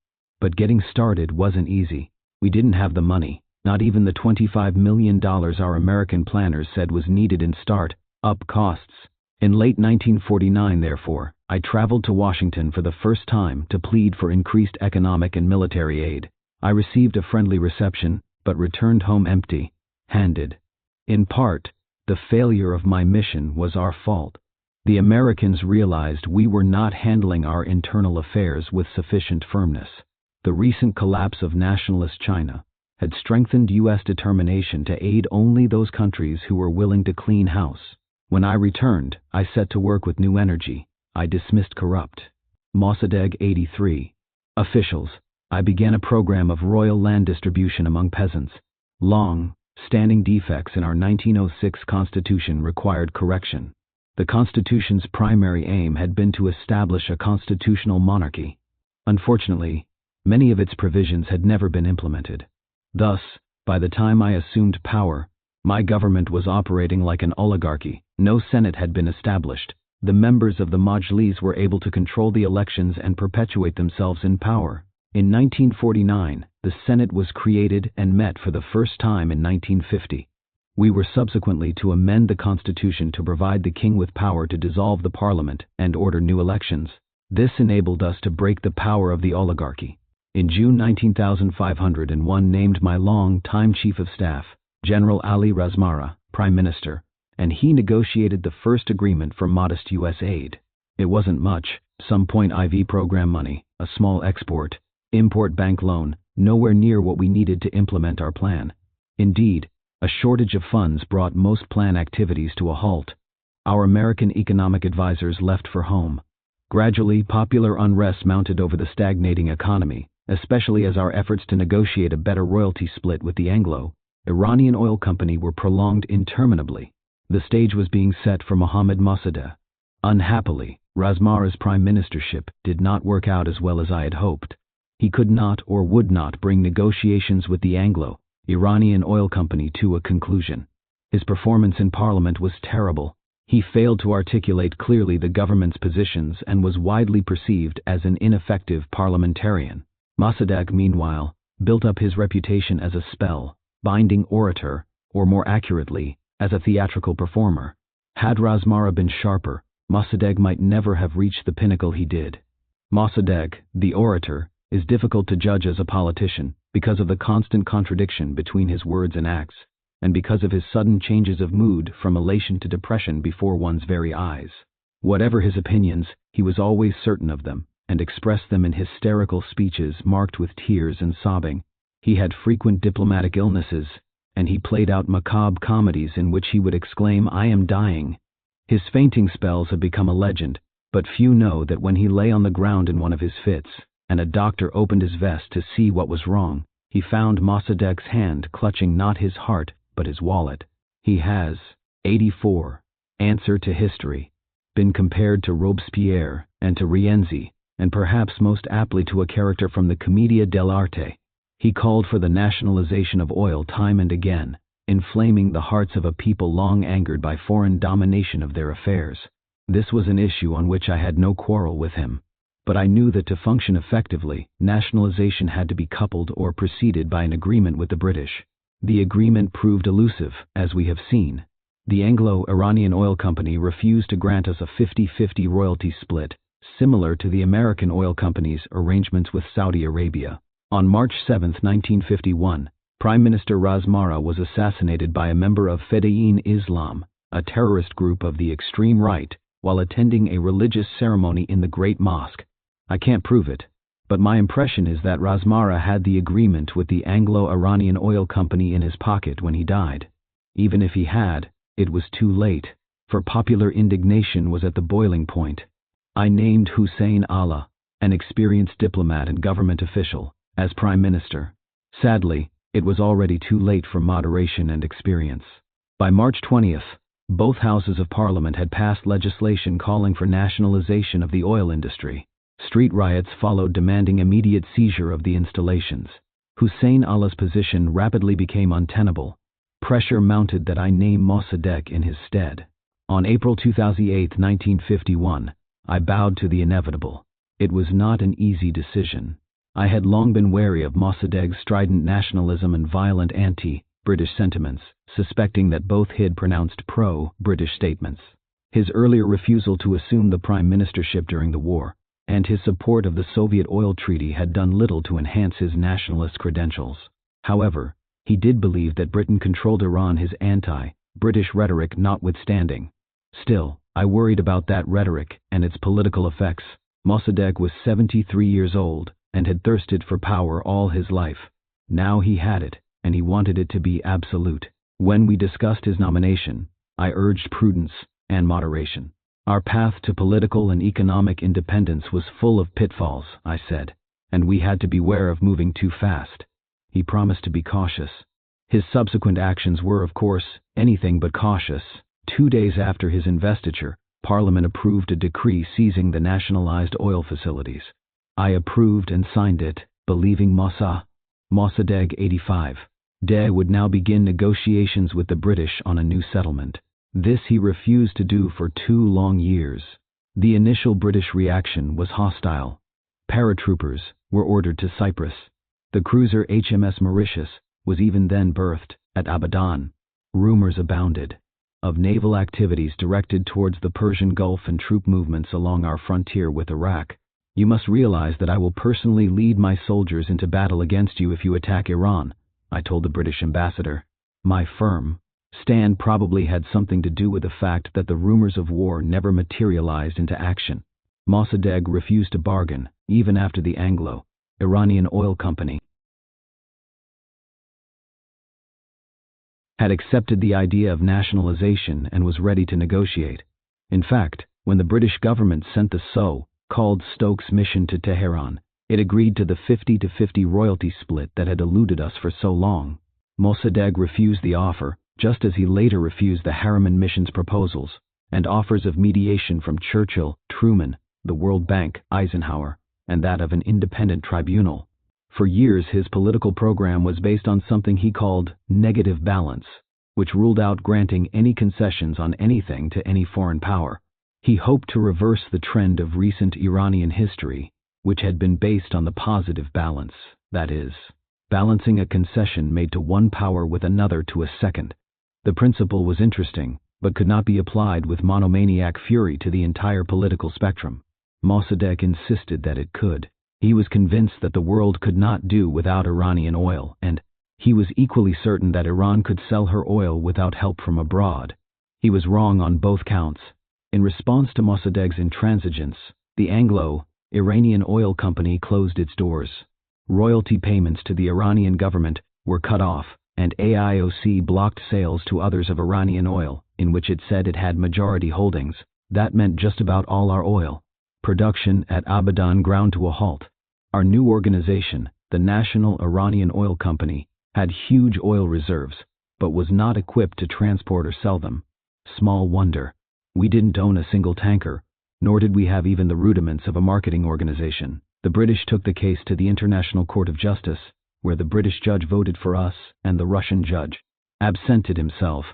But getting started wasn't easy. We didn't have the money, not even the $25 million our American planners said was needed in start-up costs. In late 1949, therefore, I traveled to Washington for the first time to plead for increased economic and military aid. I received a friendly reception, but returned home empty-handed. In part, the failure of my mission was our fault. The Americans realized we were not handling our internal affairs with sufficient firmness. The recent collapse of nationalist China had strengthened U.S. determination to aid only those countries who were willing to clean house. When I returned, I set to work with new energy. I dismissed corrupt Mossadegh 83 officials. I began a program of royal land distribution among peasants. Long-standing defects in our 1906 Constitution required correction. The Constitution's primary aim had been to establish a constitutional monarchy. Unfortunately, many of its provisions had never been implemented. Thus, by the time I assumed power, my government was operating like an oligarchy. No Senate had been established. The members of the Majlis were able to control the elections and perpetuate themselves in power. In 1949, the Senate was created and met for the first time in 1950. We were subsequently to amend the Constitution to provide the king with power to dissolve the parliament and order new elections. This enabled us to break the power of the oligarchy. In June 19,501 named my long-time Chief of Staff, General Ali Razmara, Prime Minister, and he negotiated the first agreement for modest U.S. aid. It wasn't much, some point IV program money, a small import bank loan, nowhere near what we needed to implement our plan. Indeed, a shortage of funds brought most plan activities to a halt. Our American economic advisors left for home. Gradually, popular unrest mounted over the stagnating economy, especially as our efforts to negotiate a better royalty split with the Anglo-Iranian oil company were prolonged interminably. The stage was being set for Mohammad. Unhappily, Razmara's prime ministership did not work out as well as I had hoped. He could not or would not bring negotiations with the Anglo-Iranian oil company to a conclusion. His performance in Parliament was terrible. He failed to articulate clearly the government's positions and was widely perceived as an ineffective parliamentarian. Mossadegh, meanwhile, built up his reputation as a spell-binding orator, or more accurately, as a theatrical performer. Had Razmara been sharper, Mossadegh might never have reached the pinnacle he did. Mossadegh, the orator, is difficult to judge as a politician because of the constant contradiction between his words and acts, and because of his sudden changes of mood from elation to depression before one's very eyes. Whatever his opinions, he was always certain of them, and expressed them in hysterical speeches marked with tears and sobbing. He had frequent diplomatic illnesses, and he played out macabre comedies in which he would exclaim, "I am dying." His fainting spells have become a legend, but few know that when he lay on the ground in one of his fits, and a doctor opened his vest to see what was wrong, he found Mossadegh's hand clutching not his heart but his wallet. He has, 84, answer to history, been compared to Robespierre and to Rienzi, and perhaps most aptly to a character from the Commedia dell'arte. He called for the nationalization of oil time and again, inflaming the hearts of a people long angered by foreign domination of their affairs. This was an issue on which I had no quarrel with him, but I knew that to function effectively, nationalization had to be coupled or preceded by an agreement with the British. The agreement proved elusive, as we have seen. The Anglo-Iranian Oil Company refused to grant us a 50-50 royalty split, similar to the American Oil Company's arrangements with Saudi Arabia. On March 7, 1951, Prime Minister Razmara was assassinated by a member of Fedayeen Islam, a terrorist group of the extreme right, while attending a religious ceremony in the Great Mosque. I can't prove it, but my impression is that Razmara had the agreement with the Anglo-Iranian Oil Company in his pocket when he died. Even if he had, it was too late, for popular indignation was at the boiling point. I named Hussein Allah, an experienced diplomat and government official, as Prime Minister. Sadly, it was already too late for moderation and experience. By March 20th, both houses of Parliament had passed legislation calling for nationalization of the oil industry. Street riots followed demanding immediate seizure of the installations. Hussein Allah's position rapidly became untenable. Pressure mounted that I name Mossadegh in his stead. On April 2008, 1951, I bowed to the inevitable. It was not an easy decision. I had long been wary of Mossadegh's strident nationalism and violent anti-British sentiments, suspecting that both hid pronounced pro-British statements. His earlier refusal to assume the prime ministership during the war, and his support of the Soviet oil treaty had done little to enhance his nationalist credentials. However, he did believe that Britain controlled Iran, his anti-British rhetoric notwithstanding. Still, I worried about that rhetoric and its political effects. Mossadegh was 73 years old, and had thirsted for power all his life. Now he had it, and he wanted it to be absolute. When we discussed his nomination, I urged prudence and moderation. Our path to political and economic independence was full of pitfalls, I said, and we had to beware of moving too fast. He promised to be cautious. His subsequent actions were, of course, anything but cautious. 2 days after his investiture, Parliament approved a decree seizing the nationalized oil facilities. I approved and signed it, believing Mossadegh 85. Would now begin negotiations with the British on a new settlement. This he refused to do for 2 long years. The initial British reaction was hostile. Paratroopers were ordered to Cyprus. The cruiser HMS Mauritius was even then berthed at Abadan. Rumors abounded of naval activities directed towards the Persian Gulf and troop movements along our frontier with Iraq. You must realize that I will personally lead my soldiers into battle against you if you attack Iran, I told the British ambassador. My firm stand probably had something to do with the fact that the rumors of war never materialized into action. Mossadegh refused to bargain, even after the Anglo-Iranian Oil Company had accepted the idea of nationalization and was ready to negotiate. In fact, when the British government sent the so-called Stokes mission to Tehran, it agreed to the 50-50 royalty split that had eluded us for so long. Mossadegh refused the offer, just as he later refused the Harriman mission's proposals and offers of mediation from Churchill, Truman, the World Bank, Eisenhower, and that of an independent tribunal. For years his political program was based on something he called negative balance, which ruled out granting any concessions on anything to any foreign power. He hoped to reverse the trend of recent Iranian history, which had been based on the positive balance, that is, balancing a concession made to one power with another to a second. The principle was interesting, but could not be applied with monomaniac fury to the entire political spectrum. Mossadegh insisted that it could. He was convinced that the world could not do without Iranian oil, and he was equally certain that Iran could sell her oil without help from abroad. He was wrong on both counts. In response to Mossadegh's intransigence, the Anglo-Iranian Oil Company closed its doors. Royalty payments to the Iranian government were cut off, and AIOC blocked sales to others of Iranian oil, in which it said it had majority holdings. That meant just about all our oil. Production at Abadan ground to a halt. Our new organization, the National Iranian Oil Company, had huge oil reserves, but was not equipped to transport or sell them. Small wonder. We didn't own a single tanker, nor did we have even the rudiments of a marketing organization. The British took the case to the International Court of Justice, where the British judge voted for us and the Russian judge absented himself,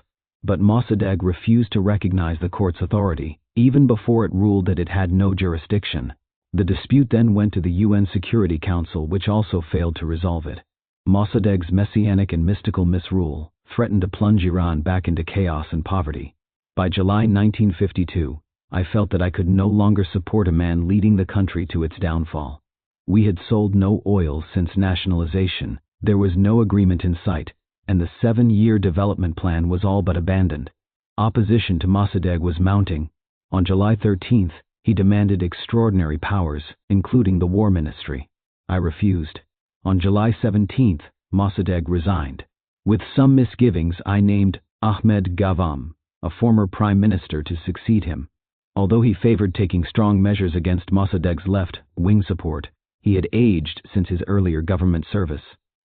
but Mossadegh refused to recognize the court's authority, even before it ruled that it had no jurisdiction. The dispute then went to the UN Security Council, which also failed to resolve it. Mossadegh's messianic and mystical misrule threatened to plunge Iran back into chaos and poverty. By July 1952, I felt that I could no longer support a man leading the country to its downfall. We had sold no oil since nationalization, there was no agreement in sight, and the 7-year development plan was all but abandoned. Opposition to Mossadegh was mounting. On July 13th, he demanded extraordinary powers, including the War Ministry. I refused. On July 17th, Mossadegh resigned. With some misgivings, I named Ahmed Gavam, a former prime minister, to succeed him. Although he favored taking strong measures against Mossadegh's left-wing support, he had aged since his earlier government service.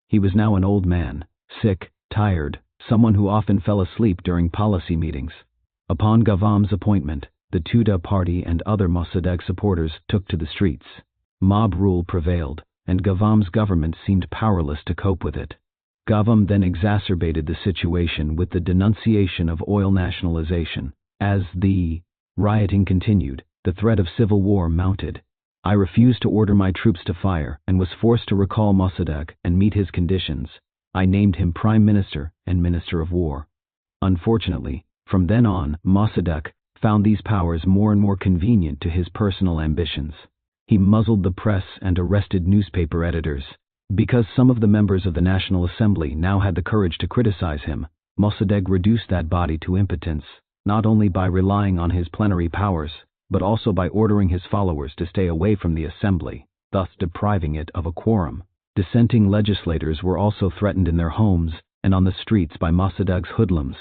He was now an old man, sick, tired, someone who often fell asleep during policy meetings. Upon Gavam's appointment, the Tuda party and other Mossadegh supporters took to the streets. Mob rule prevailed, and Gavam's government seemed powerless to cope with it. Gavam then exacerbated the situation with the denunciation of oil nationalization. As the rioting continued, the threat of civil war mounted. I refused to order my troops to fire and was forced to recall Mossadegh and meet his conditions. I named him Prime Minister and Minister of War. Unfortunately, from then on, Mossadegh found these powers more and more convenient to his personal ambitions. He muzzled the press and arrested newspaper editors. Because some of the members of the National Assembly now had the courage to criticize him, Mossadegh reduced that body to impotence, not only by relying on his plenary powers, but also by ordering his followers to stay away from the assembly, thus depriving it of a quorum. Dissenting legislators were also threatened in their homes and on the streets by Mossadegh's hoodlums.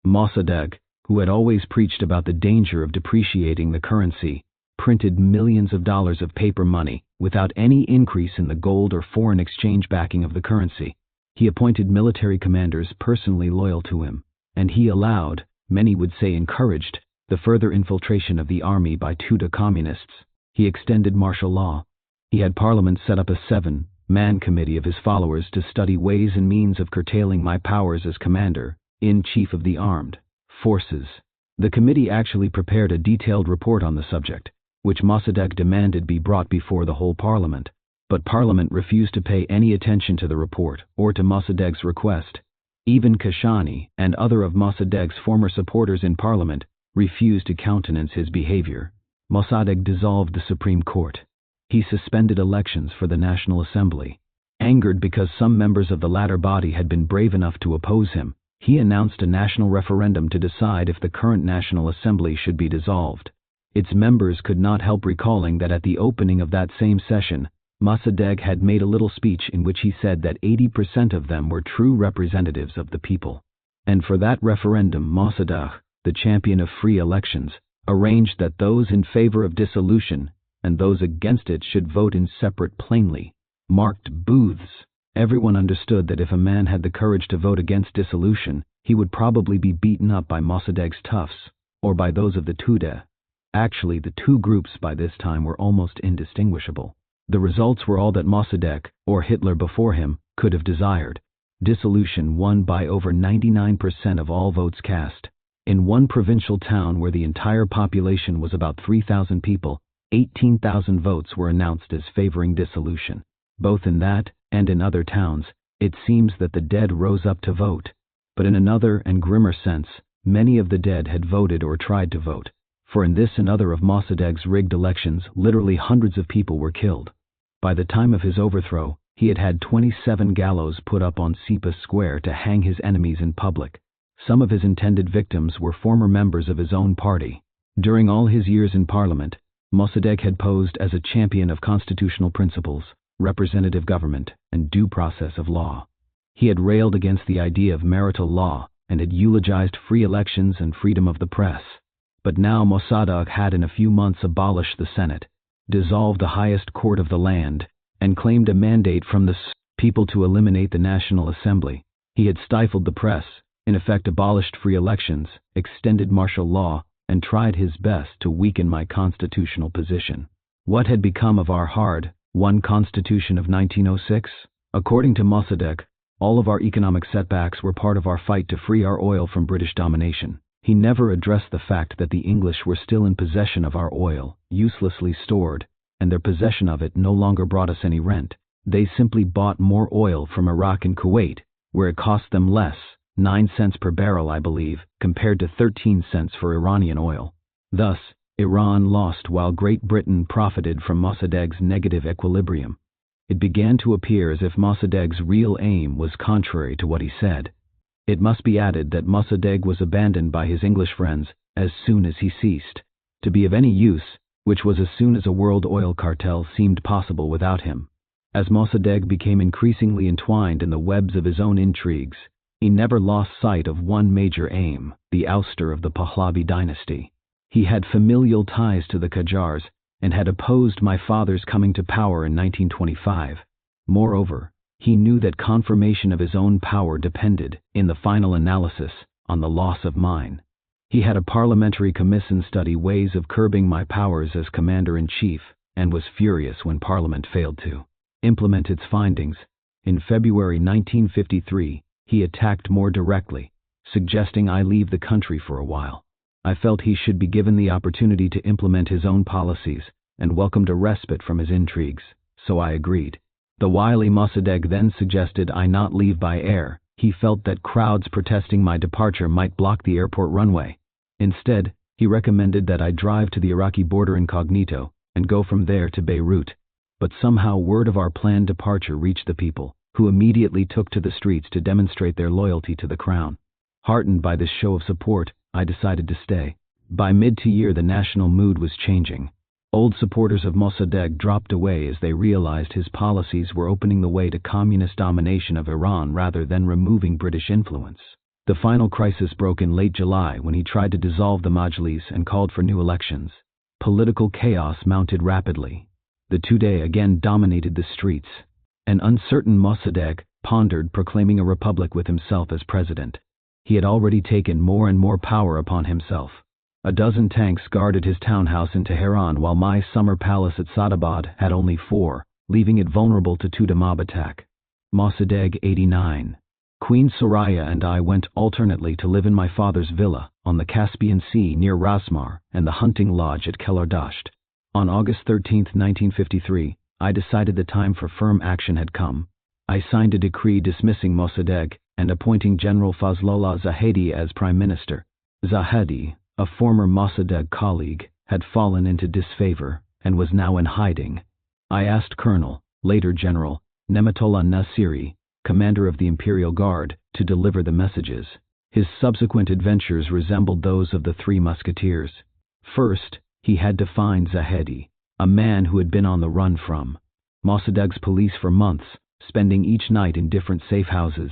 Mossadegh, who had always preached about the danger of depreciating the currency, printed millions of dollars of paper money without any increase in the gold or foreign exchange backing of the currency. He appointed military commanders personally loyal to him, and he allowed, many would say encouraged, the further infiltration of the army by Tuda communists. He extended martial law. He had Parliament set up a 7-man committee of his followers to study ways and means of curtailing my powers as commander-in-chief of the armed forces. The committee actually prepared a detailed report on the subject, which Mossadegh demanded be brought before the whole Parliament, but Parliament refused to pay any attention to the report or to Mossadegh's request. Even Kashani and other of Mossadegh's former supporters in Parliament refused to countenance his behavior. Mossadegh dissolved the Supreme Court. He suspended elections for the National Assembly. Angered because some members of the latter body had been brave enough to oppose him, he announced a national referendum to decide if the current National Assembly should be dissolved. Its members could not help recalling that at the opening of that same session, Mossadegh had made a little speech in which he said that 80% of them were true representatives of the people. And for that referendum, Mossadegh, the champion of free elections, arranged that those in favor of dissolution and those against it should vote in separate, plainly marked booths. Everyone understood that if a man had the courage to vote against dissolution, he would probably be beaten up by Mossadegh's toughs, or by those of the Tudeh. Actually, the two groups by this time were almost indistinguishable. The results were all that Mossadegh, or Hitler before him, could have desired. Dissolution won by over 99% of all votes cast. In one provincial town where the entire population was about 3,000 people, 18,000 votes were announced as favoring dissolution. Both in that and in other towns, it seems that the dead rose up to vote. But in another and grimmer sense, many of the dead had voted or tried to vote. For in this and other of Mossadegh's rigged elections, literally hundreds of people were killed. By the time of his overthrow, he had had 27 gallows put up on Sipah Square to hang his enemies in public. Some of his intended victims were former members of his own party. During all his years in Parliament, Mossadegh had posed as a champion of constitutional principles, representative government, and due process of law. He had railed against the idea of marital law and had eulogized free elections and freedom of the press. But now Mossadegh had in a few months abolished the Senate, dissolved the highest court of the land, and claimed a mandate from the people to eliminate the National Assembly. He had stifled the press, in effect abolished free elections, extended martial law, and tried his best to weaken my constitutional position. What had become of our hard-won Constitution of 1906? According to Mossadegh, all of our economic setbacks were part of our fight to free our oil from British domination. He never addressed the fact that the English were still in possession of our oil, uselessly stored, and their possession of it no longer brought us any rent. They simply bought more oil from Iraq and Kuwait, where it cost them less, 9 cents per barrel I believe, compared to 13 cents for Iranian oil. Thus, Iran lost while Great Britain profited from Mossadegh's negative equilibrium. It began to appear as if Mossadegh's real aim was contrary to what he said. It must be added that Mossadegh was abandoned by his English friends as soon as he ceased to be of any use, which was as soon as a world oil cartel seemed possible without him. As Mossadegh became increasingly entwined in the webs of his own intrigues, he never lost sight of one major aim, the ouster of the Pahlavi dynasty. He had familial ties to the Qajars and had opposed my father's coming to power in 1925. Moreover, he knew that confirmation of his own power depended, in the final analysis, on the loss of mine. He had a parliamentary commission study ways of curbing my powers as commander-in-chief, and was furious when Parliament failed to implement its findings. In February 1953, he attacked more directly, suggesting I leave the country for a while. I felt he should be given the opportunity to implement his own policies, and welcomed a respite from his intrigues, so I agreed. The wily Mossadegh then suggested I not leave by air. He felt that crowds protesting my departure might block the airport runway. Instead, he recommended that I drive to the Iraqi border incognito and go from there to Beirut. But somehow word of our planned departure reached the people, who immediately took to the streets to demonstrate their loyalty to the crown. Heartened by this show of support, I decided to stay. By mid-to-year the national mood was changing. Old supporters of Mossadegh dropped away as they realized his policies were opening the way to communist domination of Iran rather than removing British influence. The final crisis broke in late July when he tried to dissolve the Majlis and called for new elections. Political chaos mounted rapidly. The Tudeh again dominated the streets. An uncertain Mossadegh pondered proclaiming a republic with himself as president. He had already taken more and more power upon himself. A dozen tanks guarded his townhouse in Tehran while my summer palace at Sadabad had only 4, leaving it vulnerable to Tudeh mob attack. Mossadegh 89. Queen Soraya and I went alternately to live in my father's villa on the Caspian Sea near Rasmar and the hunting lodge at Kelardasht. On August 13, 1953, I decided the time for firm action had come. I signed a decree dismissing Mossadegh and appointing General Fazlollah Zahedi as Prime Minister. Zahedi, a former Mossadegh colleague, had fallen into disfavor and was now in hiding. I asked Colonel, later General, Nematollah Nasiri, commander of the Imperial Guard, to deliver the messages. His subsequent adventures resembled those of the Three Musketeers. First, he had to find Zahedi, a man who had been on the run from Mossadeg's police for months, spending each night in different safe houses.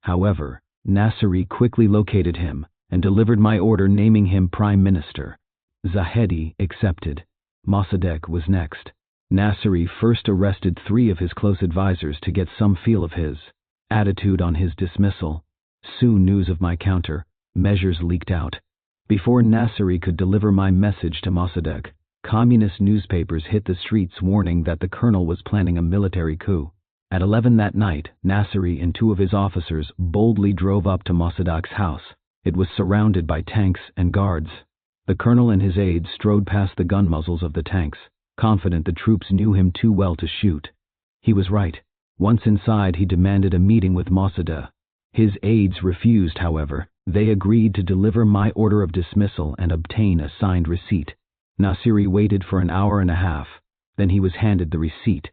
However, Nasiri quickly located him and delivered my order naming him Prime Minister. Zahedi accepted. Mossadegh was next. Nasiri first arrested 3 of his close advisors to get some feel of his attitude on his dismissal. Soon news of my counter measures leaked out. Before Nasiri could deliver my message to Mossadegh, communist newspapers hit the streets warning that the colonel was planning a military coup. At 11 that night, Nasiri and 2 of his officers boldly drove up to Mossadegh's house. It was surrounded by tanks and guards. The colonel and his aides strode past the gun muzzles of the tanks, confident the troops knew him too well to shoot. He was right. Once inside, he demanded a meeting with Mossadegh. His aides refused, however. They agreed to deliver my order of dismissal and obtain a signed receipt. Nasiri waited for an hour and a half. Then he was handed the receipt.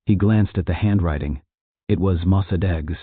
He glanced at the handwriting. It was Mossadegh's.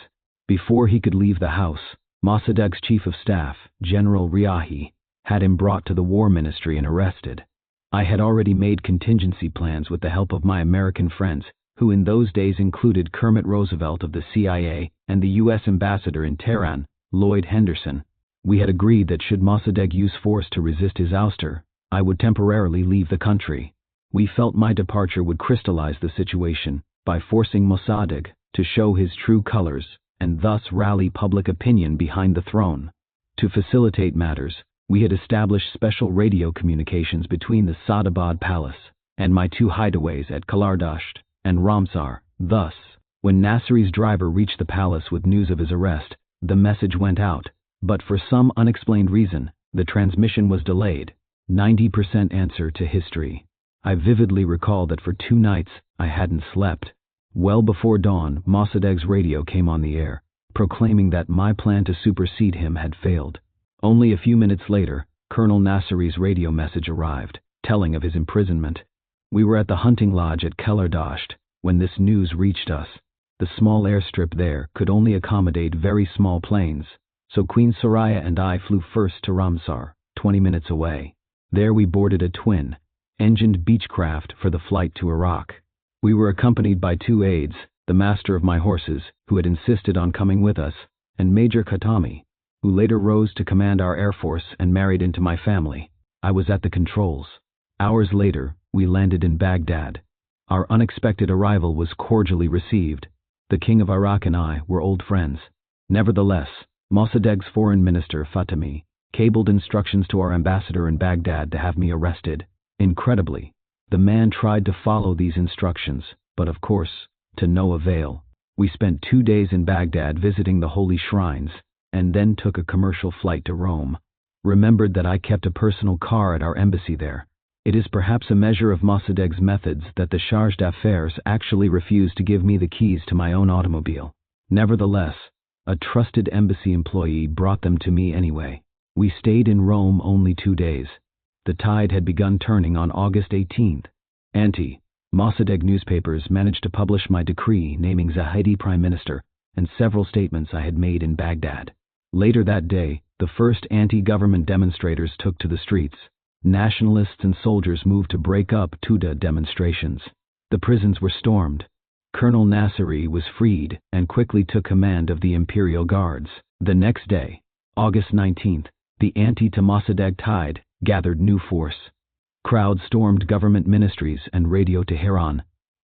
Before he could leave the house, Mossadegh's chief of staff, General Riahi, had him brought to the War Ministry and arrested. I had already made contingency plans with the help of my American friends, who in those days included Kermit Roosevelt of the CIA and the U.S. ambassador in Tehran, Lloyd Henderson. We had agreed that should Mossadegh use force to resist his ouster, I would temporarily leave the country. We felt my departure would crystallize the situation by forcing Mossadegh to show his true colors and thus rally public opinion behind the throne. To facilitate matters, we had established special radio communications between the Sadabad Palace and my 2 hideaways at Kalardasht and Ramsar. Thus, when Nasiri's driver reached the palace with news of his arrest, the message went out, but for some unexplained reason, the transmission was delayed. 90% answer to history. I vividly recall that for 2 nights I hadn't slept. Well before dawn, Mossadegh's radio came on the air, proclaiming that my plan to supersede him had failed. Only a few minutes later, Colonel Nasiri's radio message arrived, telling of his imprisonment. We were at the hunting lodge at Kalardasht when this news reached us. The small airstrip there could only accommodate very small planes, so Queen Soraya and I flew first to Ramsar, 20 minutes away. There we boarded a twin-engined Beechcraft for the flight to Iraq. We were accompanied by 2 aides, the master of my horses, who had insisted on coming with us, and Major Khatami, who later rose to command our air force and married into my family. I was at the controls. Hours later, we landed in Baghdad. Our unexpected arrival was cordially received. The King of Iraq and I were old friends. Nevertheless, Mossadegh's foreign minister, Fatemi, cabled instructions to our ambassador in Baghdad to have me arrested. Incredibly, the man tried to follow these instructions, but of course, to no avail. We spent 2 days in Baghdad visiting the holy shrines, and then took a commercial flight to Rome. Remembered that I kept a personal car at our embassy there. It is perhaps a measure of Mossadegh's methods that the charge d'affaires actually refused to give me the keys to my own automobile. Nevertheless, a trusted embassy employee brought them to me anyway. We stayed in Rome only 2 days. The tide had begun turning on August 18th. Anti-Mossadegh newspapers managed to publish my decree naming Zahedi Prime Minister and several statements I had made in Baghdad. Later that day, the first anti-government demonstrators took to the streets. Nationalists and soldiers moved to break up Tudeh demonstrations. The prisons were stormed. Colonel Nasiri was freed and quickly took command of the Imperial Guards. The next day, August 19th, the anti-Mossadegh tide gathered new force. Crowds stormed government ministries and Radio Tehran.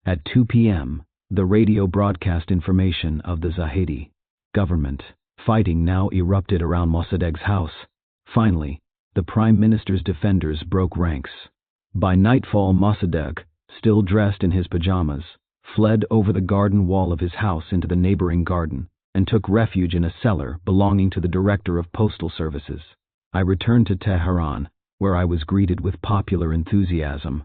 At 2 p.m., the radio broadcast information of the Zahedi government. Fighting now erupted around Mossadegh's house. Finally, the Prime Minister's defenders broke ranks. By nightfall, Mossadegh, still dressed in his pajamas, fled over the garden wall of his house into the neighboring garden and took refuge in a cellar belonging to the Director of Postal Services. I returned to Tehran, where I was greeted with popular enthusiasm.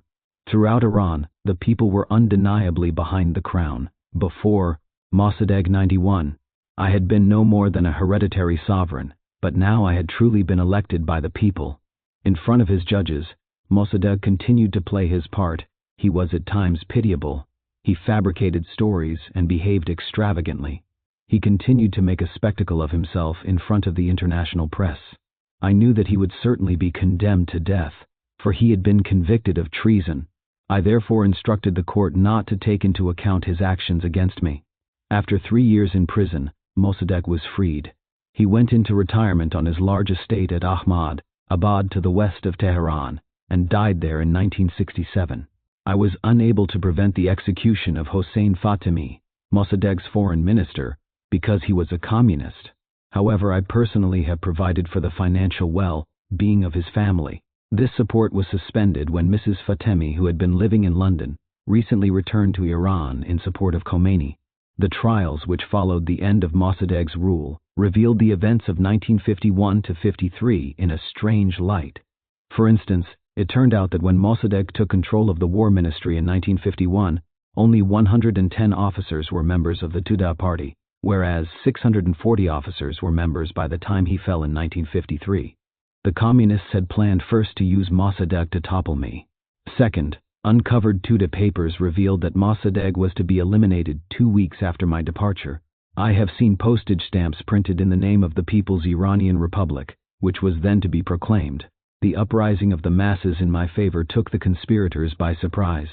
Throughout Iran, the people were undeniably behind the crown. Before Mossadegh 91, I had been no more than a hereditary sovereign, but now I had truly been elected by the people. In front of his judges, Mossadegh continued to play his part. He was at times pitiable. He fabricated stories and behaved extravagantly. He continued to make a spectacle of himself in front of the international press. I knew that he would certainly be condemned to death, for he had been convicted of treason. I therefore instructed the court not to take into account his actions against me. After 3 years in prison, Mossadegh was freed. He went into retirement on his large estate at Ahmad Abad to the west of Tehran, and died there in 1967. I was unable to prevent the execution of Hossein Fatemi, Mossadegh's foreign minister, because he was a communist. However, I personally have provided for the financial well-being of his family. This support was suspended when Mrs. Fatemi, who had been living in London, recently returned to Iran in support of Khomeini. The trials which followed the end of Mossadegh's rule revealed the events of 1951 to 53 in a strange light. For instance, it turned out that when Mossadegh took control of the War Ministry in 1951, only 110 officers were members of the Tudeh party, whereas 640 officers were members by the time he fell in 1953. The communists had planned first to use Mossadegh to topple me. Second, uncovered Tudeh papers revealed that Mossadegh was to be eliminated 2 weeks after my departure. I have seen postage stamps printed in the name of the People's Iranian Republic, which was then to be proclaimed. The uprising of the masses in my favor took the conspirators by surprise.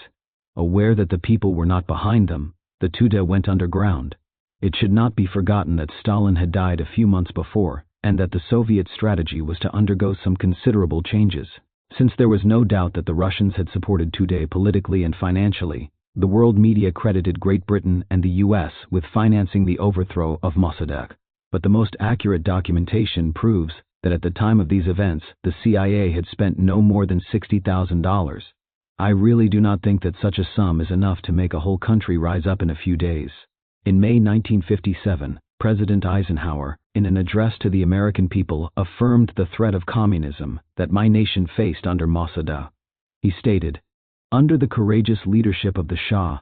Aware that the people were not behind them, the Tudeh went underground. It should not be forgotten that Stalin had died a few months before, and that the Soviet strategy was to undergo some considerable changes. Since there was no doubt that the Russians had supported Tudeh politically and financially, the world media credited Great Britain and the US with financing the overthrow of Mossadegh. But the most accurate documentation proves that at the time of these events, the CIA had spent no more than $60,000. I really do not think that such a sum is enough to make a whole country rise up in a few days. In May 1957, President Eisenhower, in an address to the American people, affirmed the threat of communism that my nation faced under Mossadegh. He stated, "Under the courageous leadership of the Shah,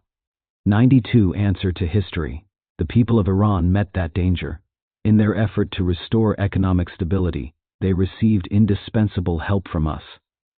92 answer to history, the people of Iran met that danger. In their effort to restore economic stability, they received indispensable help from us.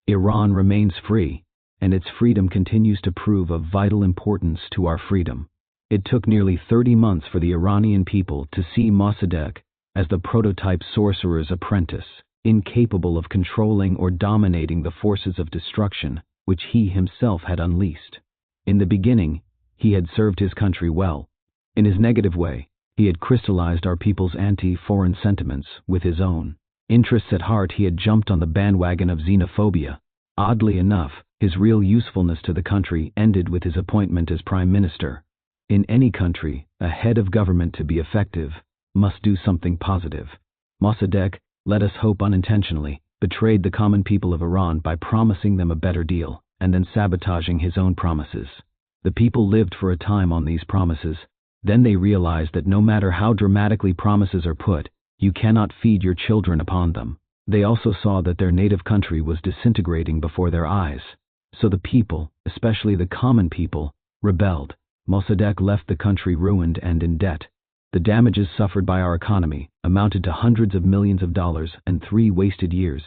Iran remains free, and its freedom continues to prove of vital importance to our freedom." It took nearly 30 months for the Iranian people to see Mossadegh as the prototype sorcerer's apprentice, incapable of controlling or dominating the forces of destruction which he himself had unleashed. In the beginning, he had served his country well. In his negative way, he had crystallized our people's anti-foreign sentiments with his own interests at heart. He had jumped on the bandwagon of xenophobia. Oddly enough, his real usefulness to the country ended with his appointment as prime minister. In any country, a head of government, to be effective, must do something positive. Mossadegh, let us hope unintentionally, betrayed the common people of Iran by promising them a better deal, and then sabotaging his own promises. The people lived for a time on these promises. Then they realized that no matter how dramatically promises are put, you cannot feed your children upon them. They also saw that their native country was disintegrating before their eyes. So the people, especially the common people, rebelled. Mossadegh left the country ruined and in debt. The damages suffered by our economy amounted to hundreds of millions of dollars and 3 wasted years.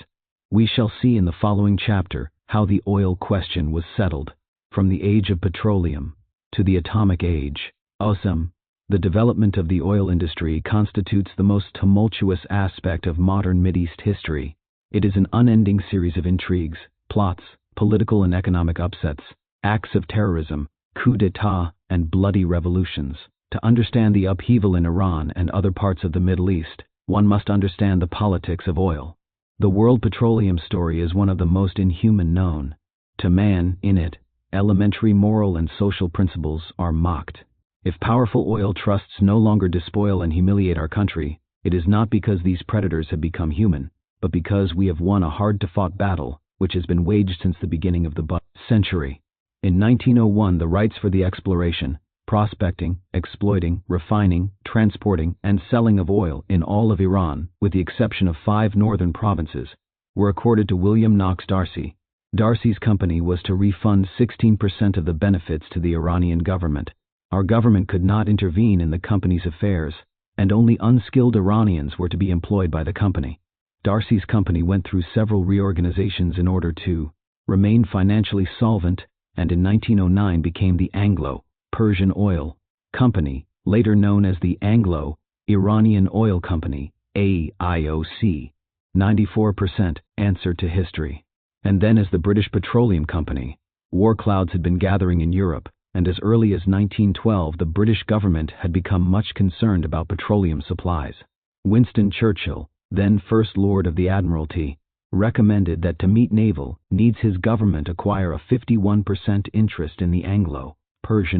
We shall see in the following chapter how the oil question was settled. From the age of petroleum to the atomic age, the development of the oil industry constitutes the most tumultuous aspect of modern Mideast history. It is an unending series of intrigues, plots, political and economic upsets, acts of terrorism, coup d'etat, and bloody revolutions. To understand the upheaval in Iran and other parts of the Middle East, one must understand the politics of oil. The world petroleum story is one of the most inhuman known. To man, in it, elementary moral and social principles are mocked. If powerful oil trusts no longer despoil and humiliate our country, it is not because these predators have become human, but because we have won a hard-to-fought battle which has been waged since the beginning of the century. In 1901, the rights for the exploration, prospecting, exploiting, refining, transporting, and selling of oil in all of Iran, with the exception of 5 northern provinces, were accorded to William Knox Darcy. Darcy's company was to refund 16% of the benefits to the Iranian government. Our government could not intervene in the company's affairs, and only unskilled Iranians were to be employed by the company. Darcy's company went through several reorganizations in order to remain financially solvent, and in 1909 became the Anglo Persian Oil Company, later known as the Anglo-Iranian Oil Company, AIOC, 94% answer to history. And then as the British Petroleum Company. War clouds had been gathering in Europe, and as early as 1912 the British government had become much concerned about petroleum supplies. Winston Churchill, then First Lord of the Admiralty, recommended that to meet naval needs his government acquire a 51% interest in the Anglo-Persian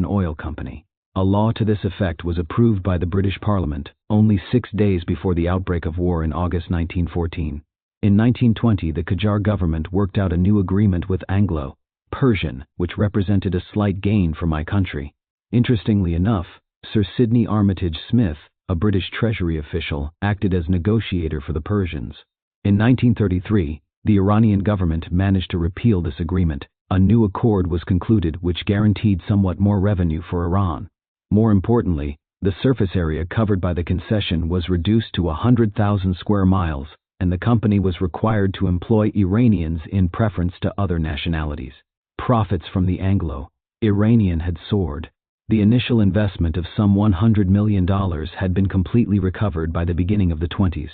Oil Company. A law to this effect was approved by the British Parliament only 6 days before the outbreak of war in August 1914. In 1920 the Qajar government worked out a new agreement with Anglo-Persian, which represented a slight gain for my country. Interestingly enough, Sir Sidney Armitage Smith, a British Treasury official, acted as negotiator for the Persians. In 1933, the Iranian government managed to repeal this agreement. A new accord was concluded which guaranteed somewhat more revenue for Iran. More importantly, the surface area covered by the concession was reduced to 100,000 square miles, and the company was required to employ Iranians in preference to other nationalities. Profits from the Anglo-Iranian had soared. The initial investment of some $100 million had been completely recovered by the beginning of the 20s.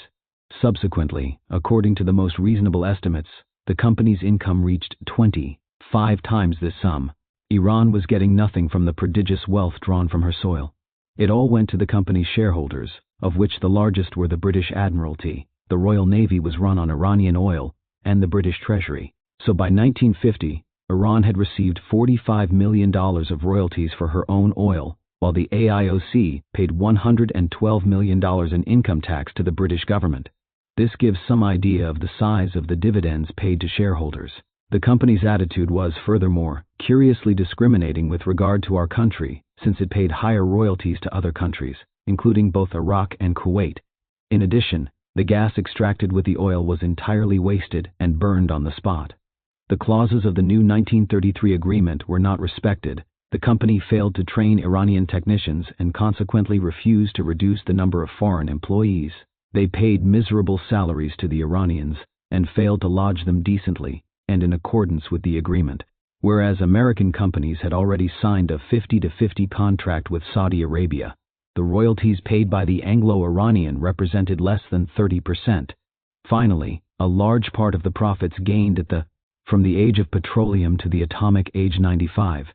Subsequently, according to the most reasonable estimates, the company's income reached 25 times this sum. Iran was getting nothing from the prodigious wealth drawn from her soil. It all went to the company's shareholders, of which the largest were the British Admiralty. The Royal Navy was run on Iranian oil, and the British Treasury. So by 1950, Iran had received $45 million of royalties for her own oil, while the AIOC paid $112 million in income tax to the British government. This gives some idea of the size of the dividends paid to shareholders. The company's attitude was, furthermore, curiously discriminating with regard to our country, since it paid higher royalties to other countries, including both Iraq and Kuwait. In addition, the gas extracted with the oil was entirely wasted and burned on the spot. The clauses of the new 1933 agreement were not respected. The company failed to train Iranian technicians and consequently refused to reduce the number of foreign employees. They paid miserable salaries to the Iranians and failed to lodge them decently and in accordance with the agreement, whereas American companies had already signed a 50-50 contract with Saudi Arabia. The royalties paid by the Anglo-Iranian represented less than 30%. Finally, a large part of the profits gained from the age of petroleum to the atomic age 95,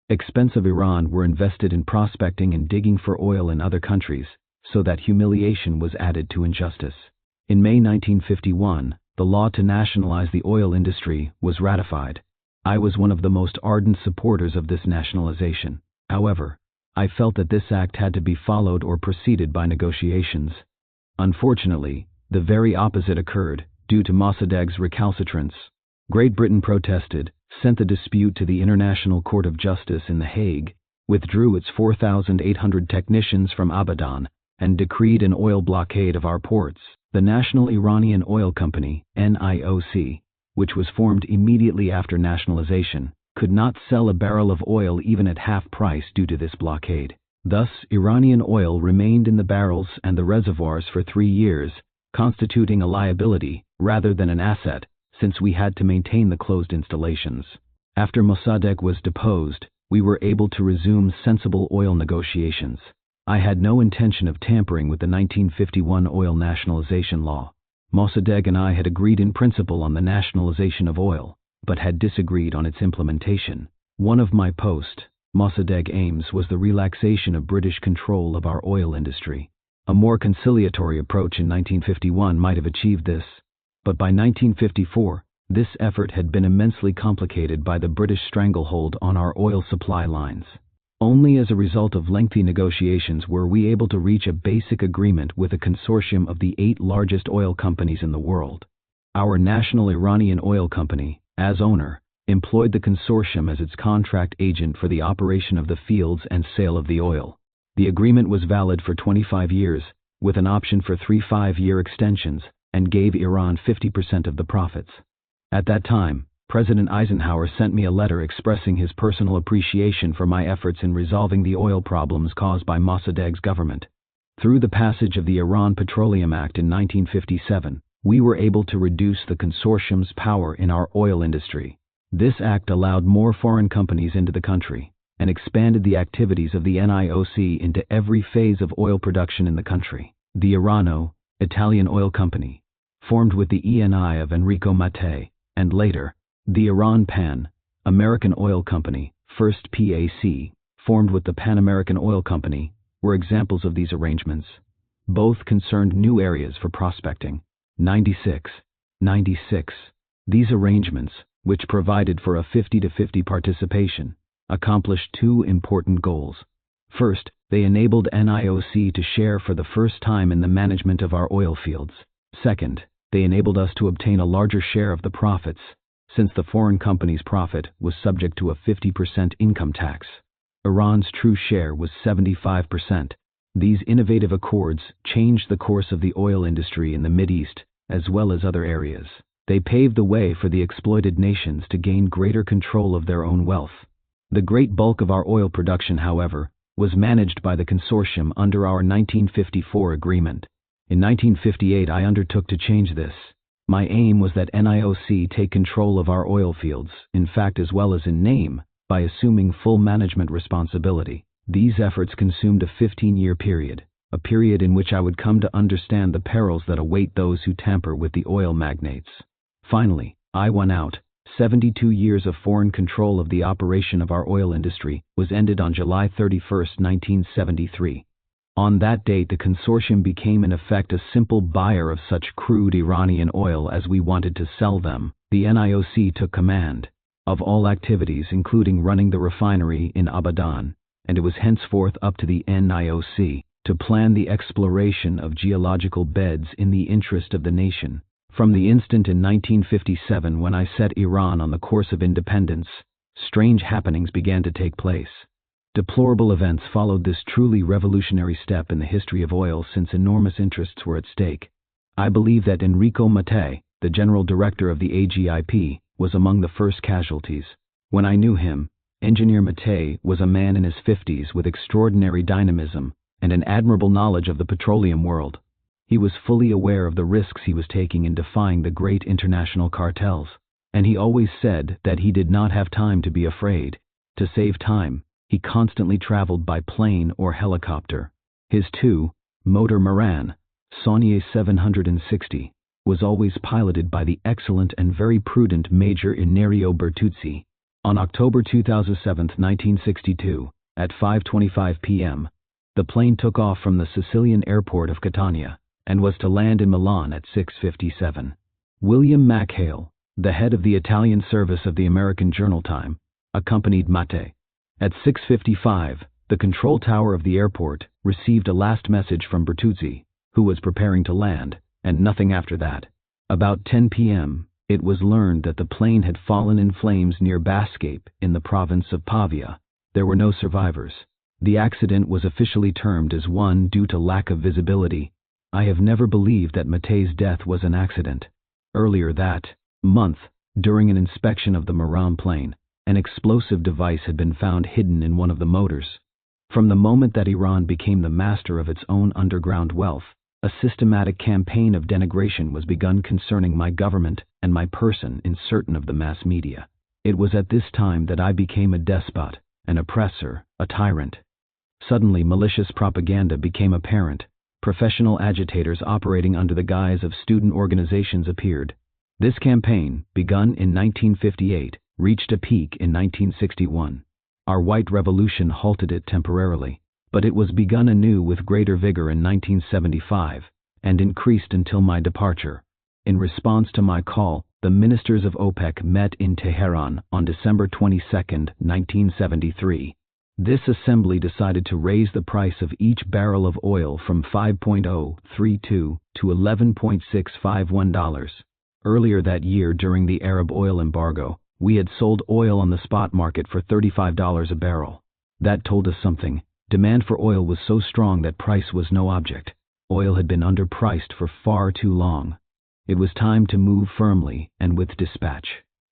expense of Iran were invested in prospecting and digging for oil in other countries, so that humiliation was added to injustice. In May 1951, the law to nationalize the oil industry was ratified. I was one of the most ardent supporters of this nationalization. However, I felt that this act had to be followed or preceded by negotiations. Unfortunately, the very opposite occurred, due to Mossadegh's recalcitrance. Great Britain protested, sent the dispute to the International Court of Justice in The Hague, withdrew its 4,800 technicians from Abadan, and decreed an oil blockade of our ports. The National Iranian Oil Company, NIOC, which was formed immediately after nationalization, could not sell a barrel of oil even at half price due to this blockade. Thus, Iranian oil remained in the barrels and the reservoirs for 3 years, constituting a liability rather than an asset, since we had to maintain the closed installations. After Mossadegh was deposed, we were able to resume sensible oil negotiations. I had no intention of tampering with the 1951 oil nationalization law. Mossadegh and I had agreed in principle on the nationalization of oil, but had disagreed on its implementation. One of my post-Mossadegh aims was the relaxation of British control of our oil industry. A more conciliatory approach in 1951 might have achieved this, but by 1954, this effort had been immensely complicated by the British stranglehold on our oil supply lines. Only as a result of lengthy negotiations were we able to reach a basic agreement with a consortium of the 8 largest oil companies in the world. Our National Iranian Oil Company, as owner, employed the consortium as its contract agent for the operation of the fields and sale of the oil. The agreement was valid for 25 years, with an option for 3 5-year extensions, and gave Iran 50% of the profits. At that time, President Eisenhower sent me a letter expressing his personal appreciation for my efforts in resolving the oil problems caused by Mossadegh's government. Through the passage of the Iran Petroleum Act in 1957, we were able to reduce the consortium's power in our oil industry. This act allowed more foreign companies into the country. and expanded the activities of the NIOC into every phase of oil production in the country. The Irano, Italian Oil Company, formed with the ENI of Enrico Mattei, and later, the Iran Pan American Oil Company, first PAC, formed with the Pan American Oil Company, were examples of these arrangements. Both concerned new areas for prospecting. 96. These arrangements, which provided for a 50-50 participation, accomplished two important goals. First, they enabled NIOC to share for the first time in the management of our oil fields. Second, they enabled us to obtain a larger share of the profits, since the foreign company's profit was subject to a 50% income tax. Iran's true share was 75%. These innovative accords changed the course of the oil industry in the Mideast, as well as other areas. They paved the way for the exploited nations to gain greater control of their own wealth. The great bulk of our oil production, however, was managed by the consortium under our 1954 agreement. In 1958 I undertook to change this. My aim was that NIOC take control of our oil fields, in fact as well as in name, by assuming full management responsibility. These efforts consumed a 15-year period, a period in which I would come to understand the perils that await those who tamper with the oil magnates. Finally, I won out. 72 years of foreign control of the operation of our oil industry was ended on July 31, 1973. On that date the consortium became in effect a simple buyer of such crude Iranian oil as we wanted to sell them. The NIOC took command of all activities, including running the refinery in Abadan, and it was henceforth up to the NIOC to plan the exploration of geological beds in the interest of the nation. From the instant in 1957 when I set Iran on the course of independence, strange happenings began to take place. Deplorable events followed this truly revolutionary step in the history of oil, since enormous interests were at stake. I believe that Enrico Mattei, the general director of the AGIP, was among the first casualties. When I knew him, Engineer Mattei was a man in his 50s with extraordinary dynamism and an admirable knowledge of the petroleum world. He was fully aware of the risks he was taking in defying the great international cartels, and he always said that he did not have time to be afraid. To save time, he constantly traveled by plane or helicopter. His two-motor Moran, Saunier 760, was always piloted by the excellent and very prudent Major Inerio Bertuzzi. On October 2007, 1962, at 5:25 p.m., the plane took off from the Sicilian airport of Catania and was to land in Milan at 6:57. William Mackhale, the head of the Italian service of the American Journal Time, accompanied Mattei. At 6:55, the control tower of the airport received a last message from Bertuzzi, who was preparing to land, and nothing after that. About 10 p.m., it was learned that the plane had fallen in flames near Bascape in the province of Pavia. There were no survivors. The accident was officially termed as one due to lack of visibility. I have never believed that Mattei's death was an accident. Earlier that month, during an inspection of the Moran plane, an explosive device had been found hidden in one of the motors. From the moment that Iran became the master of its own underground wealth, a systematic campaign of denigration was begun concerning my government and my person in certain of the mass media. It was at this time that I became a despot, an oppressor, a tyrant. Suddenly malicious propaganda became apparent. Professional agitators operating under the guise of student organizations appeared. This campaign, begun in 1958, reached a peak in 1961. Our white revolution halted it temporarily, but it was begun anew with greater vigor in 1975, and increased until my departure. In response to my call, the ministers of OPEC met in Tehran on December 22, 1973. This assembly decided to raise the price of each barrel of oil from $5.032 to $11.651. Earlier that year, during the Arab oil embargo, we had sold oil on the spot market for $35 a barrel. That told us something. Demand for oil was so strong that price was no object. Oil had been underpriced for far too long. It was time to move firmly and with dispatch.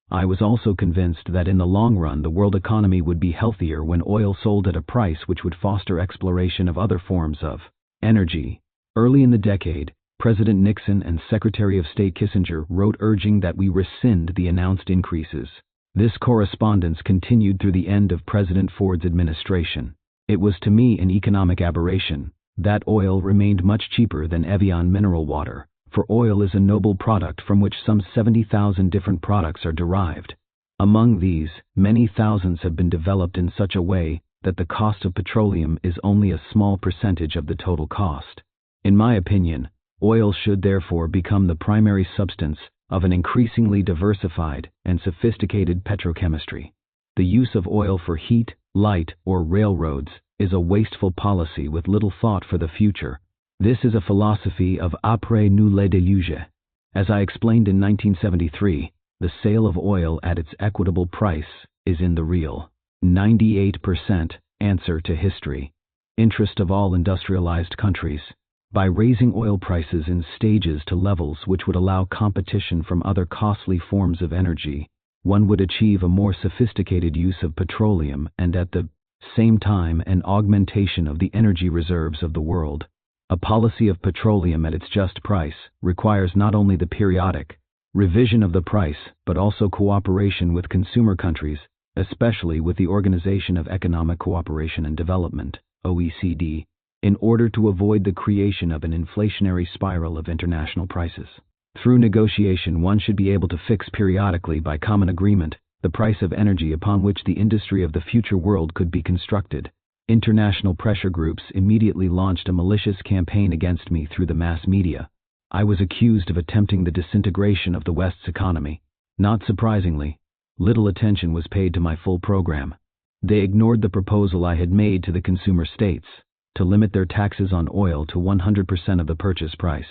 I was also convinced that in the long run the world economy would be healthier when oil sold at a price which would foster exploration of other forms of energy. Early in the decade, President Nixon and Secretary of State Kissinger wrote urging that we rescind the announced increases. This correspondence continued through the end of President Ford's administration. It was to me an economic aberration that oil remained much cheaper than Evian mineral water, for oil is a noble product from which some 70,000 different products are derived. Among these, many thousands have been developed in such a way that the cost of petroleum is only a small percentage of the total cost. In my opinion, oil should therefore become the primary substance of an increasingly diversified and sophisticated petrochemistry. The use of oil for heat, light, or railroads is a wasteful policy with little thought for the future. This is a philosophy of après nous le déluge. As I explained in 1973, the sale of oil at its equitable price is in the real 98% answer to history interest of all industrialized countries. By raising oil prices in stages to levels which would allow competition from other costly forms of energy, one would achieve a more sophisticated use of petroleum and at the same time an augmentation of the energy reserves of the world. A policy of petroleum at its just price requires not only the periodic revision of the price but also cooperation with consumer countries, especially with the Organization of Economic Cooperation and Development, OECD, in order to avoid the creation of an inflationary spiral of international prices. Through negotiation, one should be able to fix periodically by common agreement the price of energy upon which the industry of the future world could be constructed. International pressure groups immediately launched a malicious campaign against me through the mass media. I was accused of attempting the disintegration of the West's economy. Not surprisingly, little attention was paid to my full program. They ignored the proposal I had made to the consumer states to limit their taxes on oil to 100% of the purchase price.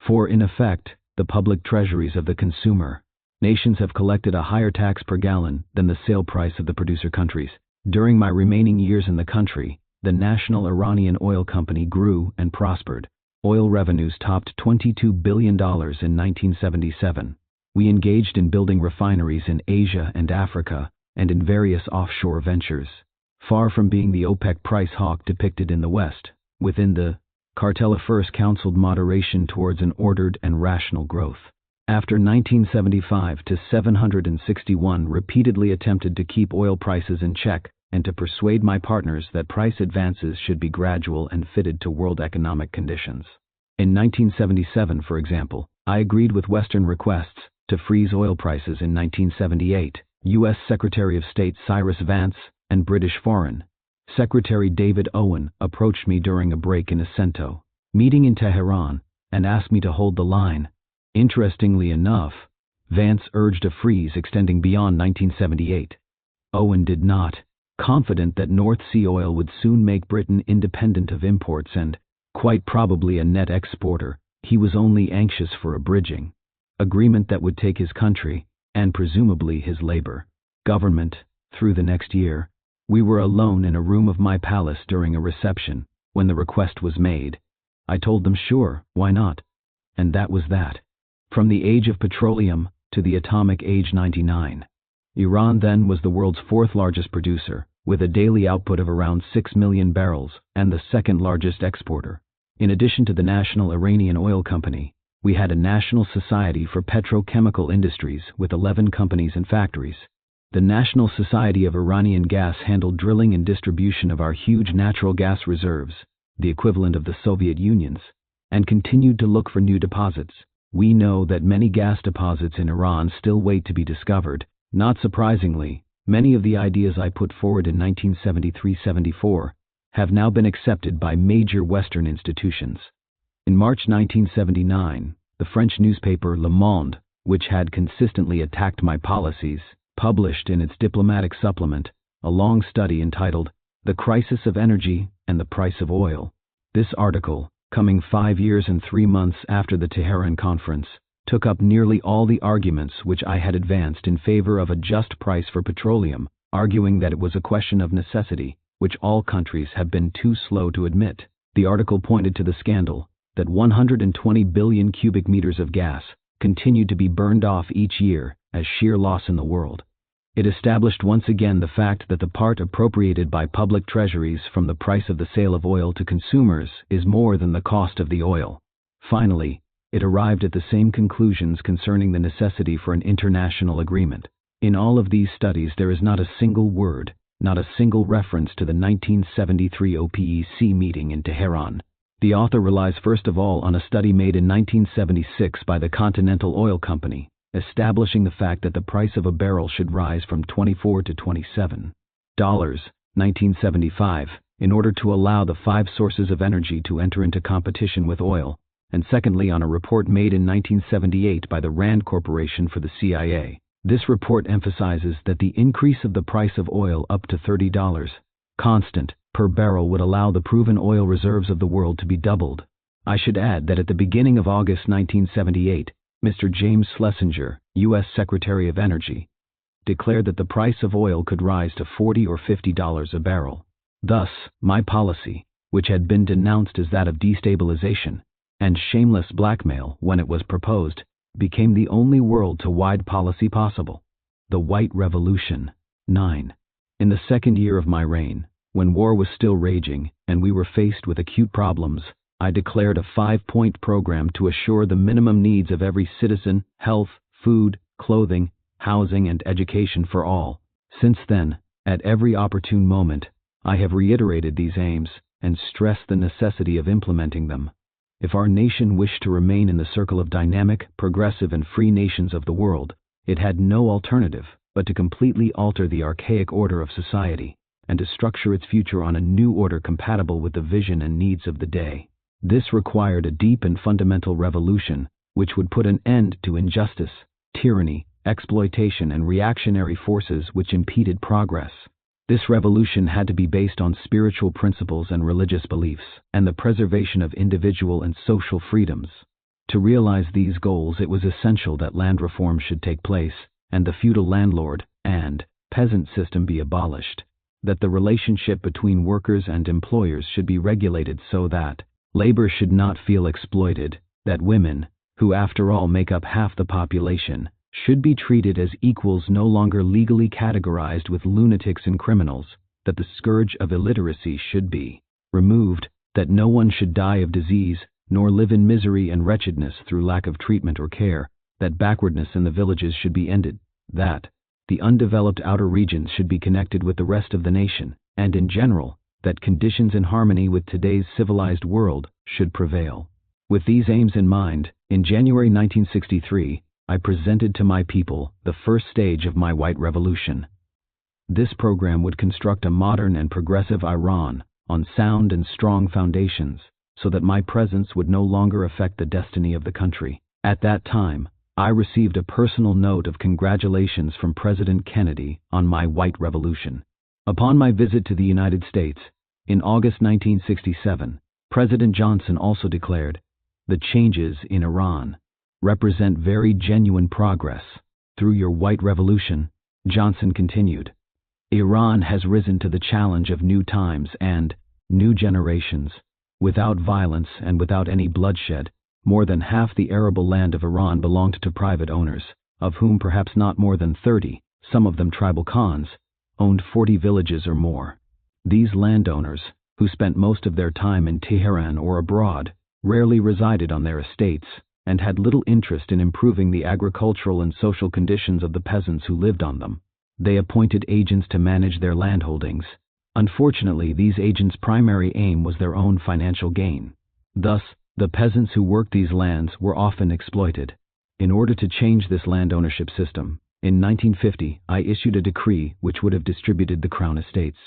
For in effect, the public treasuries of the consumer nations have collected a higher tax per gallon than the sale price of the producer countries. During my remaining years in the country, the National Iranian Oil Company grew and prospered. Oil revenues topped $22 billion in 1977. We engaged in building refineries in Asia and Africa and in various offshore ventures. Far from being the OPEC price hawk depicted in the West, within the cartel first counseled moderation towards an ordered and rational growth. After 1975 to 761 repeatedly attempted to keep oil prices in check and to persuade my partners that price advances should be gradual and fitted to world economic conditions. In 1977, for example, I agreed with Western requests to freeze oil prices. In 1978, U.S. Secretary of State Cyrus Vance and British Foreign Secretary David Owen approached me during a break in a Cento meeting in Tehran and asked me to hold the line. Interestingly enough, Vance urged a freeze extending beyond 1978. Owen did not, confident that North Sea oil would soon make Britain independent of imports and, quite probably a net exporter. He was only anxious for a bridging agreement that would take his country, and presumably his labor government, through the next year. We were alone in a room of my palace during a reception when the request was made. I told them sure, why not? And that was that. From the age of petroleum to the atomic age 99. Iran then was the world's fourth largest producer, with a daily output of around 6 million barrels, and the second largest exporter. In addition to the National Iranian Oil Company, we had a National Society for Petrochemical Industries with 11 companies and factories. The National Society of Iranian Gas handled drilling and distribution of our huge natural gas reserves, the equivalent of the Soviet Union's, and continued to look for new deposits. We know that many gas deposits in Iran still wait to be discovered. Not surprisingly, many of the ideas I put forward in 1973-74 have now been accepted by major Western institutions. In March 1979, the French newspaper Le Monde, which had consistently attacked my policies, published in its diplomatic supplement a long study entitled The Crisis of Energy and the Price of Oil. This article, coming 5 years and 3 months after the Tehran conference, took up nearly all the arguments which I had advanced in favor of a just price for petroleum, arguing that it was a question of necessity, which all countries have been too slow to admit. The article pointed to the scandal that 120 billion cubic meters of gas continued to be burned off each year as sheer loss in the world. It established once again the fact that the part appropriated by public treasuries from the price of the sale of oil to consumers is more than the cost of the oil. Finally, it arrived at the same conclusions concerning the necessity for an international agreement. In all of these studies there is not a single word, not a single reference to the 1973 OPEC meeting in Tehran. The author relies first of all on a study made in 1976 by the Continental Oil Company, establishing the fact that the price of a barrel should rise from $24 to $27, 1975, in order to allow the 5 sources of energy to enter into competition with oil, and secondly on a report made in 1978 by the Rand Corporation for the CIA. This report emphasizes that the increase of the price of oil up to $30 constant per barrel would allow the proven oil reserves of the world to be doubled. I should add that at the beginning of August 1978, Mr. James Schlesinger, U.S. Secretary of Energy, declared that the price of oil could rise to $40 or $50 a barrel. Thus, my policy, which had been denounced as that of destabilization and shameless blackmail when it was proposed, became the only world-to-wide policy possible. The White Revolution. 9. In the second year of my reign, when war was still raging and we were faced with acute problems, I declared a 5-point program to assure the minimum needs of every citizen: health, food, clothing, housing, and education for all. Since then, at every opportune moment, I have reiterated these aims and stressed the necessity of implementing them. If our nation wished to remain in the circle of dynamic, progressive, and free nations of the world, it had no alternative but to completely alter the archaic order of society and to structure its future on a new order compatible with the vision and needs of the day. This required a deep and fundamental revolution which would put an end to injustice, tyranny, exploitation, and reactionary forces which impeded progress. This revolution had to be based on spiritual principles and religious beliefs, and the preservation of individual and social freedoms. To realize these goals, it was essential that land reform should take place, and the feudal landlord and peasant system be abolished, that the relationship between workers and employers should be regulated so that labor should not feel exploited, that women, who after all make up half the population, should be treated as equals, no longer legally categorized with lunatics and criminals, that the scourge of illiteracy should be removed, that no one should die of disease, nor live in misery and wretchedness through lack of treatment or care, that backwardness in the villages should be ended, that the undeveloped outer regions should be connected with the rest of the nation, and in general, that conditions in harmony with today's civilized world should prevail. With these aims in mind, in January 1963, I presented to my people the first stage of my White Revolution. This program would construct a modern and progressive Iran on sound and strong foundations, so that my presence would no longer affect the destiny of the country. At that time, I received a personal note of congratulations from President Kennedy on my White Revolution. Upon my visit to the United States, in August 1967, President Johnson also declared, "The changes in Iran represent very genuine progress. Through your White Revolution," Johnson continued, "Iran has risen to the challenge of new times and new generations. Without violence and without any bloodshed, more than half the arable land of Iran belonged to private owners, of whom perhaps not more than 30, some of them tribal khans, owned 40 villages or more. These landowners, who spent most of their time in Tehran or abroad, rarely resided on their estates, and had little interest in improving the agricultural and social conditions of the peasants who lived on them. They appointed agents to manage their landholdings. Unfortunately, these agents' primary aim was their own financial gain. Thus, the peasants who worked these lands were often exploited. In order to change this land ownership system, in 1950 I issued a decree which would have distributed the Crown estates,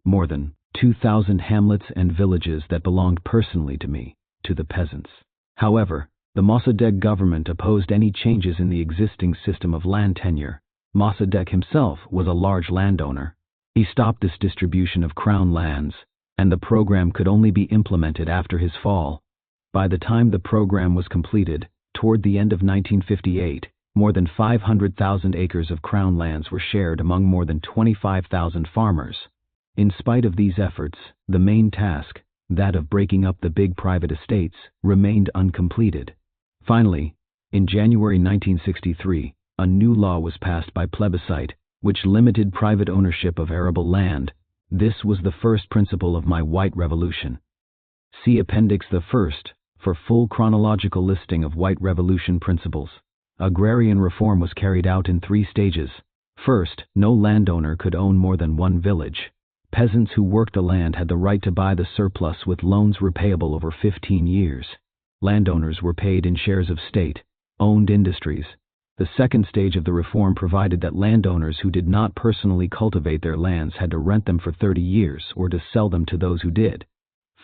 more than 2,000 hamlets and villages that belonged personally to me, to the peasants. However, the Mossadegh government opposed any changes in the existing system of land tenure. Mossadegh himself was a large landowner. He stopped this distribution of crown lands, and the program could only be implemented after his fall. By the time the program was completed, toward the end of 1958, more than 500,000 acres of crown lands were shared among more than 25,000 farmers. In spite of these efforts, the main task, that of breaking up the big private estates, remained uncompleted. Finally, in January 1963, a new law was passed by plebiscite, which limited private ownership of arable land. This was the first principle of my White Revolution. See Appendix the First for full chronological listing of White Revolution principles. Agrarian reform was carried out in 3 stages. First, no landowner could own more than one village. Peasants who worked the land had the right to buy the surplus with loans repayable over 15 years. Landowners were paid in shares of state-owned industries. The second stage of the reform provided that landowners who did not personally cultivate their lands had to rent them for 30 years or to sell them to those who did.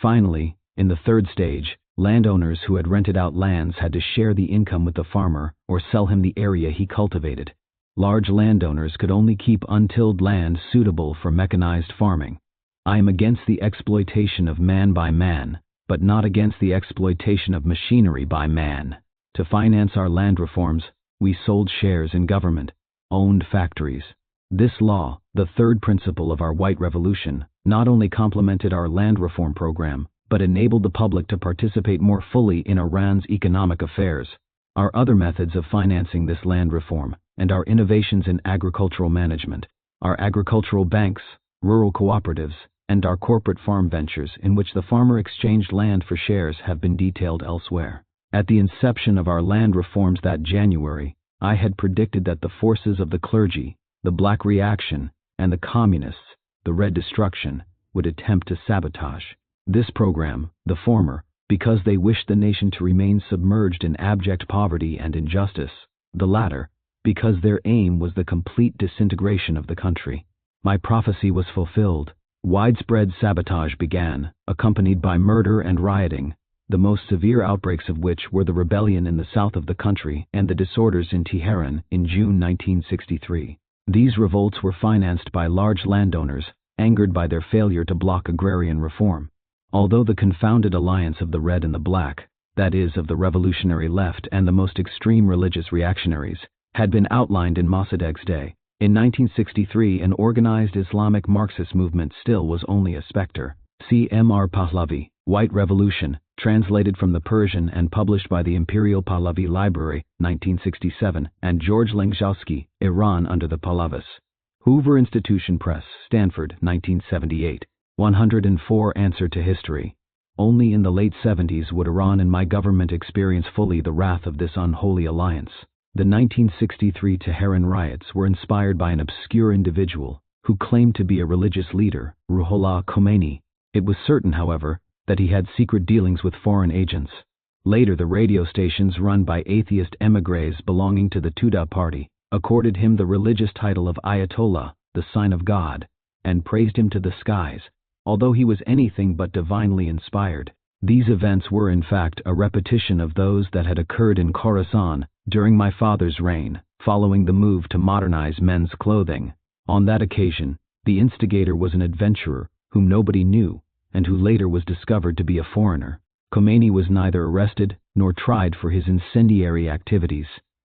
Finally, in the third stage, landowners who had rented out lands had to share the income with the farmer or sell him the area he cultivated. Large landowners could only keep untilled land suitable for mechanized farming. I am against the exploitation of man by man, but not against the exploitation of machinery by man. To finance our land reforms, we sold shares in government-owned factories. This law, the third principle of our White Revolution, not only complemented our land reform program, but enabled the public to participate more fully in Iran's economic affairs. Our other methods of financing this land reform, and our innovations in agricultural management, our agricultural banks, rural cooperatives, and our corporate farm ventures in which the farmer exchanged land for shares have been detailed elsewhere. At the inception of our land reforms that January, I had predicted that the forces of the clergy, the Black Reaction, and the Communists, the Red Destruction, would attempt to sabotage this program, the former, because they wished the nation to remain submerged in abject poverty and injustice, the latter, because their aim was the complete disintegration of the country. My prophecy was fulfilled. Widespread sabotage began, accompanied by murder and rioting, the most severe outbreaks of which were the rebellion in the south of the country and the disorders in Tehran in June 1963. These revolts were financed by large landowners, angered by their failure to block agrarian reform. Although the confounded alliance of the red and the black, that is, of the revolutionary left and the most extreme religious reactionaries, had been outlined in Mossadegh's day, in 1963 an organized Islamic Marxist movement still was only a specter. C. M. R. Pahlavi, White Revolution, translated from the Persian and published by the Imperial Pahlavi Library, 1967, and George Langzhowski, Iran under the Pahlavis. Hoover Institution Press, Stanford, 1978. 104 Answer to History. Only in the late 70s would Iran and my government experience fully the wrath of this unholy alliance. The 1963 Tehran riots were inspired by an obscure individual who claimed to be a religious leader, Ruhollah Khomeini. It was certain, however, that he had secret dealings with foreign agents. Later, the radio stations run by atheist émigrés belonging to the Tudeh party accorded him the religious title of Ayatollah, the sign of God, and praised him to the skies, although he was anything but divinely inspired. These events were in fact a repetition of those that had occurred in Khorasan during my father's reign, following the move to modernize men's clothing. On that occasion, the instigator was an adventurer whom nobody knew, and who later was discovered to be a foreigner. Khomeini was neither arrested nor tried for his incendiary activities.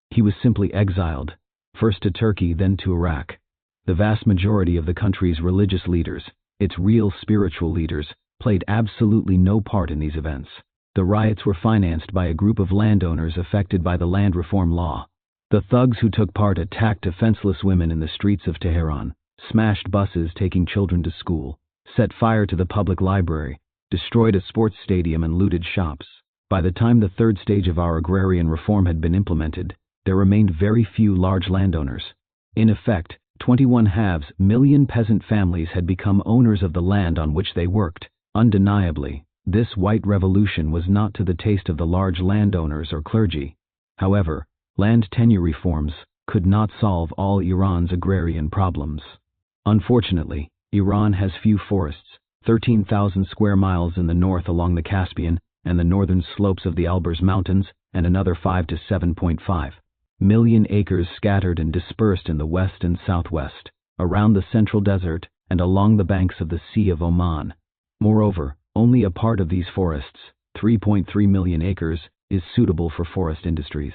He was simply exiled, first to Turkey, then to Iraq. The vast majority of the country's religious leaders, its real spiritual leaders, played absolutely no part in these events. The riots were financed by a group of landowners affected by the land reform law. The thugs who took part attacked defenseless women in the streets of Tehran, smashed buses taking children to school, set fire to the public library, destroyed a sports stadium and looted shops. By the time the third stage of our agrarian reform had been implemented, there remained very few large landowners. In effect, 21.5 million peasant families had become owners of the land on which they worked. Undeniably, this white revolution was not to the taste of the large landowners or clergy. However, land tenure reforms could not solve all Iran's agrarian problems. Unfortunately, Iran has few forests, 13,000 square miles in the north along the Caspian and the northern slopes of the Alborz Mountains, and another 5 to 7.5 million acres scattered and dispersed in the west and southwest, around the central desert, and along the banks of the Sea of Oman. Moreover, only a part of these forests, 3.3 million acres, is suitable for forest industries.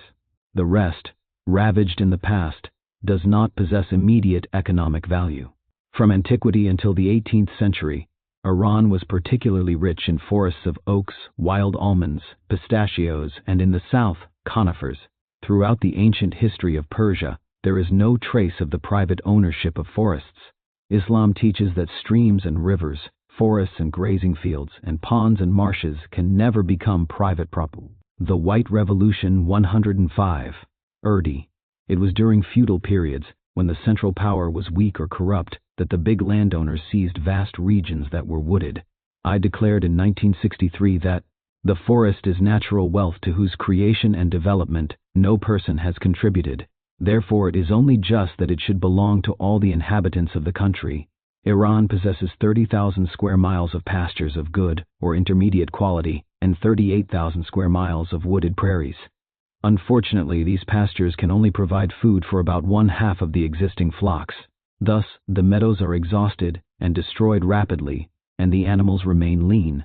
The rest, ravaged in the past, does not possess immediate economic value. From antiquity until the 18th century, Iran was particularly rich in forests of oaks, wild almonds, pistachios, and in the south, conifers. Throughout the ancient history of Persia, there is no trace of the private ownership of forests. Islam teaches that streams and rivers, forests and grazing fields, and ponds and marshes can never become private property. The White Revolution 105. Urdi. It was during feudal periods when the central power was weak or corrupt, that the big landowners seized vast regions that were wooded. I declared in 1963 that the forest is natural wealth to whose creation and development no person has contributed. Therefore it is only just that it should belong to all the inhabitants of the country. Iran possesses 30,000 square miles of pastures of good or intermediate quality and 38,000 square miles of wooded prairies. Unfortunately, these pastures can only provide food for about 1/2 of the existing flocks. Thus, the meadows are exhausted and destroyed rapidly, and the animals remain lean.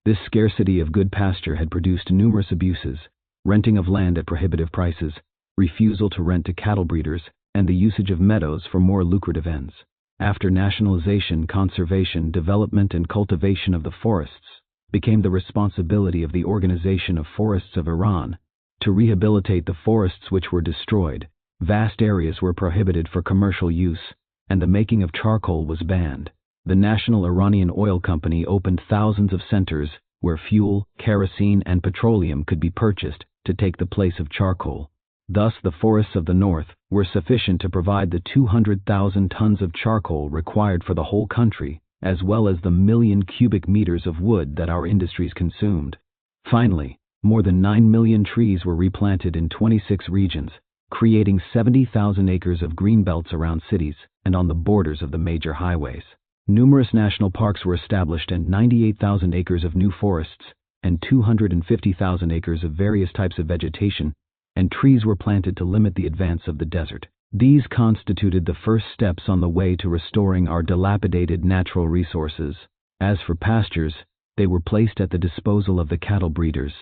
This scarcity of good pasture had produced numerous abuses: renting of land at prohibitive prices, refusal to rent to cattle breeders, and the usage of meadows for more lucrative ends. After nationalization, conservation, development, and cultivation of the forests became the responsibility of the Organization of Forests of Iran. To rehabilitate the forests which were destroyed, vast areas were prohibited for commercial use, and the making of charcoal was banned. The National Iranian Oil Company opened thousands of centers where fuel, kerosene, and petroleum could be purchased to take the place of charcoal. Thus, the forests of the north were sufficient to provide the 200,000 tons of charcoal required for the whole country, as well as the 1,000,000 cubic meters of wood that our industries consumed. Finally, more than 9 million trees were replanted in 26 regions, creating 70,000 acres of green belts around cities and on the borders of the major highways. Numerous national parks were established and 98,000 acres of new forests and 250,000 acres of various types of vegetation and trees were planted to limit the advance of the desert. These constituted the first steps on the way to restoring our dilapidated natural resources. As for pastures, they were placed at the disposal of the cattle breeders.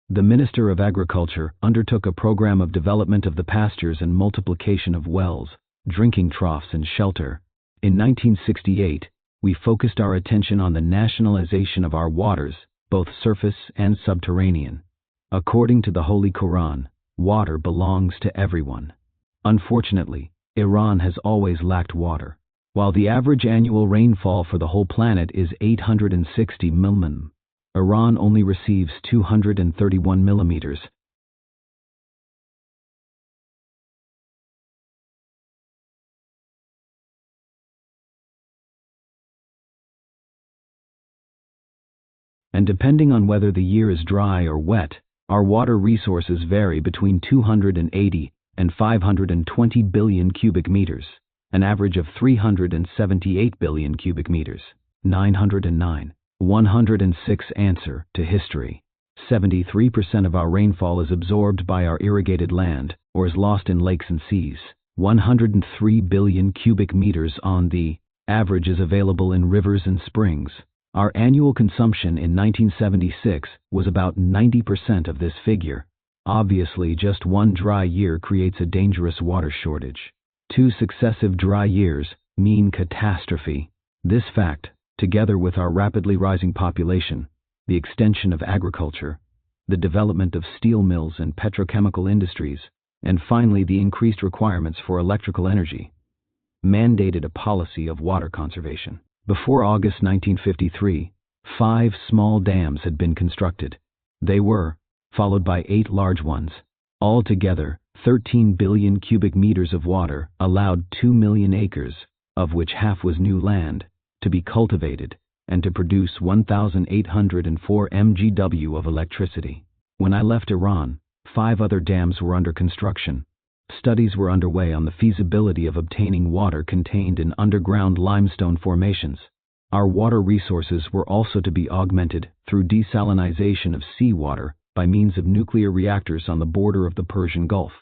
The Minister of Agriculture undertook a program of development of the pastures and multiplication of wells, drinking troughs, and shelter. In 1968, we focused our attention on the nationalization of our waters, both surface and subterranean. According to the Holy Quran, water belongs to everyone. Unfortunately, Iran has always lacked water. While the average annual rainfall for the whole planet is 860 mm, Iran only receives 231 millimeters. And depending on whether the year is dry or wet, our water resources vary between 280 and 520 billion cubic meters, an average of 378 billion cubic meters. 909. 106. Answer to history. 73% of our rainfall is absorbed by our irrigated land or is lost in lakes and seas. 103 billion cubic meters on the average is available in rivers and springs. Our annual consumption in 1976 was about 90% of this figure. Obviously, just one dry year creates a dangerous water shortage. 2 successive dry years mean catastrophe. This fact, together with our rapidly rising population, the extension of agriculture, the development of steel mills and petrochemical industries, and finally the increased requirements for electrical energy, mandated a policy of water conservation. Before August 1953, 5 small dams had been constructed. They were followed by 8 large ones. Altogether, 13 billion cubic meters of water allowed 2 million acres, of which half was new land, to be cultivated and to produce 1,804 mgw of electricity. When I left Iran, 5 other dams were under construction. Studies were underway on the feasibility of obtaining water contained in underground limestone formations. Our water resources were also to be augmented through desalinization of seawater by means of nuclear reactors on the border of the Persian Gulf.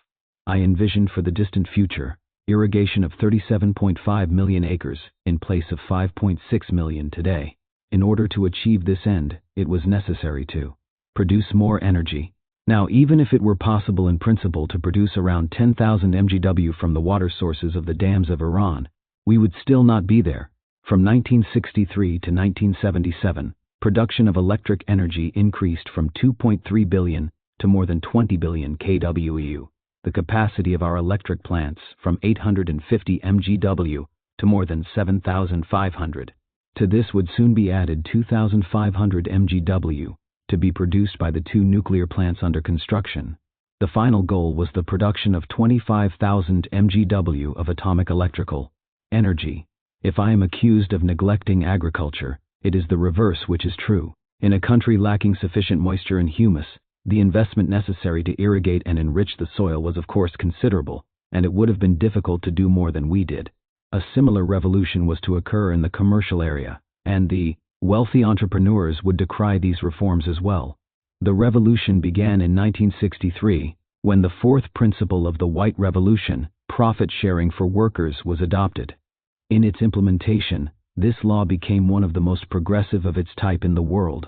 I envisioned for the distant future irrigation of 37.5 million acres in place of 5.6 million today. In order to achieve this end, it was necessary to produce more energy. Now, even if it were possible in principle to produce around 10,000 mgw from the water sources of the dams of Iran, we would still not be there. From 1963 to 1977, production of electric energy increased from 2.3 billion to more than 20 billion kWEU. The capacity of our electric plants from 850 mgw to more than 7,500. To this would soon be added 2,500 mgw to be produced by the 2 nuclear plants under construction. The final goal was the production of 25,000 MGW of atomic electrical energy. If I am accused of neglecting agriculture, it is the reverse which is true. In a country lacking sufficient moisture and humus, the investment necessary to irrigate and enrich the soil was of course considerable, and it would have been difficult to do more than we did. A similar revolution was to occur in the commercial area, and the wealthy entrepreneurs would decry these reforms as well. The revolution began in 1963, when the fourth principle of the White Revolution, profit sharing for workers, was adopted. In its implementation, this law became one of the most progressive of its type in the world.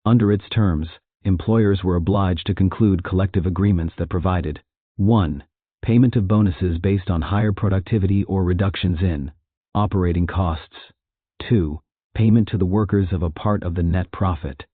Under its terms, employers were obliged to conclude collective agreements that provided 1. Payment of bonuses based on higher productivity or reductions in operating costs. 2. Payment to the workers of a part of the net profit.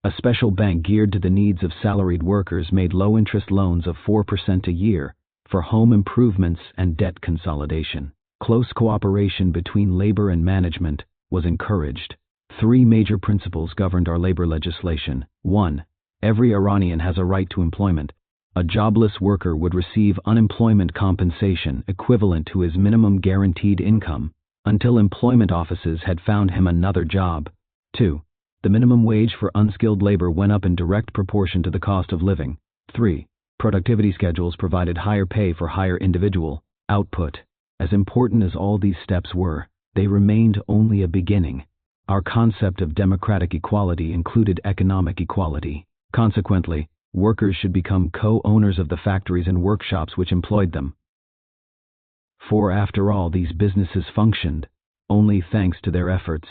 A special bank geared to the needs of salaried workers made low-interest loans of 4% a year for home improvements and debt consolidation. Close cooperation between labor and management was encouraged. 3 major principles governed our labor legislation. 1. Every Iranian has a right to employment. A jobless worker would receive unemployment compensation equivalent to his minimum guaranteed income until employment offices had found him another job. 2. The minimum wage for unskilled labor went up in direct proportion to the cost of living. 3. Productivity schedules provided higher pay for higher individual output. As important as all these steps were, they remained only a beginning. Our concept of democratic equality included economic equality. Consequently, workers should become co-owners of the factories and workshops which employed them. For after all, these businesses functioned only thanks to their efforts.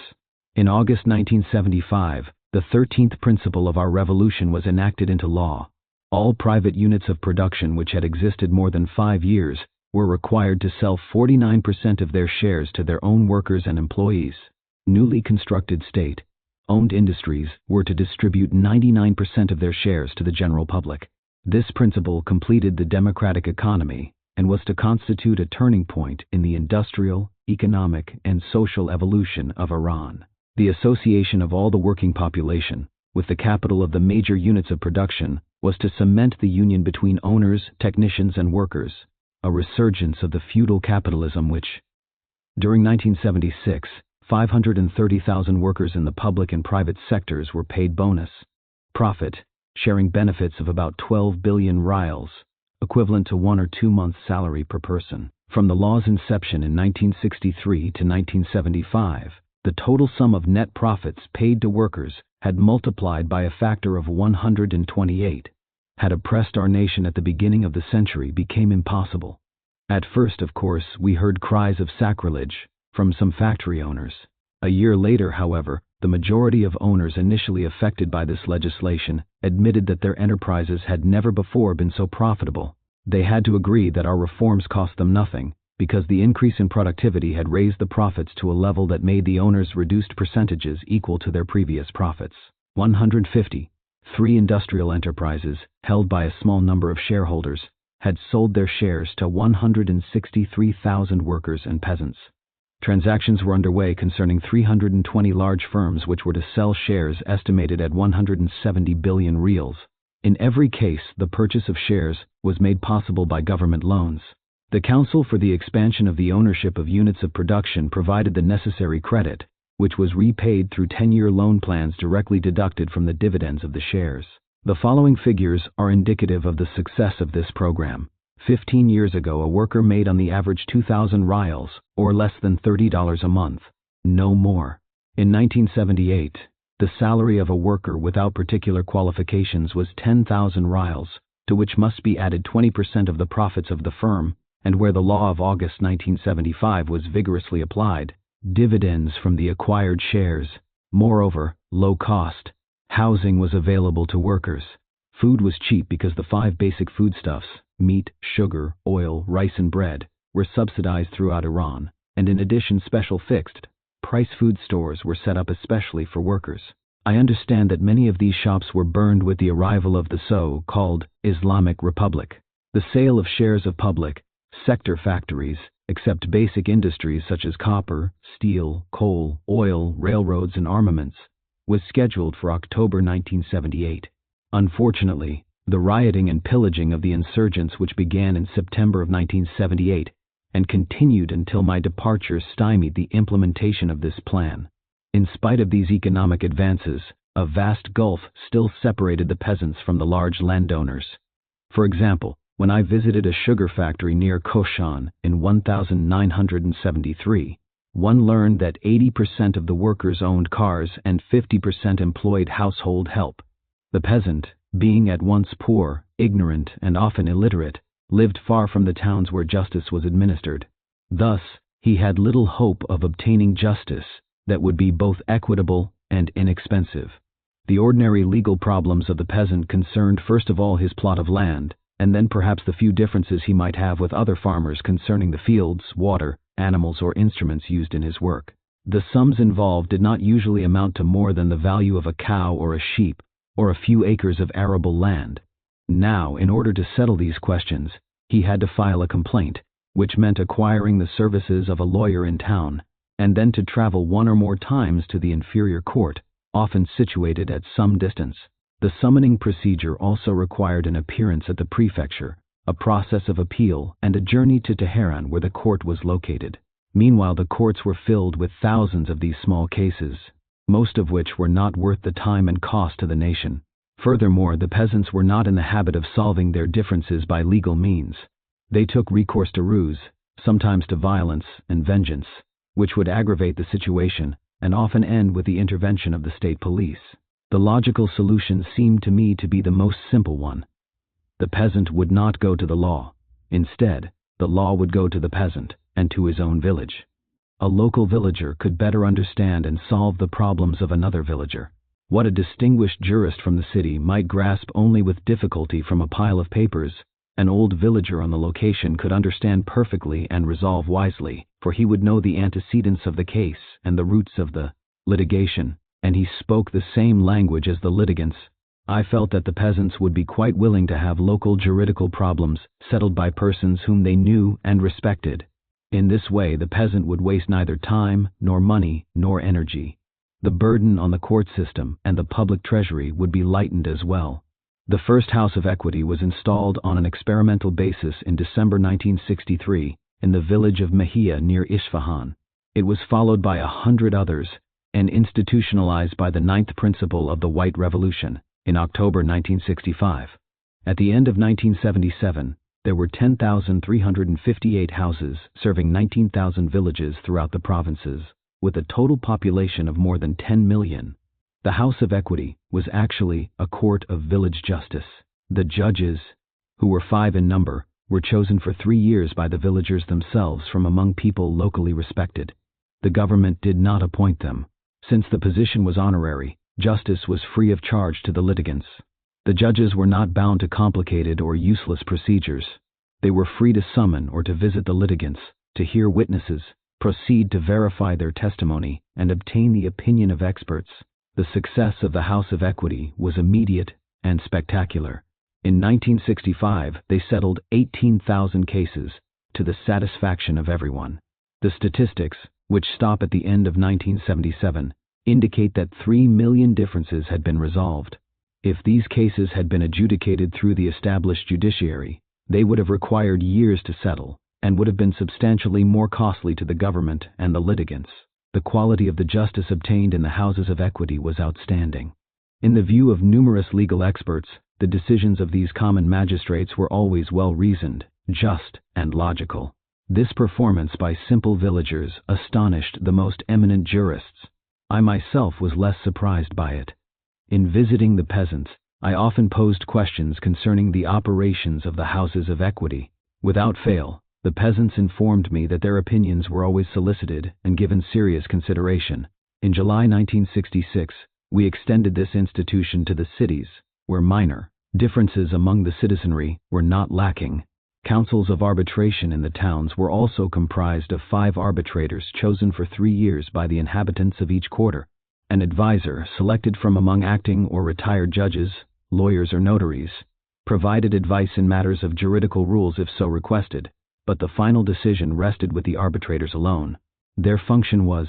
In August 1975, the 13th principle of our revolution was enacted into law. All private units of production which had existed more than 5 years were required to sell 49% of their shares to their own workers and employees. Newly constructed state-owned industries were to distribute 99% of their shares to the general public. This principle completed the democratic economy and was to constitute a turning point in the industrial, economic, and social evolution of Iran. The association of all the working population with the capital of the major units of production was to cement the union between owners, technicians, and workers, a resurgence of the feudal capitalism which, during 1976, 530,000 workers in the public and private sectors were paid bonus profit sharing benefits of about 12 billion rials, equivalent to 1 or 2 months' salary per person. From the law's inception in 1963 to 1975, the total sum of net profits paid to workers had multiplied by a factor of 128. Had oppressed our nation at the beginning of the century became impossible. At first, of course, we heard cries of sacrilege from some factory owners. A year later, however, the majority of owners initially affected by this legislation admitted that their enterprises had never before been so profitable. They had to agree that our reforms cost them nothing, because the increase in productivity had raised the profits to a level that made the owners' reduced percentages equal to their previous profits. 153 industrial enterprises, held by a small number of shareholders, had sold their shares to 163,000 workers and peasants. Transactions were underway concerning 320 large firms which were to sell shares estimated at 170 billion reals. In every case, the purchase of shares was made possible by government loans. The Council for the Expansion of the Ownership of Units of Production provided the necessary credit, which was repaid through 10-year loan plans directly deducted from the dividends of the shares. The following figures are indicative of the success of this program. 15 years ago, a worker made on the average 2,000 rials, or less than $30 a month. No more. In 1978, the salary of a worker without particular qualifications was 10,000 rials, to which must be added 20% of the profits of the firm, and where the law of August 1975 was vigorously applied, dividends from the acquired shares. Moreover, low cost housing was available to workers. Food was cheap because the 5 basic foodstuffs, meat, sugar, oil, rice, and bread, were subsidized throughout Iran, and in addition special fixed-price food stores were set up especially for workers. I understand that many of these shops were burned with the arrival of the so-called Islamic Republic. The sale of shares of public sector factories, except basic industries such as copper, steel, coal, oil, railroads, and armaments, was scheduled for October 1978. Unfortunately, The rioting and pillaging of the insurgents, which began in September of 1978 and continued until my departure, stymied the implementation of this plan. In spite of these economic advances, a vast gulf still separated the peasants from the large landowners. For example, when I visited a sugar factory near Koshan in 1973, one learned that 80% of the workers owned cars and 50% employed household help. The peasant, being at once poor, ignorant, and often illiterate, lived far from the towns where justice was administered. Thus, he had little hope of obtaining justice that would be both equitable and inexpensive. The ordinary legal problems of the peasant concerned first of all his plot of land, and then perhaps the few differences he might have with other farmers concerning the fields, water, animals, or instruments used in his work. The sums involved did not usually amount to more than the value of a cow or a sheep, or a few acres of arable land. Now, in order to settle these questions, he had to file a complaint, which meant acquiring the services of a lawyer in town, and then to travel one or more times to the inferior court, often situated at some distance. The summoning procedure also required an appearance at the prefecture, a process of appeal, and a journey to Tehran where the court was located. Meanwhile, the courts were filled with thousands of these small cases, most of which were not worth the time and cost to the nation. Furthermore, the peasants were not in the habit of solving their differences by legal means. They took recourse to ruse, sometimes to violence and vengeance, which would aggravate the situation and often end with the intervention of the state police. The logical solution seemed to me to be the most simple one. The peasant would not go to the law. Instead, the law would go to the peasant and to his own village. A local villager could better understand and solve the problems of another villager. What a distinguished jurist from the city might grasp only with difficulty from a pile of papers, an old villager on the location could understand perfectly and resolve wisely, for he would know the antecedents of the case and the roots of the litigation, and he spoke the same language as the litigants. I felt that the peasants would be quite willing to have local juridical problems settled by persons whom they knew and respected. In this way, the peasant would waste neither time, nor money, nor energy. The burden on the court system and the public treasury would be lightened as well. The first House of Equity was installed on an experimental basis in December 1963 in the village of Mahia near Isfahan. It was followed by 100 others and institutionalized by the ninth principle of the White Revolution in October 1965. At the end of 1977, there were 10,358 houses serving 19,000 villages throughout the provinces, with a total population of more than 10 million. The House of Equity was actually a court of village justice. The judges, who were 5 in number, were chosen for 3 years by the villagers themselves from among people locally respected. The government did not appoint them. Since the position was honorary, justice was free of charge to the litigants. The judges were not bound to complicated or useless procedures. They were free to summon or to visit the litigants, to hear witnesses, proceed to verify their testimony, and obtain the opinion of experts. The success of the House of Equity was immediate and spectacular. In 1965, they settled 18,000 cases, to the satisfaction of everyone. The statistics, which stop at the end of 1977, indicate that 3 million differences had been resolved. If these cases had been adjudicated through the established judiciary, they would have required years to settle, and would have been substantially more costly to the government and the litigants. The quality of the justice obtained in the Houses of Equity was outstanding. In the view of numerous legal experts, the decisions of these common magistrates were always well-reasoned, just, and logical. This performance by simple villagers astonished the most eminent jurists. I myself was less surprised by it. In visiting the peasants, I often posed questions concerning the operations of the Houses of Equity. Without fail, the peasants informed me that their opinions were always solicited and given serious consideration. In July 1966, we extended this institution to the cities, where minor differences among the citizenry were not lacking. Councils of arbitration in the towns were also comprised of 5 arbitrators chosen for 3 years by the inhabitants of each quarter. An advisor, selected from among acting or retired judges, lawyers or notaries, provided advice in matters of juridical rules if so requested, but the final decision rested with the arbitrators alone. Their function was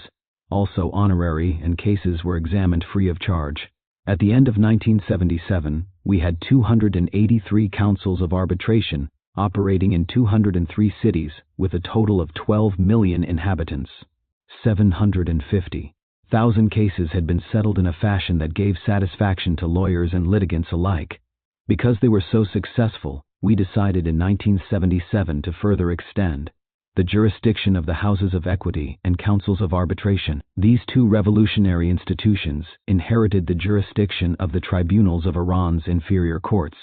also honorary and cases were examined free of charge. At the end of 1977, we had 283 councils of arbitration operating in 203 cities with a total of 12 million inhabitants. 750,000 cases had been settled in a fashion that gave satisfaction to lawyers and litigants alike. Because they were so successful, we decided in 1977 to further extend the jurisdiction of the Houses of Equity and Councils of Arbitration. These two revolutionary institutions inherited the jurisdiction of the tribunals of Iran's inferior courts.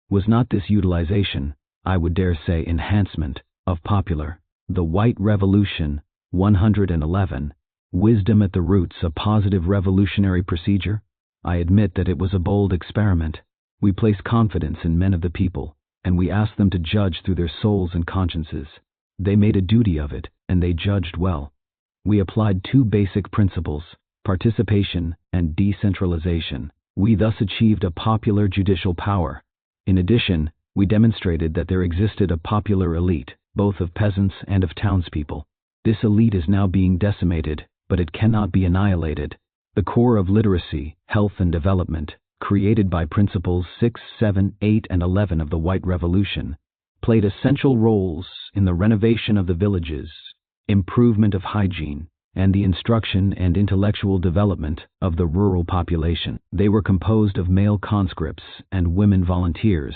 Was not this utilization, I would dare say enhancement, of popular, the White Revolution, 111, wisdom at the roots a positive revolutionary procedure? I admit that it was a bold experiment. We placed confidence in men of the people, and we asked them to judge through their souls and consciences. They made a duty of it, and they judged well. We applied two basic principles, participation and decentralization. We thus achieved a popular judicial power. In addition, we demonstrated that there existed a popular elite, both of peasants and of townspeople. This elite is now being decimated, but it cannot be annihilated. The core of literacy, health and development, created by principles 6, 7, 8 and 11 of the White Revolution, played essential roles in the renovation of the villages, improvement of hygiene, and the instruction and intellectual development of the rural population. They were composed of male conscripts and women volunteers.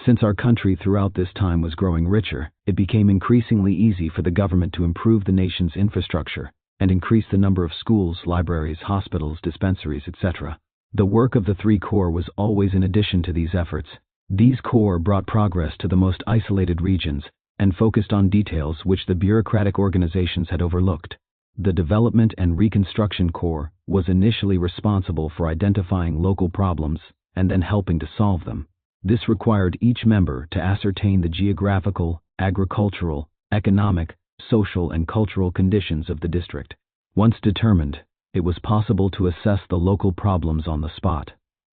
Since our country throughout this time was growing richer, it became increasingly easy for the government to improve the nation's infrastructure and increase the number of schools, libraries, hospitals, dispensaries, etc. The work of the three corps was always in addition to these efforts. These corps brought progress to the most isolated regions and focused on details which the bureaucratic organizations had overlooked. The Development and Reconstruction Corps was initially responsible for identifying local problems and then helping to solve them. This required each member to ascertain the geographical, agricultural, economic, social and cultural conditions of the district. Once determined, it was possible to assess the local problems on the spot.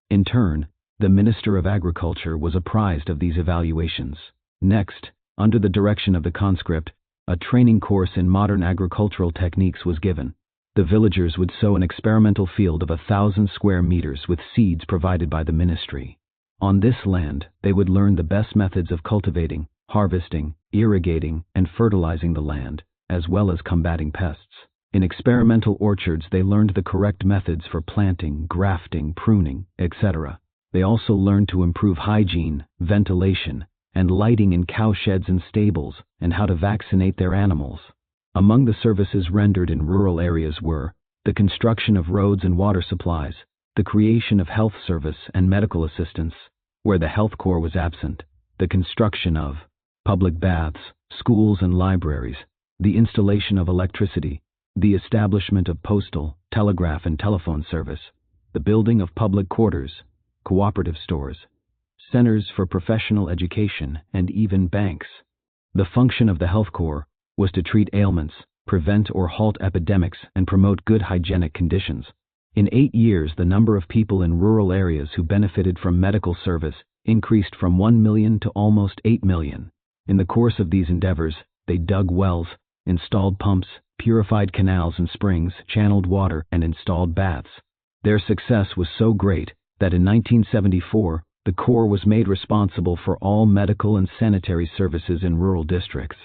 In turn, the Minister of Agriculture was apprised of these evaluations. Next, under the direction of the conscript, a training course in modern agricultural techniques was given. The villagers would sow an experimental field of 1,000 square meters with seeds provided by the ministry. On this land, they would learn the best methods of cultivating, harvesting, irrigating, and fertilizing the land, as well as combating pests. In experimental orchards, they learned the correct methods for planting, grafting, pruning, etc. They also learned to improve hygiene, ventilation, and lighting in cowsheds and stables, and how to vaccinate their animals. Among the services rendered in rural areas were the construction of roads and water supplies, the creation of health service and medical assistance, where the health corps was absent, the construction of public baths, schools and libraries, the installation of electricity, the establishment of postal, telegraph and telephone service, the building of public quarters, cooperative stores, centers for professional education, and even banks. The function of the health corps was to treat ailments, prevent or halt epidemics, and promote good hygienic conditions. In 8 years, the number of people in rural areas who benefited from medical service increased from 1 million to almost 8 million. In the course of these endeavors, they dug wells, installed pumps, purified canals and springs, channeled water, and installed baths. Their success was so great that in 1974, the Corps was made responsible for all medical and sanitary services in rural districts.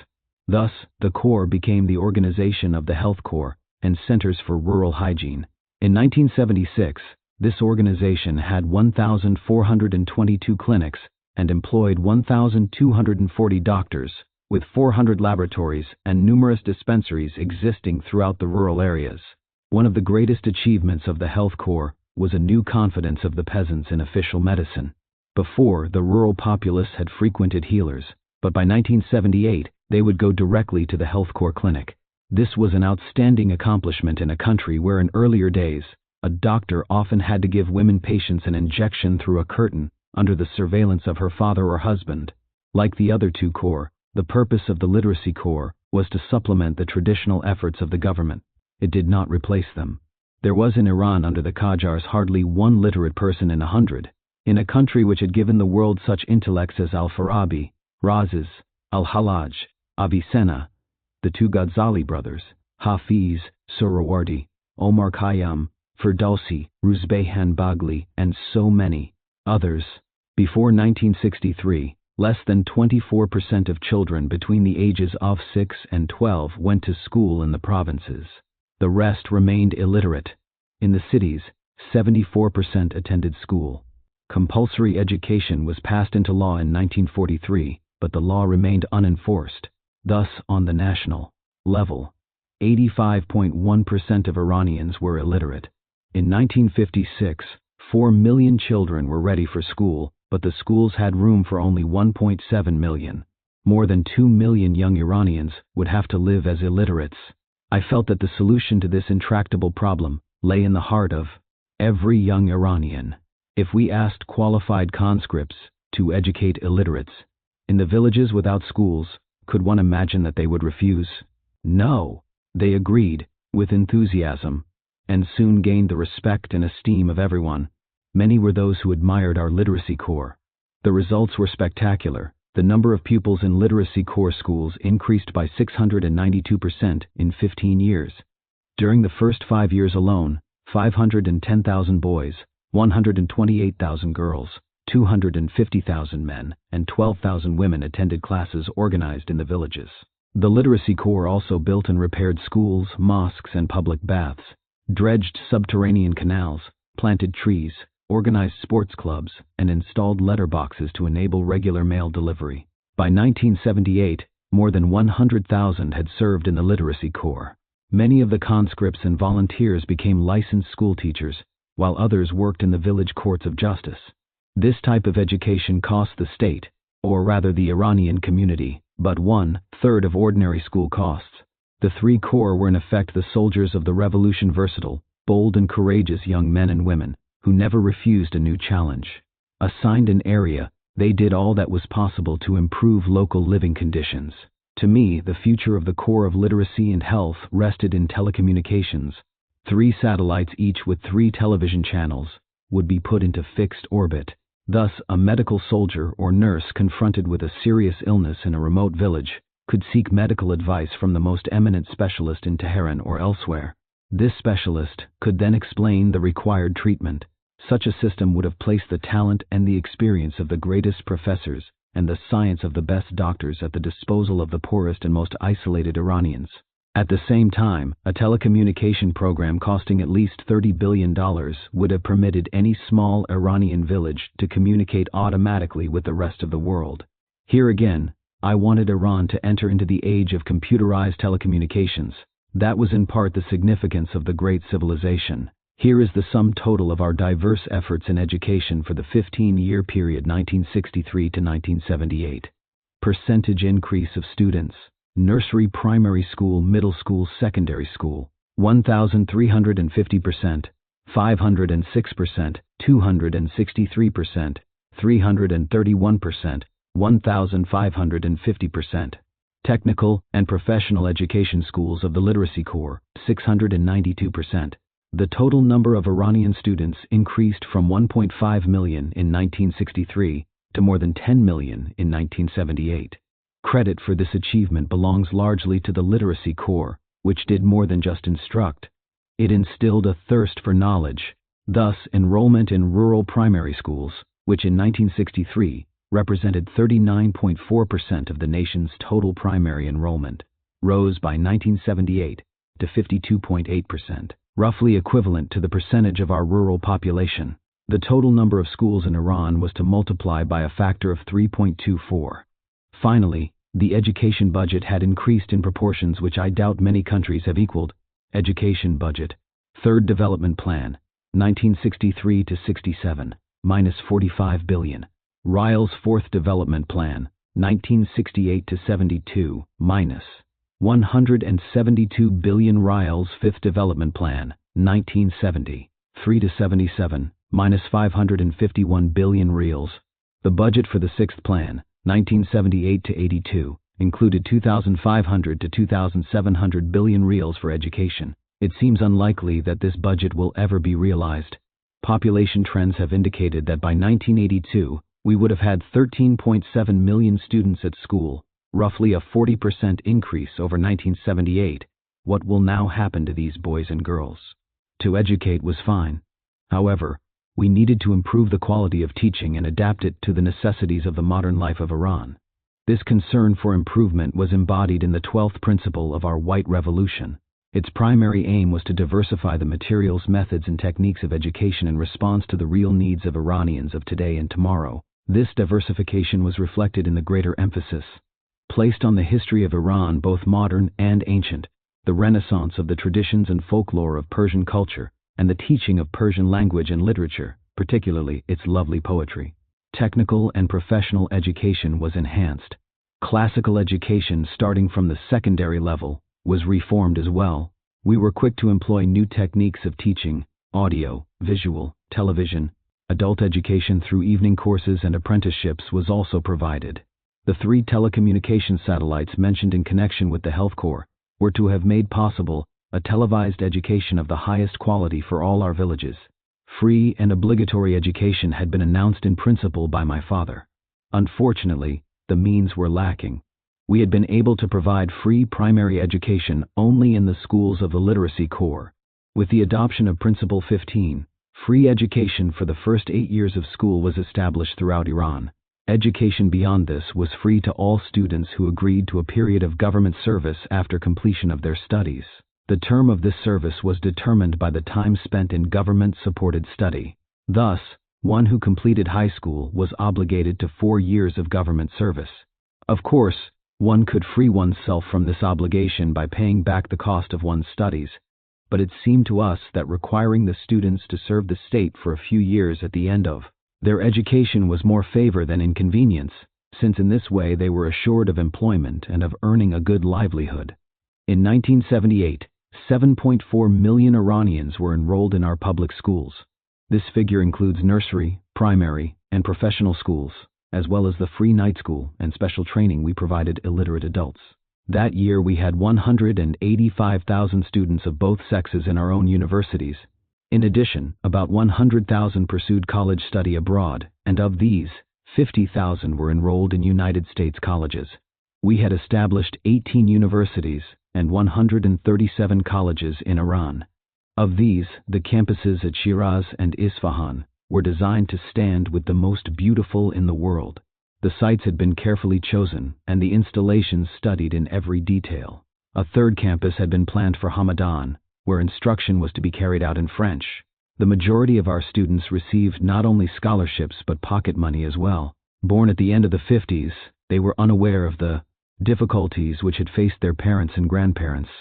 Thus, the Corps became the organization of the Health Corps and Centers for Rural Hygiene. In 1976, this organization had 1,422 clinics and employed 1,240 doctors, with 400 laboratories and numerous dispensaries existing throughout the rural areas. One of the greatest achievements of the Health Corps was a new confidence of the peasants in official medicine. Before, the rural populace had frequented healers, but by 1978, they would go directly to the Health Corps clinic. This was an outstanding accomplishment in a country where in earlier days, a doctor often had to give women patients an injection through a curtain under the surveillance of her father or husband. Like the other two corps, the purpose of the Literacy Corps was to supplement the traditional efforts of the government. It did not replace them. There was in Iran under the Qajars hardly one literate person in 100. In a country which had given the world such intellects as Al-Farabi, Razes, Al-Hallaj, Avicenna, the two Ghazali brothers, Hafiz, Suhrawardi, Omar Khayyam, Ferdowsi, Ruzbehan Bagli, and so many others, Before 1963, less than 24% of children between the ages of 6 and 12 went to school in the provinces. The rest remained illiterate. In the cities, 74% attended school. Compulsory education was passed into law in 1943, but the law remained unenforced. Thus, on the national level, 85.1% of Iranians were illiterate. In 1956, 4 million children were ready for school, but the schools had room for only 1.7 million. More than 2 million young Iranians would have to live as illiterates. I felt that the solution to this intractable problem lay in the heart of every young Iranian. If we asked qualified conscripts to educate illiterates in the villages without schools, could one imagine that they would refuse? No. They agreed, with enthusiasm, and soon gained the respect and esteem of everyone. Many were those who admired our literacy corps. The results were spectacular. The number of pupils in literacy corps schools increased by 692% in 15 years. During the first 5 years alone, 510,000 boys, 128,000 girls, 250,000 men, and 12,000 women attended classes organized in the villages. The Literacy Corps also built and repaired schools, mosques, and public baths, dredged subterranean canals, planted trees, organized sports clubs, and installed letterboxes to enable regular mail delivery. By 1978, more than 100,000 had served in the Literacy Corps. Many of the conscripts and volunteers became licensed school teachers, while others worked in the village courts of justice. This type of education cost the state, or rather the Iranian community, but 1/3 of ordinary school costs. The three corps were in effect the soldiers of the revolution, versatile, bold and courageous young men and women, who never refused a new challenge. Assigned an area, they did all that was possible to improve local living conditions. To me, the future of the Corps of Literacy and Health rested in telecommunications. 3 satellites, each with 3 television channels, would be put into fixed orbit. Thus, a medical soldier or nurse confronted with a serious illness in a remote village could seek medical advice from the most eminent specialist in Tehran or elsewhere. This specialist could then explain the required treatment. Such a system would have placed the talent and the experience of the greatest professors and the science of the best doctors at the disposal of the poorest and most isolated Iranians. At the same time, a telecommunication program costing at least $30 billion would have permitted any small Iranian village to communicate automatically with the rest of the world. Here again, I wanted Iran to enter into the age of computerized telecommunications. That was in part the significance of the great civilization. Here is the sum total of our diverse efforts in education for the 15-year period 1963 to 1978. Percentage increase of students. Nursery, primary school, middle school, secondary school, 1,350%, 506%, 263%, 331%, 1,550%. Technical and professional education schools of the Literacy Corps, 692%. The total number of Iranian students increased from 1.5 million in 1963 to more than 10 million in 1978. Credit for this achievement belongs largely to the Literacy Corps, which did more than just instruct. It instilled a thirst for knowledge. Thus, enrollment in rural primary schools, which in 1963 represented 39.4% of the nation's total primary enrollment, rose by 1978 to 52.8%, roughly equivalent to the percentage of our rural population. The total number of schools in Iran was to multiply by a factor of 3.24. Finally, the education budget had increased in proportions which I doubt many countries have equaled. Education budget. Third Development Plan, 1963 to 67, minus 45 billion. Rial's Fourth Development Plan, 1968 to 72, minus 172 billion. Rial's Fifth Development Plan, 1973 to 77, minus 551 billion reals. The budget for the Sixth Plan, 1978 to 82, included 2,500 to 2,700 billion reals for education. It seems unlikely that this budget will ever be realized. Population trends have indicated that by 1982, we would have had 13.7 million students at school, roughly a 40% increase over 1978. What will now happen to these boys and girls? To educate was fine. However, We needed to improve the quality of teaching and adapt it to the necessities of the modern life of Iran. This concern for improvement was embodied in the 12th principle of our White Revolution. Its primary aim was to diversify the materials, methods, and techniques of education in response to the real needs of Iranians of today and tomorrow. This diversification was reflected in the greater emphasis placed on the history of Iran, both modern and ancient, the renaissance of the traditions and folklore of Persian culture, and the teaching of Persian language and literature, particularly its lovely poetry. Technical and professional education was enhanced. Classical education, starting from the secondary level, was reformed as well. We were quick to employ new techniques of teaching: audio, visual, television. Adult education through evening courses and apprenticeships was also provided. The 3 telecommunication satellites mentioned in connection with the Health Corps were to have made possible a televised education of the highest quality for all our villages. Free and obligatory education had been announced in principle by my father. Unfortunately, the means were lacking. We had been able to provide free primary education only in the schools of the Literacy Corps. With the adoption of Principle 15, free education for the first 8 years of school was established throughout Iran. Education beyond this was free to all students who agreed to a period of government service after completion of their studies. The term of this service was determined by the time spent in government-supported study. Thus, one who completed high school was obligated to 4 years of government service. Of course, one could free oneself from this obligation by paying back the cost of one's studies, but it seemed to us that requiring the students to serve the state for a few years at the end of their education was more favor than inconvenience, since in this way they were assured of employment and of earning a good livelihood. In 1978, 7.4 million Iranians were enrolled in our public schools. This figure includes nursery, primary, and professional schools, as well as the free night school and special training we provided illiterate adults. That year we had 185,000 students of both sexes in our own universities. In addition, about 100,000 pursued college study abroad, and of these, 50,000 were enrolled in United States colleges. We had established 18 universities and 137 colleges in Iran. Of these, the campuses at Shiraz and Isfahan were designed to stand with the most beautiful in the world. The sites had been carefully chosen and the installations studied in every detail. A third campus had been planned for Hamadan, where instruction was to be carried out in French. The majority of our students received not only scholarships but pocket money as well. Born at the end of the 50s, they were unaware of the difficulties which had faced their parents and grandparents.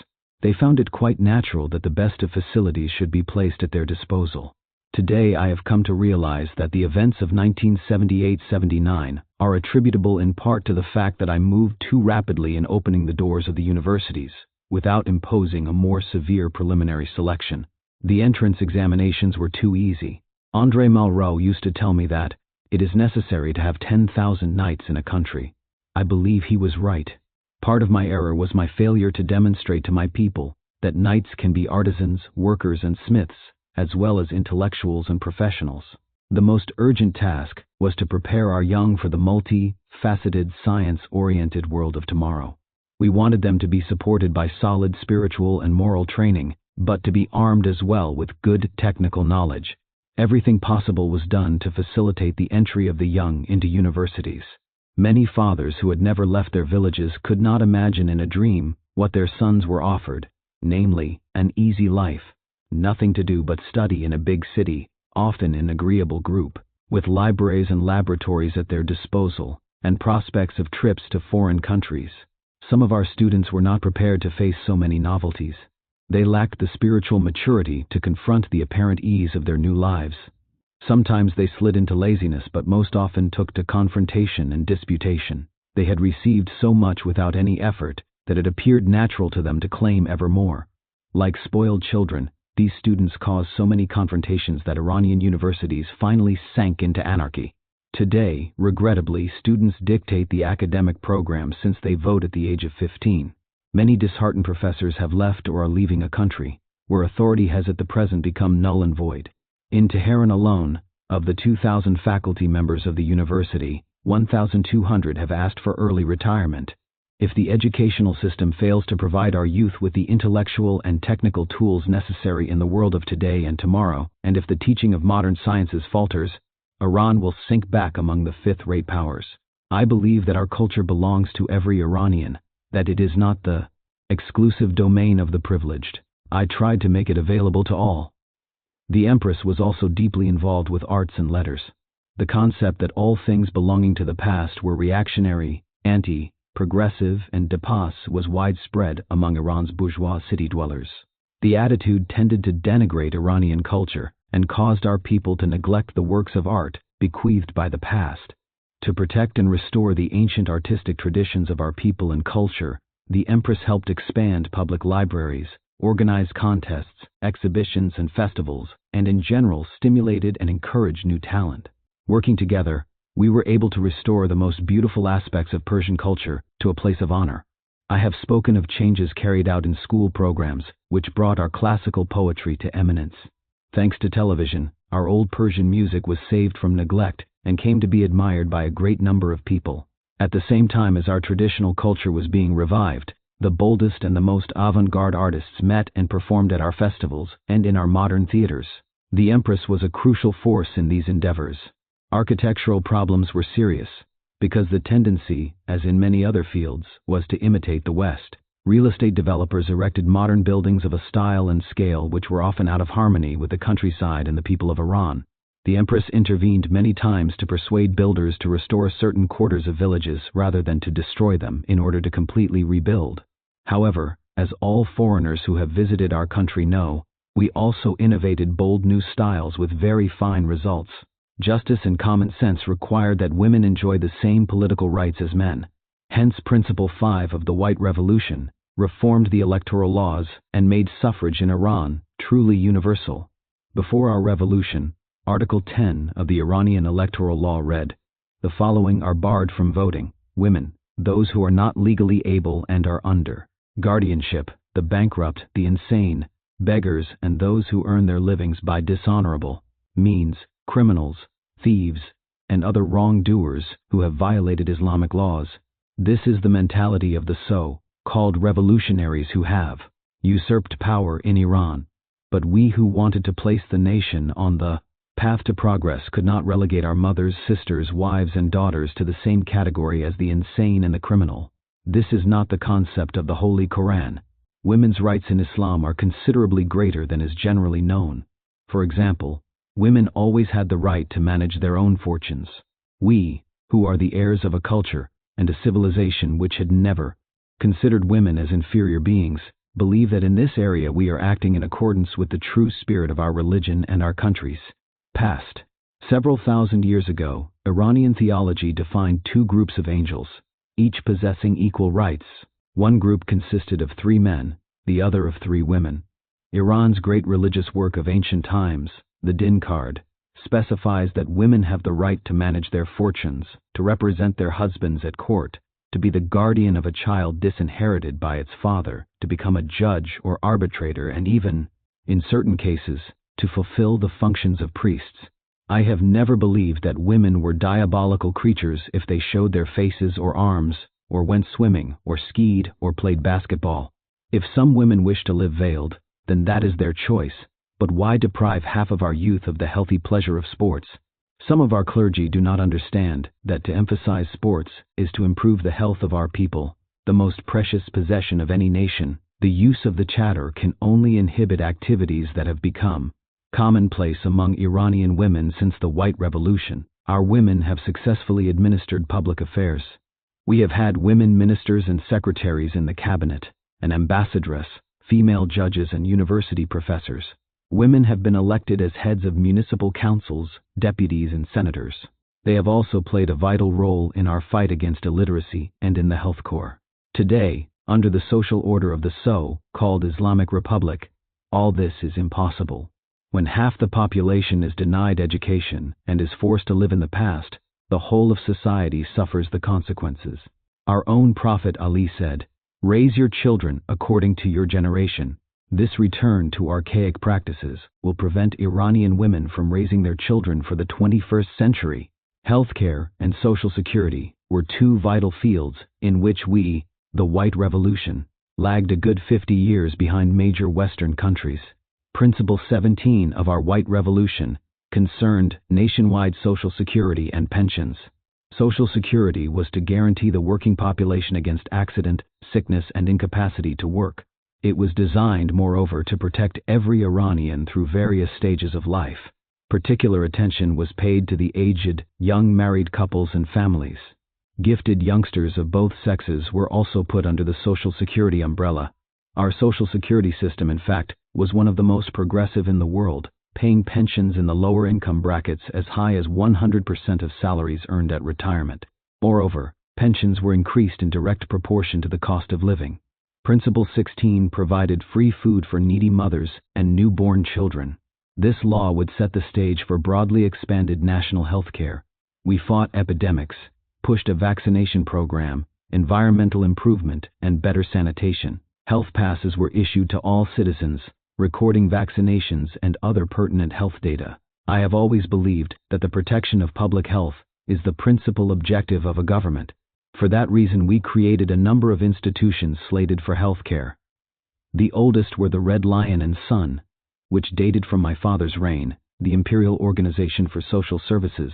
They found it quite natural that the best of facilities should be placed at their disposal. Today I have come to realize that the events of 1978-79 are attributable in part to the fact that I moved too rapidly in opening the doors of the universities, without imposing a more severe preliminary selection. The entrance examinations were too easy. André Malraux used to tell me that it is necessary to have 10,000 knights in a country. I believe he was right. Part of my error was my failure to demonstrate to my people that knights can be artisans, workers, and smiths, as well as intellectuals and professionals. The most urgent task was to prepare our young for the multi-faceted, science-oriented world of tomorrow. We wanted them to be supported by solid spiritual and moral training, but to be armed as well with good technical knowledge. Everything possible was done to facilitate the entry of the young into universities. Many fathers who had never left their villages could not imagine in a dream what their sons were offered, namely, an easy life, nothing to do but study in a big city, often in agreeable group, with libraries and laboratories at their disposal, and prospects of trips to foreign countries. Some of our students were not prepared to face so many novelties. They lacked the spiritual maturity to confront the apparent ease of their new lives. Sometimes they slid into laziness, but most often took to confrontation and disputation. They had received so much without any effort that it appeared natural to them to claim ever more. Like spoiled children, these students caused so many confrontations that Iranian universities finally sank into anarchy. Today, regrettably, students dictate the academic program since they vote at the age of 15. Many disheartened professors have left or are leaving a country where authority has at the present become null and void. In Tehran alone, of the 2,000 faculty members of the university, 1,200 have asked for early retirement. If the educational system fails to provide our youth with the intellectual and technical tools necessary in the world of today and tomorrow, and if the teaching of modern sciences falters, Iran will sink back among the fifth-rate powers. I believe that our culture belongs to every Iranian, that it is not the exclusive domain of the privileged. I tried to make it available to all. The Empress was also deeply involved with arts and letters. The concept that all things belonging to the past were reactionary, anti-progressive, and dépassé was widespread among Iran's bourgeois city dwellers. The attitude tended to denigrate Iranian culture and caused our people to neglect the works of art bequeathed by the past. To protect and restore the ancient artistic traditions of our people and culture, the Empress helped expand public libraries, organized contests, exhibitions, and festivals, and in general stimulated and encouraged new talent. Working together, we were able to restore the most beautiful aspects of Persian culture to a place of honor. I have spoken of changes carried out in school programs, which brought our classical poetry to eminence. Thanks to television, our old Persian music was saved from neglect and came to be admired by a great number of people. At the same time as our traditional culture was being revived, the boldest and the most avant-garde artists met and performed at our festivals and in our modern theaters. The Empress was a crucial force in these endeavors. Architectural problems were serious, because the tendency, as in many other fields, was to imitate the West. Real estate developers erected modern buildings of a style and scale which were often out of harmony with the countryside and the people of Iran. The Empress intervened many times to persuade builders to restore certain quarters of villages rather than to destroy them in order to completely rebuild. However, as all foreigners who have visited our country know, we also innovated bold new styles with very fine results. Justice and common sense required that women enjoy the same political rights as men. Hence Principle 5 of the White Revolution reformed the electoral laws and made suffrage in Iran truly universal. Before our revolution, Article 10 of the Iranian electoral law read, "The following are barred from voting: women, those who are not legally able and are under guardianship, the bankrupt, the insane, beggars, and those who earn their livings by dishonorable means, criminals, thieves, and other wrongdoers who have violated Islamic laws." This is the mentality of the so-called revolutionaries who have usurped power in Iran. But we who wanted to place the nation on the path to progress could not relegate our mothers, sisters, wives, and daughters to the same category as the insane and the criminal. This is not the concept of the Holy Koran. Women's rights in Islam are considerably greater than is generally known. For example, women always had the right to manage their own fortunes. We, who are the heirs of a culture and a civilization which had never considered women as inferior beings, believe that in this area we are acting in accordance with the true spirit of our religion and our country's past. Several thousand years ago, Iranian theology defined two groups of angels, each possessing equal rights. One group consisted of 3 men, the other of 3 women. Iran's great religious work of ancient times, the Din Card, specifies that women have the right to manage their fortunes, to represent their husbands at court, to be the guardian of a child disinherited by its father, to become a judge or arbitrator, and even, in certain cases, to fulfill the functions of priests. I have never believed that women were diabolical creatures if they showed their faces or arms, or went swimming, or skied, or played basketball. If some women wish to live veiled, then that is their choice. But why deprive half of our youth of the healthy pleasure of sports? Some of our clergy do not understand that to emphasize sports is to improve the health of our people, the most precious possession of any nation. The use of the chatter can only inhibit activities that have become commonplace among Iranian women since the White Revolution. Our women have successfully administered public affairs. We have had women ministers and secretaries in the cabinet, an ambassadress, female judges, and university professors. Women have been elected as heads of municipal councils, deputies, and senators. They have also played a vital role in our fight against illiteracy and in the health corps. Today, under the social order of the so-called Islamic Republic, all this is impossible. When half the population is denied education and is forced to live in the past, the whole of society suffers the consequences. Our own Prophet Ali said, "Raise your children according to your generation." This return to archaic practices will prevent Iranian women from raising their children for the 21st century. Healthcare and social security were 2 vital fields in which we The White Revolution lagged a good 50 years behind major Western countries. Principle 17 of our White Revolution concerned nationwide Social Security and pensions. Social Security was to guarantee the working population against accident, sickness, and incapacity to work. It was designed, moreover, to protect every Iranian through various stages of life. Particular attention was paid to the aged, young married couples and families. Gifted youngsters of both sexes were also put under the Social Security umbrella. Our Social Security system, in fact, was one of the most progressive in the world, paying pensions in the lower income brackets as high as 100% of salaries earned at retirement. Moreover, pensions were increased in direct proportion to the cost of living. Principle 16 provided free food for needy mothers and newborn children. This law would set the stage for broadly expanded national health care. We fought epidemics, pushed a vaccination program, environmental improvement, and better sanitation. Health passes were issued to all citizens, recording vaccinations and other pertinent health data. I have always believed that the protection of public health is the principal objective of a government. For that reason, we created a number of institutions slated for health care. The oldest were the Red Lion and Son, which dated from my father's reign, the Imperial Organization for Social Services,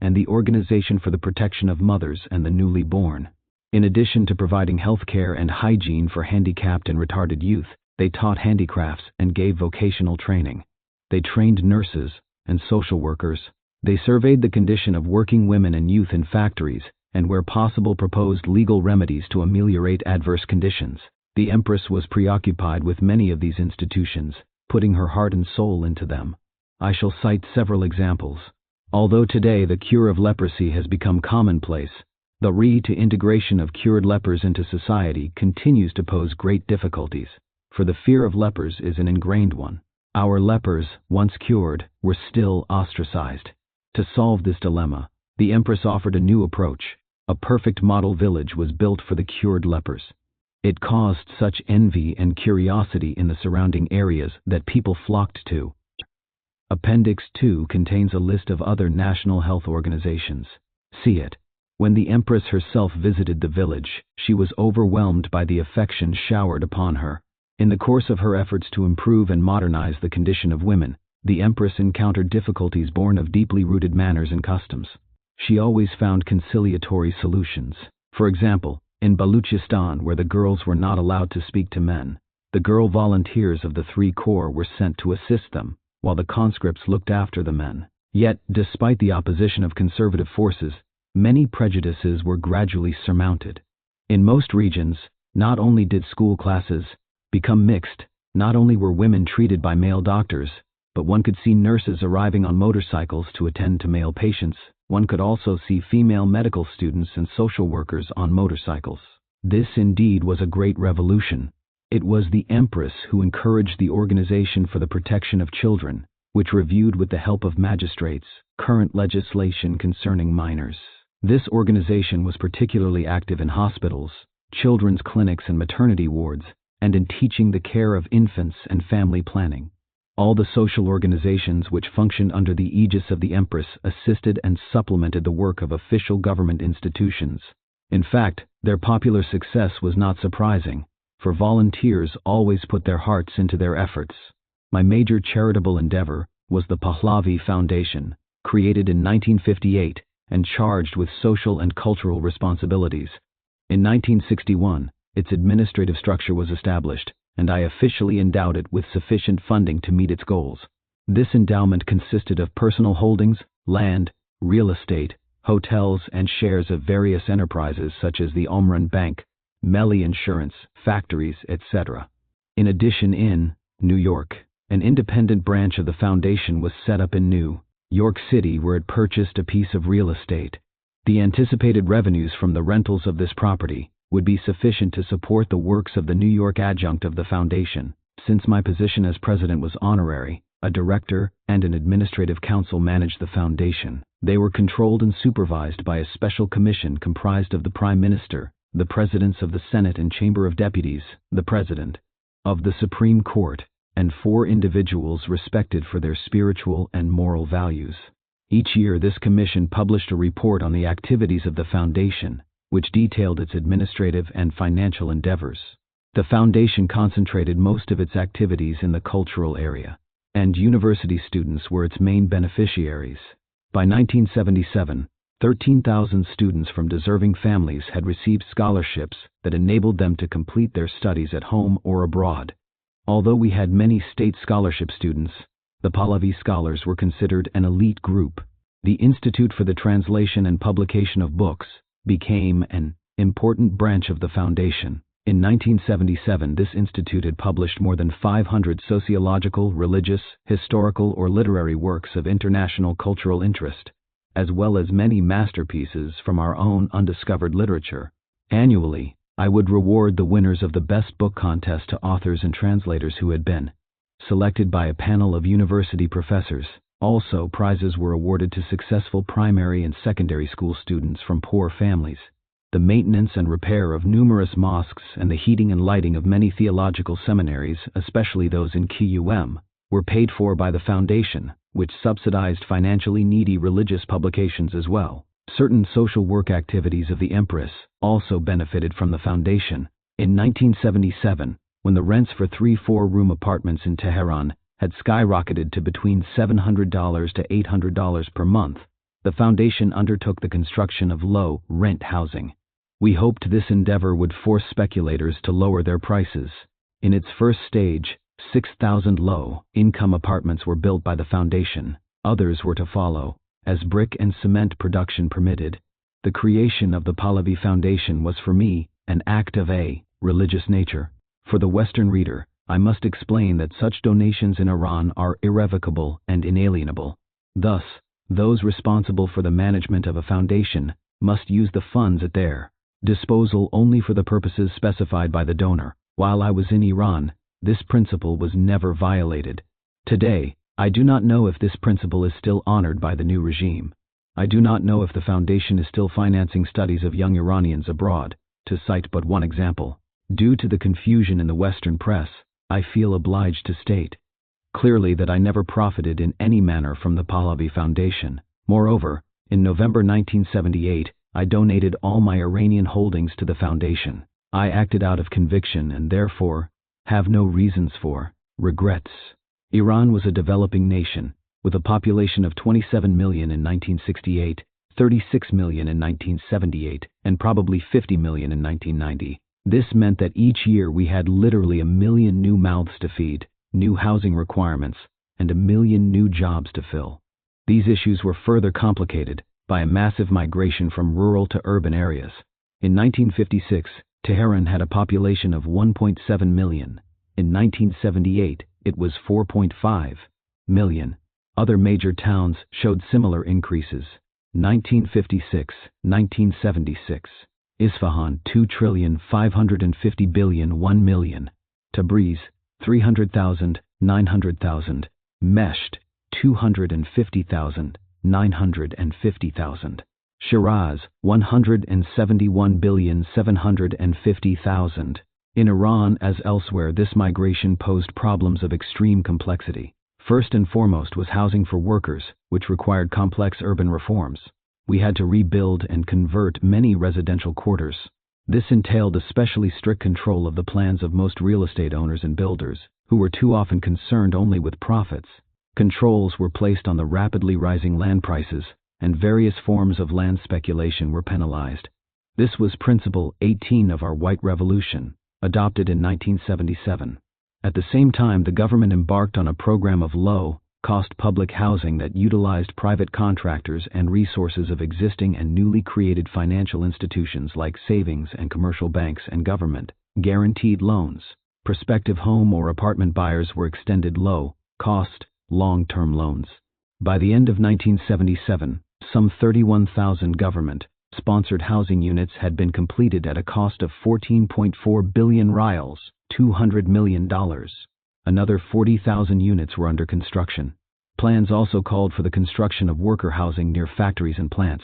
and the Organization for the Protection of Mothers and the Newly Born. In addition to providing health care and hygiene for handicapped and retarded youth, they taught handicrafts and gave vocational training. They trained nurses and social workers. They surveyed the condition of working women and youth in factories, and where possible proposed legal remedies to ameliorate adverse conditions. The Empress was preoccupied with many of these institutions, putting her heart and soul into them. I shall cite several examples. Although today the cure of leprosy has become commonplace, the reintegration of cured lepers into society continues to pose great difficulties, for the fear of lepers is an ingrained one. Our lepers, once cured, were still ostracized. To solve this dilemma, the Empress offered a new approach. A perfect model village was built for the cured lepers. It caused such envy and curiosity in the surrounding areas that people flocked to. Appendix 2 contains a list of other national health organizations. See it. When the Empress herself visited the village, she was overwhelmed by the affection showered upon her. In the course of her efforts to improve and modernize the condition of women, the Empress encountered difficulties born of deeply rooted manners and customs. She always found conciliatory solutions. For example, in Baluchistan, where the girls were not allowed to speak to men, the girl volunteers of the 3 Corps were sent to assist them, while the conscripts looked after the men. Yet, despite the opposition of conservative forces, many prejudices were gradually surmounted. In most regions, not only did school classes become mixed, not only were women treated by male doctors, but one could see nurses arriving on motorcycles to attend to male patients. One could also see female medical students and social workers on motorcycles. This indeed was a great revolution. It was the Empress who encouraged the Organization for the Protection of Children, which reviewed with the help of magistrates current legislation concerning minors. This organization was particularly active in hospitals, children's clinics and maternity wards, and in teaching the care of infants and family planning. All the social organizations which functioned under the aegis of the Empress assisted and supplemented the work of official government institutions. In fact, their popular success was not surprising, for volunteers always put their hearts into their efforts. My major charitable endeavor was the Pahlavi Foundation, created in 1958 and charged with social and cultural responsibilities. In 1961, its administrative structure was established, and I officially endowed it with sufficient funding to meet its goals. This endowment consisted of personal holdings, land, real estate, hotels, and shares of various enterprises such as the Omran Bank, Melli Insurance, factories, etc. In addition, in New York, an independent branch of the foundation was set up in New York City, where it purchased a piece of real estate. The anticipated revenues from the rentals of this property would be sufficient to support the works of the New York adjunct of the foundation. Since my position as president was honorary, a director and an administrative council managed the foundation. They were controlled and supervised by a special commission comprised of the Prime Minister, the Presidents of the Senate and Chamber of Deputies, the President of the Supreme Court, and 4 individuals respected for their spiritual and moral values. Each year this commission published a report on the activities of the foundation, which detailed its administrative and financial endeavors. The foundation concentrated most of its activities in the cultural area, and university students were its main beneficiaries. By 1977, 13,000 students from deserving families had received scholarships that enabled them to complete their studies at home or abroad. Although we had many state scholarship students, the Pahlavi scholars were considered an elite group. The Institute for the Translation and Publication of Books became an important branch of the foundation. In 1977, this institute had published more than 500 sociological, religious, historical, or literary works of international cultural interest, as well as many masterpieces from our own undiscovered literature. Annually, I would reward the winners of the Best Book Contest to authors and translators who had been selected by a panel of university professors. Also, prizes were awarded to successful primary and secondary school students from poor families. The maintenance and repair of numerous mosques and the heating and lighting of many theological seminaries, especially those in QUM, were paid for by the foundation, which subsidized financially needy religious publications as well. Certain social work activities of the Empress also benefited from the foundation. In 1977, when the rents for 3 4-room apartments in Tehran had skyrocketed to between $700 to $800 per month, the foundation undertook the construction of low-rent housing. We hoped this endeavor would force speculators to lower their prices. In its first stage, 6,000 low-income apartments were built by the foundation. Others were to follow, as brick and cement production permitted. The creation of the Pahlavi Foundation was for me an act of a religious nature. For the Western reader, I must explain that such donations in Iran are irrevocable and inalienable. Thus, those responsible for the management of a foundation must use the funds at their disposal only for the purposes specified by the donor. While I was in Iran, this principle was never violated. Today, I do not know if this principle is still honored by the new regime. I do not know if the foundation is still financing studies of young Iranians abroad, to cite but one example. Due to the confusion in the Western press, I feel obliged to state clearly that I never profited in any manner from the Pahlavi Foundation. Moreover, in November 1978, I donated all my Iranian holdings to the foundation. I acted out of conviction and therefore have no reasons for regrets. Iran was a developing nation, with a population of 27 million in 1968, 36 million in 1978, and probably 50 million in 1990. This meant that each year we had literally 1 million new mouths to feed, new housing requirements, and 1 million new jobs to fill. These issues were further complicated by a massive migration from rural to urban areas. In 1956, Tehran had a population of 1.7 million. In 1978, it was 4.5 million. Other major towns showed similar increases. 1956, 1976. Isfahan 2,550,000,000 1 million. Tabriz 300,000, 900,000. Mesht 250,000, 950,000. Shiraz 171,750,000. In Iran as elsewhere, this migration posed problems of extreme complexity. First and foremost was housing for workers, which required complex urban reforms. We had to rebuild and convert many residential quarters. This entailed especially strict control of the plans of most real estate owners and builders, who were too often concerned only with profits. Controls were placed on the rapidly rising land prices, and various forms of land speculation were penalized. This was Principle 18 of our White Revolution, adopted in 1977. At the same time, the government embarked on a program of low-cost public housing that utilized private contractors and resources of existing and newly created financial institutions like savings and commercial banks and government guaranteed loans. Prospective home or apartment buyers were extended low-cost, long-term loans. By the end of 1977, some 31,000 government-sponsored housing units had been completed at a cost of 14.4 billion rials, $200 million. Another 40,000 units were under construction. Plans also called for the construction of worker housing near factories and plants.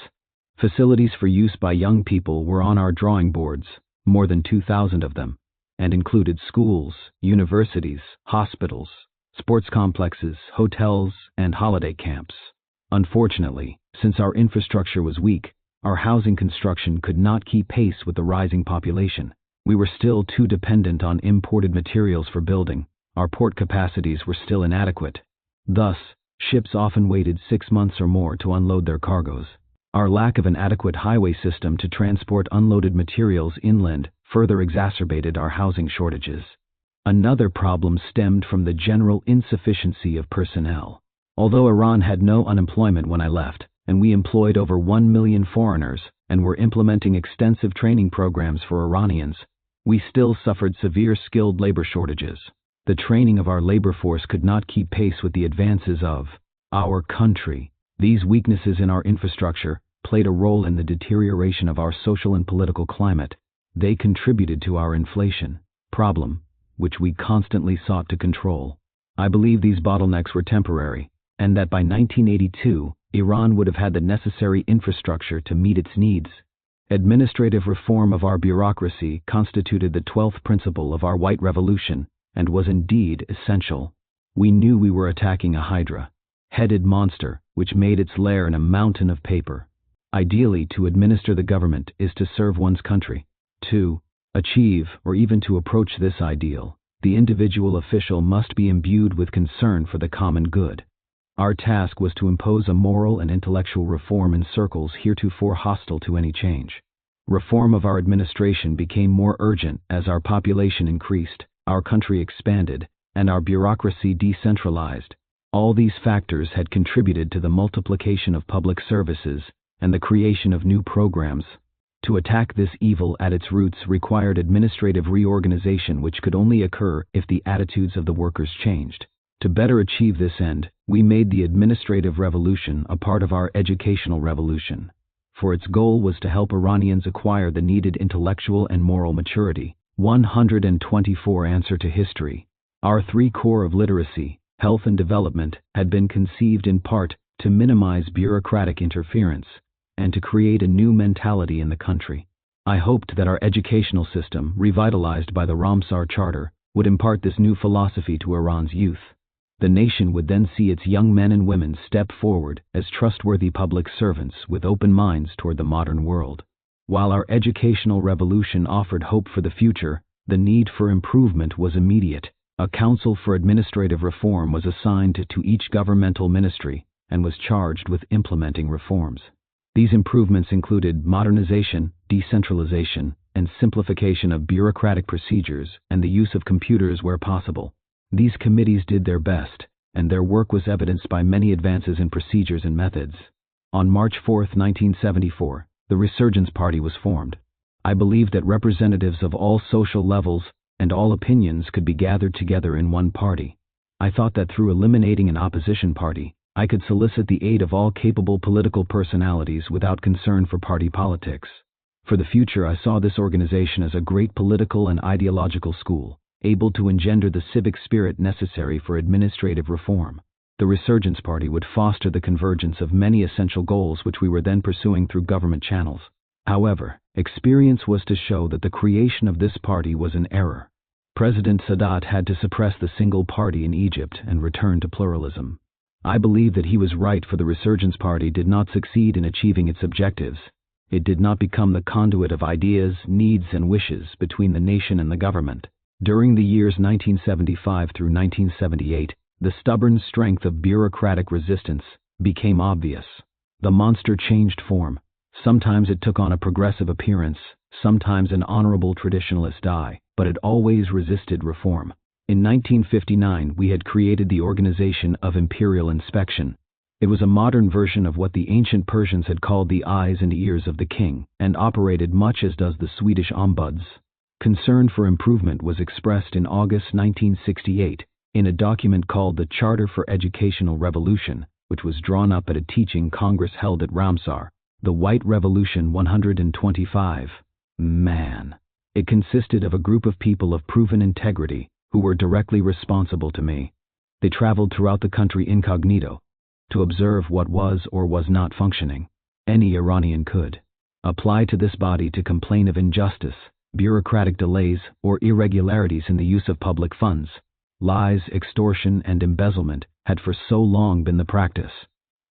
Facilities for use by young people were on our drawing boards, more than 2,000 of them, and included schools, universities, hospitals, sports complexes, hotels, and holiday camps. Unfortunately, since our infrastructure was weak, Our housing construction could not keep pace with the rising population. We were still too dependent on imported materials for building. Our port capacities were still inadequate. Thus, ships often waited 6 months or more to unload their cargoes. Our lack of an adequate highway system to transport unloaded materials inland further exacerbated our housing shortages. Another problem stemmed from the general insufficiency of personnel. Although Iran had no unemployment when I left, and we employed over 1 million foreigners and were implementing extensive training programs for Iranians, we still suffered severe skilled labor shortages. The training of our labor force could not keep pace with the advances of our country. These weaknesses in our infrastructure played a role in the deterioration of our social and political climate. They contributed to our inflation problem, which we constantly sought to control. I believe these bottlenecks were temporary, and that by 1982, Iran would have had the necessary infrastructure to meet its needs. Administrative reform of our bureaucracy constituted the 12th principle of our White Revolution and was indeed essential. We knew we were attacking a hydra-headed monster which made its lair in a mountain of paper. Ideally, to administer the government is to serve one's country. To achieve, or even to approach this ideal, the individual official must be imbued with concern for the common good. Our task was to impose a moral and intellectual reform in circles heretofore hostile to any change. Reform of our administration became more urgent as our population increased, our country expanded, and our bureaucracy decentralized. All these factors had contributed to the multiplication of public services and the creation of new programs. To attack this evil at its roots required administrative reorganization, which could only occur if the attitudes of the workers changed. To better achieve this end, we made the administrative revolution a part of our educational revolution, for its goal was to help Iranians acquire the needed intellectual and moral maturity. 124 Answer to history. Our 3 core of literacy, health and development had been conceived in part to minimize bureaucratic interference and to create a new mentality in the country. I hoped that our educational system, revitalized by the Ramsar Charter, would impart this new philosophy to Iran's youth. The nation would then see its young men and women step forward as trustworthy public servants with open minds toward the modern world. While our educational revolution offered hope for the future, the need for improvement was immediate. A council for administrative reform was assigned to each governmental ministry and was charged with implementing reforms. These improvements included modernization, decentralization, and simplification of bureaucratic procedures and the use of computers where possible. These committees did their best, and their work was evidenced by many advances in procedures and methods. On March 4, 1974, the Resurgence Party was formed. I believed that representatives of all social levels and all opinions could be gathered together in one party. I thought that through eliminating an opposition party, I could solicit the aid of all capable political personalities without concern for party politics. For the future, I saw this organization as a great political and ideological school, able to engender the civic spirit necessary for administrative reform. The Resurgence Party would foster the convergence of many essential goals which we were then pursuing through government channels. However, experience was to show that the creation of this party was an error. President Sadat had to suppress the single party in Egypt and return to pluralism. I believe that he was right, for the Resurgence Party did not succeed in achieving its objectives. It did not become the conduit of ideas, needs, and wishes between the nation and the government. During the years 1975 through 1978, the stubborn strength of bureaucratic resistance became obvious. The monster changed form. Sometimes it took on a progressive appearance, sometimes an honorable traditionalist eye, but it always resisted reform. In 1959, we had created the Organization of Imperial Inspection. It was a modern version of what the ancient Persians had called the eyes and ears of the king, and operated much as does the Swedish ombuds. Concern for improvement was expressed in August 1968 in a document called the Charter for Educational Revolution, which was drawn up at a teaching congress held at Ramsar. The White Revolution 125. Man. It consisted of a group of people of proven integrity who were directly responsible to me. They traveled throughout the country incognito to observe what was or was not functioning. Any Iranian could apply to this body to complain of injustice, bureaucratic delays, or irregularities in the use of public funds. Lies, extortion, and embezzlement had for so long been the practice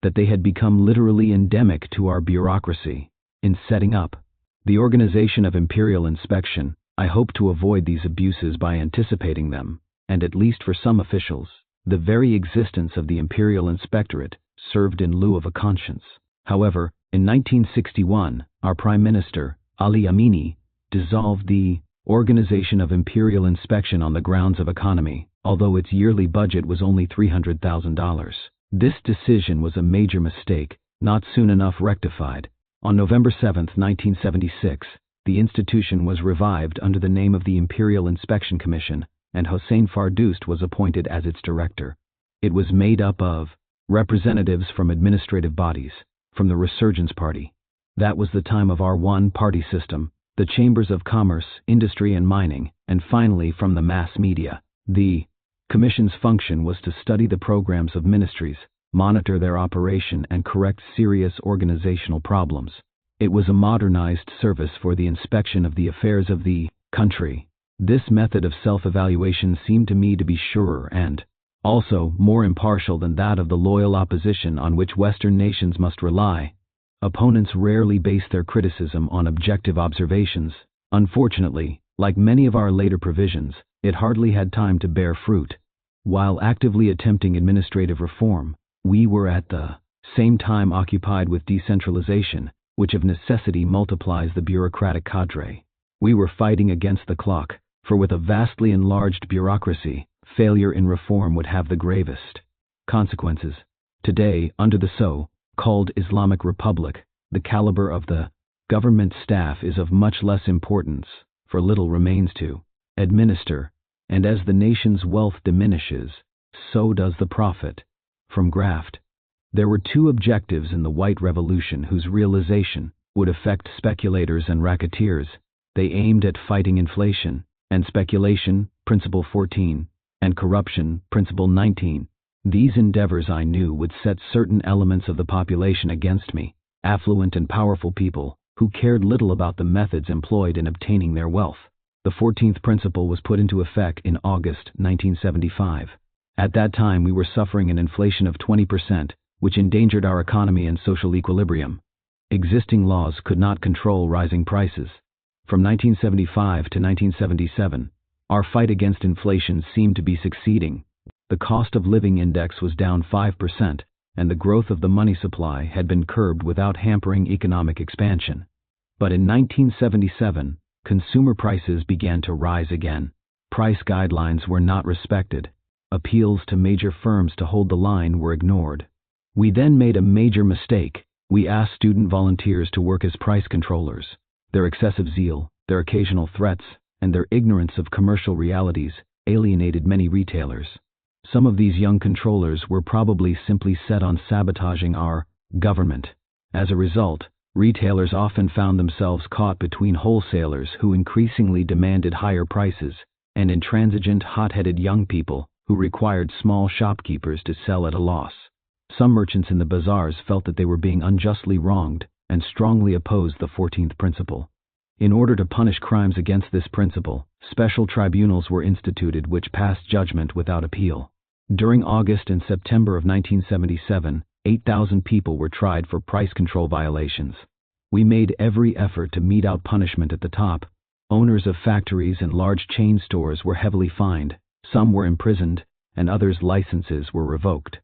that they had become literally endemic to our bureaucracy. In setting up the organization of imperial inspection, I hope to avoid these abuses by anticipating them, and at least for some officials, the very existence of the imperial inspectorate served in lieu of a conscience. However, in 1961, our Prime Minister, Ali Amini, dissolved the Organization of Imperial Inspection on the grounds of economy, although its yearly budget was only $300,000. This decision was a major mistake, not soon enough rectified. On November 7, 1976, the institution was revived under the name of the Imperial Inspection Commission, and Hossein Fardoust was appointed as its director. It was made up of representatives from administrative bodies, from the Resurgence Party. That was the time of our one-party system, the chambers of commerce, industry and mining, and finally from the mass media. The Commission's function was to study the programs of ministries, monitor their operation and correct serious organizational problems. It was a modernized service for the inspection of the affairs of the country. This method of self-evaluation seemed to me to be surer and also more impartial than that of the loyal opposition on which Western nations must rely. Opponents rarely base their criticism on objective observations. Unfortunately, like many of our later provisions, it hardly had time to bear fruit. While actively attempting administrative reform, we were at the same time occupied with decentralization, which of necessity multiplies the bureaucratic cadre. We were fighting against the clock, for with a vastly enlarged bureaucracy, failure in reform would have the gravest consequences. Today, under the so-called Islamic Republic, the caliber of the government staff is of much less importance, for little remains to administer, and as the nation's wealth diminishes, so does the profit from graft. There were two objectives in the White Revolution whose realization would affect speculators and racketeers. They aimed at fighting inflation and speculation, Principle 14, and corruption, Principle 19. These endeavors, I knew, would set certain elements of the population against me, affluent and powerful people who cared little about the methods employed in obtaining their wealth. The 14th principle was put into effect in August 1975. At that time we were suffering an inflation of 20%, which endangered our economy and social equilibrium. Existing laws could not control rising prices. From 1975 to 1977, our fight against inflation seemed to be succeeding. The cost of living index was down 5%, and the growth of the money supply had been curbed without hampering economic expansion. But in 1977, consumer prices began to rise again. Price guidelines were not respected. Appeals to major firms to hold the line were ignored. We then made a major mistake. We asked student volunteers to work as price controllers. Their excessive zeal, their occasional threats, and their ignorance of commercial realities alienated many retailers. Some of these young controllers were probably simply set on sabotaging our government. As a result, retailers often found themselves caught between wholesalers who increasingly demanded higher prices and intransigent, hot-headed young people who required small shopkeepers to sell at a loss. Some merchants in the bazaars felt that they were being unjustly wronged and strongly opposed the 14th principle. In order to punish crimes against this principle, special tribunals were instituted which passed judgment without appeal. During August and September of 1977, 8,000 people were tried for price control violations. We made every effort to mete out punishment at the top. Owners of factories and large chain stores were heavily fined, some were imprisoned, and others' licenses were revoked.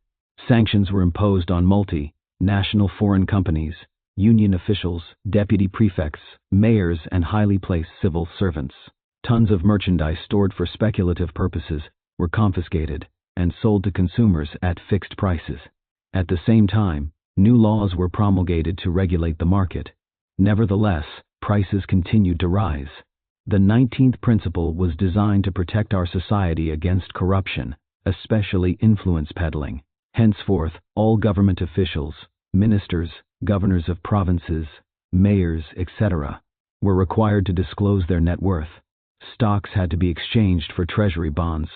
Sanctions were imposed on multi-national foreign companies, union officials, deputy prefects, mayors, and highly placed civil servants. Tons of merchandise stored for speculative purposes were confiscated and sold to consumers at fixed prices. At the same time, new laws were promulgated to regulate the market. Nevertheless, prices continued to rise. The 19th principle was designed to protect our society against corruption, especially influence peddling. Henceforth, all government officials, ministers, governors of provinces, mayors, etc., were required to disclose their net worth. Stocks had to be exchanged for treasury bonds,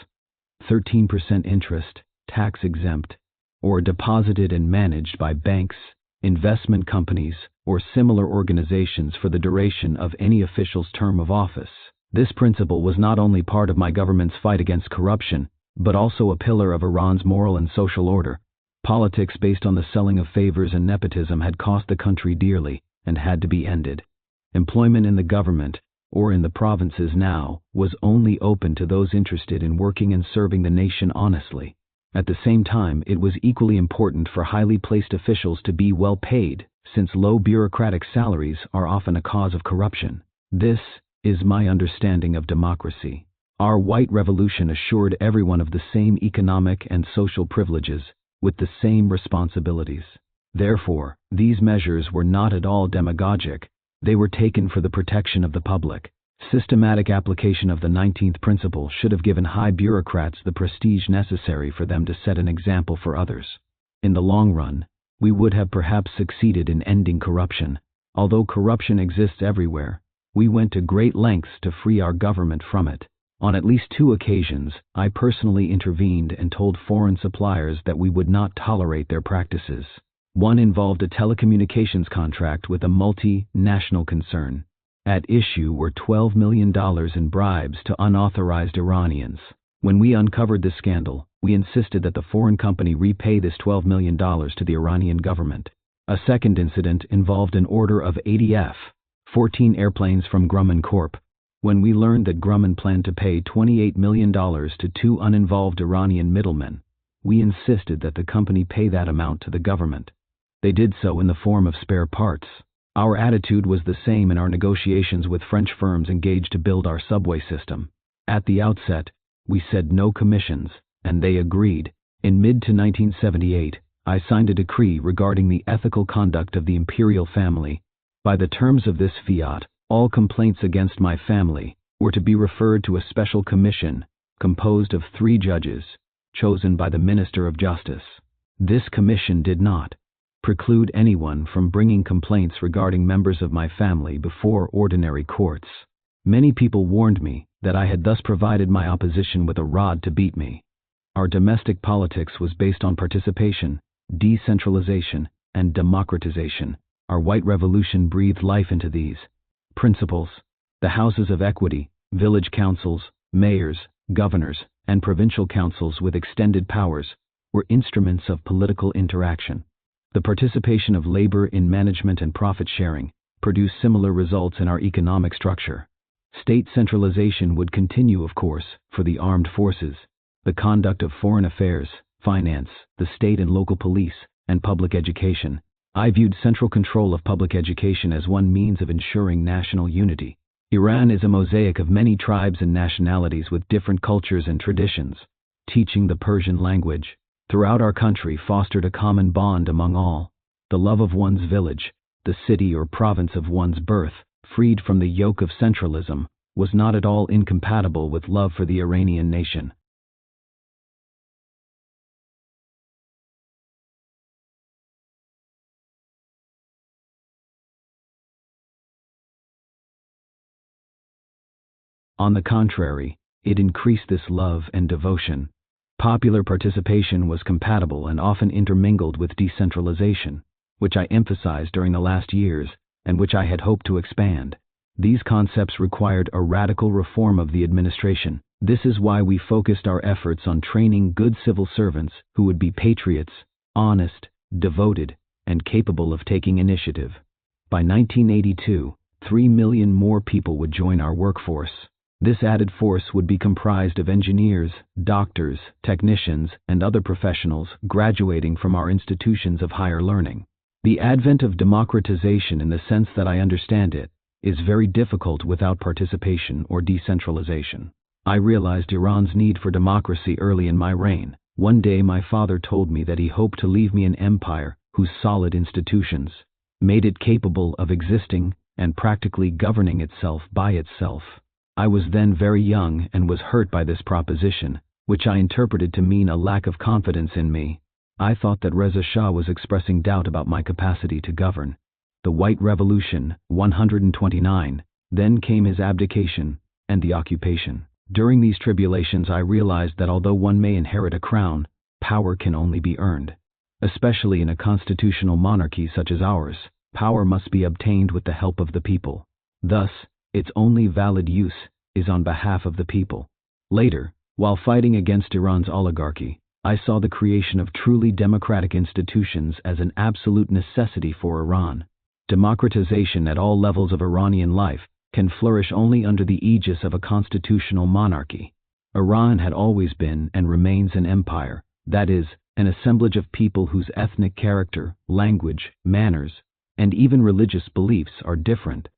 13% interest, tax-exempt, or deposited and managed by banks, investment companies, or similar organizations for the duration of any official's term of office. This principle was not only part of my government's fight against corruption, but also a pillar of Iran's moral and social order. Politics based on the selling of favors and nepotism had cost the country dearly, and had to be ended. Employment in the government, or in the provinces now, was only open to those interested in working and serving the nation honestly. At the same time, it was equally important for highly placed officials to be well paid, since low bureaucratic salaries are often a cause of corruption. This is my understanding of democracy. Our white revolution assured everyone of the same economic and social privileges, with the same responsibilities. Therefore, these measures were not at all demagogic. They were taken for the protection of the public. Systematic application of the 19th principle should have given high bureaucrats the prestige necessary for them to set an example for others. In the long run, we would have perhaps succeeded in ending corruption. Although corruption exists everywhere, we went to great lengths to free our government from it. On at least 2 occasions, I personally intervened and told foreign suppliers that we would not tolerate their practices. One involved a telecommunications contract with a multinational concern. At issue were $12 million in bribes to unauthorized Iranians. When we uncovered this scandal, we insisted that the foreign company repay this $12 million to the Iranian government. A second incident involved an order of 80 F-14 airplanes from Grumman Corp. When we learned that Grumman planned to pay $28 million to 2 uninvolved Iranian middlemen, we insisted that the company pay that amount to the government. They did so in the form of spare parts. Our attitude was the same in our negotiations with French firms engaged to build our subway system. At the outset, we said no commissions, and they agreed. In mid-1978, I signed a decree regarding the ethical conduct of the imperial family. By the terms of this fiat, all complaints against my family were to be referred to a special commission composed of 3 judges, chosen by the Minister of Justice. This commission did not preclude anyone from bringing complaints regarding members of my family before ordinary courts. Many people warned me that I had thus provided my opposition with a rod to beat me. Our domestic politics was based on participation, decentralization, and democratization. Our white revolution breathed life into these principles. The houses of equity, village councils, mayors, governors, and provincial councils with extended powers were instruments of political interaction. The participation of labor in management and profit sharing produced similar results in our economic structure. State centralization would continue, of course, for the armed forces, the conduct of foreign affairs, finance, the state and local police, and public education. I viewed central control of public education as one means of ensuring national unity. Iran is a mosaic of many tribes and nationalities with different cultures and traditions. Teaching the Persian language throughout our country fostered a common bond among all. The love of one's village, the city or province of one's birth, freed from the yoke of centralism, was not at all incompatible with love for the Iranian nation. On the contrary, it increased this love and devotion. Popular participation was compatible and often intermingled with decentralization, which I emphasized during the last years and which I had hoped to expand. These concepts required a radical reform of the administration. This is why we focused our efforts on training good civil servants who would be patriots, honest, devoted, and capable of taking initiative. By 1982, 3 million more people would join our workforce. This added force would be comprised of engineers, doctors, technicians, and other professionals graduating from our institutions of higher learning. The advent of democratization, in the sense that I understand it, is very difficult without participation or decentralization. I realized Iran's need for democracy early in my reign. One day my father told me that he hoped to leave me an empire whose solid institutions made it capable of existing and practically governing itself by itself. I was then very young and was hurt by this proposition, which I interpreted to mean a lack of confidence in me. I thought that Reza Shah was expressing doubt about my capacity to govern. The White Revolution, 129, then came his abdication and the occupation. During these tribulations I realized that although one may inherit a crown, power can only be earned. Especially in a constitutional monarchy such as ours, power must be obtained with the help of the people. Thus, its only valid use is on behalf of the people. Later, while fighting against Iran's oligarchy, I saw the creation of truly democratic institutions as an absolute necessity for Iran. Democratization at all levels of Iranian life can flourish only under the aegis of a constitutional monarchy. Iran had always been and remains an empire, that is, an assemblage of people whose ethnic character, language, manners, and even religious beliefs are different.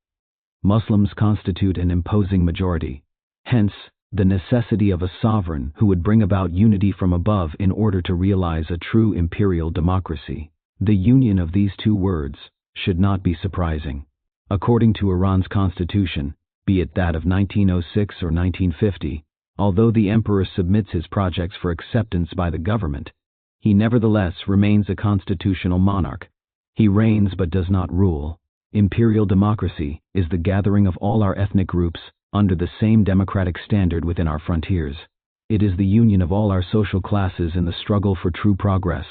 Muslims constitute an imposing majority. Hence, the necessity of a sovereign who would bring about unity from above in order to realize a true imperial democracy. The union of these two words should not be surprising. According to Iran's constitution, be it that of 1906 or 1950, although the emperor submits his projects for acceptance by the government, he nevertheless remains a constitutional monarch. He reigns but does not rule. Imperial democracy is the gathering of all our ethnic groups under the same democratic standard within our frontiers. It is the union of all our social classes in the struggle for true progress.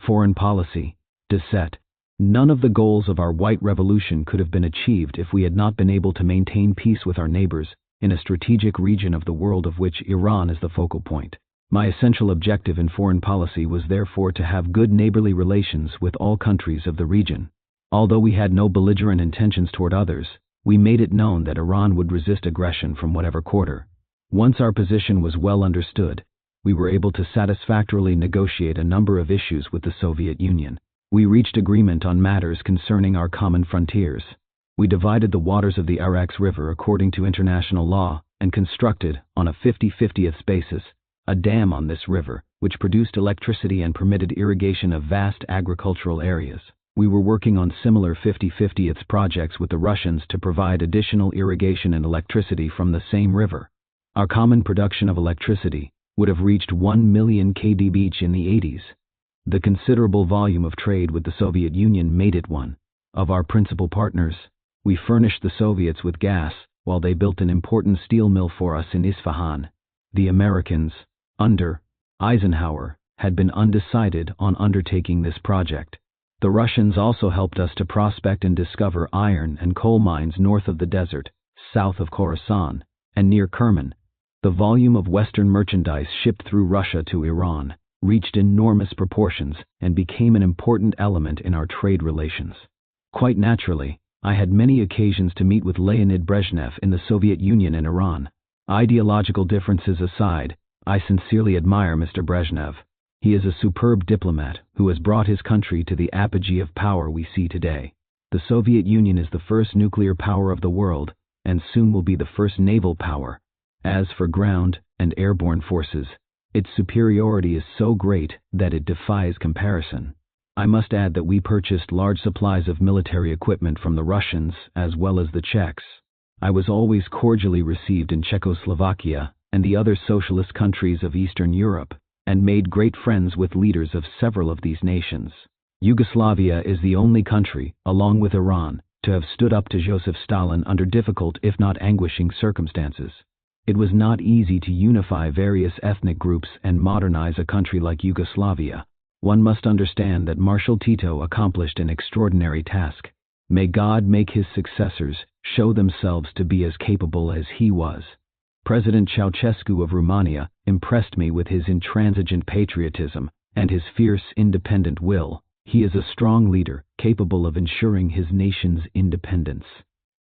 Foreign policy. Deset. None of the goals of our white revolution could have been achieved if we had not been able to maintain peace with our neighbors in a strategic region of the world of which Iran is the focal point. My essential objective in foreign policy was therefore to have good neighborly relations with all countries of the region. Although we had no belligerent intentions toward others, we made it known that Iran would resist aggression from whatever quarter. Once our position was well understood, we were able to satisfactorily negotiate a number of issues with the Soviet Union. We reached agreement on matters concerning our common frontiers. We divided the waters of the Arax River according to international law and constructed, on a 50-50th basis, a dam on this river, which produced electricity and permitted irrigation of vast agricultural areas. We were working on similar 50-50th projects with the Russians to provide additional irrigation and electricity from the same river. Our common production of electricity would have reached 1 million kW each in the 80s. The considerable volume of trade with the Soviet Union made it one of our principal partners. We furnished the Soviets with gas while they built an important steel mill for us in Isfahan. The Americans, under Eisenhower, had been undecided on undertaking this project. The Russians also helped us to prospect and discover iron and coal mines north of the desert, south of Khorasan, and near Kerman. The volume of Western merchandise shipped through Russia to Iran reached enormous proportions and became an important element in our trade relations. Quite naturally, I had many occasions to meet with Leonid Brezhnev in the Soviet Union and Iran. Ideological differences aside, I sincerely admire Mr. Brezhnev. He is a superb diplomat who has brought his country to the apogee of power we see today. The Soviet Union is the first nuclear power of the world and soon will be the first naval power. As for ground and airborne forces, its superiority is so great that it defies comparison. I must add that we purchased large supplies of military equipment from the Russians as well as the Czechs. I was always cordially received in Czechoslovakia and the other socialist countries of Eastern Europe, and made great friends with leaders of several of these nations. Yugoslavia is the only country, along with Iran, to have stood up to Joseph Stalin under difficult if not anguishing circumstances. It was not easy to unify various ethnic groups and modernize a country like Yugoslavia. One must understand that Marshal Tito accomplished an extraordinary task. May God make his successors show themselves to be as capable as he was. President Ceausescu of Romania impressed me with his intransigent patriotism and his fierce independent will. He is a strong leader, capable of ensuring his nation's independence.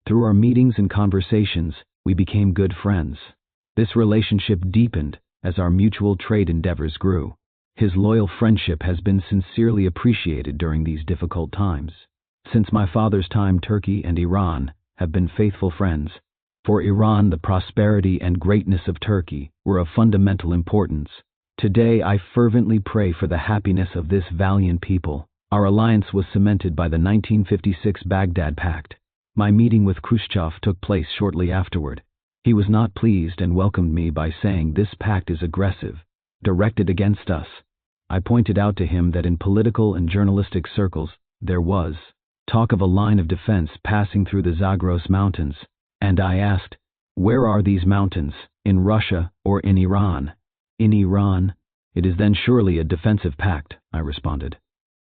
Through our meetings and conversations, we became good friends. This relationship deepened as our mutual trade endeavors grew. His loyal friendship has been sincerely appreciated during these difficult times. Since my father's time, Turkey and Iran have been faithful friends. For Iran, the prosperity and greatness of Turkey were of fundamental importance. Today, I fervently pray for the happiness of this valiant people. Our alliance was cemented by the 1956 Baghdad Pact. My meeting with Khrushchev took place shortly afterward. He was not pleased and welcomed me by saying this pact is aggressive, directed against us. I pointed out to him that in political and journalistic circles there was talk of a line of defense passing through the Zagros Mountains, and I asked, where are these mountains, in Russia or in Iran? In Iran. It is then surely a defensive pact, I responded.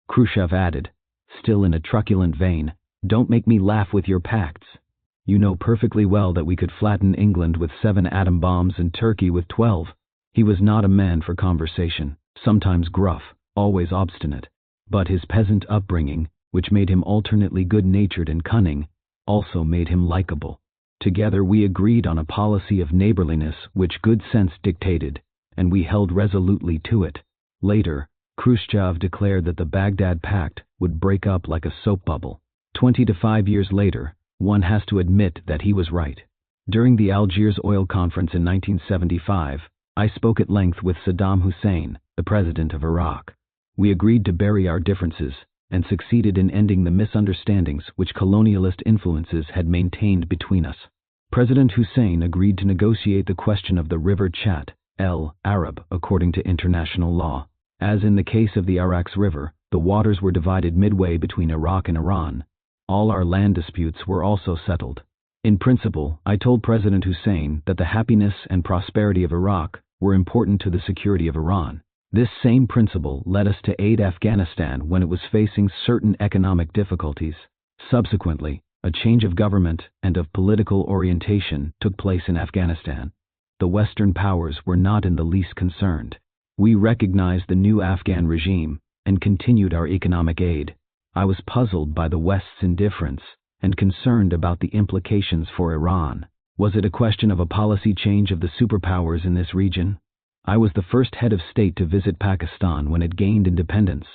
Khrushchev added, still in a truculent vein, don't make me laugh with your pacts. You know perfectly well that we could flatten England with 7 atom bombs and Turkey with 12. He was not a man for conversation, sometimes gruff, always obstinate, but his peasant upbringing which made him alternately good-natured and cunning, also made him likable. Together we agreed on a policy of neighborliness which good sense dictated, and we held resolutely to it. Later, Khrushchev declared that the Baghdad Pact would break up like a soap bubble. 25 years later, one has to admit that he was right. During the Algiers Oil Conference in 1975, I spoke at length with Saddam Hussein, the president of Iraq. We agreed to bury our differences and succeeded in ending the misunderstandings which colonialist influences had maintained between us. President Hussein agreed to negotiate the question of the River Chat, El Arab, according to international law. As in the case of the Arax River, the waters were divided midway between Iraq and Iran. All our land disputes were also settled. In principle, I told President Hussein that the happiness and prosperity of Iraq were important to the security of Iran. This same principle led us to aid Afghanistan when it was facing certain economic difficulties. Subsequently, a change of government and of political orientation took place in Afghanistan. The Western powers were not in the least concerned. We recognized the new Afghan regime and continued our economic aid. I was puzzled by the West's indifference and concerned about the implications for Iran. Was it a question of a policy change of the superpowers in this region? I was the first head of state to visit Pakistan when it gained independence.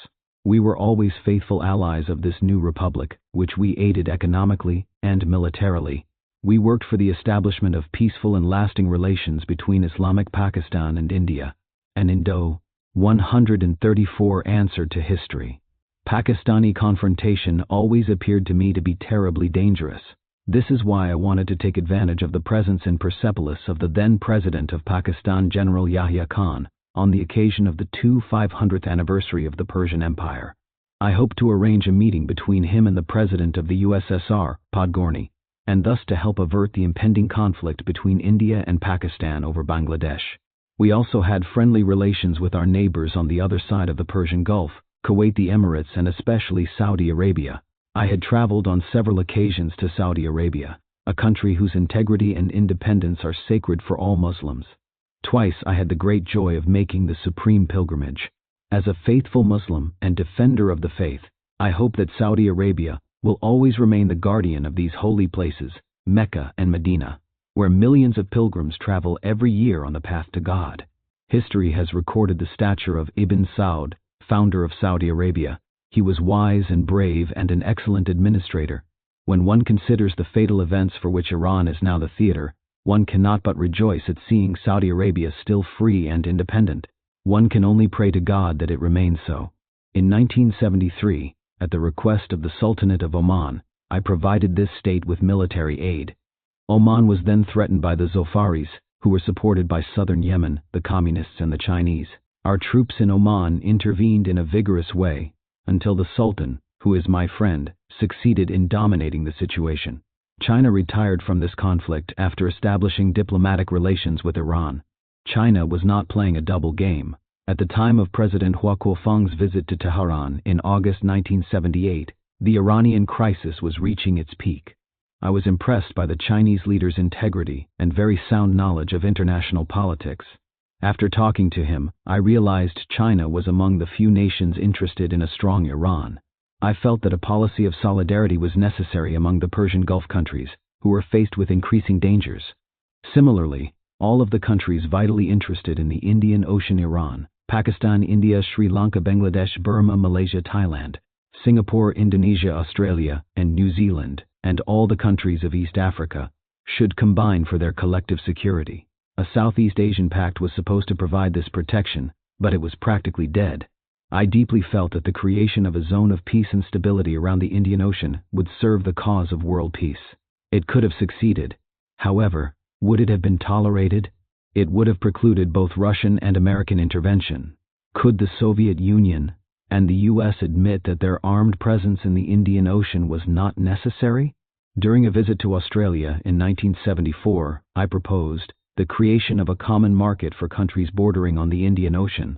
We were always faithful allies of this new republic, which we aided economically and militarily. We worked for the establishment of peaceful and lasting relations between Islamic Pakistan and India. An Indo-134 answer to history. Pakistani confrontation always appeared to me to be terribly dangerous. This is why I wanted to take advantage of the presence in Persepolis of the then President of Pakistan, General Yahya Khan, on the occasion of the 500th anniversary of the Persian Empire. I hoped to arrange a meeting between him and the President of the USSR, Podgorny, and thus to help avert the impending conflict between India and Pakistan over Bangladesh. We also had friendly relations with our neighbors on the other side of the Persian Gulf, Kuwait, the Emirates, and especially Saudi Arabia. I had traveled on several occasions to Saudi Arabia, a country whose integrity and independence are sacred for all Muslims. Twice I had the great joy of making the supreme pilgrimage. As a faithful Muslim and defender of the faith, I hope that Saudi Arabia will always remain the guardian of these holy places, Mecca and Medina, where millions of pilgrims travel every year on the path to God. History has recorded the stature of Ibn Saud, founder of Saudi Arabia. He was wise and brave and an excellent administrator. When one considers the fatal events for which Iran is now the theater, one cannot but rejoice at seeing Saudi Arabia still free and independent. One can only pray to God that it remains so. In 1973, at the request of the Sultanate of Oman, I provided this state with military aid. Oman was then threatened by the Zofaris, who were supported by southern Yemen, the Communists, and the Chinese. Our troops in Oman intervened in a vigorous way, until the Sultan, who is my friend, succeeded in dominating the situation. China retired from this conflict after establishing diplomatic relations with Iran. China was not playing a double game. At the time of President Hua Guofeng's visit to Tehran in August 1978, the Iranian crisis was reaching its peak. I was impressed by the Chinese leader's integrity and very sound knowledge of international politics. After talking to him, I realized China was among the few nations interested in a strong Iran. I felt that a policy of solidarity was necessary among the Persian Gulf countries, who were faced with increasing dangers. Similarly, all of the countries vitally interested in the Indian Ocean, Iran, Pakistan, India, Sri Lanka, Bangladesh, Burma, Malaysia, Thailand, Singapore, Indonesia, Australia, and New Zealand, and all the countries of East Africa, should combine for their collective security. A Southeast Asian pact was supposed to provide this protection, but it was practically dead. I deeply felt that the creation of a zone of peace and stability around the Indian Ocean would serve the cause of world peace. It could have succeeded. However, would it have been tolerated? It would have precluded both Russian and American intervention. Could the Soviet Union and the U.S. admit that their armed presence in the Indian Ocean was not necessary? During a visit to Australia in 1974, I proposed the creation of a common market for countries bordering on the Indian Ocean.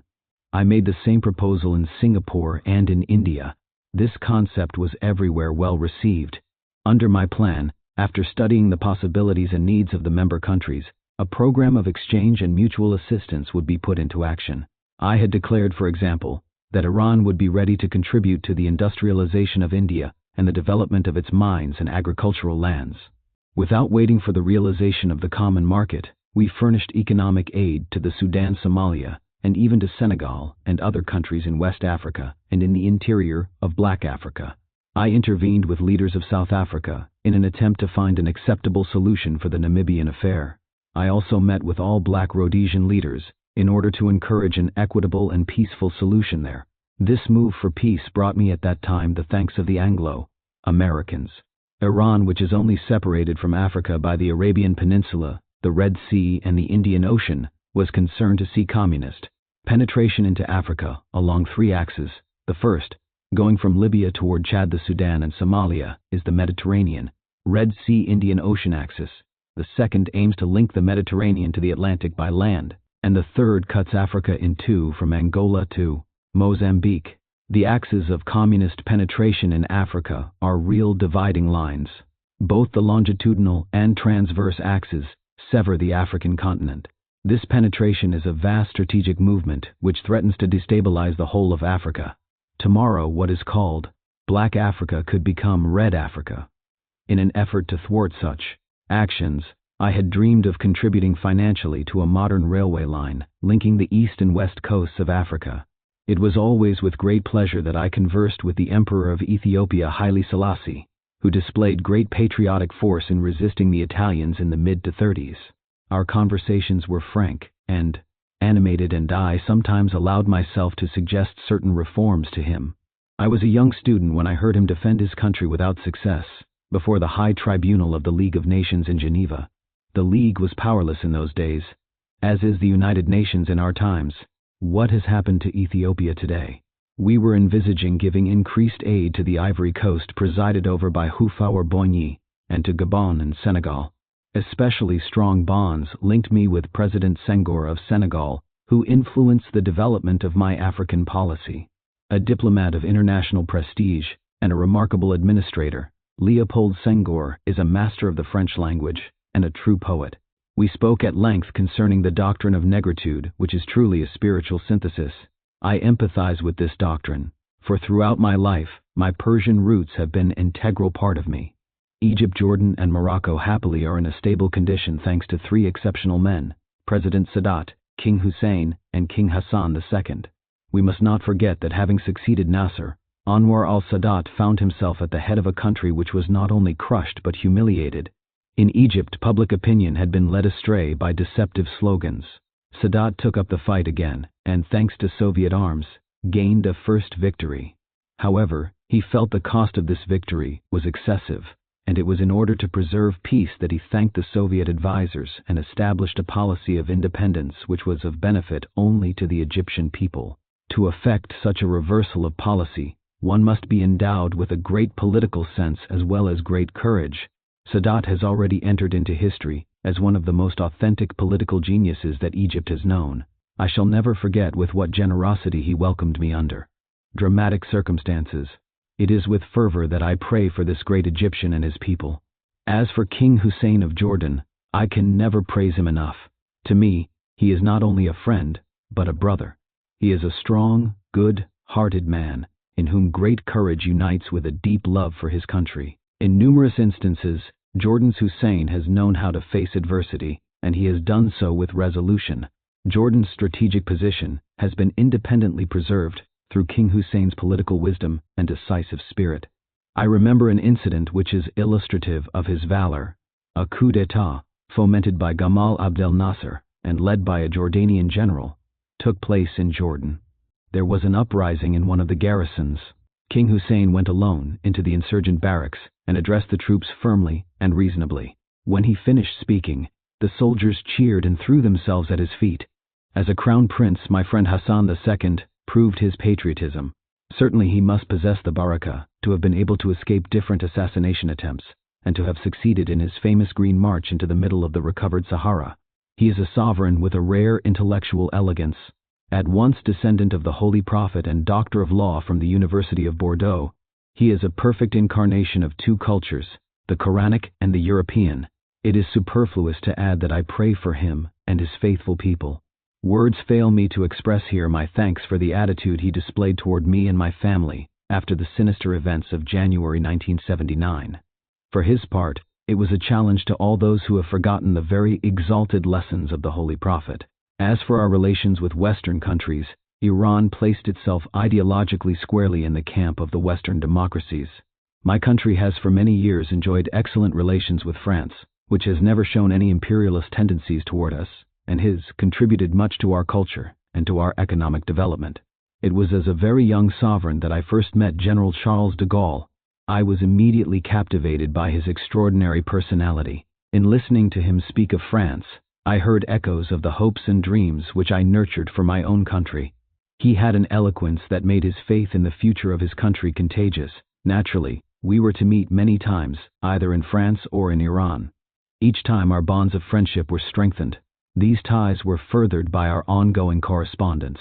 I made the same proposal in Singapore and in India. This concept was everywhere well received. Under my plan, after studying the possibilities and needs of the member countries, a program of exchange and mutual assistance would be put into action. I had declared, for example, that Iran would be ready to contribute to the industrialization of India and the development of its mines and agricultural lands. Without waiting for the realization of the common market, we furnished economic aid to the Sudan, Somalia, and even to Senegal and other countries in West Africa and in the interior of Black Africa. I intervened with leaders of South Africa in an attempt to find an acceptable solution for the Namibian affair. I also met with all Black Rhodesian leaders in order to encourage an equitable and peaceful solution there. This move for peace brought me at that time the thanks of the Anglo-Americans. Iran, which is only separated from Africa by the Arabian Peninsula, the Red Sea, and the Indian Ocean, was concerned to see communist penetration into Africa along three axes. The first, going from Libya toward Chad, the Sudan, and Somalia, is the Mediterranean, Red Sea, Indian Ocean axis. The second aims to link the Mediterranean to the Atlantic by land, and the third cuts Africa in two from Angola to Mozambique. The axes of communist penetration in Africa are real dividing lines. Both the longitudinal and transverse axes sever the African continent. This penetration is a vast strategic movement which threatens to destabilize the whole of Africa. Tomorrow, what is called Black Africa could become Red Africa. In an effort to thwart such actions, I had dreamed of contributing financially to a modern railway line linking the east and west coasts of Africa. It was always with great pleasure that I conversed with the Emperor of Ethiopia, Haile Selassie, who displayed great patriotic force in resisting the Italians in the mid-30s. Our conversations were frank and animated, and I sometimes allowed myself to suggest certain reforms to him. I was a young student when I heard him defend his country without success before the High Tribunal of the League of Nations in Geneva. The League was powerless in those days, as is the United Nations in our times. What has happened to Ethiopia today? We were envisaging giving increased aid to the Ivory Coast, presided over by Houphouët Boigny, and to Gabon and Senegal. Especially strong bonds linked me with President Senghor of Senegal, who influenced the development of my African policy. A diplomat of international prestige and a remarkable administrator, Leopold Senghor is a master of the French language and a true poet. We spoke at length concerning the doctrine of negritude, which is truly a spiritual synthesis. I empathize with this doctrine, for throughout my life, my Persian roots have been an integral part of me. Egypt, Jordan, and Morocco happily are in a stable condition thanks to three exceptional men, President Sadat, King Hussein, and King Hassan II. We must not forget that having succeeded Nasser, Anwar al-Sadat found himself at the head of a country which was not only crushed but humiliated. In Egypt, public opinion had been led astray by deceptive slogans. Sadat took up the fight again, and thanks to Soviet arms, gained a first victory. However, he felt the cost of this victory was excessive, and it was in order to preserve peace that he thanked the Soviet advisors and established a policy of independence which was of benefit only to the Egyptian people. To effect such a reversal of policy, one must be endowed with a great political sense as well as great courage. Sadat has already entered into history as one of the most authentic political geniuses that Egypt has known. I shall never forget with what generosity he welcomed me under dramatic circumstances. It is with fervor that I pray for this great Egyptian and his people. As for King Hussein of Jordan, I can never praise him enough. To me, he is not only a friend, but a brother. He is a strong, good-hearted man, in whom great courage unites with a deep love for his country. In numerous instances, Jordan's Hussein has known how to face adversity, and he has done so with resolution. Jordan's strategic position has been independently preserved through King Hussein's political wisdom and decisive spirit. I remember an incident which is illustrative of his valor. A coup d'état, fomented by Gamal Abdel Nasser and led by a Jordanian general, took place in Jordan. There was an uprising in one of the garrisons. King Hussein went alone into the insurgent barracks and addressed the troops firmly and reasonably. When he finished speaking, the soldiers cheered and threw themselves at his feet. As a crown prince, my friend Hassan II proved his patriotism. Certainly he must possess the baraka to have been able to escape different assassination attempts and to have succeeded in his famous Green March into the middle of the recovered Sahara. He is a sovereign with a rare intellectual elegance. At once descendant of the Holy Prophet and Doctor of Law from the University of Bordeaux, he is a perfect incarnation of two cultures, the Quranic and the European. It is superfluous to add that I pray for him and his faithful people. Words fail me to express here my thanks for the attitude he displayed toward me and my family after the sinister events of January 1979. For his part, it was a challenge to all those who have forgotten the very exalted lessons of the Holy Prophet. As for our relations with Western countries, Iran placed itself ideologically squarely in the camp of the Western democracies. My country has for many years enjoyed excellent relations with France, which has never shown any imperialist tendencies toward us, and has contributed much to our culture and to our economic development. It was as a very young sovereign that I first met General Charles de Gaulle. I was immediately captivated by his extraordinary personality. In listening to him speak of France, I heard echoes of the hopes and dreams which I nurtured for my own country. He had an eloquence that made his faith in the future of his country contagious. Naturally, we were to meet many times, either in France or in Iran. Each time our bonds of friendship were strengthened. These ties were furthered by our ongoing correspondence.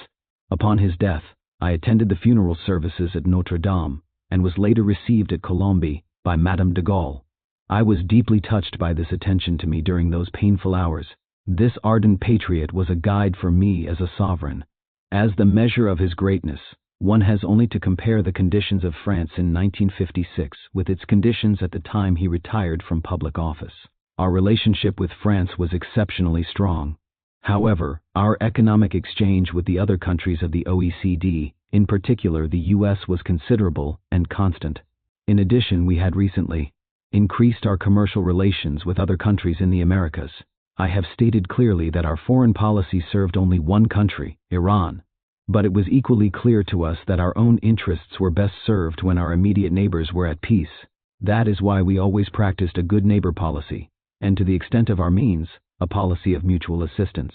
Upon his death, I attended the funeral services at Notre Dame, and was later received at Colombey by Madame de Gaulle. I was deeply touched by this attention to me during those painful hours. This ardent patriot was a guide for me as a sovereign. As the measure of his greatness, one has only to compare the conditions of France in 1956 with its conditions at the time he retired from public office. Our relationship with France was exceptionally strong. However, our economic exchange with the other countries of the OECD, in particular the US, was considerable and constant. In addition, we had recently increased our commercial relations with other countries in the Americas. I have stated clearly that our foreign policy served only one country, Iran. But it was equally clear to us that our own interests were best served when our immediate neighbors were at peace. That is why we always practiced a good neighbor policy, and to the extent of our means, a policy of mutual assistance.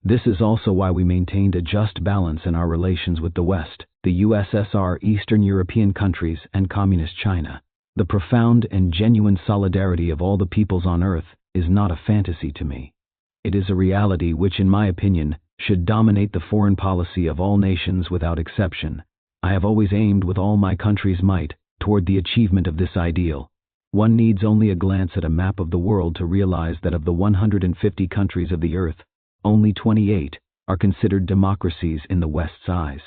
This is also why we maintained a just balance in our relations with the West, the USSR, Eastern European countries, and Communist China. The profound and genuine solidarity of all the peoples on earth is not a fantasy to me. It is a reality which, in my opinion, should dominate the foreign policy of all nations without exception. I have always aimed with all my country's might toward the achievement of this ideal. One needs only a glance at a map of the world to realize that of the 150 countries of the earth, only 28 are considered democracies in the West's eyes.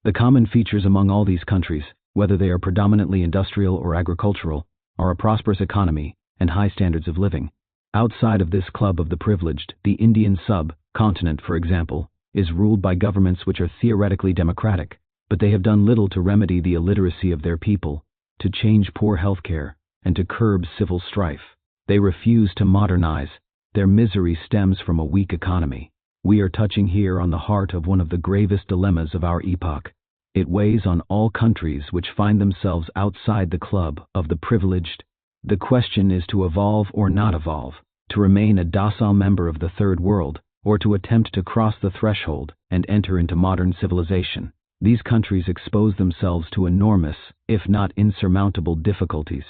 The common features among all these countries, whether they are predominantly industrial or agricultural, are a prosperous economy and high standards of living. Outside of this club of the privileged, the Indian subcontinent, for example, is ruled by governments which are theoretically democratic, but they have done little to remedy the illiteracy of their people, to change poor health care, and to curb civil strife. They refuse to modernize. Their misery stems from a weak economy. We are touching here on the heart of one of the gravest dilemmas of our epoch. It weighs on all countries which find themselves outside the club of the privileged. The question is to evolve or not evolve, to remain a docile member of the third world, or to attempt to cross the threshold and enter into modern civilization. These countries expose themselves to enormous, if not insurmountable, difficulties.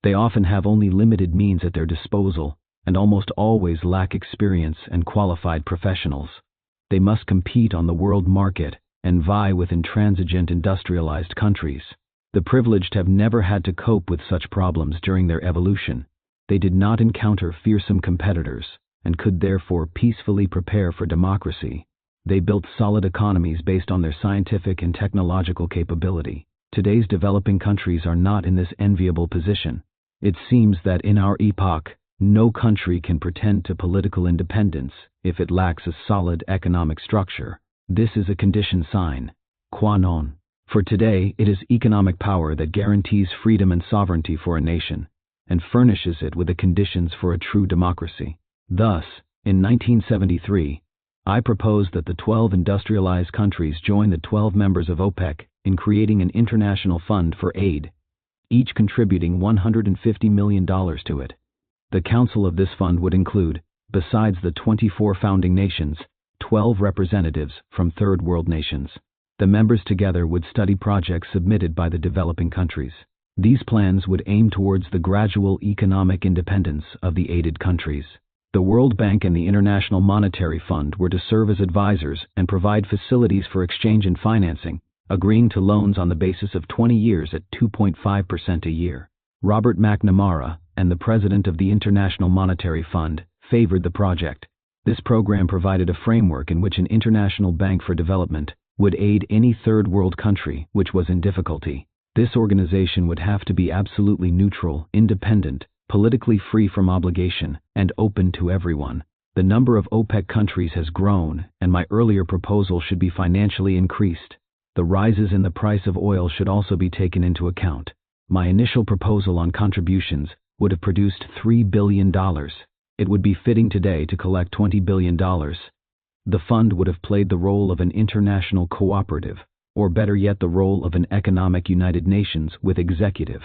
They often have only limited means at their disposal, and almost always lack experience and qualified professionals. They must compete on the world market and vie with intransigent industrialized countries. The privileged have never had to cope with such problems during their evolution. They did not encounter fearsome competitors, and could therefore peacefully prepare for democracy. They built solid economies based on their scientific and technological capability. Today's developing countries are not in this enviable position. It seems that in our epoch, no country can pretend to political independence if it lacks a solid economic structure. This is a condition sine qua non. For today, it is economic power that guarantees freedom and sovereignty for a nation, and furnishes it with the conditions for a true democracy. Thus, in 1973, I proposed that the 12 industrialized countries join the 12 members of OPEC in creating an international fund for aid, each contributing $150 million to it. The council of this fund would include, besides the 24 founding nations, 12 representatives from third world nations. The members together would study projects submitted by the developing countries. These plans would aim towards the gradual economic independence of the aided countries. The World Bank and the International Monetary Fund were to serve as advisors and provide facilities for exchange and financing, agreeing to loans on the basis of 20 years at 2.5% a year. Robert McNamara and the president of the International Monetary Fund favored the project. This program provided a framework in which an international bank for development would aid any third world country which was in difficulty. This organization would have to be absolutely neutral, independent, politically free from obligation, and open to everyone. The number of OPEC countries has grown, and my earlier proposal should be financially increased. The rises in the price of oil should also be taken into account. My initial proposal on contributions would have produced $3 billion. It would be fitting today to collect $20 billion. The fund would have played the role of an international cooperative, or better yet the role of an economic United Nations with executive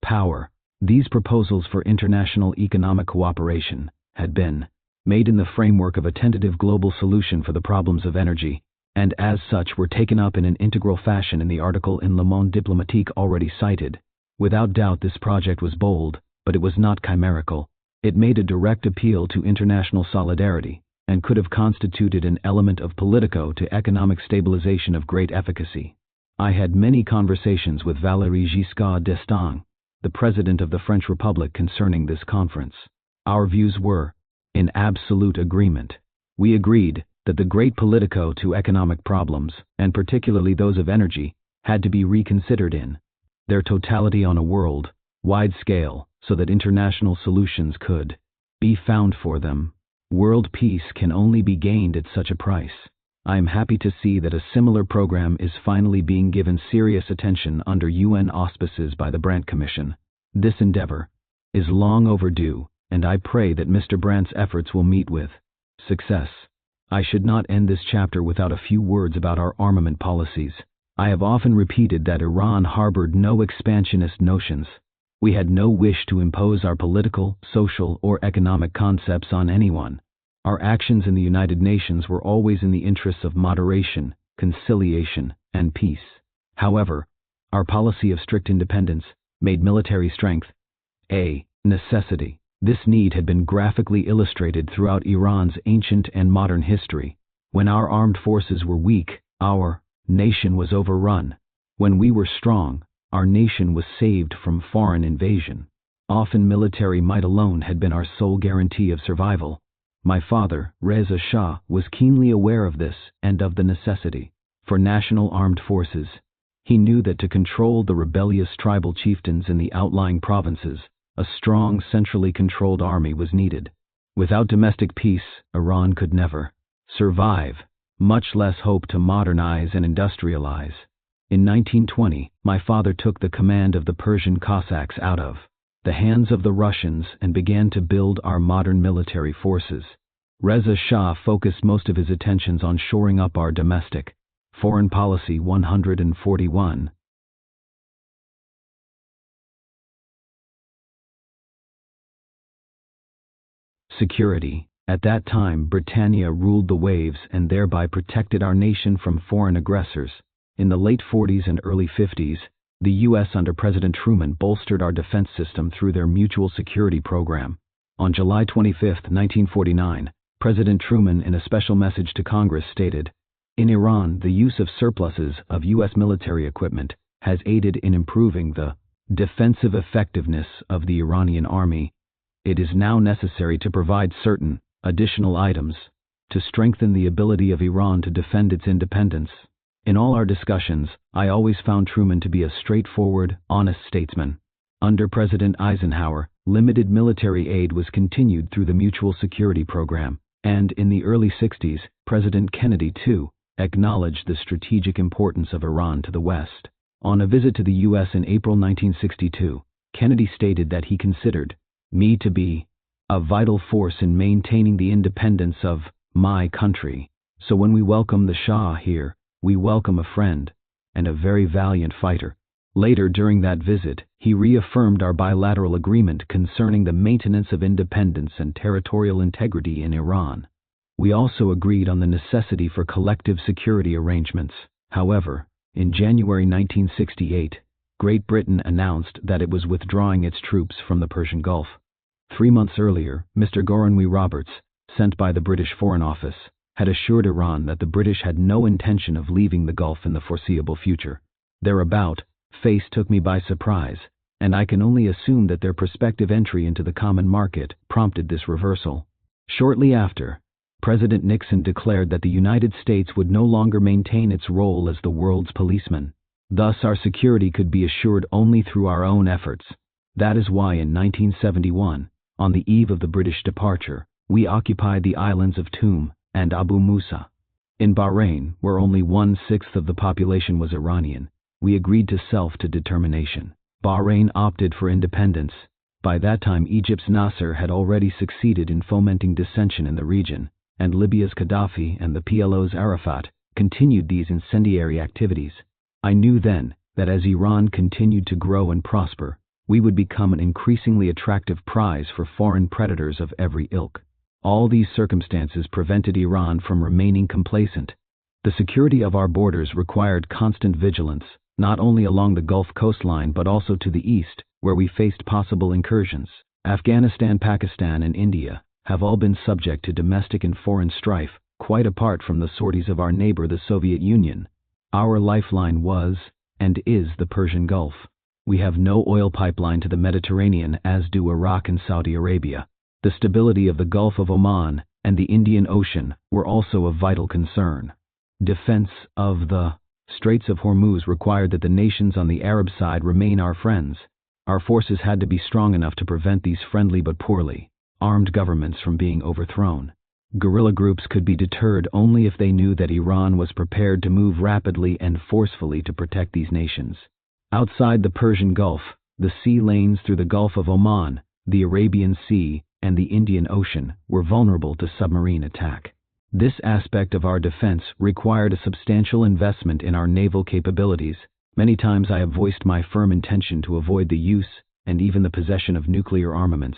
power. These proposals for international economic cooperation had been made in the framework of a tentative global solution for the problems of energy, and as such were taken up in an integral fashion in the article in Le Monde Diplomatique already cited. Without doubt this project was bold, but it was not chimerical. It made a direct appeal to international solidarity, and could have constituted an element of politico to economic stabilization of great efficacy. I had many conversations with Valéry Giscard d'Estaing, the President of the French Republic, concerning this conference. Our views were in absolute agreement. We agreed that the great politico to economic problems, and particularly those of energy, had to be reconsidered in their totality on a world-wide scale, so that international solutions could be found for them. World peace can only be gained at such a price. I am happy to see that a similar program is finally being given serious attention under UN auspices by the Brandt Commission. This endeavor is long overdue, and I pray that Mr. Brandt's efforts will meet with success. I should not end this chapter without a few words about our armament policies. I have often repeated that Iran harbored no expansionist notions. We had no wish to impose our political, social, or economic concepts on anyone. Our actions in the United Nations were always in the interests of moderation, conciliation, and peace. However, our policy of strict independence made military strength a necessity. This need had been graphically illustrated throughout Iran's ancient and modern history. When our armed forces were weak, our nation was overrun. When we were strong, our nation was saved from foreign invasion. Often military might alone had been our sole guarantee of survival. My father, Reza Shah, was keenly aware of this and of the necessity for national armed forces. He knew that to control the rebellious tribal chieftains in the outlying provinces, a strong, centrally controlled army was needed. Without domestic peace, Iran could never survive, much less hope to modernize and industrialize. In 1920, my father took the command of the Persian Cossacks out of the hands of the Russians and began to build our modern military forces. Reza Shah focused most of his attentions on shoring up our domestic foreign policy. 141. Security. At that time, Britannia ruled the waves and thereby protected our nation from foreign aggressors. In the late 40s and early 50s, the U.S. under President Truman bolstered our defense system through their Mutual Security Program. On July 25, 1949, President Truman, in a special message to Congress, stated, "In Iran, the use of surpluses of U.S. military equipment has aided in improving the defensive effectiveness of the Iranian army. It is now necessary to provide certain additional items to strengthen the ability of Iran to defend its independence." In all our discussions, I always found Truman to be a straightforward, honest statesman. Under President Eisenhower, limited military aid was continued through the Mutual Security Program, and in the early 60s, President Kennedy, too, acknowledged the strategic importance of Iran to the West. On a visit to the U.S. in April 1962, Kennedy stated that he considered me to be a vital force in maintaining the independence of my country. So when we welcome the Shah here, we welcome a friend and a very valiant fighter. Later during that visit, he reaffirmed our bilateral agreement concerning the maintenance of independence and territorial integrity in Iran. We also agreed on the necessity for collective security arrangements. However, in January 1968, Great Britain announced that it was withdrawing its troops from the Persian Gulf. 3 months earlier, Mr. Goronwy Roberts, sent by the British Foreign Office, had assured Iran that the British had no intention of leaving the Gulf in the foreseeable future. Their about-face took me by surprise, and I can only assume that their prospective entry into the common market prompted this reversal. Shortly after, President Nixon declared that the United States would no longer maintain its role as the world's policeman. Thus, our security could be assured only through our own efforts. That is why in 1971, on the eve of the British departure, we occupied the islands of Toom and Abu Musa. In Bahrain, where only 1/6 of the population was Iranian, we agreed to self-determination. Bahrain opted for independence. By that time, Egypt's Nasser had already succeeded in fomenting dissension in the region, and Libya's Gaddafi and the PLO's Arafat continued these incendiary activities. I knew then that as Iran continued to grow and prosper, we would become an increasingly attractive prize for foreign predators of every ilk. All these circumstances prevented Iran from remaining complacent. The security of our borders required constant vigilance, not only along the Gulf coastline but also to the east, where we faced possible incursions. Afghanistan, Pakistan, and India have all been subject to domestic and foreign strife, quite apart from the sorties of our neighbor, the Soviet Union. Our lifeline was, and is, the Persian Gulf. We have no oil pipeline to the Mediterranean, as do Iraq and Saudi Arabia. The stability of the Gulf of Oman and the Indian Ocean were also of vital concern. Defense of the Straits of Hormuz required that the nations on the Arab side remain our friends. Our forces had to be strong enough to prevent these friendly but poorly armed governments from being overthrown. Guerrilla groups could be deterred only if they knew that Iran was prepared to move rapidly and forcefully to protect these nations. Outside the Persian Gulf, the sea lanes through the Gulf of Oman, the Arabian Sea, and the Indian Ocean were vulnerable to submarine attack. This aspect of our defense required a substantial investment in our naval capabilities. Many times I have voiced my firm intention to avoid the use and even the possession of nuclear armaments.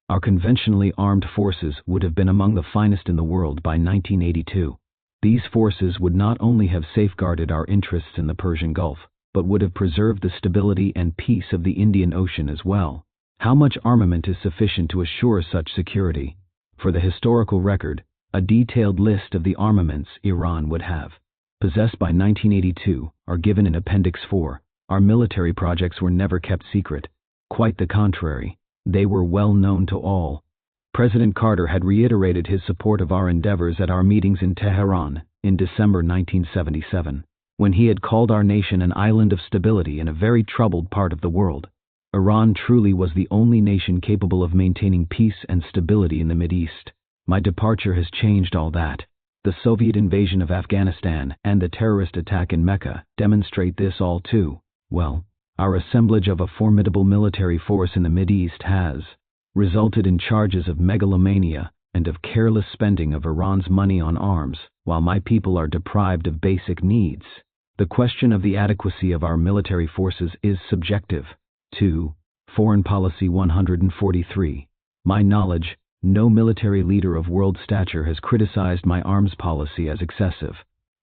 Our conventionally armed forces would have been among the finest in the world by 1982. These forces would not only have safeguarded our interests in the Persian Gulf, but would have preserved the stability and peace of the Indian Ocean as well. How much armament is sufficient to assure such security? For the historical record, a detailed list of the armaments Iran would have possessed by 1982 are given in Appendix 4. Our military projects were never kept secret. Quite the contrary. They were well known to all. President Carter had reiterated his support of our endeavors at our meetings in Tehran in December 1977, when he had called our nation an island of stability in a very troubled part of the world. Iran truly was the only nation capable of maintaining peace and stability in the Mideast. My departure has changed all that. The Soviet invasion of Afghanistan and the terrorist attack in Mecca demonstrate this all too well. Our assemblage of a formidable military force in the Mideast has resulted in charges of megalomania and of careless spending of Iran's money on arms, while my people are deprived of basic needs. The question of the adequacy of our military forces is subjective. 2. Foreign Policy 143. My knowledge, no military leader of world stature has criticized my arms policy as excessive.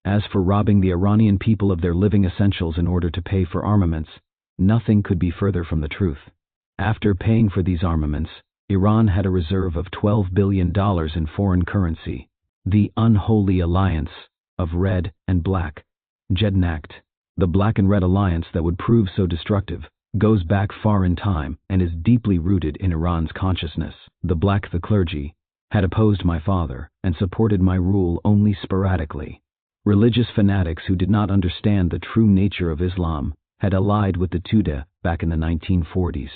As for robbing the Iranian people of their living essentials in order to pay for armaments, nothing could be further from the truth. After paying for these armaments, Iran had a reserve of $12 billion in foreign currency. The unholy alliance of red and black, Jednacht, the black and red alliance that would prove so destructive, goes back far in time and is deeply rooted in Iran's consciousness. The black, the clergy, had opposed my father and supported my rule only sporadically. Religious fanatics who did not understand the true nature of Islam had allied with the Tudeh back in the 1940s.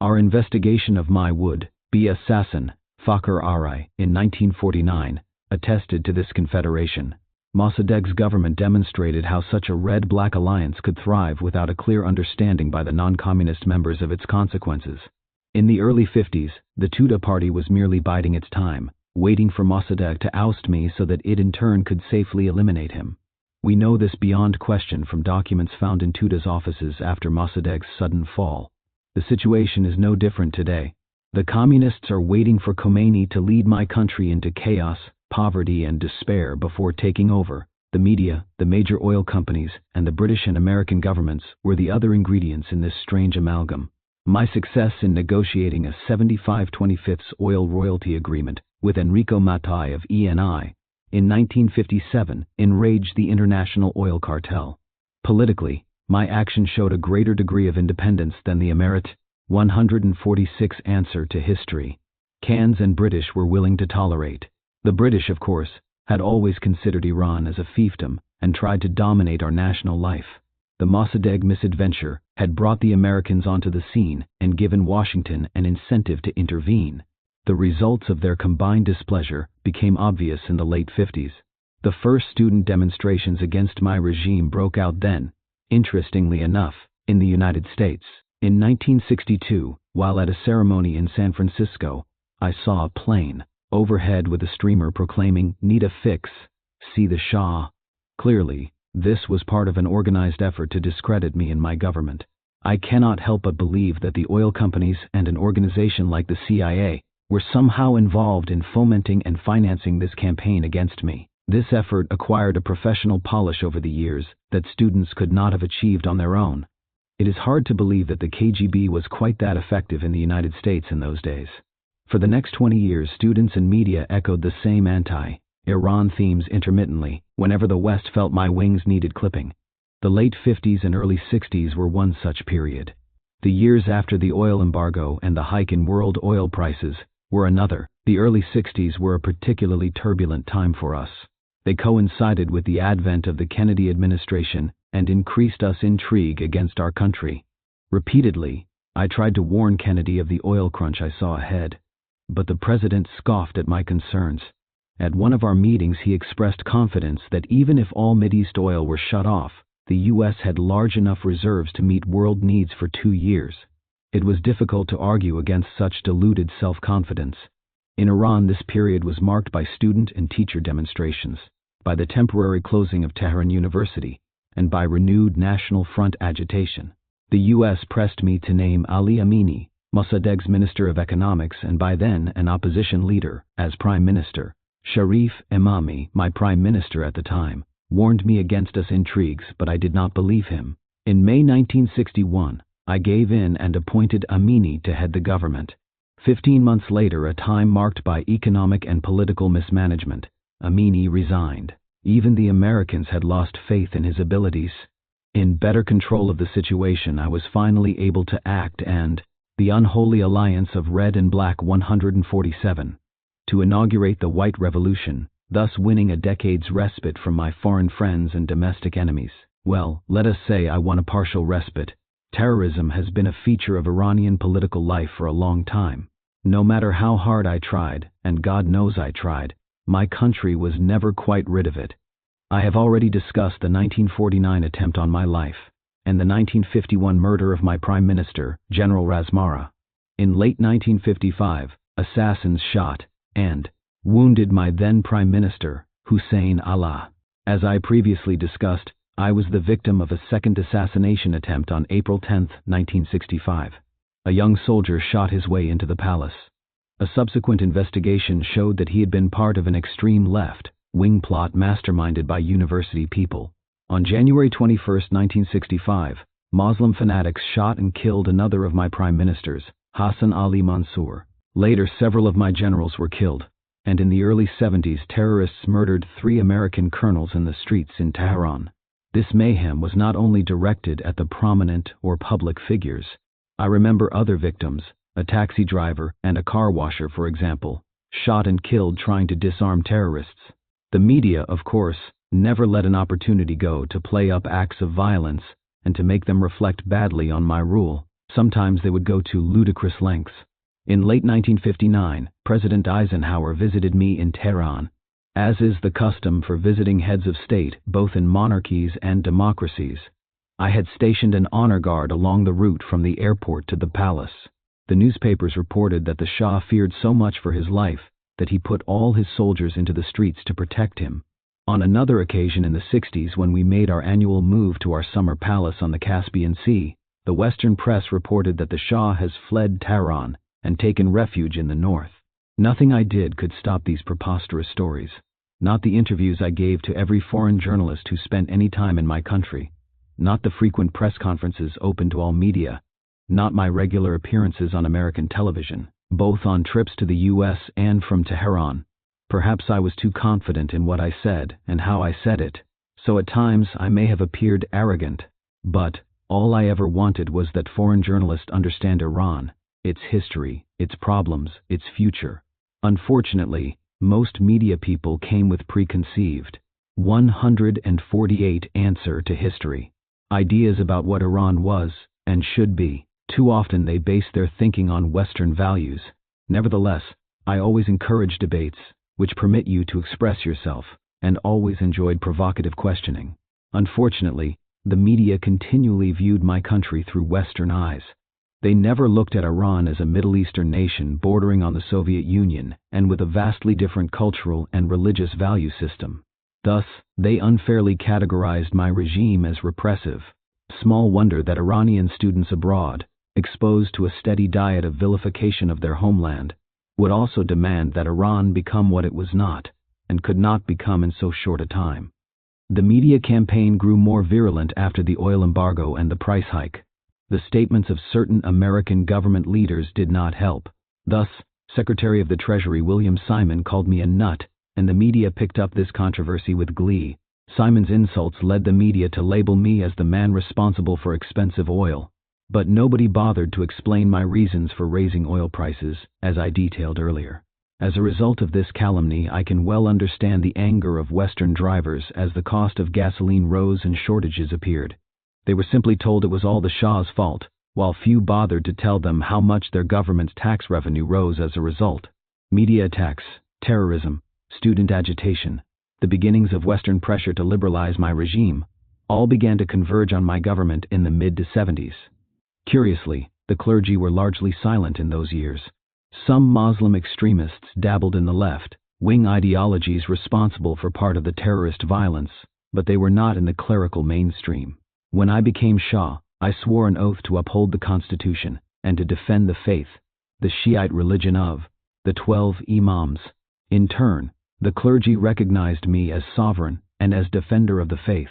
Our investigation of my would-be assassin, Fakhr Arai, in 1949, attested to this confederation. Mossadegh's government demonstrated how such a red-black alliance could thrive without a clear understanding by the non-communist members of its consequences. In the early 50s, the Tudeh party was merely biding its time, waiting for Mossadegh to oust me so that it in turn could safely eliminate him. We know this beyond question from documents found in Tudeh's offices after Mossadegh's sudden fall. The situation is no different today. The communists are waiting for Khomeini to lead my country into chaos, poverty, and despair before taking over. The media, the major oil companies, and the British and American governments were the other ingredients in this strange amalgam. My success in negotiating a 75/25 oil royalty agreement with Enrico Mattei of ENI in 1957 enraged the international oil cartel. Politically, my action showed a greater degree of independence than the Emirate 146 answer to history. Cans and British were willing to tolerate. The British, of course, had always considered Iran as a fiefdom and tried to dominate our national life. The Mossadegh misadventure had brought the Americans onto the scene and given Washington an incentive to intervene. The results of their combined displeasure became obvious in the late 50s. The first student demonstrations against my regime broke out then, interestingly enough, in the United States. In 1962, while at a ceremony in San Francisco, I saw a plane overhead with a streamer proclaiming, "Need a fix, see the Shah." Clearly, this was part of an organized effort to discredit me and my government. I cannot help but believe that the oil companies and an organization like the CIA were somehow involved in fomenting and financing this campaign against me. This effort acquired a professional polish over the years that students could not have achieved on their own. It is hard to believe that the KGB was quite that effective in the United States in those days. For the next 20 years, students and media echoed the same anti-Iran themes intermittently whenever the West felt my wings needed clipping. The late 50s and early 60s were one such period. The years after the oil embargo and the hike in world oil prices were another. The early 60s were a particularly turbulent time for us. They coincided with the advent of the Kennedy administration and increased us intrigue against our country. Repeatedly, I tried to warn Kennedy of the oil crunch I saw ahead, but the president scoffed at my concerns. At one of our meetings, he expressed confidence that even if all Mideast oil were shut off, the U.S. had large enough reserves to meet world needs for 2 years. It was difficult to argue against such deluded self-confidence. In Iran, this period was marked by student and teacher demonstrations, by the temporary closing of Tehran University, and by renewed National Front agitation. The U.S. pressed me to name Ali Amini, Mossadegh's Minister of Economics and by then an opposition leader, as Prime Minister. Sharif Emami, my Prime Minister at the time, warned me against us intrigues, but I did not believe him. In May 1961, I gave in and appointed Amini to head the government. 15 months later, a time marked by economic and political mismanagement, Amini resigned. Even the Americans had lost faith in his abilities. In better control of the situation, I was finally able to act and, the unholy alliance of Red and Black 147, to inaugurate the White Revolution, thus winning a decade's respite from my foreign friends and domestic enemies. Well, let us say I won a partial respite. Terrorism has been a feature of Iranian political life for a long time. No matter how hard I tried, and God knows I tried, my country was never quite rid of it. I have already discussed the 1949 attempt on my life, and the 1951 murder of my Prime Minister, General Razmara. In late 1955, assassins shot and wounded my then Prime Minister, Hussein Allah. As I previously discussed, I was the victim of a second assassination attempt on April 10, 1965. A young soldier shot his way into the palace. A subsequent investigation showed that he had been part of an extreme left-wing plot masterminded by university people. On January 21, 1965, Muslim fanatics shot and killed another of my prime ministers, Hassan Ali Mansour. Later, several of my generals were killed, and in the early 70s, terrorists murdered 3 American colonels in the streets in Tehran. This mayhem was not only directed at the prominent or public figures. I remember other victims, a taxi driver and a car washer, for example, shot and killed trying to disarm terrorists. The media, of course, never let an opportunity go to play up acts of violence and to make them reflect badly on my rule. Sometimes they would go to ludicrous lengths. In late 1959, President Eisenhower visited me in Tehran, as is the custom for visiting heads of state both in monarchies and democracies. I had stationed an honor guard along the route from the airport to the palace. The newspapers reported that the Shah feared so much for his life that he put all his soldiers into the streets to protect him. On another occasion in the 60s, when we made our annual move to our summer palace on the Caspian Sea, the Western press reported that the Shah has fled Tehran and taken refuge in the north. Nothing I did could stop these preposterous stories. Not the interviews I gave to every foreign journalist who spent any time in my country. Not the frequent press conferences open to all media. Not my regular appearances on American television, both on trips to the U.S. and from Tehran. Perhaps I was too confident in what I said and how I said it, so at times I may have appeared arrogant. But all I ever wanted was that foreign journalists understand Iran, its history, its problems, its future. Unfortunately, Most media people came with preconceived 148 answer to history. Ideas about what Iran was and should be. Too often they base their thinking on Western values. Nevertheless, I always encourage debates, which permit you to express yourself, and always enjoyed provocative questioning. Unfortunately, the media continually viewed my country through Western eyes. They never looked at Iran as a Middle Eastern nation bordering on the Soviet Union and with a vastly different cultural and religious value system. Thus, they unfairly categorized my regime as repressive. Small wonder that Iranian students abroad, exposed to a steady diet of vilification of their homeland, would also demand that Iran become what it was not, and could not become in so short a time. The media campaign grew more virulent after the oil embargo and the price hike. The statements of certain American government leaders did not help. Thus, Secretary of the Treasury William Simon called me a nut, and the media picked up this controversy with glee. Simon's insults led the media to label me as the man responsible for expensive oil. But nobody bothered to explain my reasons for raising oil prices, as I detailed earlier. As a result of this calumny, I can well understand the anger of Western drivers as the cost of gasoline rose and shortages appeared. They were simply told it was all the Shah's fault, while few bothered to tell them how much their government's tax revenue rose as a result. Media attacks, terrorism, student agitation, the beginnings of Western pressure to liberalize my regime, all began to converge on my government in the mid-70s. Curiously, the clergy were largely silent in those years. Some Muslim extremists dabbled in the left-wing ideologies responsible for part of the terrorist violence, but they were not in the clerical mainstream. When I became Shah, I swore an oath to uphold the Constitution and to defend the faith, the Shiite religion of the 12 Imams. In turn, the clergy recognized me as sovereign and as defender of the faith.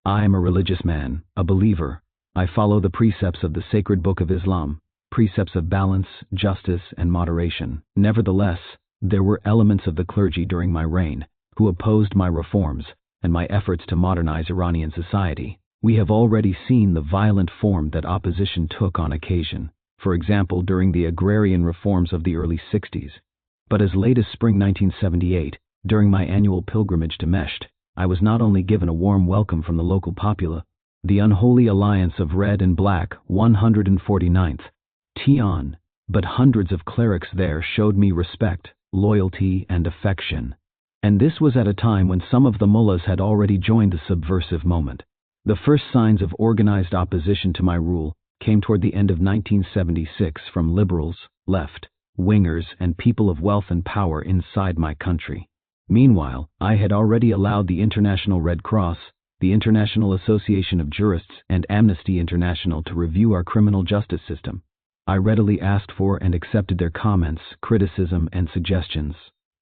I am a religious man, a believer. I follow the precepts of the sacred book of Islam, precepts of balance, justice, and moderation. Nevertheless, there were elements of the clergy during my reign who opposed my reforms and my efforts to modernize Iranian society. We have already seen the violent form that opposition took on occasion, for example during the agrarian reforms of the early 60s. But as late as spring 1978, during my annual pilgrimage to Mesht, I was not only given a warm welcome from the local populace, the unholy alliance of red and black 149th Tian, but hundreds of clerics there showed me respect, loyalty, and affection. And this was at a time when some of the mullahs had already joined the subversive moment. The first signs of organized opposition to my rule came toward the end of 1976 from liberals, left-wingers, and people of wealth and power inside my country. Meanwhile, I had already allowed the International Red Cross, the International Association of Jurists, and Amnesty International to review our criminal justice system. I readily asked for and accepted their comments, criticism, and suggestions.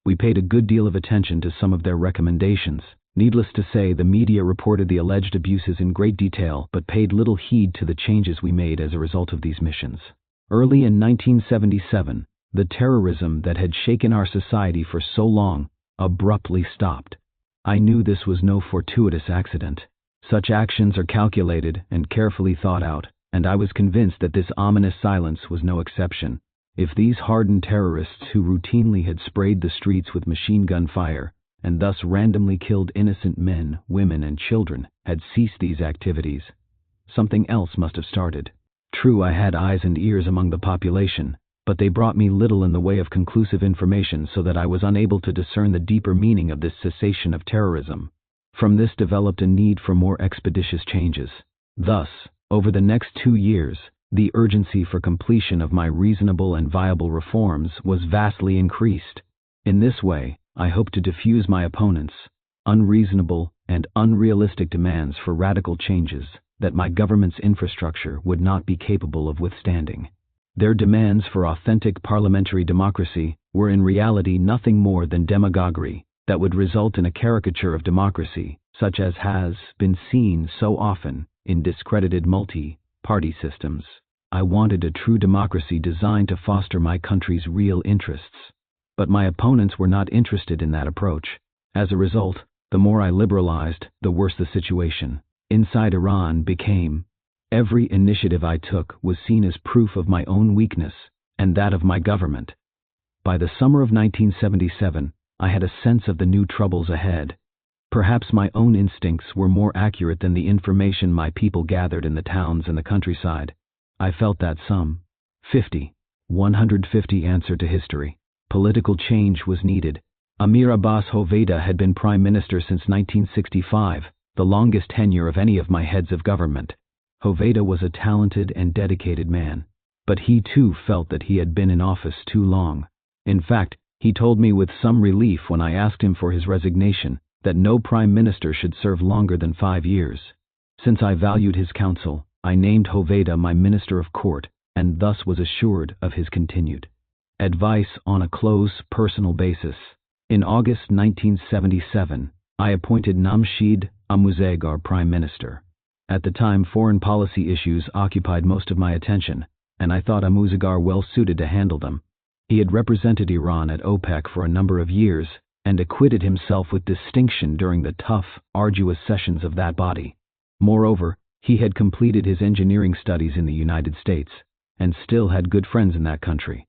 We paid a good deal of attention to some of their recommendations. Needless to say, the media reported the alleged abuses in great detail, but paid little heed to the changes we made as a result of these missions. Early in 1977, the terrorism that had shaken our society for so long abruptly stopped. I knew this was no fortuitous accident. Such actions are calculated and carefully thought out, and I was convinced that this ominous silence was no exception. If these hardened terrorists who routinely had sprayed the streets with machine gun fire, and thus randomly killed innocent men, women, and children, had ceased these activities, something else must have started. True, I had eyes and ears among the population, but they brought me little in the way of conclusive information, so that I was unable to discern the deeper meaning of this cessation of terrorism. From this developed a need for more expeditious changes. Thus, over the next 2 years, the urgency for completion of my reasonable and viable reforms was vastly increased. In this way, I hope to diffuse my opponents' unreasonable and unrealistic demands for radical changes that my government's infrastructure would not be capable of withstanding. Their demands for authentic parliamentary democracy were in reality nothing more than demagoguery that would result in a caricature of democracy, such as has been seen so often in discredited multi-party systems. I wanted a true democracy designed to foster my country's real interests. But my opponents were not interested in that approach. As a result, the more I liberalized, the worse the situation inside Iran became. Every initiative I took was seen as proof of my own weakness and that of my government. By the summer of 1977, I had a sense of the new troubles ahead. Perhaps my own instincts were more accurate than the information my people gathered in the towns and the countryside. I felt that some 150 answer to history. Political change was needed. Amir Abbas Hoveyda had been prime minister since 1965, the longest tenure of any of my heads of government. Hoveyda was a talented and dedicated man, but he too felt that he had been in office too long. In fact, he told me with some relief when I asked him for his resignation that no prime minister should serve longer than 5 years. Since I valued his counsel, I named Hoveyda my minister of court, and thus was assured of his continued advice on a close, personal basis. In August 1977, I appointed Namshid Amuzegar prime minister. At the time, foreign policy issues occupied most of my attention, and I thought Amuzegar well suited to handle them. He had represented Iran at OPEC for a number of years, and acquitted himself with distinction during the tough, arduous sessions of that body. Moreover, he had completed his engineering studies in the United States, and still had good friends in that country.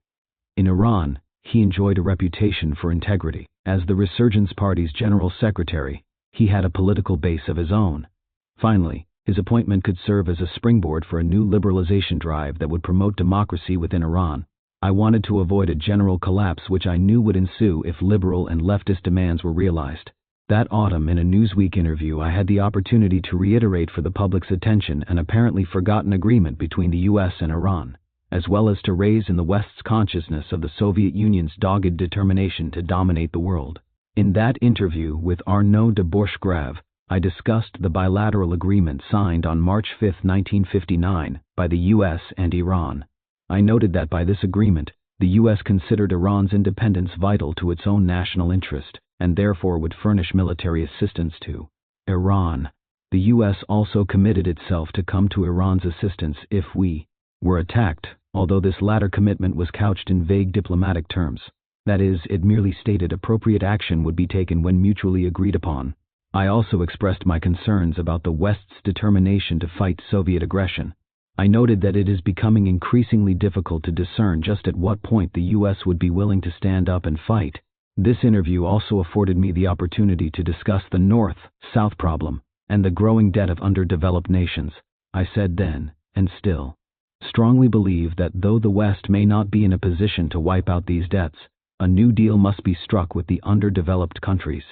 In Iran, he enjoyed a reputation for integrity. As the Resurgence Party's general secretary, he had a political base of his own. Finally, his appointment could serve as a springboard for a new liberalization drive that would promote democracy within Iran. I wanted to avoid a general collapse which I knew would ensue if liberal and leftist demands were realized. That autumn, in a Newsweek interview, I had the opportunity to reiterate for the public's attention an apparently forgotten agreement between the U.S. and Iran, as well as to raise in the West's consciousness of the Soviet Union's dogged determination to dominate the world. In that interview with Arnaud de Bourchgrave, I discussed the bilateral agreement signed on March 5, 1959, by the U.S. and Iran. I noted that by this agreement, the U.S. considered Iran's independence vital to its own national interest, and therefore would furnish military assistance to Iran. The U.S. also committed itself to come to Iran's assistance if we were attacked, although this latter commitment was couched in vague diplomatic terms. That is, it merely stated appropriate action would be taken when mutually agreed upon. I also expressed my concerns about the West's determination to fight Soviet aggression. I noted that it is becoming increasingly difficult to discern just at what point the U.S. would be willing to stand up and fight. This interview also afforded me the opportunity to discuss the North-South problem and the growing debt of underdeveloped nations. I said then, and still strongly believe that though the West may not be in a position to wipe out these debts, a new deal must be struck with the underdeveloped countries.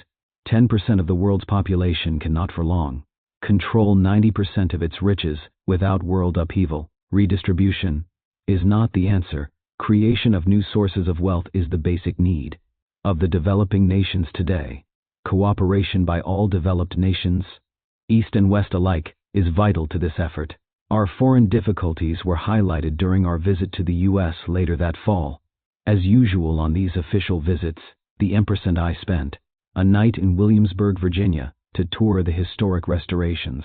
10% of the world's population cannot for long control 90% of its riches without world upheaval. Redistribution is not the answer. Creation of new sources of wealth is the basic need of the developing nations today. Cooperation by all developed nations, East and West alike, is vital to this effort. Our foreign difficulties were highlighted during our visit to the U.S. later that fall. As usual on these official visits, the Empress and I spent a night in Williamsburg, Virginia, to tour the historic restorations.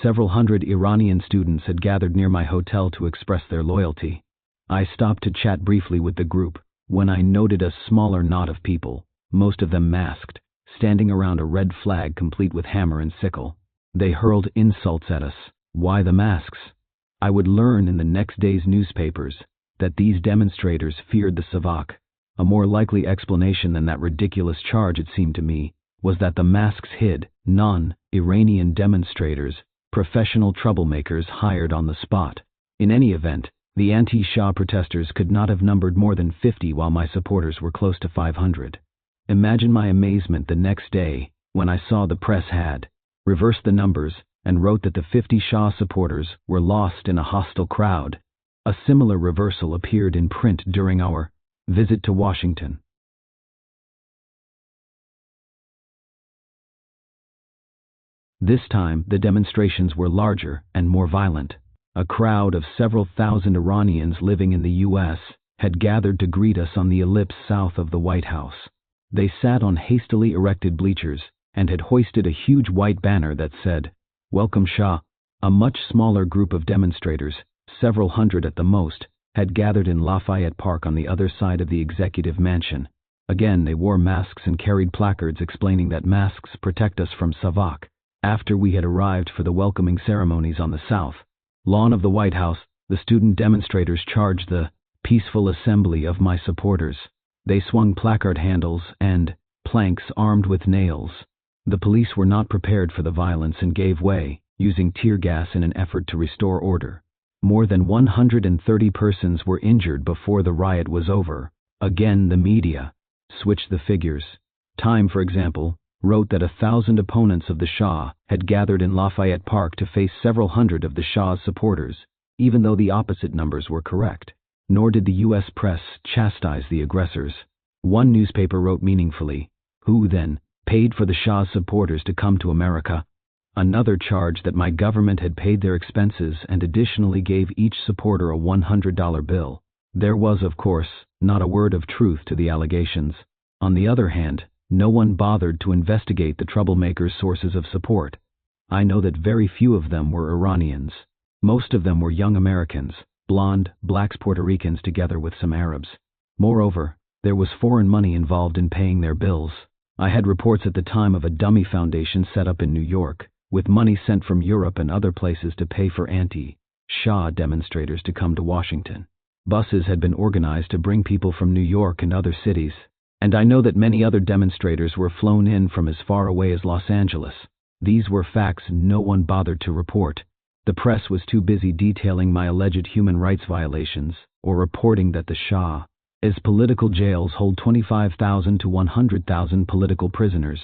Several hundred Iranian students had gathered near my hotel to express their loyalty. I stopped to chat briefly with the group when I noted a smaller knot of people, most of them masked, standing around a red flag complete with hammer and sickle. They hurled insults at us. Why the masks? I would learn in the next day's newspapers that these demonstrators feared the Savak. A more likely explanation than that ridiculous charge, it seemed to me, was that the masks hid non-Iranian demonstrators, professional troublemakers hired on the spot. In any event, the anti-Shah protesters could not have numbered more than 50 while my supporters were close to 500. Imagine my amazement the next day when I saw the press had reversed the numbers and wrote that the 50 Shah supporters were lost in a hostile crowd. A similar reversal appeared in print during our visit to Washington. This time, the demonstrations were larger and more violent. A crowd of several thousand Iranians living in the U.S. had gathered to greet us on the ellipse south of the White House. They sat on hastily erected bleachers and had hoisted a huge white banner that said, "Welcome Shah." A much smaller group of demonstrators, several hundred at the most, had gathered in Lafayette Park on the other side of the executive mansion. Again, they wore masks and carried placards explaining that masks protect us from Savak. After we had arrived for the welcoming ceremonies on the south lawn of the White House, the student demonstrators charged the peaceful assembly of my supporters. They swung placard handles and planks armed with nails. The police were not prepared for the violence and gave way, using tear gas in an effort to restore order. More than 130 persons were injured before the riot was over. Again, the media switched the figures. Time, for example, wrote that 1,000 opponents of the Shah had gathered in Lafayette Park to face several hundred of the Shah's supporters, even though the opposite numbers were correct. Nor did the U.S. press chastise the aggressors. One newspaper wrote meaningfully, "Who, then, paid for the Shah's supporters to come to America?" Another charged that my government had paid their expenses and additionally gave each supporter a $100 bill. There was, of course, not a word of truth to the allegations. On the other hand, no one bothered to investigate the troublemakers' sources of support. I know that very few of them were Iranians. Most of them were young Americans, blonde, blacks, Puerto Ricans, together with some Arabs. Moreover, there was foreign money involved in paying their bills. I had reports at the time of a dummy foundation set up in New York, with money sent from Europe and other places to pay for anti-Shah demonstrators to come to Washington. Buses had been organized to bring people from New York and other cities, and I know that many other demonstrators were flown in from as far away as Los Angeles. These were facts no one bothered to report. The press was too busy detailing my alleged human rights violations, or reporting that the Shah's political jails hold 25,000 to 100,000 political prisoners.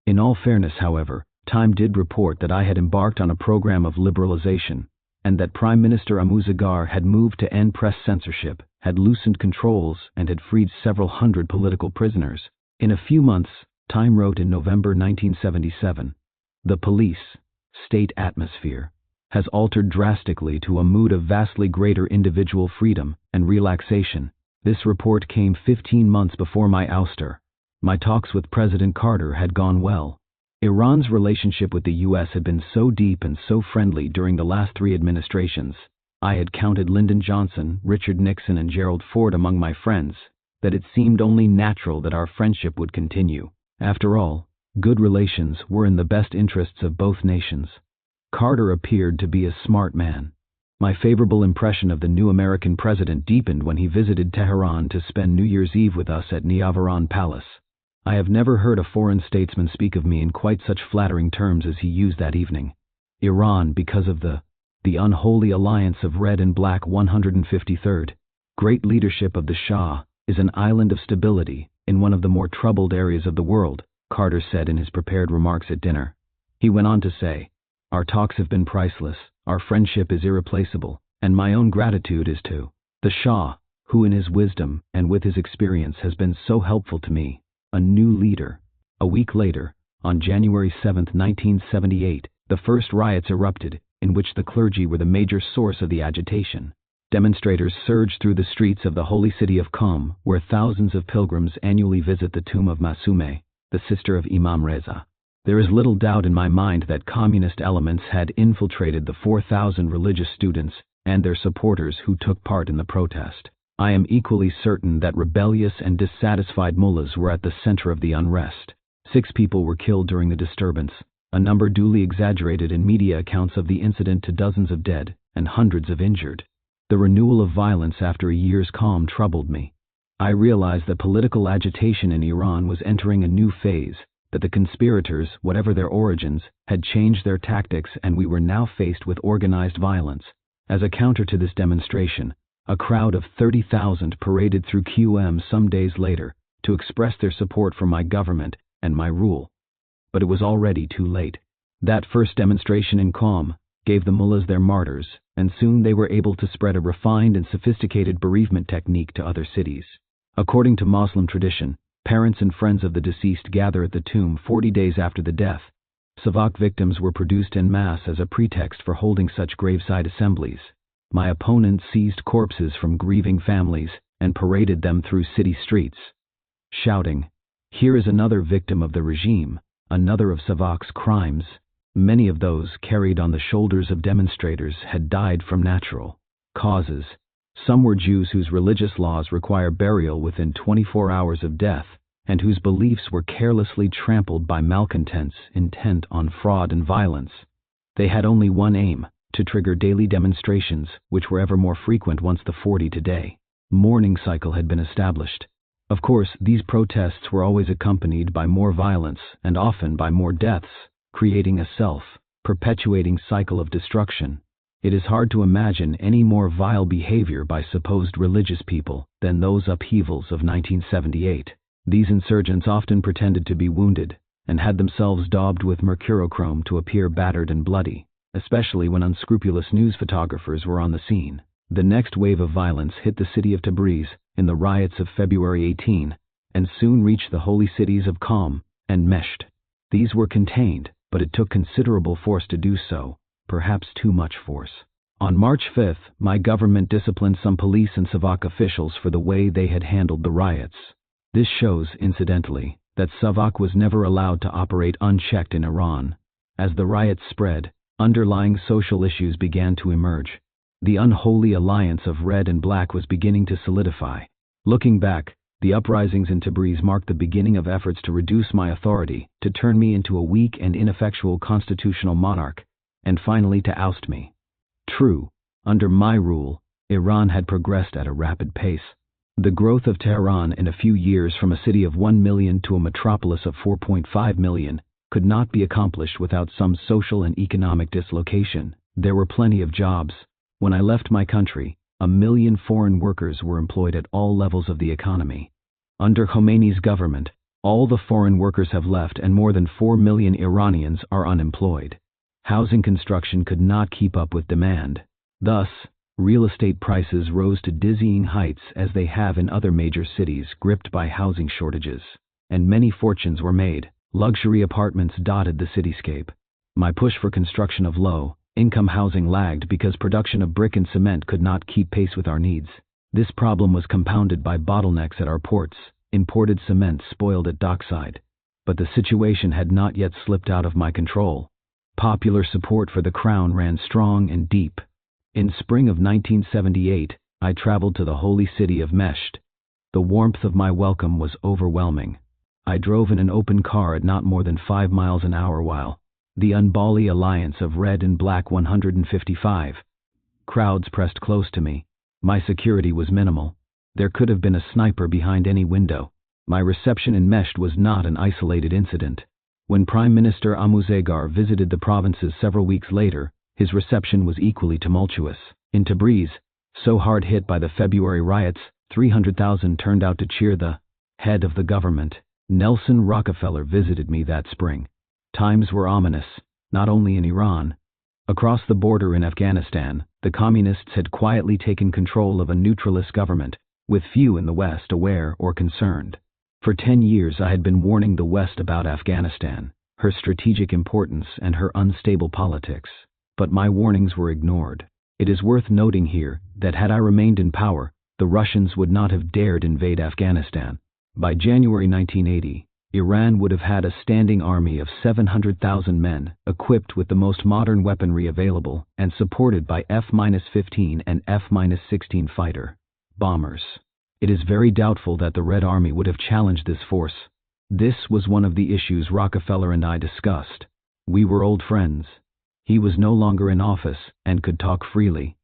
In all fairness, however, Time did report that I had embarked on a program of liberalization, and that Prime Minister Amuzagar had moved to end press censorship, had loosened controls, and had freed several hundred political prisoners. In a few months, Time wrote in November 1977, "The police state atmosphere has altered drastically to a mood of vastly greater individual freedom and relaxation." This report came 15 months before my ouster. My talks with President Carter had gone well. Iran's relationship with the U.S. had been so deep and so friendly during the last 3 administrations. I had counted Lyndon Johnson, Richard Nixon, and Gerald Ford among my friends, that it seemed only natural that our friendship would continue. After all, good relations were in the best interests of both nations. Carter appeared to be a smart man. My favorable impression of the new American president deepened when he visited Tehran to spend New Year's Eve with us at Niavaran Palace. I have never heard a foreign statesman speak of me in quite such flattering terms as he used that evening. Iran, because of the unholy alliance of red and black 153rd, great leadership of the Shah, is an island of stability in one of the more troubled areas of the world, Carter said in his prepared remarks at dinner. He went on to say, "Our talks have been priceless, our friendship is irreplaceable, and my own gratitude is to the Shah, who in his wisdom and with his experience has been so helpful to me, a new leader." A week later, on January 7, 1978, the first riots erupted, in which the clergy were the major source of the agitation. Demonstrators surged through the streets of the holy city of Qom, where thousands of pilgrims annually visit the tomb of Masumeh, the sister of Imam Reza. There is little doubt in my mind that communist elements had infiltrated the 4,000 religious students and their supporters who took part in the protest. I am equally certain that rebellious and dissatisfied mullahs were at the center of the unrest. 6 people were killed during the disturbance, a number duly exaggerated in media accounts of the incident to dozens of dead and hundreds of injured. The renewal of violence after a year's calm troubled me. I realized that political agitation in Iran was entering a new phase, that the conspirators, whatever their origins, had changed their tactics, and we were now faced with organized violence. As a counter to this demonstration, a crowd of 30,000 paraded through Qm some days later to express their support for my government and my rule. But it was already too late. That first demonstration in Qom gave the mullahs their martyrs, and soon they were able to spread a refined and sophisticated bereavement technique to other cities. According to Muslim tradition, parents and friends of the deceased gather at the tomb 40 days after the death. Savak victims were produced en masse as a pretext for holding such graveside assemblies. My opponent seized corpses from grieving families and paraded them through city streets, shouting, "Here is another victim of the regime, another of Savak's crimes." Many of those carried on the shoulders of demonstrators had died from natural causes. Some were Jews whose religious laws require burial within 24 hours of death, and whose beliefs were carelessly trampled by malcontents intent on fraud and violence. They had only one aim: to trigger daily demonstrations, which were ever more frequent once the 40-day mourning cycle had been established. Of course, these protests were always accompanied by more violence and often by more deaths, creating a self-perpetuating cycle of destruction. It is hard to imagine any more vile behavior by supposed religious people than those upheavals of 1978. These insurgents often pretended to be wounded and had themselves daubed with mercurochrome to appear battered and bloody, especially when unscrupulous news photographers were on the scene. The next wave of violence hit the city of Tabriz in the riots of February 18 and soon reached the holy cities of Qom and Mesht. These were contained, but it took considerable force to do so, perhaps too much force. On March 5, my government disciplined some police and Savak officials for the way they had handled the riots. This shows, incidentally, that Savak was never allowed to operate unchecked in Iran. As the riots spread, underlying social issues began to emerge. The unholy alliance of red and black was beginning to solidify. Looking back, the uprisings in Tabriz marked the beginning of efforts to reduce my authority, to turn me into a weak and ineffectual constitutional monarch, and finally to oust me. True, under my rule, Iran had progressed at a rapid pace. The growth of Tehran in a few years from a city of 1 million to a metropolis of 4.5 million could not be accomplished without some social and economic dislocation. There were plenty of jobs. When I left my country, 1 million foreign workers were employed at all levels of the economy. Under Khomeini's government, all the foreign workers have left and more than 4 million Iranians are unemployed. Housing construction could not keep up with demand. Thus, real estate prices rose to dizzying heights as they have in other major cities gripped by housing shortages. And many fortunes were made. Luxury apartments dotted the cityscape. My push for construction of low-income housing lagged because production of brick and cement could not keep pace with our needs. This problem was compounded by bottlenecks at our ports. Imported cement spoiled at dockside. But the situation had not yet slipped out of my control. Popular support for the crown ran strong and deep. In spring of 1978, I traveled to the holy city of Mesht. The warmth of my welcome was overwhelming. I drove in an open car at not more than 5 miles an hour while the unbally alliance of red and black 155 crowds pressed close to me. My security was minimal. There could have been a sniper behind any window. My reception in Mesht was not an isolated incident. When Prime Minister Amuzegar visited the provinces several weeks later, his reception was equally tumultuous. In Tabriz, so hard hit by the February riots, 300,000 turned out to cheer the head of the government. Nelson Rockefeller visited me that spring. Times were ominous, not only in Iran. Across the border in Afghanistan, the communists had quietly taken control of a neutralist government, with few in the West aware or concerned. For 10 years I had been warning the West about Afghanistan, her strategic importance and her unstable politics. But my warnings were ignored. It is worth noting here that had I remained in power, the Russians would not have dared invade Afghanistan. By January 1980, Iran would have had a standing army of 700,000 men, equipped with the most modern weaponry available and supported by F-15 and F-16 fighter bombers. It is very doubtful that the Red Army would have challenged this force. This was one of the issues Rockefeller and I discussed. We were old friends. He was no longer in office and could talk freely.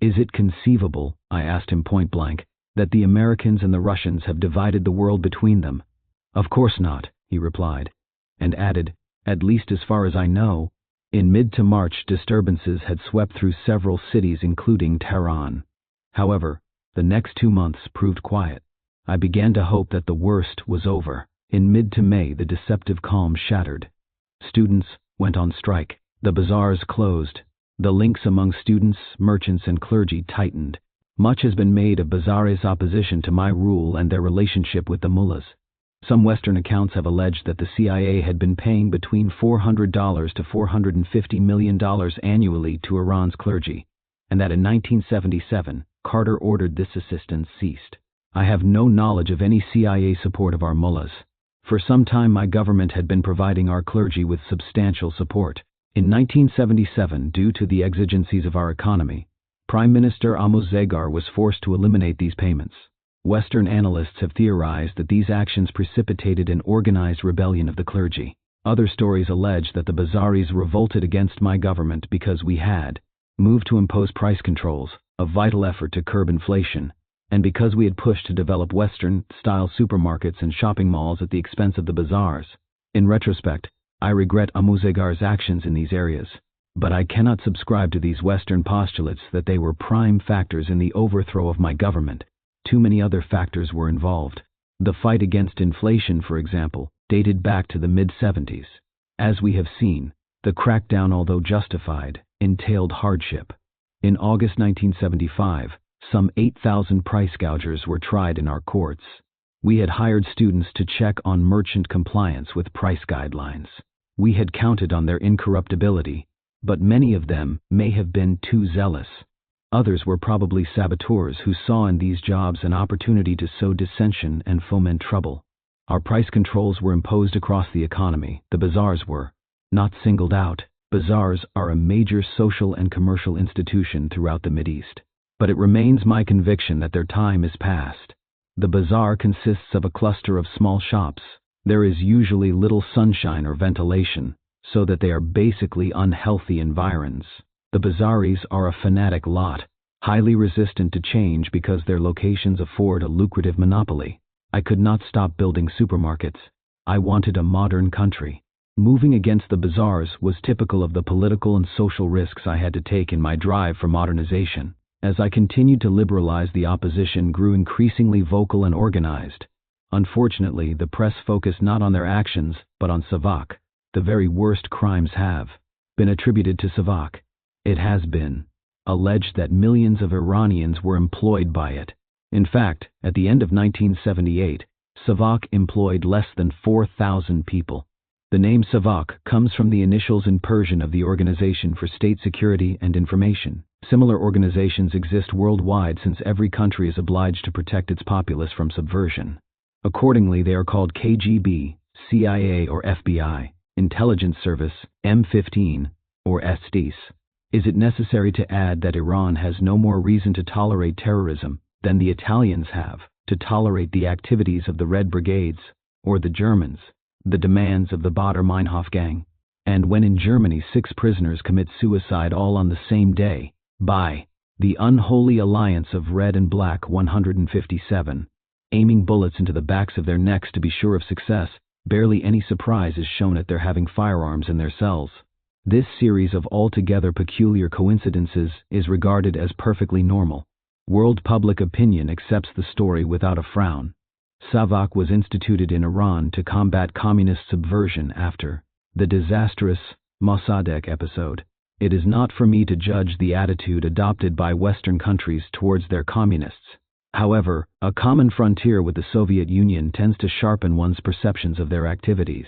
Is it conceivable, I asked him point blank, that the Americans and the Russians have divided the world between them? Of course not, he replied, and added, at least as far as I know. In mid to March, disturbances had swept through several cities including Tehran. However, the next 2 months proved quiet. I began to hope that the worst was over. In mid to May, the deceptive calm shattered. Students went on strike. The bazaars closed. The links among students, merchants, and clergy tightened. Much has been made of Bazaar's opposition to my rule and their relationship with the mullahs. Some Western accounts have alleged that the CIA had been paying between $400 to $450 million annually to Iran's clergy, and that in 1977, Carter ordered this assistance ceased. I have no knowledge of any CIA support of our mullahs. For some time my government had been providing our clergy with substantial support. In 1977, due to the exigencies of our economy, Prime Minister Amuzegar was forced to eliminate these payments. Western analysts have theorized that these actions precipitated an organized rebellion of the clergy. Other stories allege that the Bazaris revolted against my government because we had moved to impose price controls, a vital effort to curb inflation, And because we had pushed to develop Western-style supermarkets and shopping malls at the expense of the bazaars. In retrospect, I regret Amuzegar's actions in these areas, but I cannot subscribe to these Western postulates that they were prime factors in the overthrow of my government. Too many other factors were involved. The fight against inflation, for example, dated back to the mid-70s. As we have seen, the crackdown, although justified, entailed hardship. In August 1975, some 8,000 price gougers were tried in our courts. We had hired students to check on merchant compliance with price guidelines. We had counted on their incorruptibility, but many of them may have been too zealous. Others were probably saboteurs who saw in these jobs an opportunity to sow dissension and foment trouble. Our price controls were imposed across the economy. The bazaars were not singled out. Bazaars are a major social and commercial institution throughout the Mideast. But it remains my conviction that their time is past. The bazaar consists of a cluster of small shops. There is usually little sunshine or ventilation, so that they are basically unhealthy environs. The bazaaris are a fanatic lot, highly resistant to change because their locations afford a lucrative monopoly. I could not stop building supermarkets. I wanted a modern country. Moving against the bazaars was typical of the political and social risks I had to take in my drive for modernization. As I continued to liberalize, the opposition grew increasingly vocal and organized. Unfortunately, the press focused not on their actions, but on Savak. The very worst crimes have been attributed to Savak. It has been alleged that millions of Iranians were employed by it. In fact, at the end of 1978, Savak employed less than 4,000 people. The name Savak comes from the initials in Persian of the Organization for State Security and Information. Similar organizations exist worldwide since every country is obliged to protect its populace from subversion. Accordingly, they are called KGB, CIA or FBI, Intelligence Service, M15, or SDIS. Is it necessary to add that Iran has no more reason to tolerate terrorism than the Italians have to tolerate the activities of the Red Brigades, or the Germans, the demands of the Baader-Meinhof gang? And when in Germany 6 prisoners commit suicide all on the same day, by the unholy alliance of Red and Black 157, aiming bullets into the backs of their necks to be sure of success, barely any surprise is shown at their having firearms in their cells. This series of altogether peculiar coincidences is regarded as perfectly normal. World public opinion accepts the story without a frown. Savak was instituted in Iran to combat communist subversion after the disastrous Mossadegh episode. It is not for me to judge the attitude adopted by Western countries towards their communists. However, a common frontier with the Soviet Union tends to sharpen one's perceptions of their activities.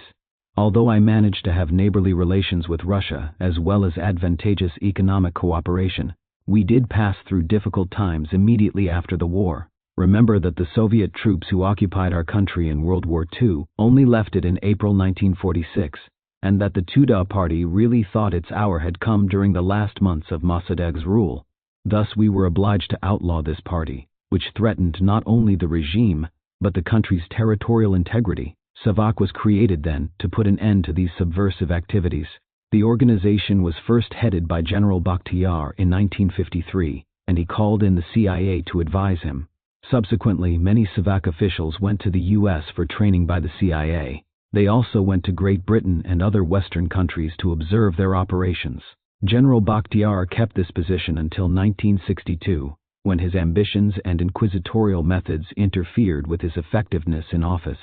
Although I managed to have neighborly relations with Russia as well as advantageous economic cooperation, we did pass through difficult times immediately after the war. Remember that the Soviet troops who occupied our country in World War II only left it in April 1946, and that the Tudeh party really thought its hour had come during the last months of Mossadegh's rule. Thus we were obliged to outlaw this party, which threatened not only the regime, but the country's territorial integrity. Savak was created then to put an end to these subversive activities. The organization was first headed by General Bakhtiar in 1953, and he called in the CIA to advise him. Subsequently, many Savak officials went to the U.S. for training by the CIA. They also went to Great Britain and other Western countries to observe their operations. General Bakhtiar kept this position until 1962, when his ambitions and inquisitorial methods interfered with his effectiveness in office.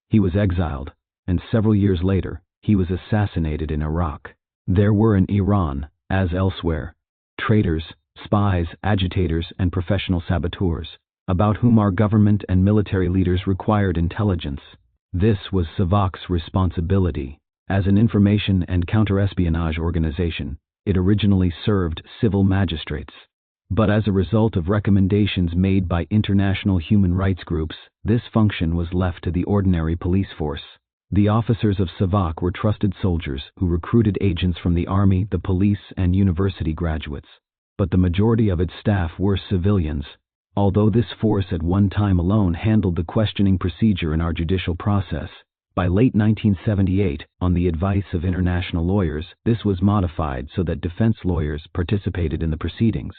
He was exiled, and several years later, he was assassinated in Iraq. There were in Iran, as elsewhere, traitors, spies, agitators, and professional saboteurs, about whom our government and military leaders required intelligence. This was Savak's responsibility. As an information and counterespionage organization, it originally served civil magistrates. But as a result of recommendations made by international human rights groups, this function was left to the ordinary police force. The officers of Savak were trusted soldiers who recruited agents from the army, the police, and university graduates. But the majority of its staff were civilians. Although this force at one time alone handled the questioning procedure in our judicial process, by late 1978, on the advice of international lawyers, this was modified so that defense lawyers participated in the proceedings.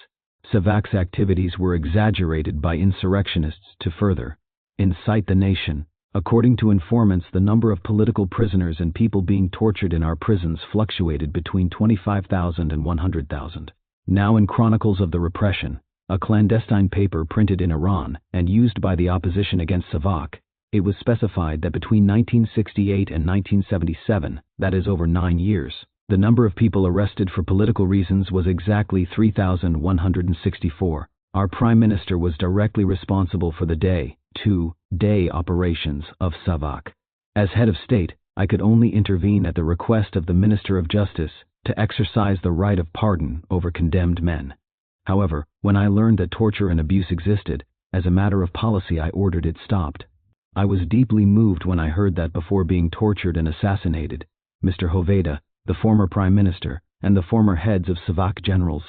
Savak's activities were exaggerated by insurrectionists to further incite the nation. According to informants, the number of political prisoners and people being tortured in our prisons fluctuated between 25,000 and 100,000. Now in Chronicles of the Repression, a clandestine paper printed in Iran and used by the opposition against Savak, it was specified that between 1968 and 1977, that is over 9 years, the number of people arrested for political reasons was exactly 3,164. Our Prime Minister was directly responsible for the day-to-day operations of Savak. As head of state, I could only intervene at the request of the Minister of Justice to exercise the right of pardon over condemned men. However, when I learned that torture and abuse existed, as a matter of policy I ordered it stopped. I was deeply moved when I heard that before being tortured and assassinated, Mr. Hoveyda, the former Prime Minister, and the former heads of Savak generals,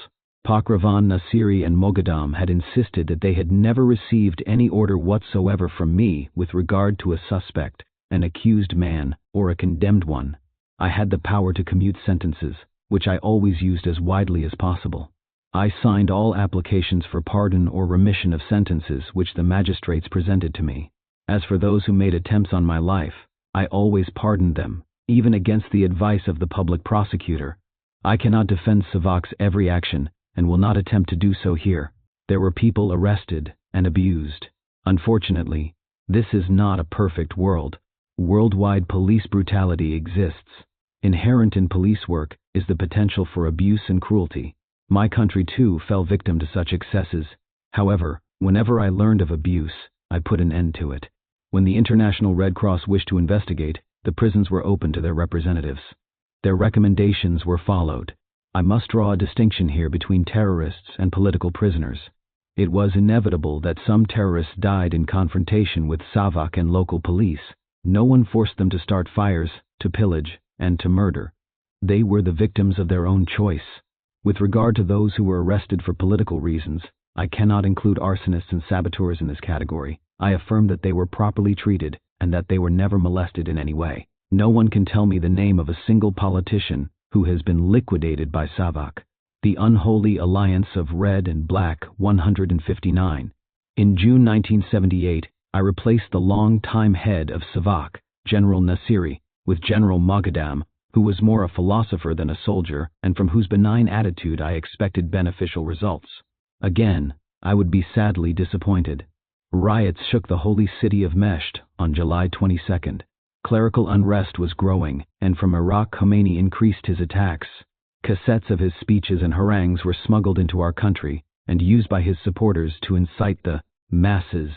Pahlavi, Nasiri and Moghadam, had insisted that they had never received any order whatsoever from me with regard to a suspect, an accused man, or a condemned one. I had the power to commute sentences, which I always used as widely as possible. I signed all applications for pardon or remission of sentences which the magistrates presented to me. As for those who made attempts on my life, I always pardoned them, even against the advice of the public prosecutor. I cannot defend Savak's every action, and will not attempt to do so here. There were people arrested and abused. Unfortunately, this is not a perfect world. Worldwide police brutality exists. Inherent in police work is the potential for abuse and cruelty. My country too fell victim to such excesses. However, whenever I learned of abuse, I put an end to it. When the International Red Cross wished to investigate, the prisons were open to their representatives. Their recommendations were followed. I must draw a distinction here between terrorists and political prisoners. It was inevitable that some terrorists died in confrontation with Savak and local police. No one forced them to start fires, to pillage, and to murder. They were the victims of their own choice. With regard to those who were arrested for political reasons, I cannot include arsonists and saboteurs in this category. I affirm that they were properly treated, and that they were never molested in any way. No one can tell me the name of a single politician who has been liquidated by Savak. The unholy alliance of Red and Black 159. In June 1978, I replaced the long-time head of Savak, General Nasiri, with General Moghadam, who was more a philosopher than a soldier, and from whose benign attitude I expected beneficial results. Again, I would be sadly disappointed. Riots shook the holy city of Mesht on July 22. Clerical unrest was growing, and from Iraq Khomeini increased his attacks. Cassettes of his speeches and harangues were smuggled into our country and used by his supporters to incite the masses.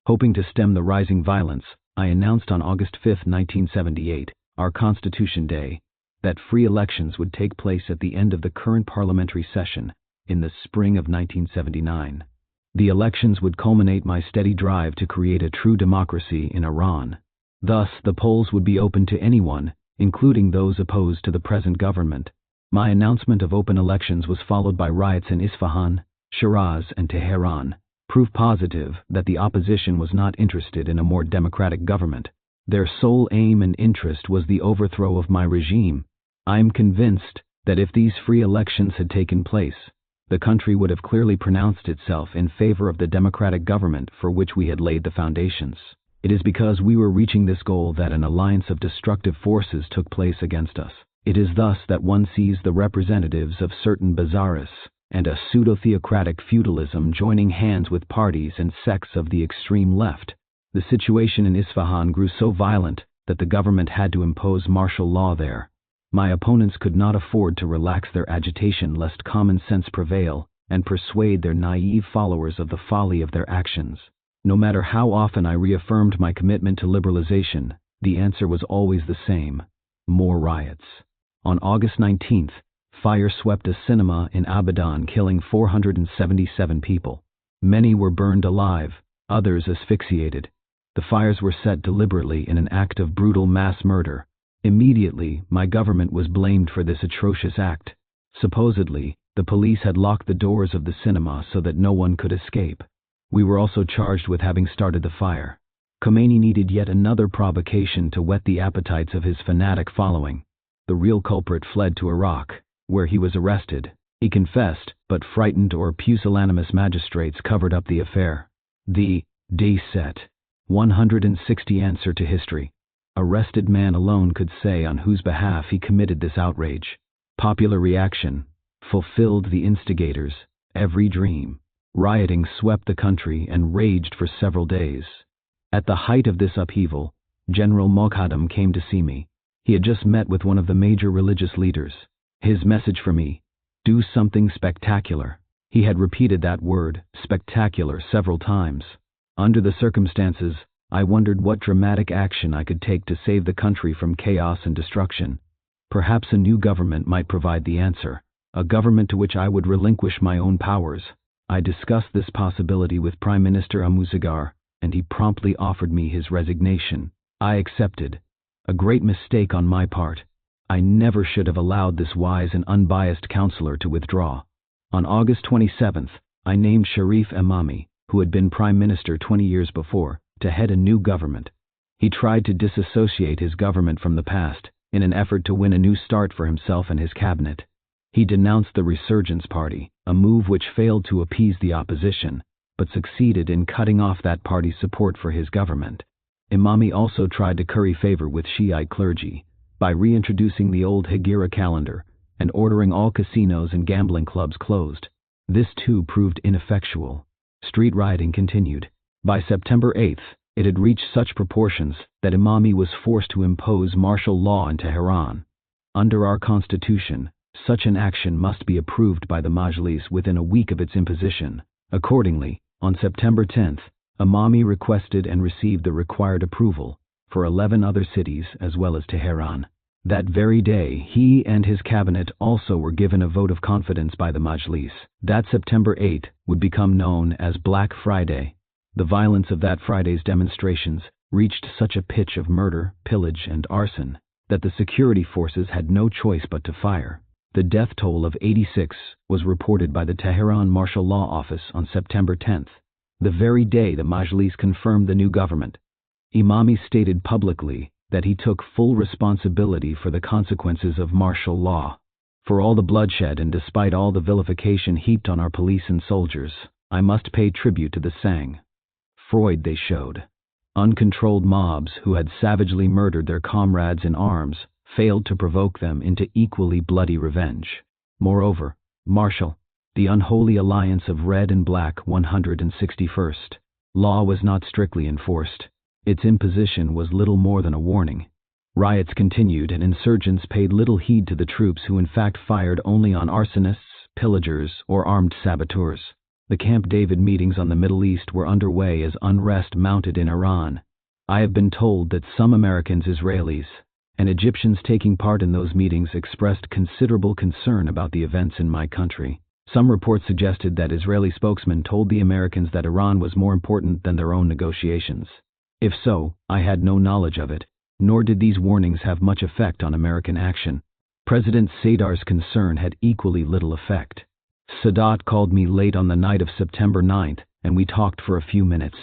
Hoping to stem the rising violence, I announced on August 5, 1978, our Constitution Day, that free elections would take place at the end of the current parliamentary session in the spring of 1979. The elections would culminate my steady drive to create a true democracy in Iran. Thus, the polls would be open to anyone, including those opposed to the present government. My announcement of open elections was followed by riots in Isfahan, Shiraz, and Tehran, proof positive that the opposition was not interested in a more democratic government. Their sole aim and interest was the overthrow of my regime. I am convinced that if these free elections had taken place, the country would have clearly pronounced itself in favor of the democratic government for which we had laid the foundations. It is because we were reaching this goal that an alliance of destructive forces took place against us. It is thus that one sees the representatives of certain bazaarists and a pseudo-theocratic feudalism joining hands with parties and sects of the extreme left. The situation in Isfahan grew so violent that the government had to impose martial law there. My opponents could not afford to relax their agitation lest common sense prevail and persuade their naive followers of the folly of their actions. No matter how often I reaffirmed my commitment to liberalization, the answer was always the same: more riots. On August 19th, fire swept a cinema in Abadan, killing 477 people. Many were burned alive, others asphyxiated. The fires were set deliberately in an act of brutal mass murder. Immediately, my government was blamed for this atrocious act. Supposedly, the police had locked the doors of the cinema so that no one could escape. We were also charged with having started the fire. Khomeini needed yet another provocation to whet the appetites of his fanatic following. The real culprit fled to Iraq, where he was arrested, He confessed, but frightened or pusillanimous magistrates covered up the affair. The D set 160 answer to history. Arrested man alone could say on whose behalf he committed this outrage. Popular reaction fulfilled the instigators' every dream. Rioting swept the country and raged for several days. At the height of this upheaval, General Mohammad came to see me. He had just met with one of the major religious leaders. His message for me: do something spectacular. He had repeated that word, spectacular, several times. Under the circumstances, I wondered what dramatic action I could take to save the country from chaos and destruction. Perhaps a new government might provide the answer, a government to which I would relinquish my own powers. I discussed this possibility with Prime Minister Amuzagar, and he promptly offered me his resignation. I accepted. A great mistake on my part. I never should have allowed this wise and unbiased counselor to withdraw. On August 27th, I named Sharif Imami, who had been Prime Minister 20 years before, to head a new government. He tried to disassociate his government from the past, in an effort to win a new start for himself and his cabinet. He denounced the Resurgence Party, a move which failed to appease the opposition, but succeeded in cutting off that party's support for his government. Imami also tried to curry favor with Shiite clergy by reintroducing the old Hijra calendar and ordering all casinos and gambling clubs closed. This too proved ineffectual. Street rioting continued. By September 8th, it had reached such proportions that Imami was forced to impose martial law in Tehran. Under our constitution, such an action must be approved by the Majlis within a week of its imposition. Accordingly, on September 10th, Imami requested and received the required approval for 11 other cities as well as Tehran. That very day, he and his cabinet also were given a vote of confidence by the Majlis. That September 8 would become known as Black Friday. The violence of that Friday's demonstrations reached such a pitch of murder, pillage, and arson that the security forces had no choice but to fire. The death toll of 86 was reported by the Tehran Martial Law Office on September 10th, the very day the Majlis confirmed the new government. Imami stated publicly that he took full responsibility for the consequences of martial law. For all the bloodshed and despite all the vilification heaped on our police and soldiers, I must pay tribute to the sang froid they showed. Uncontrolled mobs who had savagely murdered their comrades in arms failed to provoke them into equally bloody revenge. Moreover, martial, the unholy alliance of red and black 161st law was not strictly enforced. Its imposition was little more than a warning. Riots continued and insurgents paid little heed to the troops who in fact fired only on arsonists, pillagers, or armed saboteurs. The Camp David meetings on the Middle East were underway as unrest mounted in Iran. I have been told that some Americans, Israelis, and Egyptians taking part in those meetings expressed considerable concern about the events in my country. Some reports suggested that Israeli spokesmen told the Americans that Iran was more important than their own negotiations. If so, I had no knowledge of it, nor did these warnings have much effect on American action. President Sadar's concern had equally little effect. Sadat called me late on the night of September 9th, and we talked for a few minutes.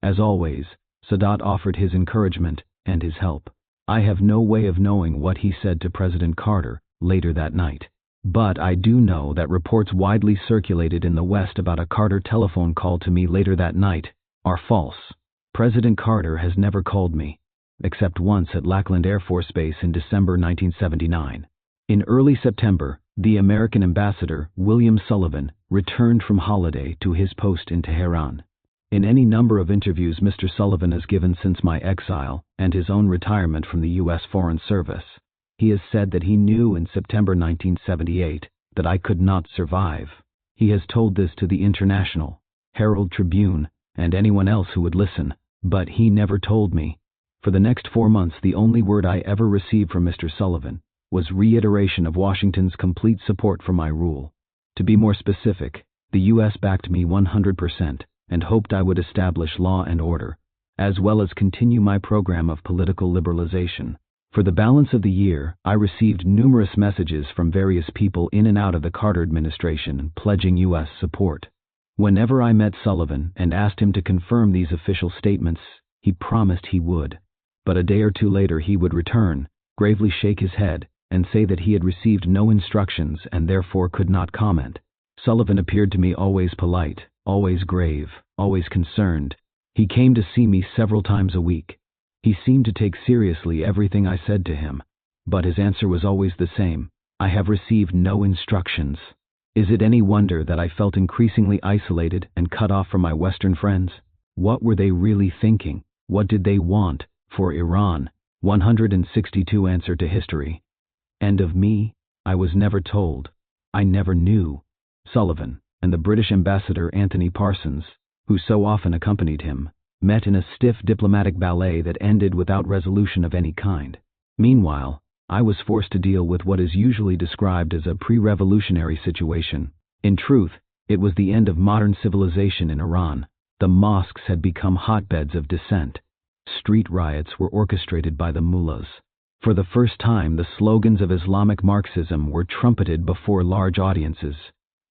As always, Sadat offered his encouragement and his help. I have no way of knowing what he said to President Carter later that night. But I do know that reports widely circulated in the West about a Carter telephone call to me later that night are false. President Carter has never called me, except once at Lackland Air Force Base in December 1979. In early September, the American ambassador, William Sullivan, returned from holiday to his post in Tehran. In any number of interviews Mr. Sullivan has given since my exile and his own retirement from the U.S. Foreign Service, he has said that he knew in September 1978 that I could not survive. He has told this to the International, Herald Tribune, and anyone else who would listen, but he never told me. For the next 4 months, the only word I ever received from Mr. Sullivan was reiteration of Washington's complete support for my rule. To be more specific, the U.S. backed me 100% and hoped I would establish law and order, as well as continue my program of political liberalization. For the balance of the year, I received numerous messages from various people in and out of the Carter administration pledging U.S. support. Whenever I met Sullivan and asked him to confirm these official statements, he promised he would. But a day or two later he would return, gravely shake his head, and say that he had received no instructions and therefore could not comment. Sullivan appeared to me always polite, always grave, always concerned. He came to see me several times a week. He seemed to take seriously everything I said to him, but his answer was always the same: I have received no instructions. Is it any wonder that I felt increasingly isolated and cut off from my Western friends? What were they really thinking? What did they want for Iran? 162 Answer to history. And of me, I was never told. I never knew. Sullivan and the British ambassador Anthony Parsons, who so often accompanied him, met in a stiff diplomatic ballet that ended without resolution of any kind. Meanwhile, I was forced to deal with what is usually described as a pre-revolutionary situation. In truth, it was the end of modern civilization in Iran. The mosques had become hotbeds of dissent. Street riots were orchestrated by the mullahs. For the first time, the slogans of Islamic Marxism were trumpeted before large audiences.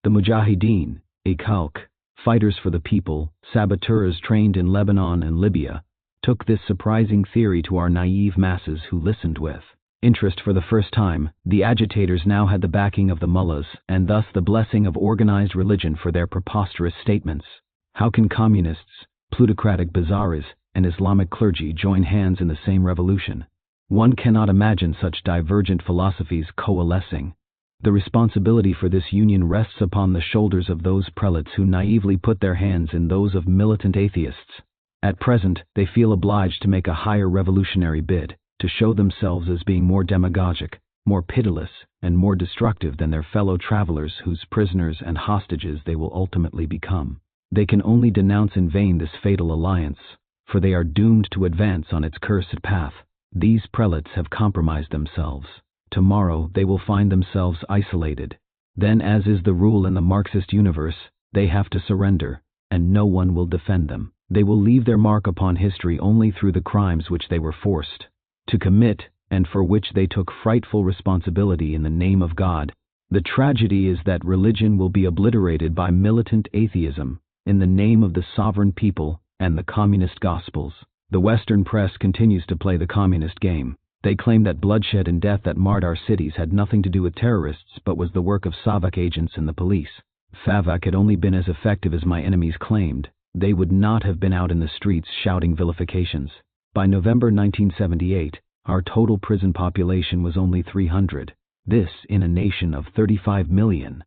The Mujahideen, a Khalq, fighters for the people, saboteurs trained in Lebanon and Libya, took this surprising theory to our naive masses who listened with interest. For the first time, the agitators now had the backing of the mullahs, and thus the blessing of organized religion for their preposterous statements. How can communists, plutocratic bazaars, and Islamic clergy join hands in the same revolution? One cannot imagine such divergent philosophies coalescing. The responsibility for this union rests upon the shoulders of those prelates who naively put their hands in those of militant atheists. At present, they feel obliged to make a higher revolutionary bid, to show themselves as being more demagogic, more pitiless, and more destructive than their fellow travelers whose prisoners and hostages they will ultimately become. They can only denounce in vain this fatal alliance, for they are doomed to advance on its cursed path. These prelates have compromised themselves. Tomorrow they will find themselves isolated. Then, as is the rule in the Marxist universe, they have to surrender, and no one will defend them. They will leave their mark upon history only through the crimes which they were forced to commit, and for which they took frightful responsibility in the name of God. The tragedy is that religion will be obliterated by militant atheism, in the name of the sovereign people and the communist gospels. The Western press continues to play the communist game. They claim that bloodshed and death that marred our cities had nothing to do with terrorists but was the work of Savak agents and the police. If Savak had only been as effective as my enemies claimed, they would not have been out in the streets shouting vilifications. By November 1978, our total prison population was only 300. This in a nation of 35 million.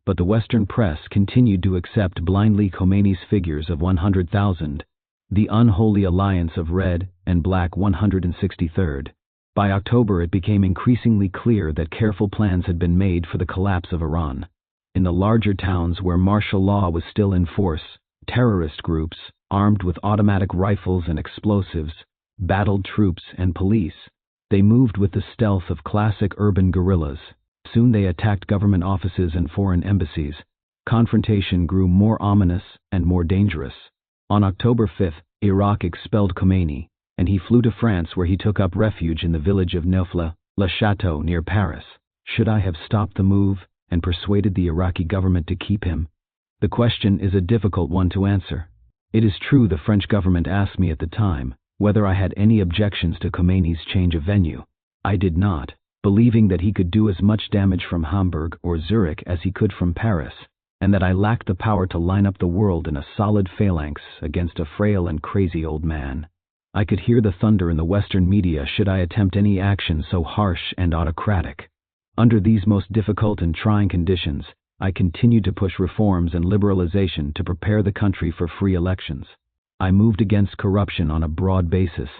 But the Western press continued to accept blindly Khomeini's figures of 100,000, the unholy alliance of red and black 163rd. By October it became increasingly clear that careful plans had been made for the collapse of Iran. In the larger towns where martial law was still in force, terrorist groups, armed with automatic rifles and explosives, battled troops and police. They moved with the stealth of classic urban guerrillas. Soon they attacked government offices and foreign embassies. Confrontation grew more ominous and more dangerous. On October 5, Iraq expelled Khomeini, and he flew to France, where he took up refuge in the village of Neauphle-le-Château near Paris. Should I have stopped the move and persuaded the Iraqi government to keep him? The question is a difficult one to answer. It is true the French government asked me at the time whether I had any objections to Khomeini's change of venue. I did not, believing that he could do as much damage from Hamburg or Zurich as he could from Paris, and that I lacked the power to line up the world in a solid phalanx against a frail and crazy old man. I could hear the thunder in the Western media should I attempt any action so harsh and autocratic. Under these most difficult and trying conditions, I continued to push reforms and liberalization to prepare the country for free elections. I moved against corruption on a broad basis.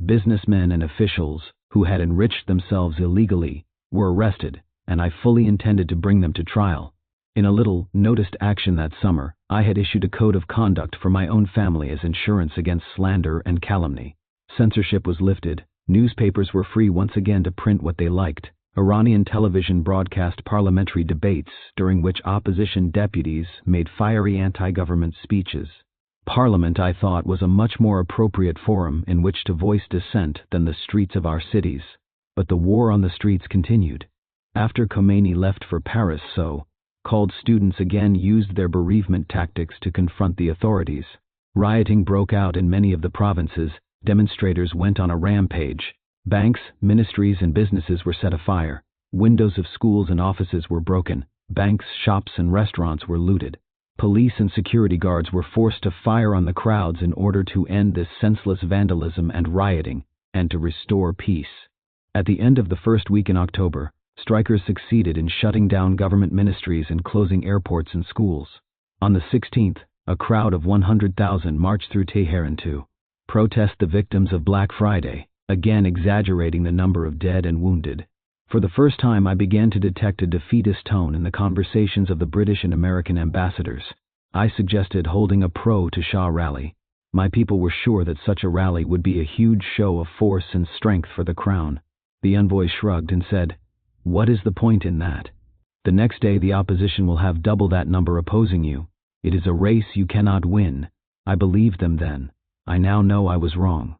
Businessmen and officials who had enriched themselves illegally were arrested, and I fully intended to bring them to trial. In a little noticed action that summer, I had issued a code of conduct for my own family as insurance against slander and calumny. Censorship was lifted. Newspapers were free once again to print what they liked. Iranian television broadcast parliamentary debates during which opposition deputies made fiery anti-government speeches. Parliament, I thought, was a much more appropriate forum in which to voice dissent than the streets of our cities. But the war on the streets continued. After Khomeini left for Paris, so-called students again used their bereavement tactics to confront the authorities. Rioting broke out in many of the provinces. Demonstrators went on a rampage. Banks, ministries, and businesses were set afire. Windows of schools and offices were broken. Banks, shops, and restaurants were looted. Police and security guards were forced to fire on the crowds in order to end this senseless vandalism and rioting, and to restore peace. At the end of the first week in October, strikers succeeded in shutting down government ministries and closing airports and schools. On the 16th, a crowd of 100,000 marched through Tehran to protest the victims of Black Friday, again exaggerating the number of dead and wounded. For the first time I began to detect a defeatist tone in the conversations of the British and American ambassadors. I suggested holding a pro-to-Shah rally. My people were sure that such a rally would be a huge show of force and strength for the crown. The envoy shrugged and said, "What is the point in that? The next day the opposition will have double that number opposing you. It is a race you cannot win." I believed them then. I now know I was wrong.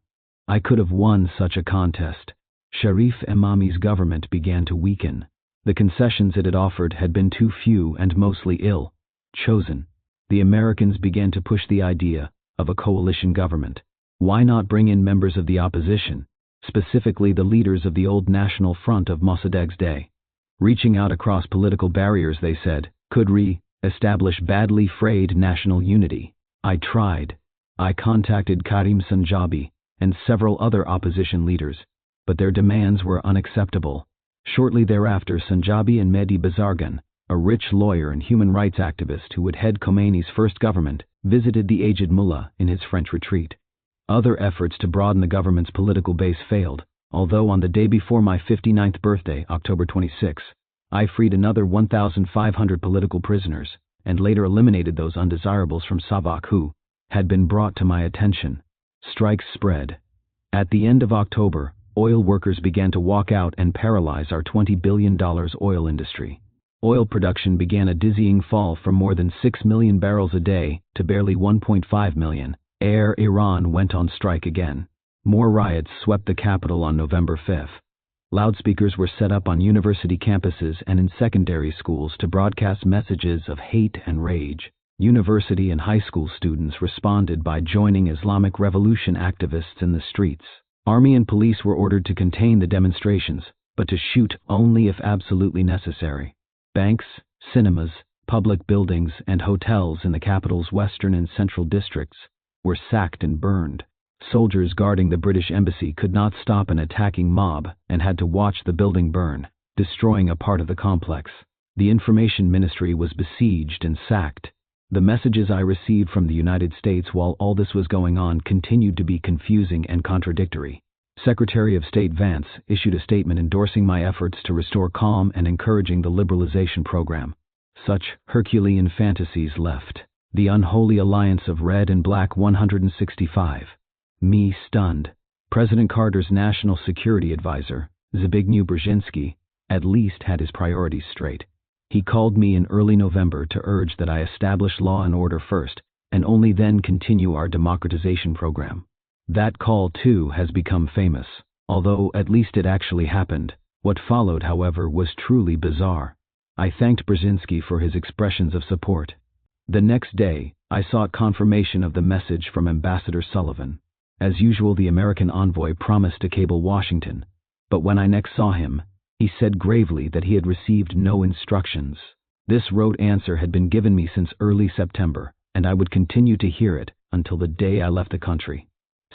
I could have won such a contest. Sharif Emami's government began to weaken. The concessions it had offered had been too few and mostly ill-chosen. The Americans began to push the idea of a coalition government. Why not bring in members of the opposition, specifically the leaders of the old National Front of Mossadegh's day? Reaching out across political barriers, they said, could re-establish badly frayed national unity. I tried. I contacted Karim Sanjabi and several other opposition leaders, but their demands were unacceptable. Shortly thereafter, Sanjabi and Mehdi Bazargan, a rich lawyer and human rights activist who would head Khomeini's first government, visited the aged mullah in his French retreat. Other efforts to broaden the government's political base failed, although on the day before my 59th birthday, October 26, I freed another 1,500 political prisoners, and later eliminated those undesirables from Savak who had been brought to my attention. Strikes spread. At the end of October, oil workers began to walk out and paralyze our $20 billion oil industry. Oil production began a dizzying fall from more than 6 million barrels a day to barely 1.5 million. Air Iran went on strike again. More riots swept the capital on November 5. Loudspeakers were set up on university campuses and in secondary schools to broadcast messages of hate and rage. University and high school students responded by joining Islamic Revolution activists in the streets. Army and police were ordered to contain the demonstrations, but to shoot only if absolutely necessary. Banks, cinemas, public buildings, and hotels in the capital's western and central districts were sacked and burned. Soldiers guarding the British embassy could not stop an attacking mob and had to watch the building burn, destroying a part of the complex. The information ministry was besieged and sacked. The messages I received from the United States while all this was going on continued to be confusing and contradictory. Secretary of State Vance issued a statement endorsing my efforts to restore calm and encouraging the liberalization program. Such Herculean fantasies left the unholy alliance of red and black 165. Me stunned. President Carter's national security advisor, Zbigniew Brzezinski, at least had his priorities straight. He called me in early November to urge that I establish law and order first, and only then continue our democratization program. That call, too, has become famous, although at least it actually happened. What followed, however, was truly bizarre. I thanked Brzezinski for his expressions of support. The next day, I sought confirmation of the message from Ambassador Sullivan. As usual, the American envoy promised to cable Washington, but when I next saw him, he said gravely that he had received no instructions. This rote answer had been given me since early September, and I would continue to hear it until the day I left the country.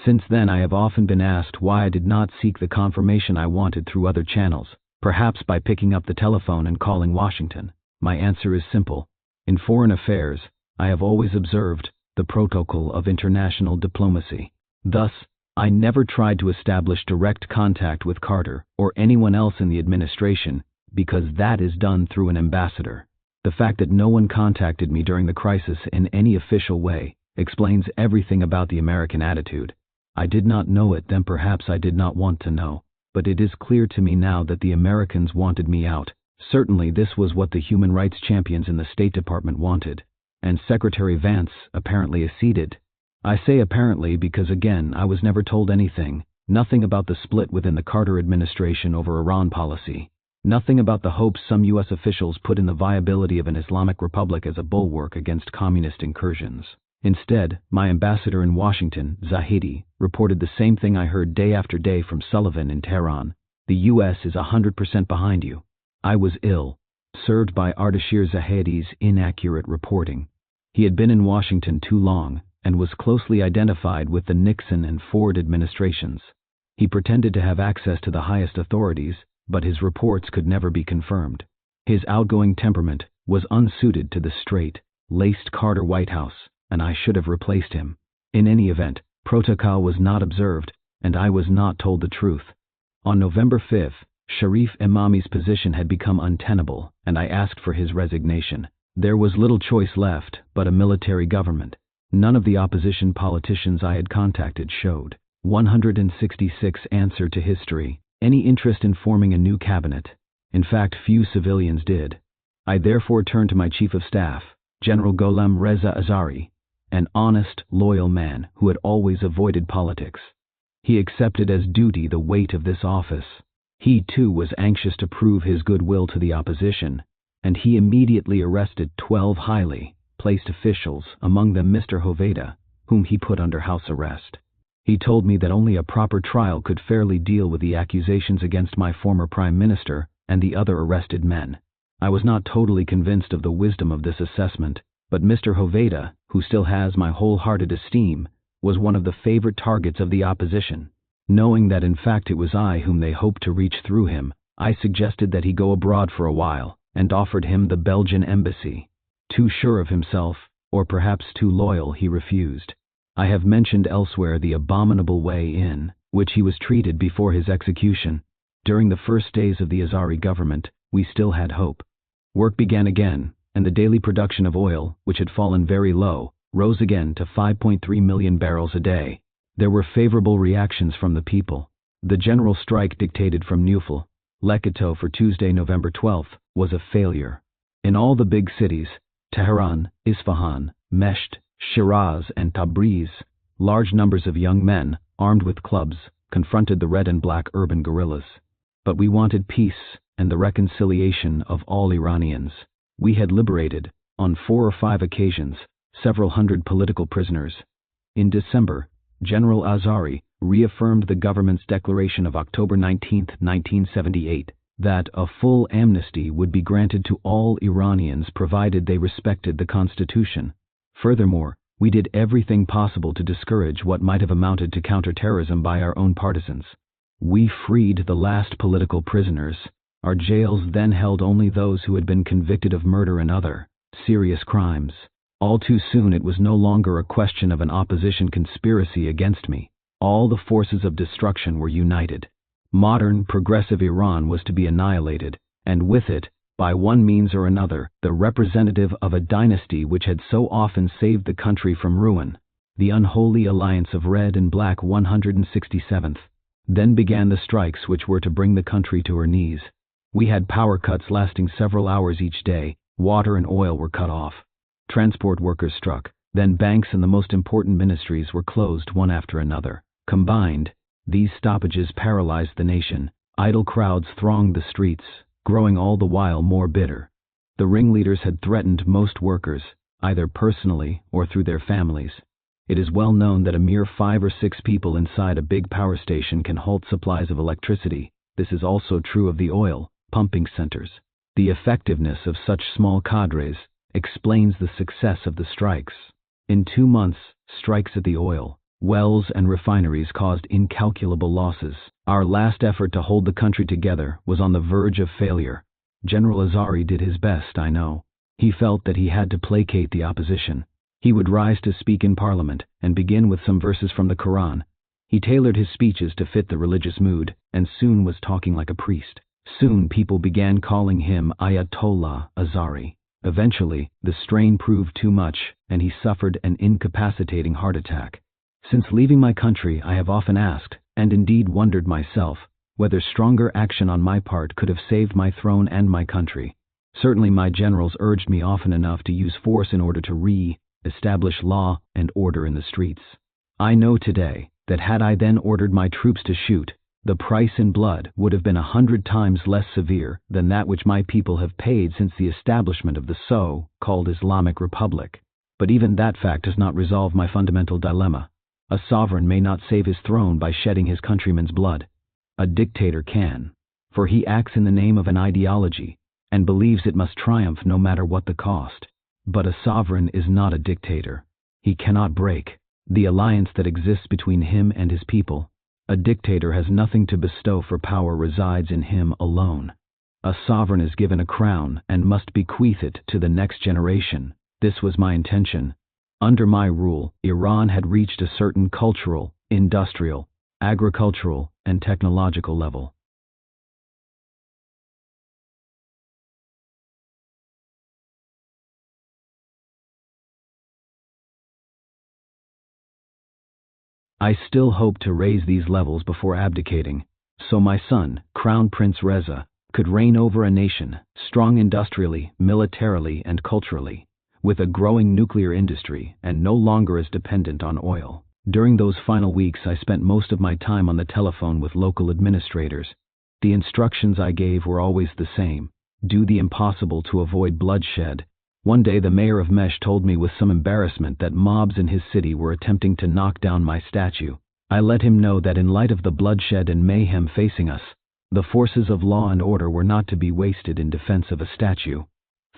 Since then I have often been asked why I did not seek the confirmation I wanted through other channels, perhaps by picking up the telephone and calling Washington. My answer is simple. In foreign affairs, I have always observed the protocol of international diplomacy. Thus, I never tried to establish direct contact with Carter or anyone else in the administration because that is done through an ambassador. The fact that no one contacted me during the crisis in any official way explains everything about the American attitude. I did not know it then, perhaps I did not want to know, but it is clear to me now that the Americans wanted me out. Certainly this was what the human rights champions in the State Department wanted, and Secretary Vance apparently acceded. I say apparently because, again, I was never told anything, nothing about the split within the Carter administration over Iran policy, nothing about the hopes some U.S. officials put in the viability of an Islamic republic as a bulwark against communist incursions. Instead, my ambassador in Washington, Zahedi, reported the same thing I heard day after day from Sullivan in Tehran. The U.S. is 100% behind you. I was ill, served by Ardashir Zahedi's inaccurate reporting. He had been in Washington too long and was closely identified with the Nixon and Ford administrations. He pretended to have access to the highest authorities, but his reports could never be confirmed. His outgoing temperament was unsuited to the straight, laced Carter White House, and I should have replaced him. In any event, protocol was not observed, and I was not told the truth. On November 5th, Sharif Imami's position had become untenable, and I asked for his resignation. There was little choice left but a military government. None of the opposition politicians I had contacted showed 166 answer to history any interest in forming a new cabinet. In fact, few civilians did. I therefore turned to my chief of staff, General Gholam Reza Azari, an honest, loyal man who had always avoided politics. He accepted as duty the weight of this office. He too was anxious to prove his goodwill to the opposition, and he immediately arrested 12 highly placed officials, among them Mr. Hoveyda, whom he put under house arrest. He told me that only a proper trial could fairly deal with the accusations against my former prime minister and the other arrested men. I was not totally convinced of the wisdom of this assessment, but Mr. Hoveyda, who still has my wholehearted esteem, was one of the favorite targets of the opposition. Knowing that in fact it was I whom they hoped to reach through him, I suggested that he go abroad for a while, and offered him the Belgian embassy. Too sure of himself, or perhaps too loyal, he refused. I have mentioned elsewhere the abominable way in which he was treated before his execution. During the first days of the Azari government, we still had hope. Work began again, and the daily production of oil, which had fallen very low, rose again to 5.3 million barrels a day. There were favorable reactions from the people. The general strike dictated from Neufel, Leketo for Tuesday, November 12th, was a failure. In all the big cities, Tehran, Isfahan, Mesht, Shiraz, and Tabriz, large numbers of young men, armed with clubs, confronted the red and black urban guerrillas. But we wanted peace and the reconciliation of all Iranians. We had liberated, on 4 or 5 occasions, several hundred political prisoners. In December, General Azari reaffirmed the government's declaration of October 19, 1978, that a full amnesty would be granted to all Iranians provided they respected the Constitution. Furthermore, we did everything possible to discourage what might have amounted to counterterrorism by our own partisans. We freed the last political prisoners. Our jails then held only those who had been convicted of murder and other serious crimes. All too soon it was no longer a question of an opposition conspiracy against me. All the forces of destruction were united. Modern, progressive Iran was to be annihilated, and with it, by one means or another, the representative of a dynasty which had so often saved the country from ruin, the unholy alliance of Red and Black 167th. Then began the strikes which were to bring the country to her knees. We had power cuts lasting several hours each day. Water and oil were cut off. Transport workers struck. Then banks and the most important ministries were closed one after another. Combined, these stoppages paralyzed the nation. Idle crowds thronged the streets, growing all the while more bitter. The ringleaders had threatened most workers, either personally or through their families. It is well known that a mere 5 or 6 people inside a big power station can halt supplies of electricity. This is also true of the oil pumping centers. The effectiveness of such small cadres explains the success of the strikes. In 2 months, strikes at the oil wells and refineries caused incalculable losses. Our last effort to hold the country together was on the verge of failure. General Azari did his best, I know. He felt that he had to placate the opposition. He would rise to speak in Parliament and begin with some verses from the Quran. He tailored his speeches to fit the religious mood, and soon was talking like a priest. Soon people began calling him Ayatollah Azari. Eventually, the strain proved too much, and he suffered an incapacitating heart attack. Since leaving my country, I have often asked, and indeed wondered myself, whether stronger action on my part could have saved my throne and my country. Certainly my generals urged me often enough to use force in order to re-establish law and order in the streets. I know today that had I then ordered my troops to shoot, the price in blood would have been 100 times less severe than that which my people have paid since the establishment of the so-called Islamic Republic. But even that fact does not resolve my fundamental dilemma. A sovereign may not save his throne by shedding his countrymen's blood. A dictator can. for he acts in the name of an ideology, and believes it must triumph no matter what the cost. But a sovereign is not a dictator. He cannot break the alliance that exists between him and his people. A dictator has nothing to bestow, for power resides in him alone. A sovereign is given a crown and must bequeath it to the next generation. This was my intention. Under my rule, Iran had reached a certain cultural, industrial, agricultural, and technological level. I still hoped to raise these levels before abdicating, so my son, Crown Prince Reza, could reign over a nation, strong industrially, militarily, and culturally, with a growing nuclear industry, and no longer as dependent on oil. During those final weeks, I spent most of my time on the telephone with local administrators. The instructions I gave were always the same: do the impossible to avoid bloodshed. One day the mayor of Mesh told me with some embarrassment that mobs in his city were attempting to knock down my statue. I let him know that in light of the bloodshed and mayhem facing us, the forces of law and order were not to be wasted in defense of a statue.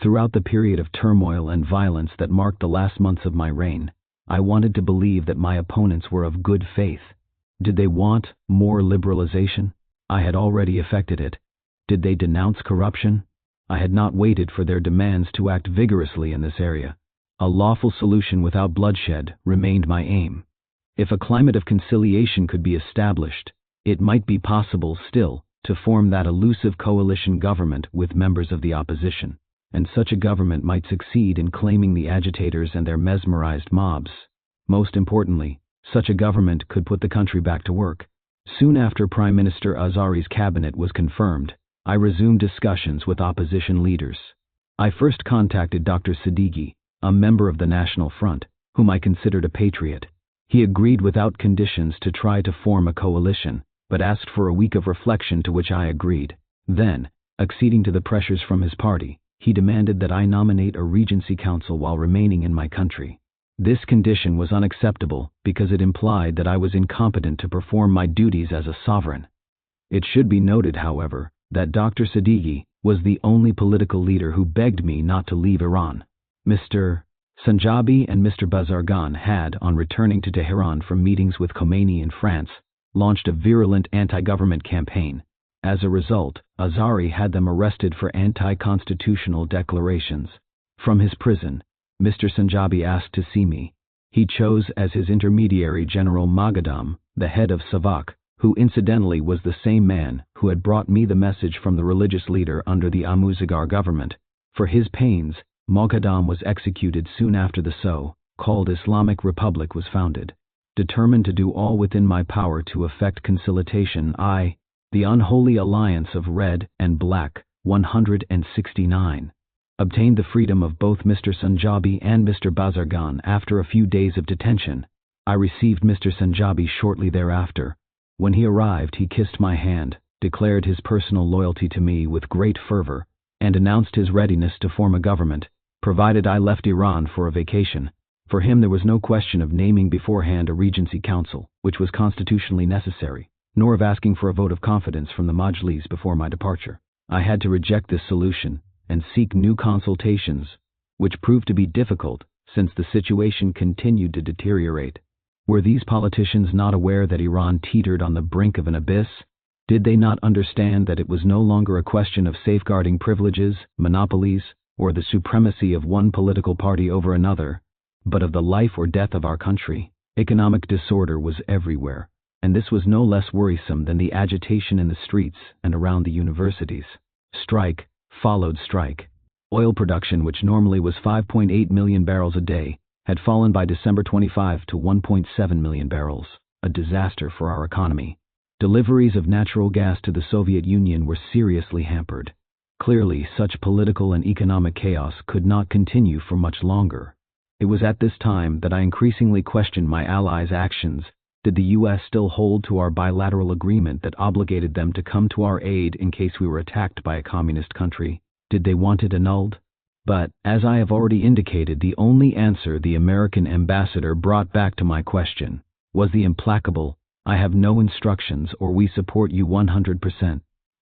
Throughout the period of turmoil and violence that marked the last months of my reign, I wanted to believe that my opponents were of good faith. Did they want more liberalization? I had already effected it. Did they denounce corruption? I had not waited for their demands to act vigorously in this area. A lawful solution without bloodshed remained my aim. If a climate of conciliation could be established, it might be possible still to form that elusive coalition government with members of the opposition, and such a government might succeed in claiming the agitators and their mesmerized mobs. Most importantly, such a government could put the country back to work. Soon after Prime Minister Azari's cabinet was confirmed, I resumed discussions with opposition leaders. I first contacted Dr. Siddiqui, a member of the National Front, whom I considered a patriot. He agreed without conditions to try to form a coalition, but asked for a week of reflection, to which I agreed. Then, acceding to the pressures from his party, he demanded that I nominate a regency council while remaining in my country. This condition was unacceptable because it implied that I was incompetent to perform my duties as a sovereign. It should be noted, however, that Dr. Siddiqui was the only political leader who begged me not to leave Iran. Mr. Sanjabi and Mr. Bazargan had, on returning to Tehran from meetings with Khomeini in France, launched a virulent anti-government campaign. As a result, Azari had them arrested for anti-constitutional declarations. From his prison, Mr. Sanjabi asked to see me. He chose as his intermediary General Moghadam, the head of Savak, who incidentally was the same man who had brought me the message from the religious leader under the Amuzagar government. For his pains, Moghadam was executed soon after the so-called Islamic Republic was founded. Determined to do all within my power to effect conciliation, I, the unholy alliance of Red and Black, 169, obtained the freedom of both Mr. Sanjabi and Mr. Bazargan after a few days of detention. I received Mr. Sanjabi shortly thereafter. When he arrived, he kissed my hand, declared his personal loyalty to me with great fervor, and announced his readiness to form a government, provided I left Iran for a vacation. For him there was no question of naming beforehand a regency council, which was constitutionally necessary, nor of asking for a vote of confidence from the Majlis before my departure. I had to reject this solution and seek new consultations, which proved to be difficult since the situation continued to deteriorate. Were these politicians not aware that Iran teetered on the brink of an abyss? Did they not understand that it was no longer a question of safeguarding privileges, monopolies, or the supremacy of one political party over another, but of the life or death of our country? Economic disorder was everywhere, and this was no less worrisome than the agitation in the streets and around the universities. Strike followed strike. Oil production, which normally was 5.8 million barrels a day, had fallen by December 25 to 1.7 million barrels, a disaster for our economy. Deliveries of natural gas to the Soviet Union were seriously hampered. Clearly, such political and economic chaos could not continue for much longer. It was at this time that I increasingly questioned my allies' actions. Did the U.S. still hold to our bilateral agreement that obligated them to come to our aid in case we were attacked by a communist country? Did they want it annulled? But, as I have already indicated, the only answer the American ambassador brought back to my question was the implacable, "I have no instructions," or "We support you 100%.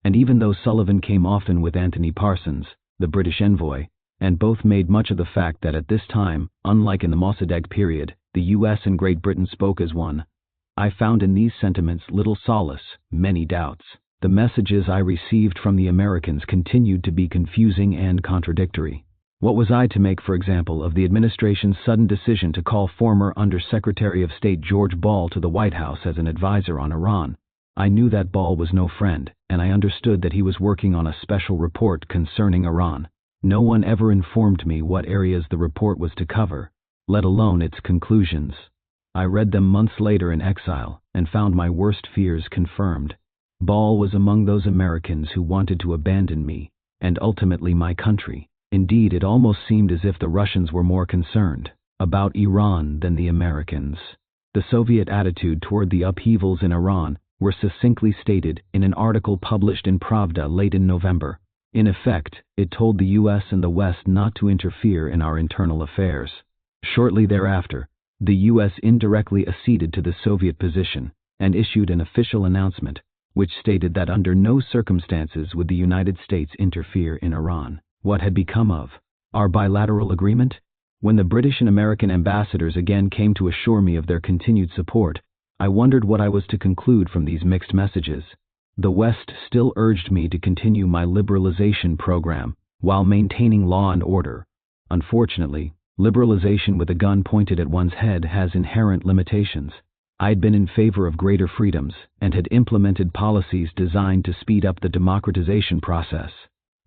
And even though Sullivan came often with Anthony Parsons, the British envoy, and both made much of the fact that at this time, unlike in the Mossadegh period, the US and Great Britain spoke as one, I found in these sentiments little solace, many doubts. The messages I received from the Americans continued to be confusing and contradictory. What was I to make, for example, of the administration's sudden decision to call former Under-Secretary of State George Ball to the White House as an advisor on Iran? I knew that Ball was no friend, and I understood that he was working on a special report concerning Iran. No one ever informed me what areas the report was to cover, let alone its conclusions. I read them months later in exile, and found my worst fears confirmed. Ball was among those Americans who wanted to abandon me, and ultimately my country. Indeed, it almost seemed as if the Russians were more concerned about Iran than the Americans. The Soviet attitude toward the upheavals in Iran were succinctly stated in an article published in Pravda late in November. In effect, it told the US and the West not to interfere in our internal affairs. Shortly thereafter, the US indirectly acceded to the Soviet position and issued an official announcement which stated that under no circumstances would the United States interfere in Iran. What had become of our bilateral agreement? When the British and American ambassadors again came to assure me of their continued support, I wondered what I was to conclude from these mixed messages. The West still urged me to continue my liberalization program while maintaining law and order. Unfortunately, liberalization with a gun pointed at one's head has inherent limitations. I'd been in favor of greater freedoms and had implemented policies designed to speed up the democratization process.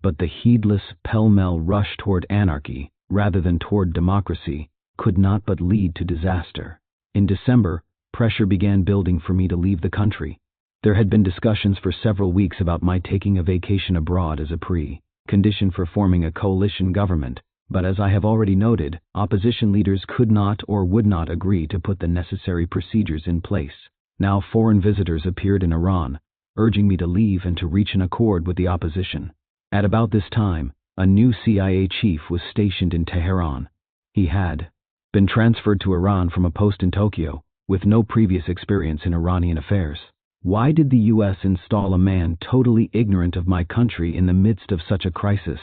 But the heedless, pell-mell rush toward anarchy, rather than toward democracy, could not but lead to disaster. In December, pressure began building for me to leave the country. There had been discussions for several weeks about my taking a vacation abroad as a pre-condition for forming a coalition government, but as I have already noted, opposition leaders could not or would not agree to put the necessary procedures in place. Now foreign visitors appeared in Iran, urging me to leave and to reach an accord with the opposition. At about this time, a new CIA chief was stationed in Tehran. He had been transferred to Iran from a post in Tokyo, with no previous experience in Iranian affairs. Why did the US install a man totally ignorant of my country in the midst of such a crisis?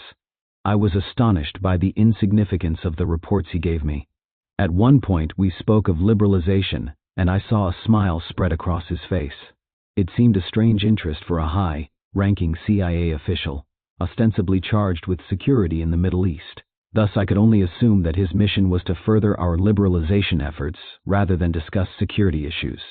I was astonished by the insignificance of the reports he gave me. At one point we spoke of liberalization, and I saw a smile spread across his face. It seemed a strange interest for a high-ranking CIA official, ostensibly charged with security in the Middle East. Thus I could only assume that his mission was to further our liberalization efforts rather than discuss security issues.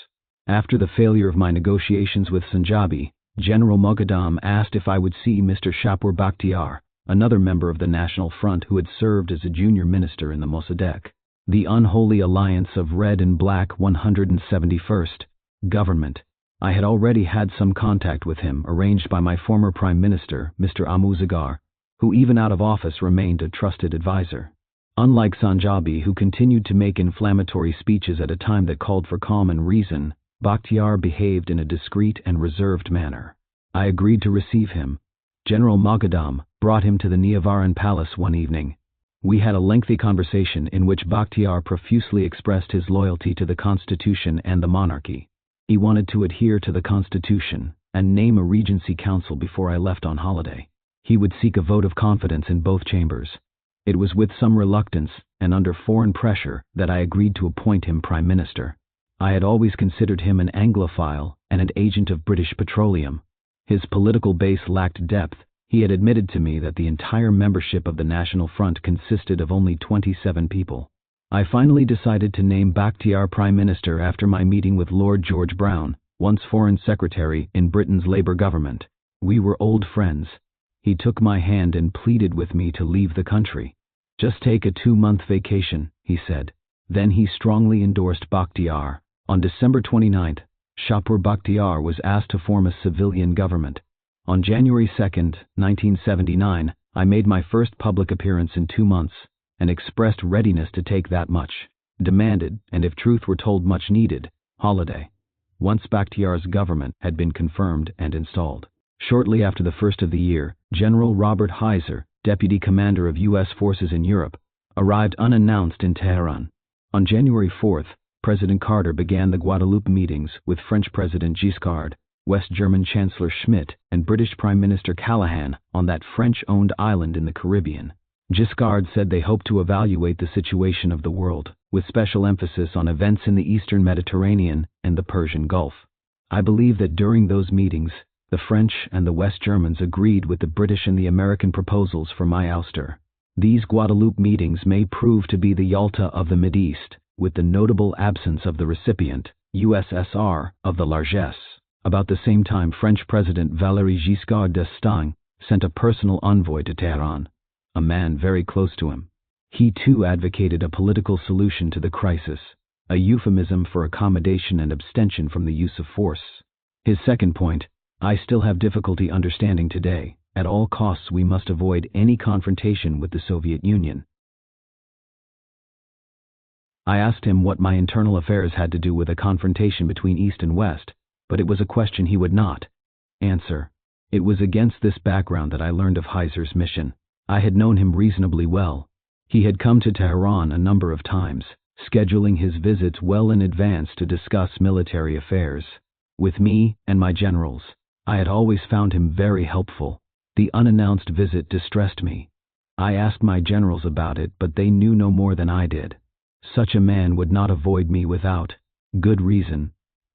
After the failure of my negotiations with Sanjabi, General Moghadam asked if I would see Mr. Shapur Bakhtiar, another member of the National Front who had served as a junior minister in the Mossadegh, the unholy alliance of Red and Black 171st government. I had already had some contact with him arranged by my former Prime Minister, Mr. Amuzagar, who even out of office remained a trusted advisor. Unlike Sanjabi, who continued to make inflammatory speeches at a time that called for calm and reason, Bakhtiar behaved in a discreet and reserved manner. I agreed to receive him. General Moghadam brought him to the Niavaran Palace one evening. We had a lengthy conversation in which Bakhtiar profusely expressed his loyalty to the Constitution and the monarchy. He wanted to adhere to the Constitution and name a Regency Council before I left on holiday. He would seek a vote of confidence in both chambers. It was with some reluctance and under foreign pressure that I agreed to appoint him Prime Minister. I had always considered him an Anglophile and an agent of British Petroleum. His political base lacked depth. He had admitted to me that the entire membership of the National Front consisted of only 27 people. I finally decided to name Bakhtiar Prime Minister after my meeting with Lord George Brown, once Foreign Secretary in Britain's Labour government. We were old friends. He took my hand and pleaded with me to leave the country. Just take a 2-month vacation, he said. Then he strongly endorsed Bakhtiar. On December 29th, Shapur Bakhtiar was asked to form a civilian government. On January 2, 1979, I made my first public appearance in 2 months, and expressed readiness to take that much demanded, and if truth were told much needed, holiday, once Bakhtiar's government had been confirmed and installed. Shortly after the first of the year, General Robert Heiser, Deputy Commander of U.S. Forces in Europe, arrived unannounced in Tehran. On January 4th, President Carter began the Guadeloupe meetings with French President Giscard, West German Chancellor Schmidt, and British Prime Minister Callahan on that French-owned island in the Caribbean. Giscard said they hoped to evaluate the situation of the world, with special emphasis on events in the Eastern Mediterranean and the Persian Gulf. I believe that during those meetings, the French and the West Germans agreed with the British and the American proposals for my ouster. These Guadeloupe meetings may prove to be the Yalta of the Mideast, with the notable absence of the recipient, USSR, of the largesse. About the same time, French President Valéry Giscard d'Estaing sent a personal envoy to Tehran, a man very close to him. He too advocated a political solution to the crisis, a euphemism for accommodation and abstention from the use of force. His second point, I still have difficulty understanding today. At all costs we must avoid any confrontation with the Soviet Union. I asked him what my internal affairs had to do with a confrontation between East and West, but it was a question he would not answer. It was against this background that I learned of Heiser's mission. I had known him reasonably well. He had come to Tehran a number of times, scheduling his visits well in advance to discuss military affairs. With me and my generals, I had always found him very helpful. The unannounced visit distressed me. I asked my generals about it, but they knew no more than I did. Such a man would not avoid me without good reason.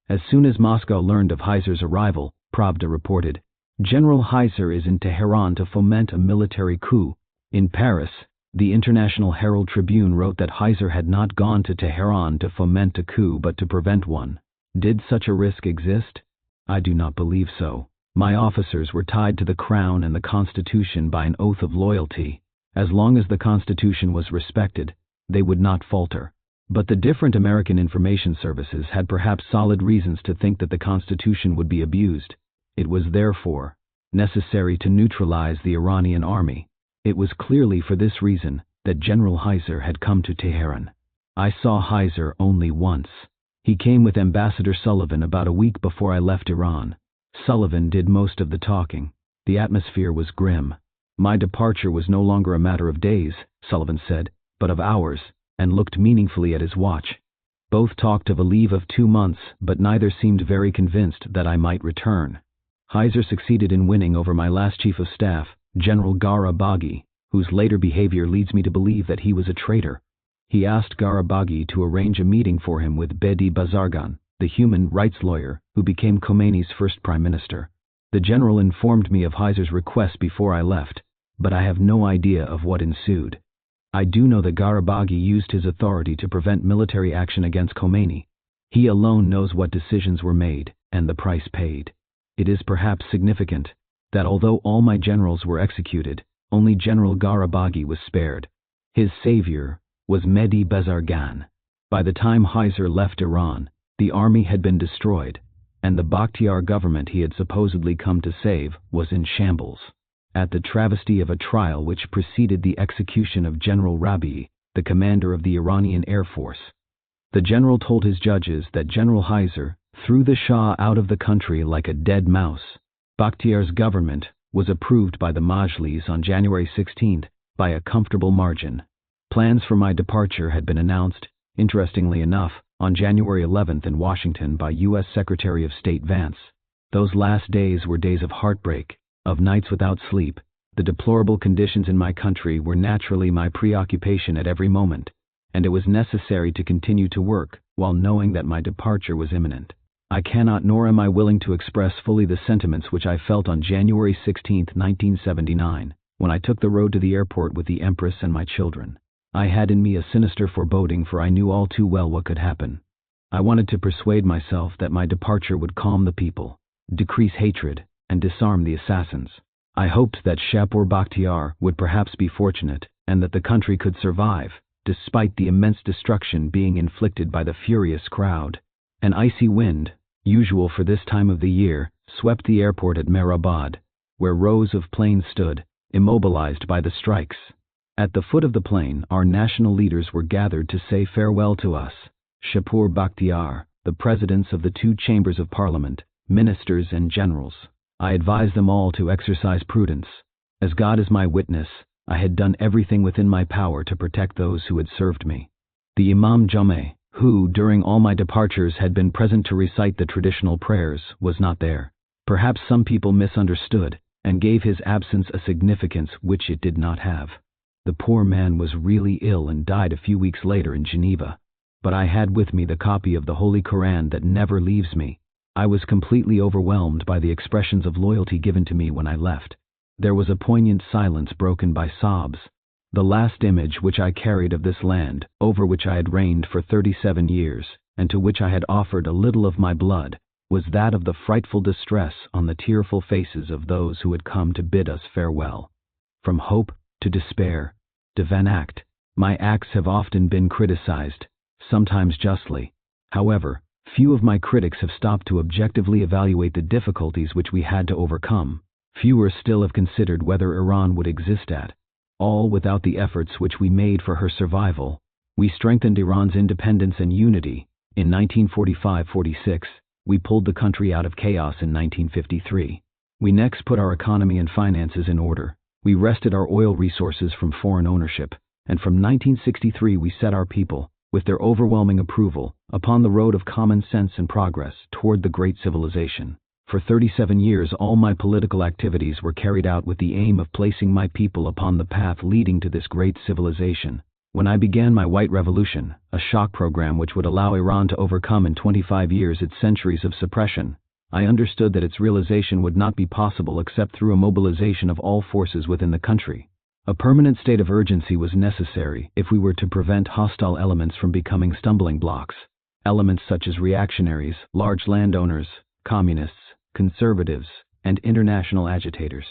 As soon as Moscow learned of Heiser's arrival, Pravda reported, General Heiser is in Tehran to foment a military coup. In Paris, the International Herald Tribune wrote that Heiser had not gone to Tehran to foment a coup but to prevent one. Did such a risk exist? I do not believe so. My officers were tied to the crown and the Constitution by an oath of loyalty. As long as the Constitution was respected, they would not falter. But the different American information services had perhaps solid reasons to think that the Constitution would be abused. It was therefore necessary to neutralize the Iranian army. It was clearly for this reason that General Heiser had come to Tehran. I saw Heiser only once. He came with Ambassador Sullivan about a week before I left Iran. Sullivan did most of the talking. The atmosphere was grim. My departure was no longer a matter of days, Sullivan said, but of hours, and looked meaningfully at his watch. Both talked of a leave of 2 months, but neither seemed very convinced that I might return. Heiser succeeded in winning over my last chief of staff, General Garabaghi, whose later behavior leads me to believe that he was a traitor. He asked Garabaghi to arrange a meeting for him with Bedi Bazargan, the human rights lawyer who became Khomeini's first prime minister. The general informed me of Heiser's request before I left, but I have no idea of what ensued. I do know that Garabaghi used his authority to prevent military action against Khomeini. He alone knows what decisions were made and the price paid. It is perhaps significant that although all my generals were executed, only General Garabaghi was spared. His savior was Mehdi Bazargan. By the time Heiser left Iran, the army had been destroyed, and the Bakhtiar government he had supposedly come to save was in shambles. At the travesty of a trial which preceded the execution of General Rabi, the commander of the Iranian Air Force, the general told his judges that General Heiser threw the Shah out of the country like a dead mouse. Bakhtiar's government was approved by the Majlis on January 16th by a comfortable margin. Plans for my departure had been announced, interestingly enough, on January 11th in Washington by U.S. Secretary of State Vance. Those last days were days of heartbreak, of nights without sleep. The deplorable conditions in my country were naturally my preoccupation at every moment, and it was necessary to continue to work while knowing that my departure was imminent. I cannot nor am I willing to express fully the sentiments which I felt on January 16, 1979, when I took the road to the airport with the Empress and my children. I had in me a sinister foreboding, for I knew all too well what could happen. I wanted to persuade myself that my departure would calm the people, decrease hatred, and disarm the assassins. I hoped that Shapur Bakhtiar would perhaps be fortunate, and that the country could survive, despite the immense destruction being inflicted by the furious crowd. An icy wind, usual for this time of the year, swept the airport at Mehrabad, where rows of planes stood, immobilized by the strikes. At the foot of the plane, our national leaders were gathered to say farewell to us. Shapur Bakhtiar, the presidents of the 2 chambers of parliament, ministers and generals. I advised them all to exercise prudence. As God is my witness, I had done everything within my power to protect those who had served me. The Imam Jummeh, who during all my departures had been present to recite the traditional prayers, was not there. Perhaps some people misunderstood and gave his absence a significance which it did not have. The poor man was really ill and died a few weeks later in Geneva. But I had with me the copy of the Holy Koran that never leaves me. I was completely overwhelmed by the expressions of loyalty given to me when I left. There was a poignant silence broken by sobs. The last image which I carried of this land, over which I had reigned for 37 years, and to which I had offered a little of my blood, was that of the frightful distress on the tearful faces of those who had come to bid us farewell. From hope to despair, to van act, my acts have often been criticized, sometimes justly. However, few of my critics have stopped to objectively evaluate the difficulties which we had to overcome. Fewer still have considered whether Iran would exist at all without the efforts which we made for her survival. We strengthened Iran's independence and unity. In 1945-46, we pulled the country out of chaos in 1953. We next put our economy and finances in order. We wrested our oil resources from foreign ownership, and from 1963 we set our people, with their overwhelming approval, upon the road of common sense and progress toward the great civilization. For 37 years all my political activities were carried out with the aim of placing my people upon the path leading to this great civilization. When I began my White Revolution, a shock program which would allow Iran to overcome in 25 years its centuries of suppression, I understood that its realization would not be possible except through a mobilization of all forces within the country. A permanent state of urgency was necessary if we were to prevent hostile elements from becoming stumbling blocks. Elements such as reactionaries, large landowners, communists, conservatives, and international agitators.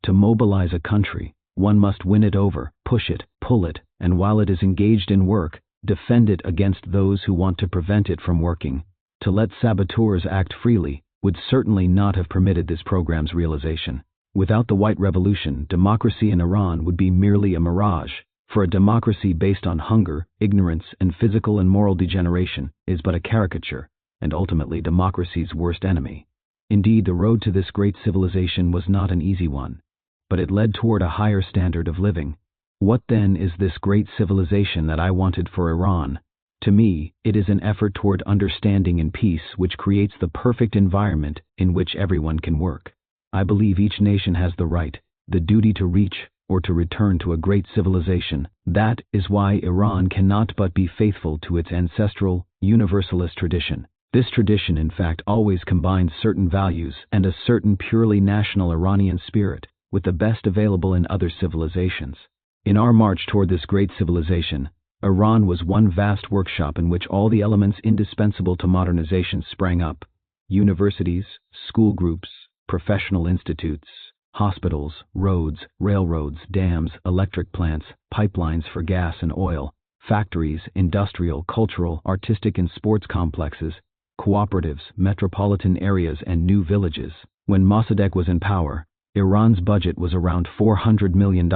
To mobilize a country, one must win it over, push it, pull it, and while it is engaged in work, defend it against those who want to prevent it from working. To let saboteurs act freely would certainly not have permitted this program's realization. Without the White Revolution, democracy in Iran would be merely a mirage, for a democracy based on hunger, ignorance, and physical and moral degeneration is but a caricature, and ultimately democracy's worst enemy. Indeed, the road to this great civilization was not an easy one, but it led toward a higher standard of living. What then is this great civilization that I wanted for Iran? To me, it is an effort toward understanding and peace which creates the perfect environment in which everyone can work. I believe each nation has the right, the duty to reach or to return to a great civilization. That is why Iran cannot but be faithful to its ancestral, universalist tradition. This tradition, in fact, always combines certain values and a certain purely national Iranian spirit with the best available in other civilizations. In our march toward this great civilization, Iran was one vast workshop in which all the elements indispensable to modernization sprang up: universities, school groups, professional institutes, hospitals, roads, railroads, dams, electric plants, pipelines for gas and oil, factories, industrial, cultural, artistic and sports complexes, cooperatives, metropolitan areas, and new villages. When Mossadegh was in power, Iran's budget was around $400 million.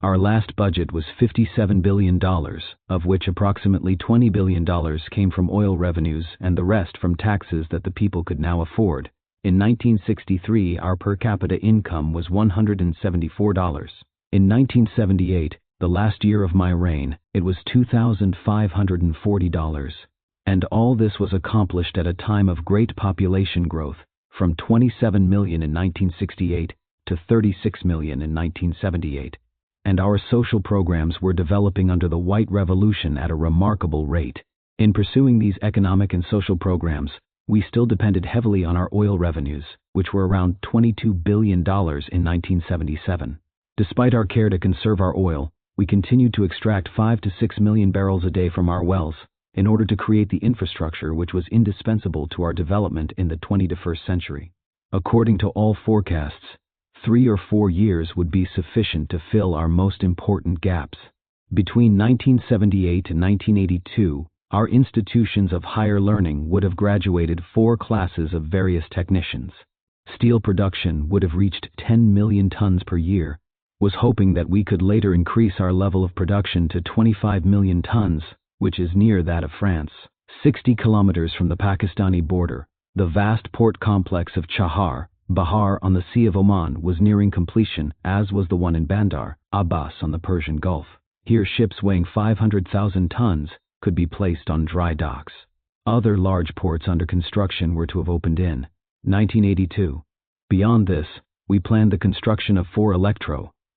Our last budget was $57 billion, of which approximately $20 billion came from oil revenues and the rest from taxes that the people could now afford. In 1963, our per capita income was $174. In 1978, the last year of my reign, it was $2,540. And all this was accomplished at a time of great population growth, from 27 million in 1968 to 36 million in 1978. And our social programs were developing under the White Revolution at a remarkable rate. In pursuing these economic and social programs, we still depended heavily on our oil revenues, which were around $22 billion in 1977. Despite our care to conserve our oil, we continued to extract 5 to 6 million barrels a day from our wells, in order to create the infrastructure which was indispensable to our development in the 21st century. According to all forecasts, 3 or 4 years would be sufficient to fill our most important gaps. Between 1978 and 1982, our institutions of higher learning would have graduated 4 classes of various technicians. Steel production would have reached 10 million tons per year, was hoping that we could later increase our level of production to 25 million tons, which is near that of France. 60 kilometers from the Pakistani border, the vast port complex of Bahar on the Sea of Oman was nearing completion, as was the one in Bandar Abbas on the Persian Gulf. Here ships weighing 500,000 tons could be placed on dry docks. Other large ports under construction were to have opened in 1982. Beyond this, we planned the construction of 4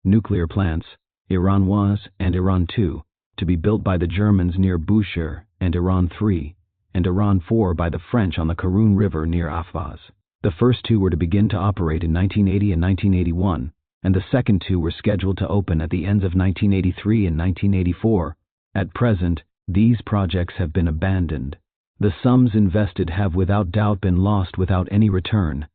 nuclear plants, Iran 1 and Iran 2, to be built by the Germans near Bushehr, and Iran 3, and Iran 4 by the French on the Karun River near Ahvaz. The first 2 were to begin to operate in 1980 and 1981, and the second 2 were scheduled to open at the ends of 1983 and 1984. At present, these projects have been abandoned. The sums invested have without doubt been lost without any return.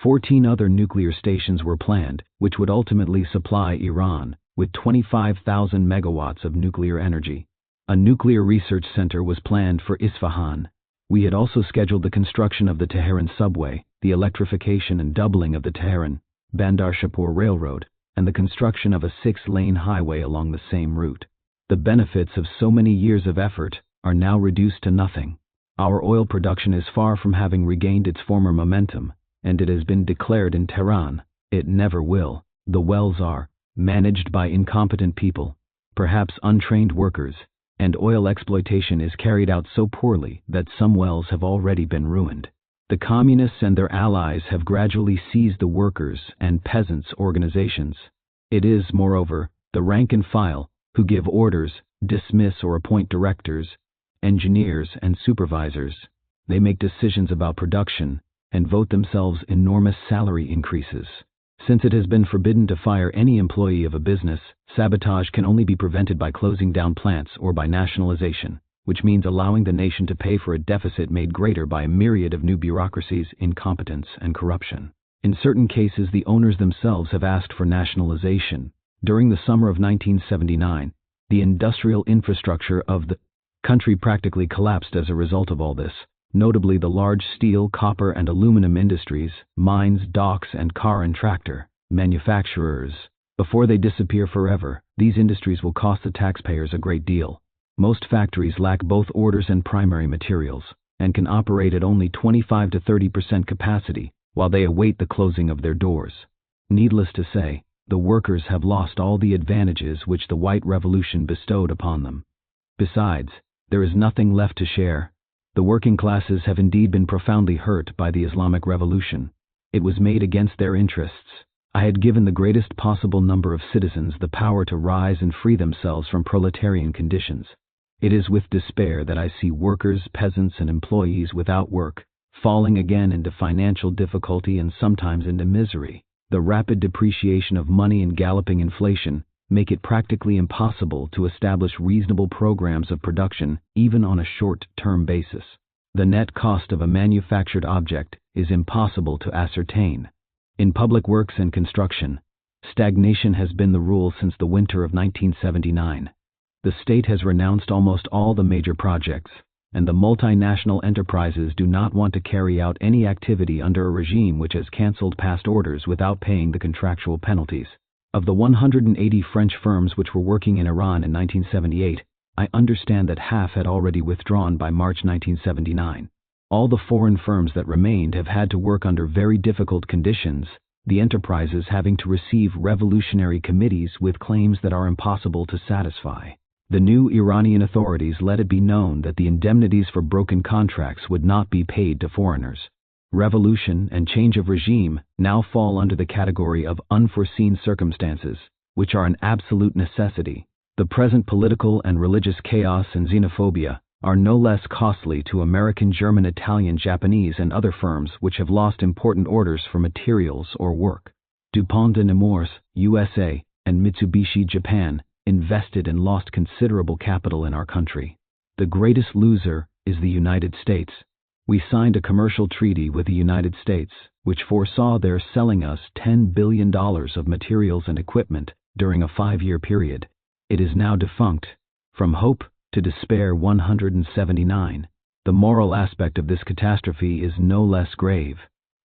14 other nuclear stations were planned, which would ultimately supply Iran with 25,000 megawatts of nuclear energy. A nuclear research center was planned for Isfahan. We had also scheduled the construction of the Tehran subway, the electrification and doubling of the Tehran-Bandar Shapur Railroad, and the construction of a 6-lane highway along the same route. The benefits of so many years of effort are now reduced to nothing. Our oil production is far from having regained its former momentum, and it has been declared in Tehran, it never will. The wells are managed by incompetent people, perhaps untrained workers, and oil exploitation is carried out so poorly that some wells have already been ruined. The communists and their allies have gradually seized the workers and peasants' organizations. It is, moreover, the rank and file who give orders, dismiss or appoint directors, engineers and supervisors. They make decisions about production and vote themselves enormous salary increases. Since it has been forbidden to fire any employee of a business, sabotage can only be prevented by closing down plants or by nationalization, which means allowing the nation to pay for a deficit made greater by a myriad of new bureaucracies, incompetence, and corruption. In certain cases, the owners themselves have asked for nationalization. During the summer of 1979, the industrial infrastructure of the country practically collapsed as a result of all this, notably the large steel, copper, and aluminum industries, mines, docks, and car and tractor manufacturers. Before they disappear forever, these industries will cost the taxpayers a great deal. Most factories lack both orders and primary materials, and can operate at only 25 to 30% capacity while they await the closing of their doors. Needless to say, the workers have lost all the advantages which the White Revolution bestowed upon them. Besides, there is nothing left to share. The working classes have indeed been profoundly hurt by the Islamic Revolution. It was made against their interests. I had given the greatest possible number of citizens the power to rise and free themselves from proletarian conditions. It is with despair that I see workers, peasants, and employees without work, falling again into financial difficulty and sometimes into misery. The rapid depreciation of money and galloping inflation make it practically impossible to establish reasonable programs of production even on a short-term basis. The net cost of a manufactured object is impossible to ascertain. In public works and construction, stagnation has been the rule since the winter of 1979. The state has renounced almost all the major projects, and the multinational enterprises do not want to carry out any activity under a regime which has cancelled past orders without paying the contractual penalties. Of the 180 French firms which were working in Iran in 1978, I understand that half had already withdrawn by March 1979. All the foreign firms that remained have had to work under very difficult conditions, the enterprises having to receive revolutionary committees with claims that are impossible to satisfy. The new Iranian authorities let it be known that the indemnities for broken contracts would not be paid to foreigners. Revolution and change of regime now fall under the category of unforeseen circumstances, which are an absolute necessity. The present political and religious chaos and xenophobia are no less costly to American, German, Italian, Japanese, and other firms which have lost important orders for materials or work. DuPont de Nemours, USA, and Mitsubishi, Japan, invested and lost considerable capital in our country. The greatest loser is the United States. We signed a commercial treaty with the United States, which foresaw their selling us $10 billion of materials and equipment during a 5-year period. It is now defunct. From hope to despair 179. The moral aspect of this catastrophe is no less grave.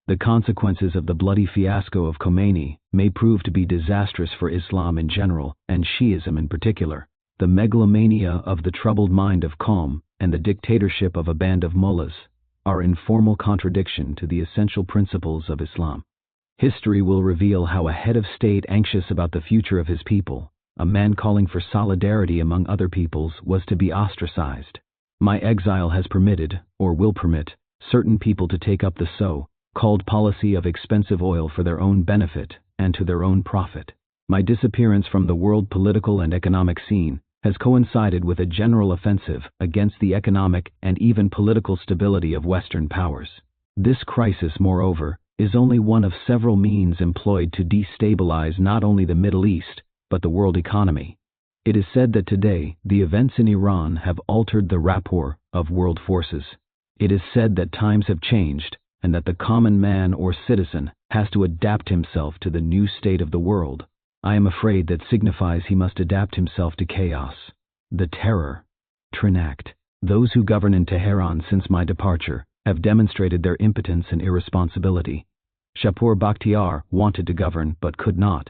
The consequences of the bloody fiasco of Khomeini may prove to be disastrous for Islam in general, and Shi'ism in particular. The megalomania of the troubled mind of Qom and the dictatorship of a band of mullahs are in formal contradiction to the essential principles of Islam. History will reveal how a head of state anxious about the future of his people, a man calling for solidarity among other peoples, was to be ostracized. My exile has permitted, or will permit, certain people to take up the called policy of expensive oil for their own benefit and to their own profit. My disappearance from the world political and economic scene has coincided with a general offensive against the economic and even political stability of Western powers. This crisis, moreover, is only one of several means employed to destabilize not only the Middle East, but the world economy. It is said that today the events in Iran have altered the rapport of world forces. It is said that times have changed and that the common man or citizen has to adapt himself to the new state of the world. I am afraid that signifies he must adapt himself to chaos. The terror. Trinact. Those who govern in Tehran since my departure have demonstrated their impotence and irresponsibility. Shapur Bakhtiar wanted to govern but could not.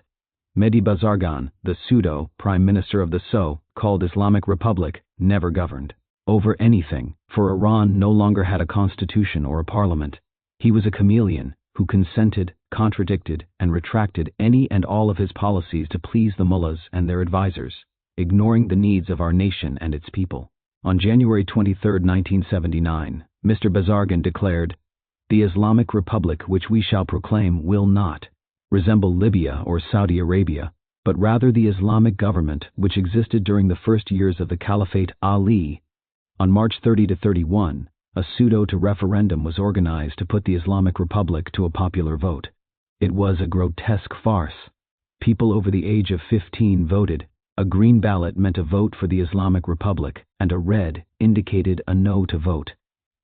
Mehdi Bazargan, the pseudo-prime minister of the so-called Islamic Republic, never governed over anything, for Iran no longer had a constitution or a parliament. He was a chameleon who consented, contradicted, and retracted any and all of his policies to please the mullahs and their advisors, ignoring the needs of our nation and its people. On January 23, 1979, Mr. Bazargan declared, "The Islamic Republic which we shall proclaim will not resemble Libya or Saudi Arabia, but rather the Islamic government which existed during the first years of the Caliphate Ali." On March 30–31, a pseudo-referendum was organized to put the Islamic Republic to a popular vote. It was a grotesque farce. People over the age of 15 voted. A green ballot meant a vote for the Islamic Republic, and a red indicated a no to vote.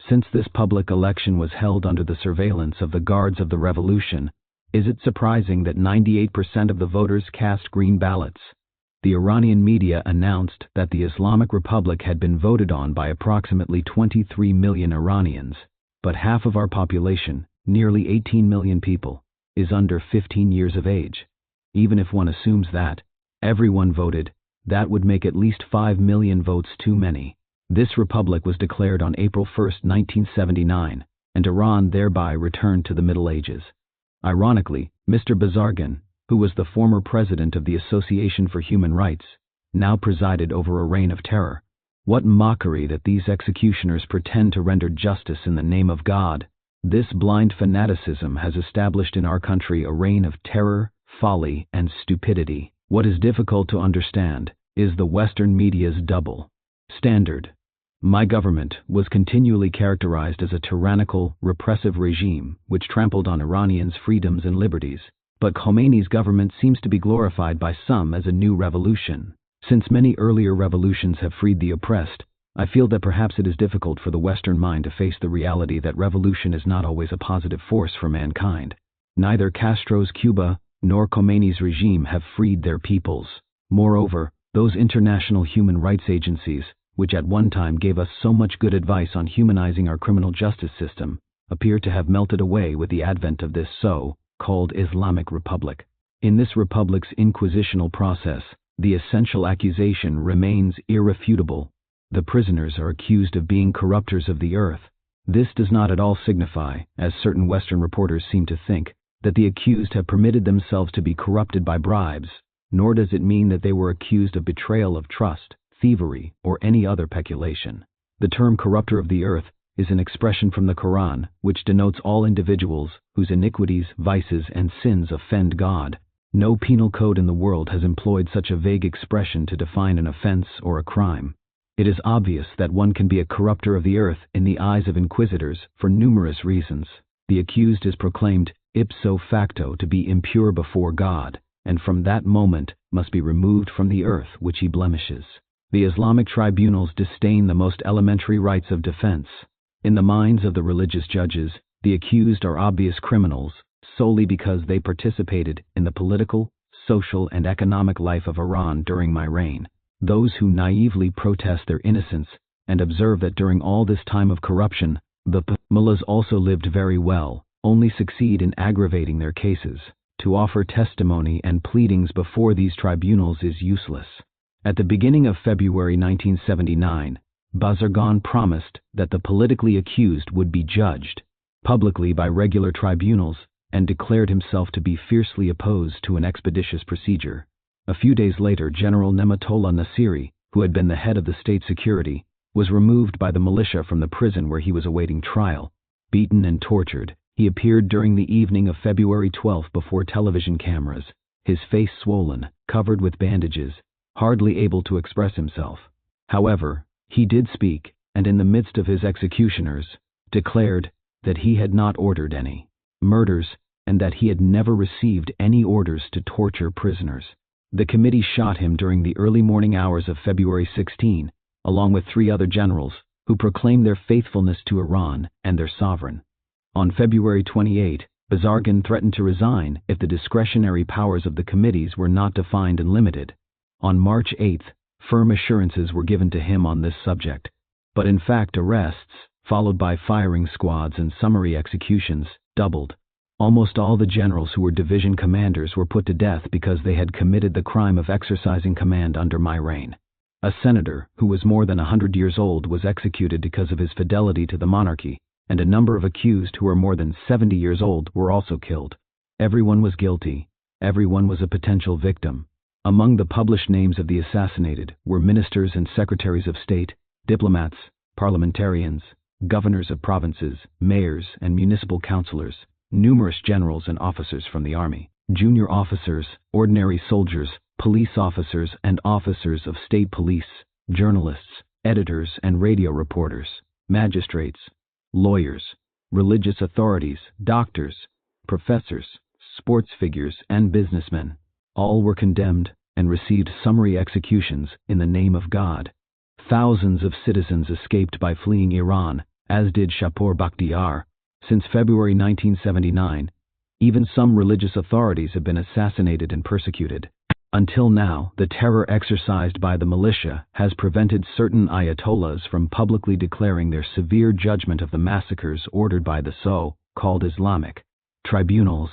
Since this public election was held under the surveillance of the guards of the revolution, is it surprising that 98% of the voters cast green ballots? The Iranian media announced that the Islamic Republic had been voted on by approximately 23 million Iranians, but half of our population, nearly 18 million people, is under 15 years of age. Even if one assumes that everyone voted, that would make at least 5 million votes too many. This republic was declared on April 1, 1979, and Iran thereby returned to the Middle Ages. Ironically, Mr. Bazargan, who was the former president of the Association for Human Rights, now presided over a reign of terror. What mockery that these executioners pretend to render justice in the name of God. This blind fanaticism has established in our country a reign of terror, folly, and stupidity. What is difficult to understand is the Western media's double standard. My government was continually characterized as a tyrannical, repressive regime which trampled on Iranians' freedoms and liberties. But Khomeini's government seems to be glorified by some as a new revolution. Since many earlier revolutions have freed the oppressed, I feel that perhaps it is difficult for the Western mind to face the reality that revolution is not always a positive force for mankind. Neither Castro's Cuba nor Khomeini's regime have freed their peoples. Moreover, those international human rights agencies, which at one time gave us so much good advice on humanizing our criminal justice system, appear to have melted away with the advent of this so-called Islamic Republic. In this republic's inquisitional process, the essential accusation remains irrefutable. The prisoners are accused of being corruptors of the earth. This does not at all signify, as certain Western reporters seem to think, that the accused have permitted themselves to be corrupted by bribes, nor does it mean that they were accused of betrayal of trust, thievery, or any other peculation. The term corrupter of the earth is an expression from the Quran, which denotes all individuals whose iniquities, vices, and sins offend God. No penal code in the world has employed such a vague expression to define an offense or a crime. It is obvious that one can be a corrupter of the earth in the eyes of inquisitors for numerous reasons. The accused is proclaimed ipso facto to be impure before God, and from that moment must be removed from the earth which he blemishes. The Islamic tribunals disdain the most elementary rights of defense. In the minds of the religious judges, the accused are obvious criminals solely because they participated in the political, social, and economic life of Iran during my reign. Those who naively protest their innocence and observe that during all this time of corruption, the mullahs also lived very well, only succeed in aggravating their cases. To offer testimony and pleadings before these tribunals is useless. At the beginning of February 1979, Bazargan promised that the politically accused would be judged publicly by regular tribunals and declared himself to be fiercely opposed to an expeditious procedure. A few days later, General Nematollah Nasiri, who had been the head of the state security, was removed by the militia from the prison where he was awaiting trial. Beaten and tortured, He appeared during the evening of February 12 before television cameras, his face swollen, covered with bandages, hardly able to express himself. However, he did speak, and in the midst of his executioners, declared that he had not ordered any murders and that he had never received any orders to torture prisoners. The committee shot him during the early morning hours of February 16, along with 3 other generals, who proclaimed their faithfulness to Iran and their sovereign. On February 28, Bazargan threatened to resign if the discretionary powers of the committees were not defined and limited. On March 8, firm assurances were given to him on this subject, but in fact arrests, followed by firing squads and summary executions, doubled. Almost all the generals who were division commanders were put to death because they had committed the crime of exercising command under my reign. A senator, who was more than 100 years old, was executed because of his fidelity to the monarchy, and a number of accused who were more than 70 years old were also killed. Everyone was guilty. Everyone was a potential victim. Among the published names of the assassinated were ministers and secretaries of state, diplomats, parliamentarians, governors of provinces, mayors and municipal councillors, numerous generals and officers from the army, junior officers, ordinary soldiers, police officers and officers of state police, journalists, editors and radio reporters, magistrates, lawyers, religious authorities, doctors, professors, sports figures and businessmen. All were condemned and received summary executions in the name of God. Thousands of citizens escaped by fleeing Iran, as did Shapur Bakhtiar. Since February 1979, even some religious authorities have been assassinated and persecuted. Until now, the terror exercised by the militia has prevented certain ayatollahs from publicly declaring their severe judgment of the massacres ordered by the so-called Islamic tribunals.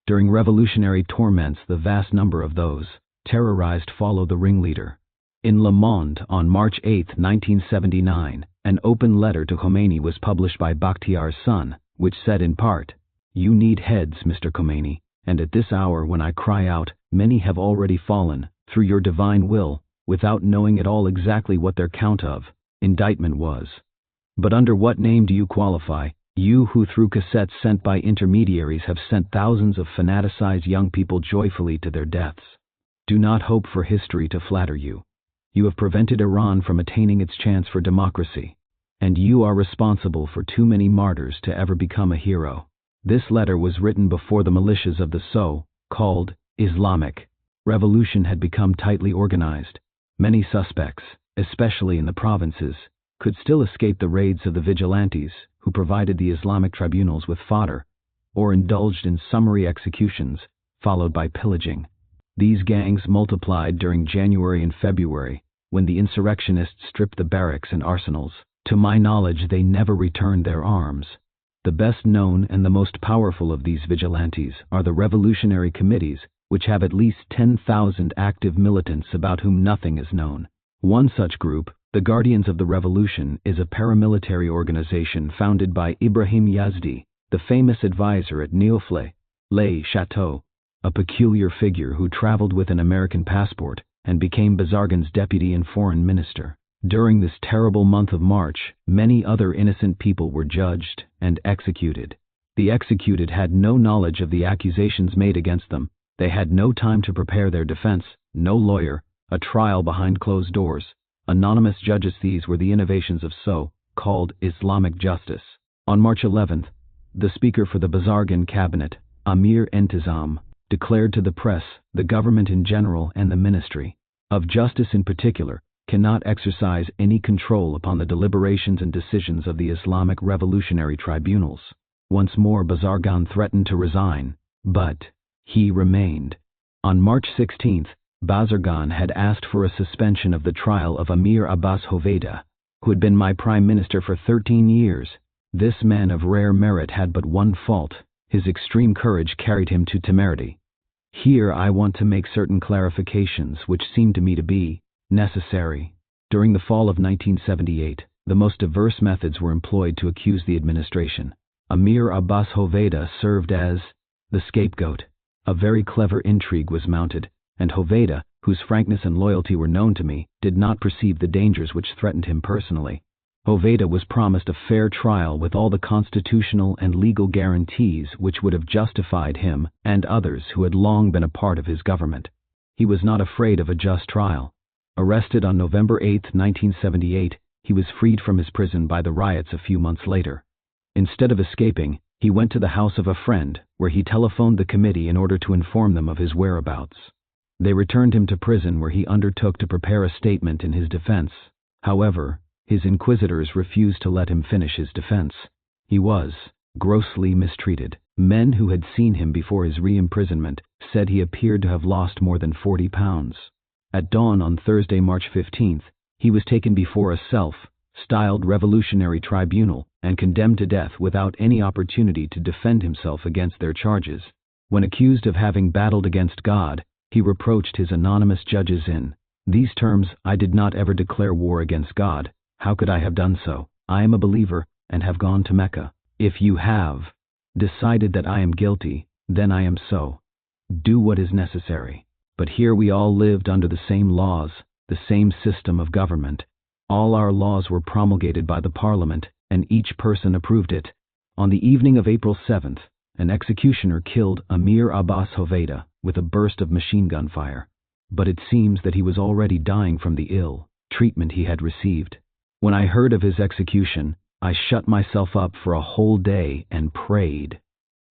During revolutionary torments, the vast number of those terrorized follow the ringleader. In Le Monde on March 8, 1979, an open letter to Khomeini was published by Bakhtiar's son, which said in part, "You need heads, Mr. Khomeini, and at this hour when I cry out, many have already fallen, through your divine will, without knowing at all exactly what their count of indictment was. But under what name do you qualify, you who through cassettes sent by intermediaries have sent thousands of fanaticized young people joyfully to their deaths? Do not hope for history to flatter you. You have prevented Iran from attaining its chance for democracy, and you are responsible for too many martyrs to ever become a hero." This letter was written before the militias of the so-called Islamic revolution had become tightly organized. Many suspects, especially in the provinces, could still escape the raids of the vigilantes, who provided the Islamic tribunals with fodder, or indulged in summary executions, followed by pillaging. These gangs multiplied during January and February, when the insurrectionists stripped the barracks and arsenals. To my knowledge, they never returned their arms. The best known and the most powerful of these vigilantes are the revolutionary committees, which have at least 10,000 active militants about whom nothing is known. One such group, the Guardians of the Revolution, is a paramilitary organization founded by Ibrahim Yazdi, the famous advisor at Neaufle-le-Château, a peculiar figure who traveled with an American passport and became Bazargan's deputy and foreign minister. During this terrible month of March, many other innocent people were judged and executed. The executed had no knowledge of the accusations made against them. They had no time to prepare their defense, no lawyer, a trial behind closed doors. Anonymous judges. These were the innovations of so-called Islamic justice. On March 11th, the speaker for the Bazargan cabinet, Amir Entizam, declared to the press, the government in general and the Ministry of Justice in particular cannot exercise any control upon the deliberations and decisions of the Islamic revolutionary tribunals. Once more Bazargan threatened to resign, but he remained. On March 16th, Bazargan had asked for a suspension of the trial of Amir Abbas Hoveyda, who had been my prime minister for 13 years. This man of rare merit had but one fault: his extreme courage carried him to temerity. Here I want to make certain clarifications which seem to me to be necessary. During the fall of 1978, the most diverse methods were employed to accuse the administration. Amir Abbas Hoveyda served as the scapegoat. A very clever intrigue was mounted, and Hoveyda, whose frankness and loyalty were known to me, did not perceive the dangers which threatened him personally. Hoveyda was promised a fair trial with all the constitutional and legal guarantees which would have justified him and others who had long been a part of his government. He was not afraid of a just trial. Arrested on November 8, 1978, he was freed from his prison by the riots a few months later. Instead of escaping, he went to the house of a friend, where he telephoned the committee in order to inform them of his whereabouts. They returned him to prison, where he undertook to prepare a statement in his defense. However, his inquisitors refused to let him finish his defense. He was grossly mistreated. Men who had seen him before his re-imprisonment said he appeared to have lost more than 40 pounds. At dawn on Thursday, March 15th, he was taken before a self-styled revolutionary tribunal and condemned to death without any opportunity to defend himself against their charges. When accused of having battled against God, he reproached his anonymous judges in these terms: "I did not ever declare war against God. How could I have done so? I am a believer and have gone to Mecca. If you have decided that I am guilty, then I am so. Do what is necessary." But here we all lived under the same laws, the same system of government. All our laws were promulgated by the parliament, and each person approved it. On the evening of April 7th, an executioner killed Amir Abbas Hoveyda with a burst of machine gun fire. But it seems that he was already dying from the ill treatment he had received. When I heard of his execution, I shut myself up for a whole day and prayed.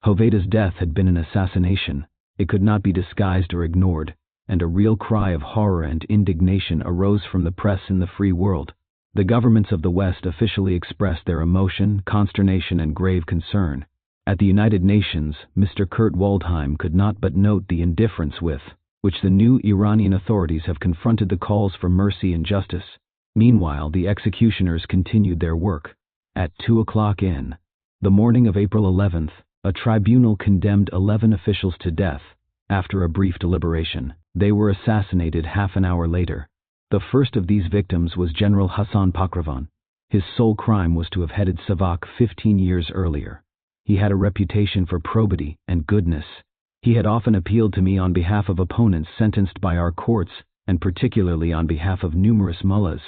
Hoveyda's death had been an assassination. It could not be disguised or ignored, and a real cry of horror and indignation arose from the press in the free world. The governments of the West officially expressed their emotion, consternation, and grave concern. At the United Nations, Mr. Kurt Waldheim could not but note the indifference with which the new Iranian authorities have confronted the calls for mercy and justice. Meanwhile, the executioners continued their work. At 2 o'clock in the morning of April 11th, a tribunal condemned 11 officials to death. After a brief deliberation, they were assassinated half an hour later. The first of these victims was General Hassan Pakravan. His sole crime was to have headed Savak 15 years earlier. He had a reputation for probity and goodness. He had often appealed to me on behalf of opponents sentenced by our courts, and particularly on behalf of numerous mullahs.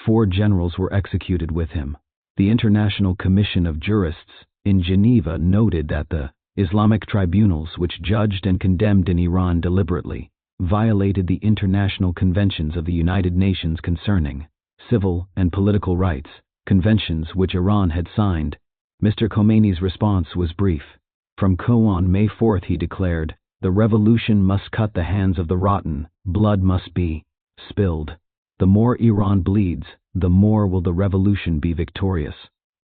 4 generals were executed with him. The International Commission of Jurists in Geneva noted that the Islamic tribunals which judged and condemned in Iran deliberately violated the international conventions of the United Nations concerning civil and political rights, conventions which Iran had signed. Mr. Khomeini's response was brief. From on May 4th he declared, "The revolution must cut the hands of the rotten, blood must be spilled. The more Iran bleeds, the more will the revolution be victorious."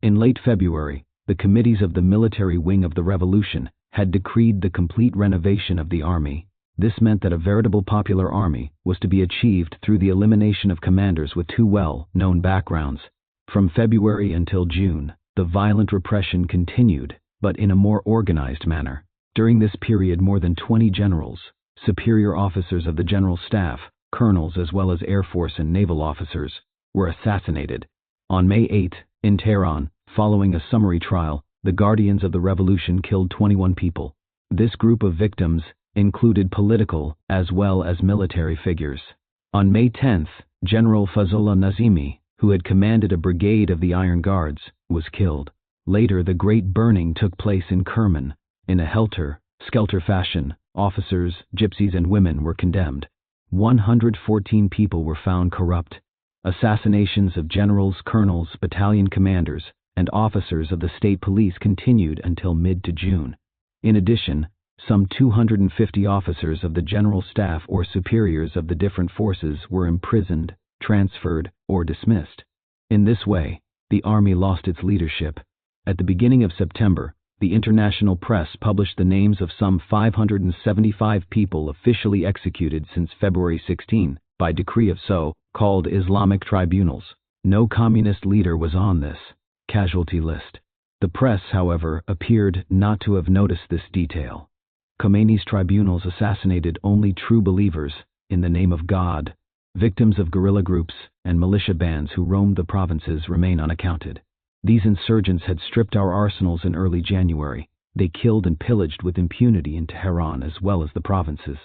In late February, the committees of the military wing of the revolution had decreed the complete renovation of the army. This meant that a veritable popular army was to be achieved through the elimination of commanders with too well-known backgrounds. From February until June, the violent repression continued, but in a more organized manner. During this period, more than 20 generals, superior officers of the general staff, colonels as well as Air Force and naval officers, were assassinated. On May 8, in Tehran, following a summary trial, the guardians of the revolution killed 21 people. This group of victims included political as well as military figures. On May 10, General Fazullah Nazimi, who had commanded a brigade of the Iron Guards, was killed. Later, the great burning took place in Kerman. In a helter-skelter fashion, officers, gypsies, and women were condemned. 114 people were found corrupt. Assassinations of generals, colonels, battalion commanders, and officers of the state police continued until mid to June. In addition, some 250 officers of the general staff or superiors of the different forces were imprisoned, transferred, or dismissed. In this way, the army lost its leadership. At the beginning of September, the international press published the names of some 575 people officially executed since February 16 by decree of so-called Islamic tribunals. No communist leader was on this casualty list. The press, however, appeared not to have noticed this detail. Khomeini's tribunals assassinated only true believers in the name of God. Victims of guerrilla groups and militia bands who roamed the provinces remain unaccounted. These insurgents had stripped our arsenals in early January. They killed and pillaged with impunity in Tehran as well as the provinces.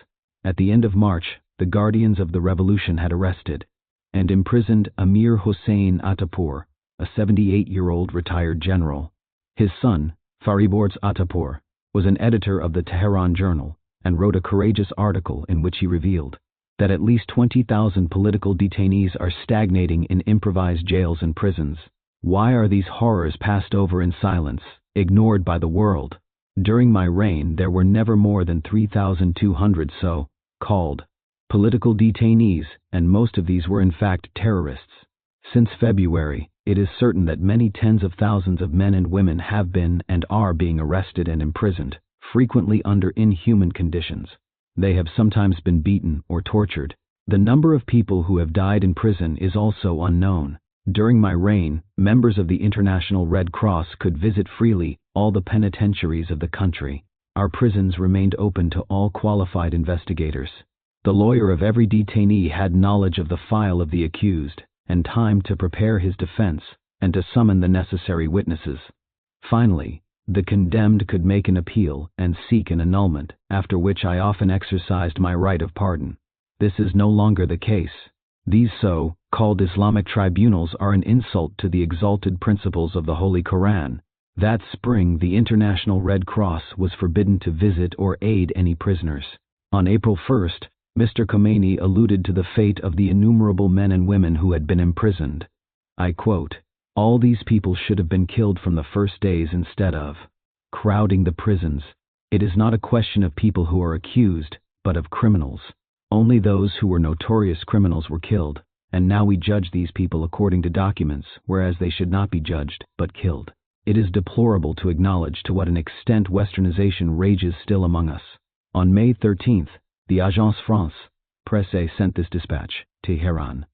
At the end of March, the guardians of the revolution had arrested and imprisoned Amir Hossein Atapour, a 78-year-old retired general. His son, Fariborz Atapour, was an editor of the Tehran Journal and wrote a courageous article in which he revealed that at least 20,000 political detainees are stagnating in improvised jails and prisons. Why are these horrors passed over in silence, ignored by the world? During my reign, there were never more than 3,200 so-called political detainees, and most of these were in fact terrorists. Since February, it is certain that many tens of thousands of men and women have been and are being arrested and imprisoned, frequently under inhuman conditions. They have sometimes been beaten or tortured. The number of people who have died in prison is also unknown. During my reign, members of the International Red Cross could visit freely all the penitentiaries of the country. Our prisons remained open to all qualified investigators. The lawyer of every detainee had knowledge of the file of the accused, and time to prepare his defense and to summon the necessary witnesses. Finally, the condemned could make an appeal and seek an annulment, after which I often exercised my right of pardon. This is no longer the case. These so-called Islamic tribunals are an insult to the exalted principles of the Holy Koran. That spring, the International Red Cross was forbidden to visit or aid any prisoners. On April 1st, Mr. Khomeini alluded to the fate of the innumerable men and women who had been imprisoned. I quote, "All these people should have been killed from the first days instead of crowding the prisons. It is not a question of people who are accused, but of criminals. Only those who were notorious criminals were killed, and now we judge these people according to documents, whereas they should not be judged, but killed. It is deplorable to acknowledge to what an extent westernization rages still among us." On May 13th, the Agence France-Presse sent this dispatch, Tehran.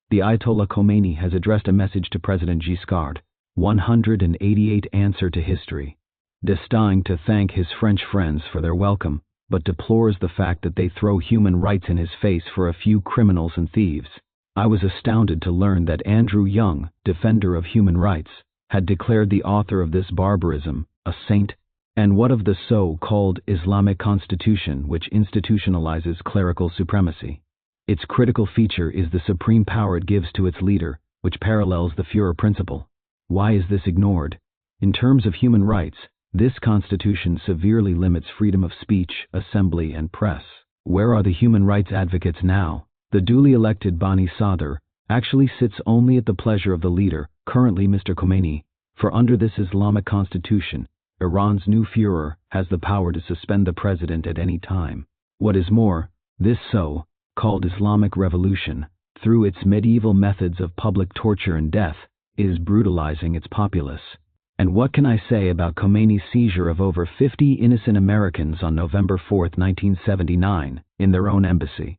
The Ayatollah Khomeini has addressed a message to President Giscard, 188 answer to history, destined to thank his French friends for their welcome, but deplores the fact that they throw human rights in his face for a few criminals and thieves. I was astounded to learn that Andrew Young, defender of human rights, had declared the author of this barbarism a saint. And what of the so-called Islamic constitution, which institutionalizes clerical supremacy? Its critical feature is the supreme power it gives to its leader, which parallels the Führer principle. Why is this ignored? In terms of human rights, this constitution severely limits freedom of speech, assembly, and press. Where are the human rights advocates now? The duly elected Bani Sadr actually sits only at the pleasure of the leader, currently Mr. Khomeini, for under this Islamic constitution, Iran's new Führer has the power to suspend the president at any time. What is more, this so-called Islamic revolution, through its medieval methods of public torture and death, is brutalizing its populace. And what can I say about Khomeini's seizure of over 50 innocent Americans on November 4, 1979, in their own embassy?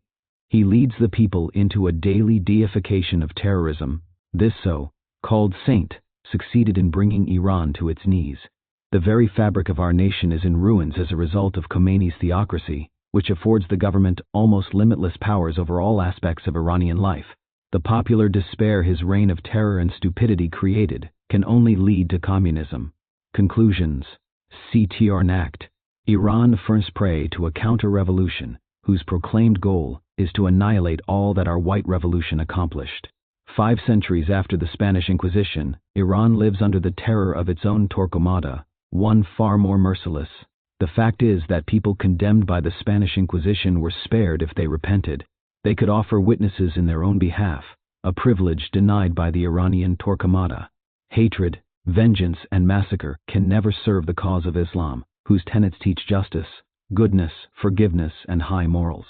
He leads the people into a daily deification of terrorism. This so-called saint succeeded in bringing Iran to its knees. The very fabric of our nation is in ruins as a result of Khomeini's theocracy, which affords the government almost limitless powers over all aspects of Iranian life. The popular despair his reign of terror and stupidity created can only lead to communism. Conclusions. Act. Iran falls prey to a counter-revolution, whose proclaimed goal is to annihilate all that our white revolution accomplished. 5 centuries after the Spanish Inquisition, Iran lives under the terror of its own Torquemada, one far more merciless. The fact is that people condemned by the Spanish Inquisition were spared if they repented. They could offer witnesses in their own behalf, a privilege denied by the Iranian Torquemada. Hatred, vengeance, and massacre can never serve the cause of Islam, whose tenets teach justice, goodness, forgiveness, and high morals.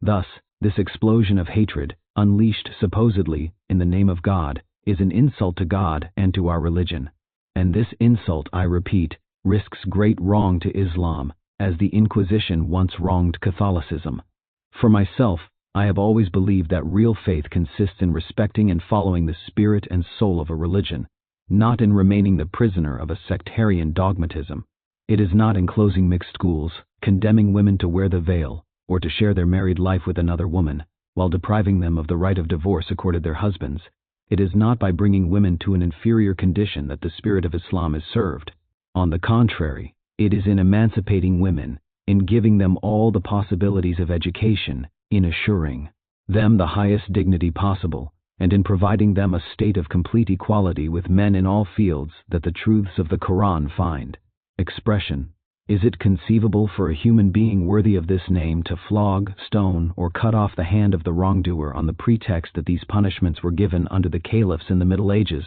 Thus, this explosion of hatred, unleashed supposedly in the name of God, is an insult to God and to our religion. And this insult, I repeat, risks great wrong to Islam, as the Inquisition once wronged Catholicism. For myself, I have always believed that real faith consists in respecting and following the spirit and soul of a religion, not in remaining the prisoner of a sectarian dogmatism. It is not in closing mixed schools, condemning women to wear the veil, or to share their married life with another woman, while depriving them of the right of divorce accorded their husbands. It is not by bringing women to an inferior condition that the spirit of Islam is served. On the contrary, it is in emancipating women, in giving them all the possibilities of education, in assuring them the highest dignity possible, and in providing them a state of complete equality with men in all fields that the truths of the Quran find expression. Is it conceivable for a human being worthy of this name to flog, stone, or cut off the hand of the wrongdoer on the pretext that these punishments were given under the caliphs in the Middle Ages?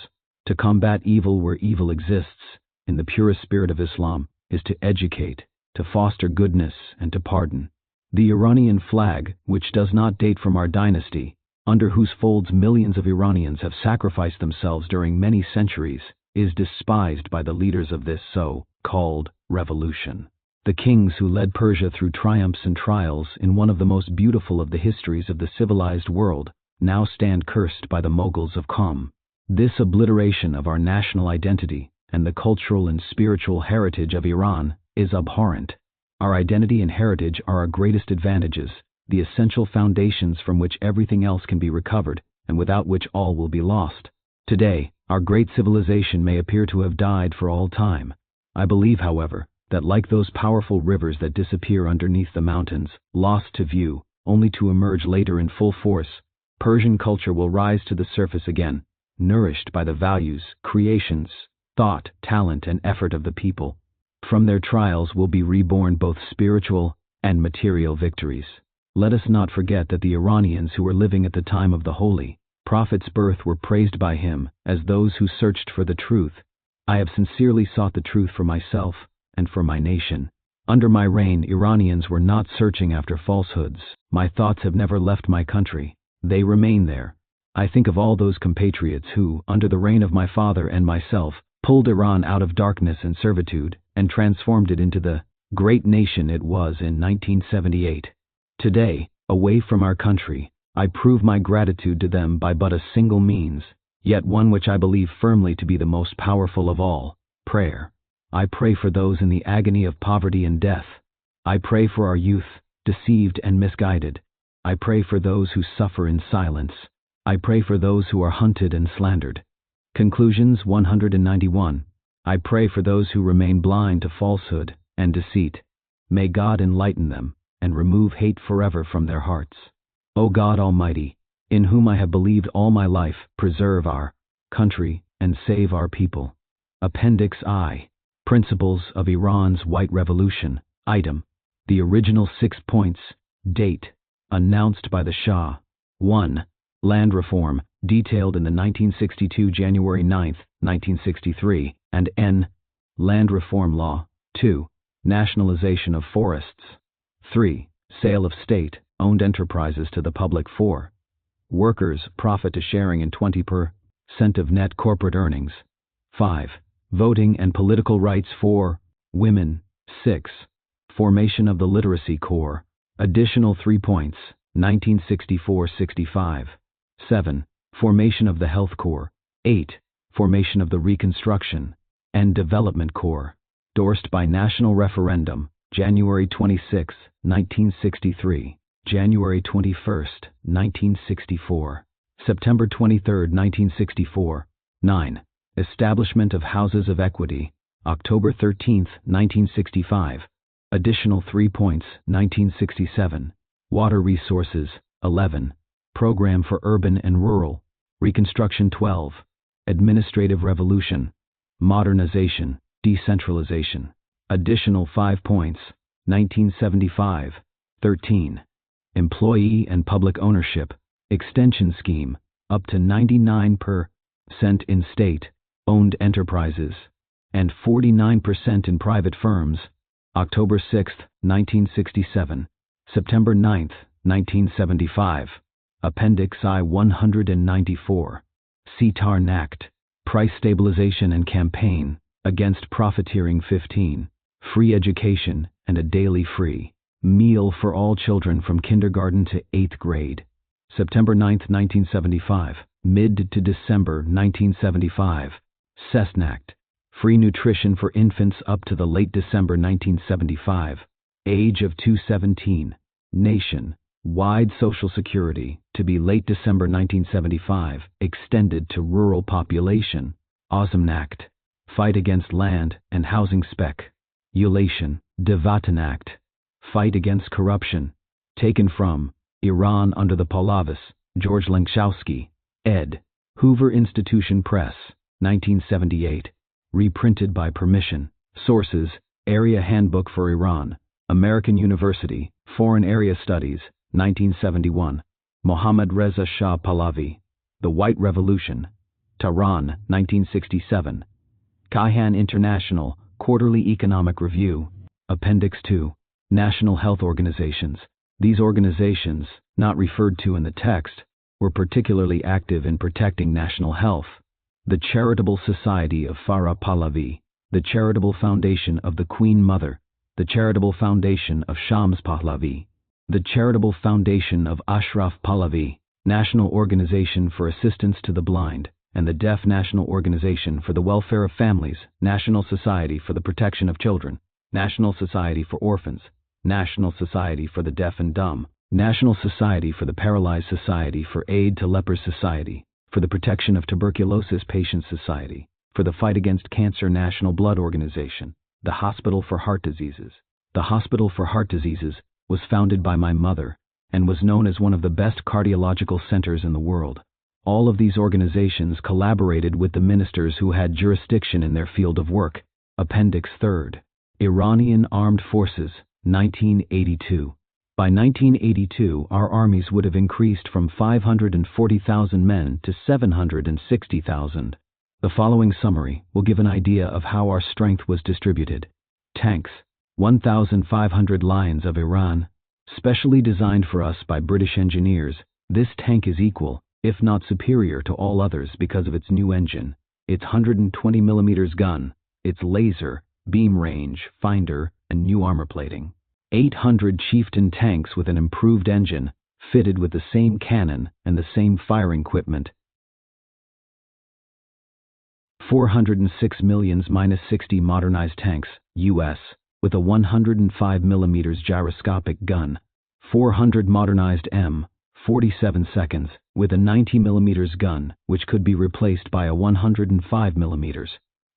To combat evil where evil exists, in the purest spirit of Islam, is to educate, to foster goodness, and to pardon. The Iranian flag, which does not date from our dynasty, under whose folds millions of Iranians have sacrificed themselves during many centuries, is despised by the leaders of this so-called revolution. The kings who led Persia through triumphs and trials in one of the most beautiful of the histories of the civilized world now stand cursed by the Mughals of Qom. This obliteration of our national identity and the cultural and spiritual heritage of Iran is abhorrent. Our identity and heritage are our greatest advantages, the essential foundations from which everything else can be recovered, and without which all will be lost. Today, our great civilization may appear to have died for all time. I believe, however, that like those powerful rivers that disappear underneath the mountains, lost to view, only to emerge later in full force, Persian culture will rise to the surface again, nourished by the values, creations, thought, talent, and effort of the people. From their trials will be reborn both spiritual and material victories. Let us not forget that the Iranians who were living at the time of the Holy Prophet's birth were praised by him as those who searched for the truth. I have sincerely sought the truth for myself and for my nation. Under my reign, Iranians were not searching after falsehoods. My thoughts have never left my country. They remain there. I think of all those compatriots who, under the reign of my father and myself, pulled Iran out of darkness and servitude and transformed it into the great nation it was in 1978. Today, away from our country, I prove my gratitude to them by but a single means, yet one which I believe firmly to be the most powerful of all: prayer. I pray for those in the agony of poverty and death. I pray for our youth, deceived and misguided. I pray for those who suffer in silence. I pray for those who are hunted and slandered. Conclusions 191. I pray for those who remain blind to falsehood and deceit. May God enlighten them and remove hate forever from their hearts. O God Almighty, in whom I have believed all my life, preserve our country and save our people. Appendix I. Principles of Iran's White Revolution. Item. The original 6 points. Date. Announced by the Shah. 1. Land reform, detailed in the 1962 January 9, 1963, and N. Land Reform Law. 2. Nationalization of forests. 3. Sale of state-owned enterprises to the public. 4. Workers' profit sharing in 20% of net corporate earnings. 5. Voting and political rights for women. 6. Formation of the Literacy Corps. Additional 3 points, 1964-65. 7. Formation of the Health Corps. 8. Formation of the Reconstruction and Development Corps. Endorsed by national referendum, January 26, 1963, January 21, 1964, September 23, 1964. 9. Establishment of Houses of Equity, October 13, 1965. Additional 3 points, 1967. Water Resources. 11. Program for Urban and Rural Reconstruction. 12. Administrative Revolution, Modernization, Decentralization. Additional 5 points, 1975. 13. Employee and Public Ownership Extension Scheme, up to 99% in state-owned enterprises and 49% in private firms. October 6, 1967. September 9, 1975. Appendix I 194. Sitar Act. Price Stabilization and Campaign Against Profiteering. 15. Free education and a daily free meal for all children from kindergarten to 8th grade. September 9, 1975. Mid to December 1975. Cessnact. Free nutrition for infants up to the late December 1975. Age of 217. Nation. Wide Social Security, to be late December 1975, extended to rural population. Osman Act. Fight against land and housing speculation. Devatan Act. Fight Against Corruption. Taken from Iran under the Pahlavis, George Lenczowski, ed. Hoover Institution Press, 1978. Reprinted by permission. Sources: Area Handbook for Iran, American University, Foreign Area Studies, 1971. Mohammad Reza Shah Pahlavi, The White Revolution, Tehran, 1967. Kaihan International, Quarterly Economic Review. Appendix 2. National Health Organizations. These organizations, not referred to in the text, were particularly active in protecting national health. The Charitable Society of Farah Pahlavi, the Charitable Foundation of the Queen Mother, the Charitable Foundation of Shams Pahlavi, the Charitable Foundation of Ashraf Pahlavi, National Organization for Assistance to the Blind, and the Deaf National Organization for the Welfare of Families, National Society for the Protection of Children, National Society for Orphans, National Society for the Deaf and Dumb, National Society for the Paralyzed Society for Aid to Lepers Society, for the Protection of Tuberculosis Patients Society, for the Fight Against Cancer National Blood Organization, the Hospital for Heart Diseases. The Hospital for Heart Diseases was founded by my mother and was known as one of the best cardiological centers in the world. All of these organizations collaborated with the ministers who had jurisdiction in their field of work. Appendix 3rd. Iranian Armed Forces, 1982. By 1982, our armies would have increased from 540,000 men to 760,000. The following summary will give an idea of how our strength was distributed. Tanks, 1,500 Lions of Iran, specially designed for us by British engineers. This tank is equal, if not superior, to all others because of its new engine, its 120 mm gun, its laser, beam range, finder, and new armor plating. 800 Chieftain tanks with an improved engine, fitted with the same cannon and the same firing equipment. 406 mm-60 modernized tanks, U.S., with a 105 mm gyroscopic gun. 400 modernized M47 seconds, with a 90 mm gun, which could be replaced by a 105 mm.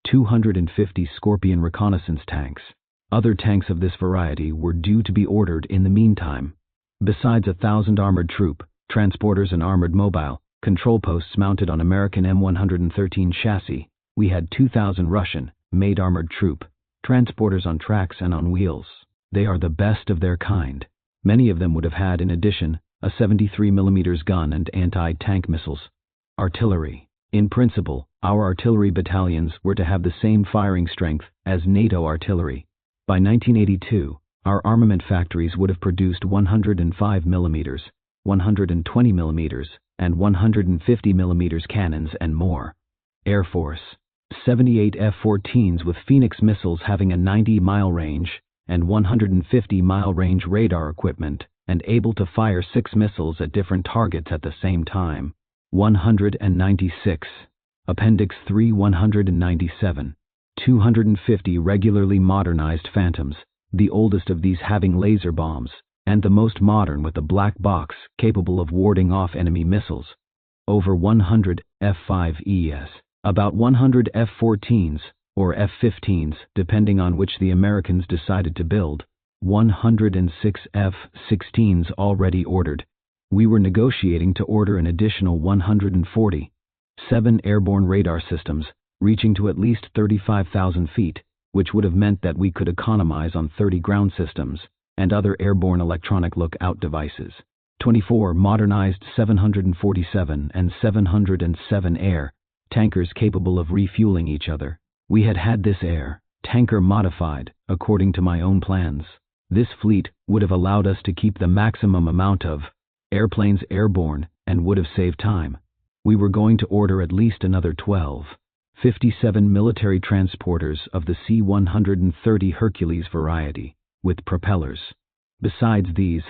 250 Scorpion reconnaissance tanks. Other tanks of this variety were due to be ordered in the meantime. Besides 1,000 armored troop, transporters and armored mobile control posts mounted on American M113 chassis, we had 2,000 Russian-made armored troop transporters on tracks and on wheels. They are the best of their kind. Many of them would have had, in addition, a 73 mm gun and anti-tank missiles. Artillery. In principle, our artillery battalions were to have the same firing strength as NATO artillery. By 1982, our armament factories would have produced 105 mm, 120 mm, and 150 mm cannons and more. Air Force. 78 F-14s with Phoenix missiles having a 90-mile range and 150-mile range radar equipment and able to fire 6 missiles at different targets at the same time. 196. Appendix 3 197. 250 regularly modernized Phantoms, the oldest of these having laser bombs, and the most modern with a black box capable of warding off enemy missiles. Over 100 F-5Es, about 100 F-14s, or F-15s, depending on which the Americans decided to build, 106 F-16s already ordered. We were negotiating to order an additional 140. 7 airborne radar systems, reaching to at least 35,000 feet, which would have meant that we could economize on 30 ground systems and other airborne electronic lookout devices. 24 modernized 747 and 707 air tankers capable of refueling each other. We had had this air tanker modified according to my own plans. This fleet would have allowed us to keep the maximum amount of airplanes airborne and would have saved time. We were going to order at least another 12. 57 military transporters of the C-130 Hercules variety, with propellers. Besides these,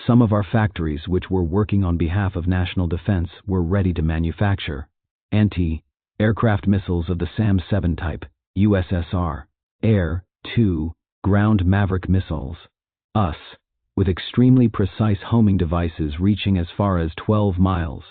some of our factories which were working on behalf of national defense were ready to manufacture anti-aircraft missiles of the SAM-7 type, USSR, Air-2, ground Maverick missiles. Us, with extremely precise homing devices reaching as far as 12 miles.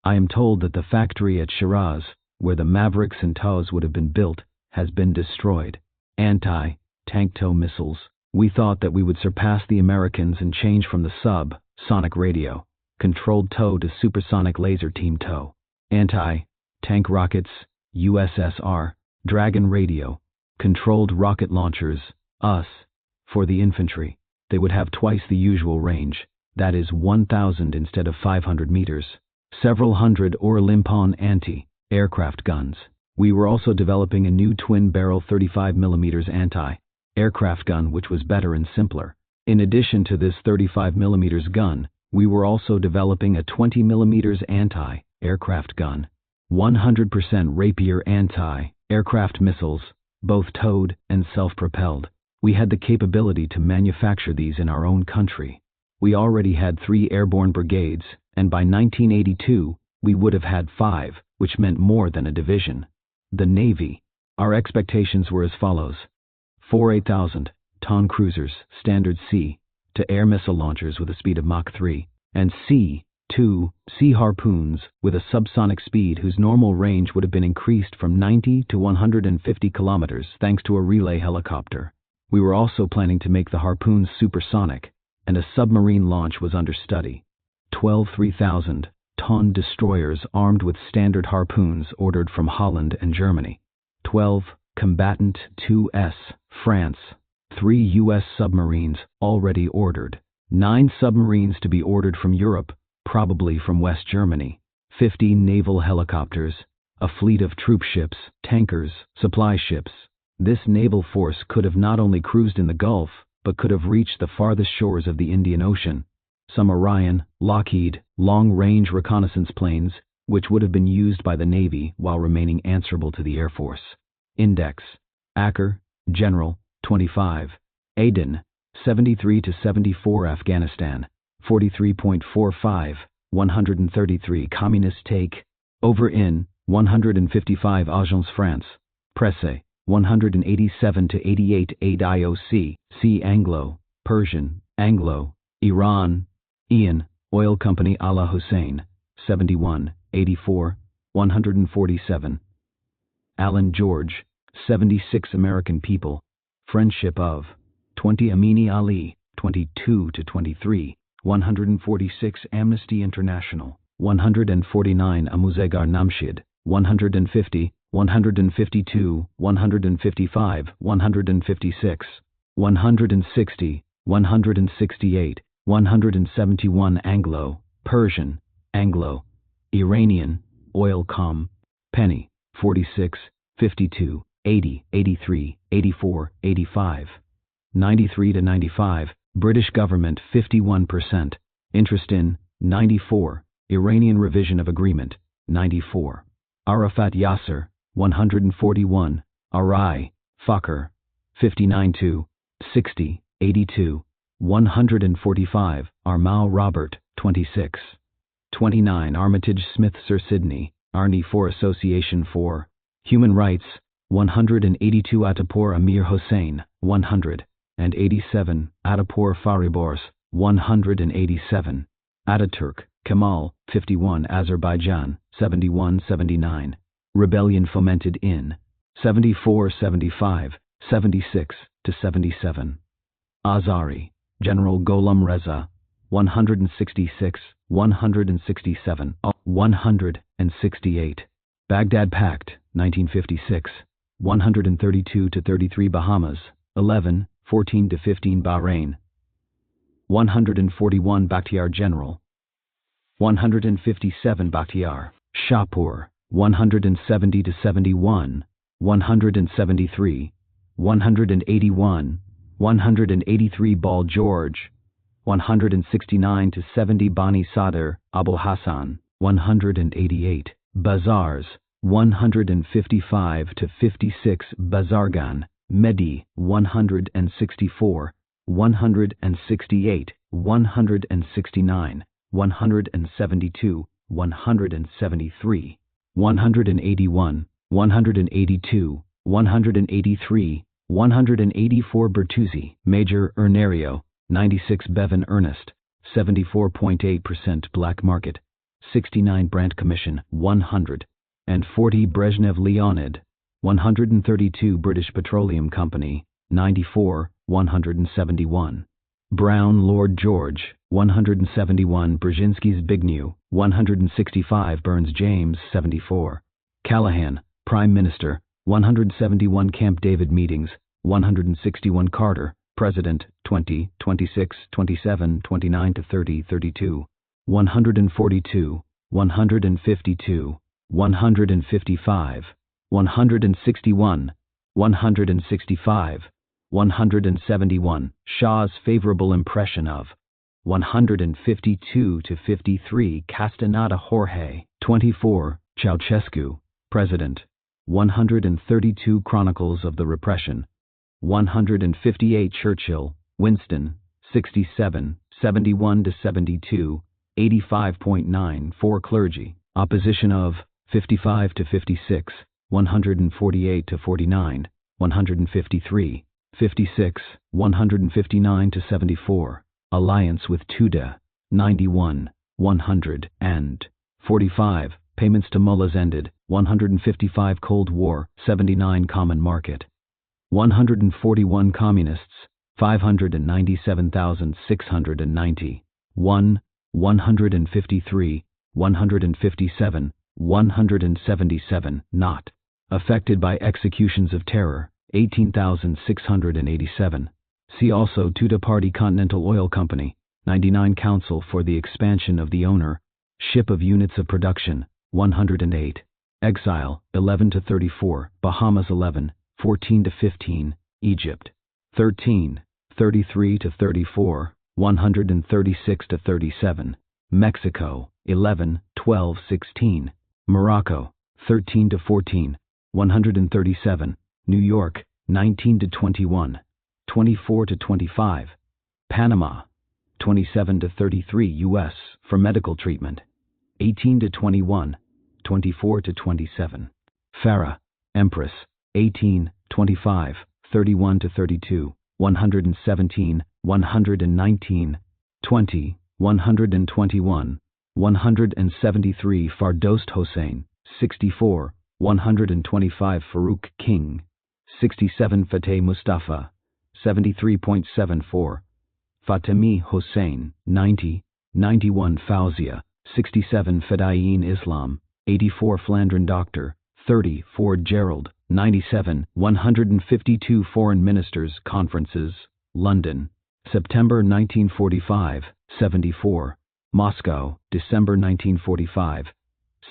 I am told that the factory at Shiraz, where the Mavericks and TOWs would have been built, has been destroyed. Anti-tank tow missiles, We thought that we would surpass the Americans and change from the sub-sonic radio, controlled tow to supersonic laser team tow, anti-tank rockets, USSR, Dragon radio, controlled rocket launchers, for the infantry. They would have twice the usual range, that is 1,000 instead of 500 meters, several hundred Limpon anti-aircraft guns. We were also developing a new twin-barrel 35mm anti-aircraft gun which was better and simpler. In addition to this 35mm gun, we were also developing a 20mm anti-aircraft gun, 100% Rapier anti-aircraft missiles, both towed and self-propelled. We had the capability to manufacture these in our own country. We already had 3 airborne brigades, and by 1982, we would have had 5, which meant more than a division. The Navy. Our expectations were as follows. 4 8,000-ton cruisers, standard sea-to-air missile launchers with a speed of Mach 3, and C-2 Sea Harpoons with a subsonic speed whose normal range would have been increased from 90 to 150 kilometers thanks to a relay helicopter. We were also planning to make the Harpoons supersonic, and a submarine launch was under study. 12 3,000-ton destroyers armed with standard harpoons ordered from Holland and Germany. 12 Combatant 2S, France. 3 U.S. submarines already ordered. 9 submarines to be ordered from Europe, probably from West Germany. 50 naval helicopters, a fleet of troop ships, tankers, supply ships. This naval force could have not only cruised in the Gulf, but could have reached the farthest shores of the Indian Ocean. Some Orion, Lockheed, long-range reconnaissance planes, which would have been used by the Navy while remaining answerable to the Air Force. Index: Acker, General, 25. Aden, 73 to 74. Afghanistan, 43.45, 133. Communist take over in 155. Agence France Presse, 187 to 88. Aid IOC, C. Anglo, Persian, Anglo, Iran, Ian, Oil Company Allah Hussein, 71, 84, 147. Alan George, 76. American people, Friendship of 20. Amini Ali, 22 to 23, 146. Amnesty International, 149. Amuzegar Namshid, 150, 152, 155, 156, 160, 168, 171. Anglo, Persian, Anglo, Iranian, Oilcom, Penny, 46, 52, 80, 83, 84, 85, 93 to 95. British government 51%. Interest in 94. Iranian revision of agreement 94. Arafat Yasser 141. Arai Fakhr 59 to 60, 82, 145. Armau Robert 26. 29. Armitage Smith Sir Sidney Arni for Association for Human Rights 182. Atapur Amir Hossein 187. Atapur Faribors 187. Ataturk Kemal 51. Azerbaijan 71-79. Rebellion fomented in 74-75, 76 to 77. Azari General Gholam Reza 166, 167, 168. Baghdad Pact 1956 132 to 33. Bahamas 11, 14 to 15. Bahrain 141. Bakhtiar General 157. Bakhtiar Shahpur 170 to 71, 173, 181, 183. Bal George 169 to 70. Bani Sadr Abu Hassan 188. Bazars 155 to 56. Bazargan Mehdi 164, 168, 169, 172, 173, 181, 182, 183, 184. Bertuzzi Major Ernerio 96. Bevan Ernest 74.8% black market 69. Brandt Commission 140. Brezhnev Leonid 132. British Petroleum Company 94. 171. Brown Lord George, 171. Brzezinski's Bignew, 165. Burns James, 74. Callahan, Prime Minister, 171. Camp David meetings, 161. Carter, President, 20, 26, 27, 29 to 30, 32. 142, 152, 155, 161, 165, 171. Shah's favorable impression of 152 to 53. Castaneda Jorge, 24. Ceausescu, President, 132. Chronicles of the Repression, 158. Churchill, Winston, 67, 71 to 72, 85.9. 4 Clergy, opposition of 55 to 56, 148 to 49, 153, 56, 159 to 74. Alliance with Tudeh, 91, 100, and 45. Payments to mullahs ended, 155. Cold War, 79. Common Market, 141. Communists, 597,690. 153, 157, 177. Not affected by executions of terror, 18,687. See also Tudeh Party. Continental Oil Company, 99. Council for the Expansion of the Owner Ship of Units of Production, 108. Exile, 11 to 34. Bahamas, 11, 14 to 15. Egypt, 13, 33 to 34, 136 to 37. Mexico, 11, 12, 16. Morocco, 13 to 14, 137. New York, 19 to 21, 24 to 25. Panama, 27 to 33. U.S. for medical treatment, 18 to 21, 24 to 27. Farah, Empress, 18, 25, 31 to 32, 117, 119, 20, 121, 173. Fardost Hossein, 64, 125. Farouk King, 67. Fateh Mustafa, 73.74. Fatemi Hossein, 90, 91. Fauzia, 67. Fedayeen Islam, 84. Flandrin Doctor, 30. Ford Gerald, 97. 152. Foreign Ministers' Conferences, London, September 1945, 74. Moscow, December 1945,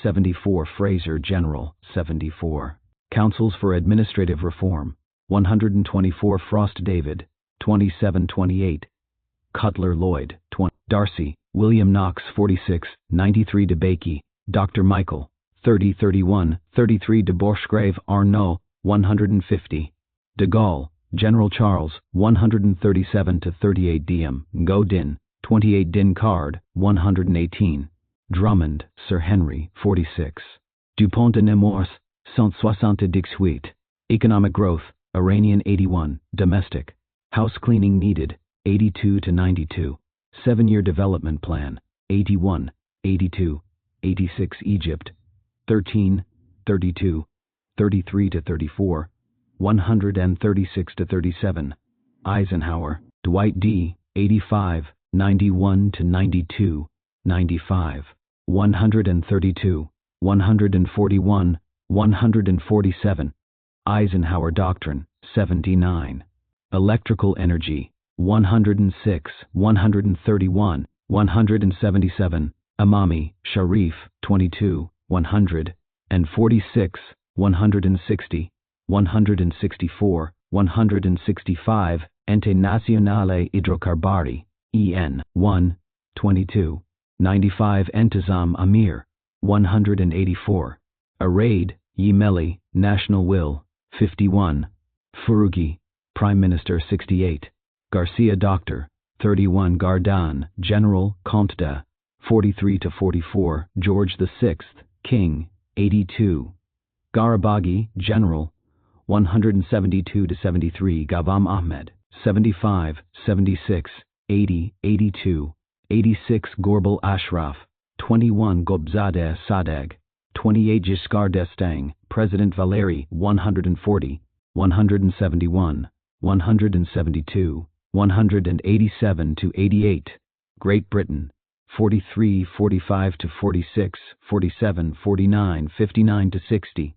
74. Fraser General, 74. Councils for Administrative Reform, 124. Frost David, 2728. Cutler Lloyd, 20. Darcy, William Knox, 46, 93. DeBakey, Dr. Michael, 3031, 33. de Bourchgrave Arnaud, 150. De Gaulle, General Charles, 137 to 38. Diem, Godin, 28. Din Card, 118. Drummond, Sir Henry, 46. Dupont de Nemours, 178. Economic growth, Iranian 81. Domestic, house cleaning needed, 82 to 92. 7-year development plan, 81, 82, 86. Egypt, 13, 32, 33 to 34, 136 to 37. Eisenhower, Dwight D., 85, 91 to 92, 95. 132, 141, 147. Eisenhower Doctrine, 79. Electrical energy, 106, 131, 177. Imami, Sharif, 22, 146, 160, 164, 165. Ente Nazionale Idrocarbari, EN, 1, 22. 95. Entizam Amir, 184. Araid, Yemeli, National Will, 51. Furugi, Prime Minister, 68. Garcia Doctor, 31. Gardan, General, Comte de, 43 to 44. George VI, King, 82. Garibagi, General, 172 to 73. Gavam Ahmed, 75, 76, 80, 82. 86. Gorbal Ashraf, 21. Gobzadeh Sadegh, 28. Giscard d'Estaing, President Valéry, 140, 171. 172, 187 to 88. Great Britain, 43, 45 to 46, 47, 49, 59 to 60,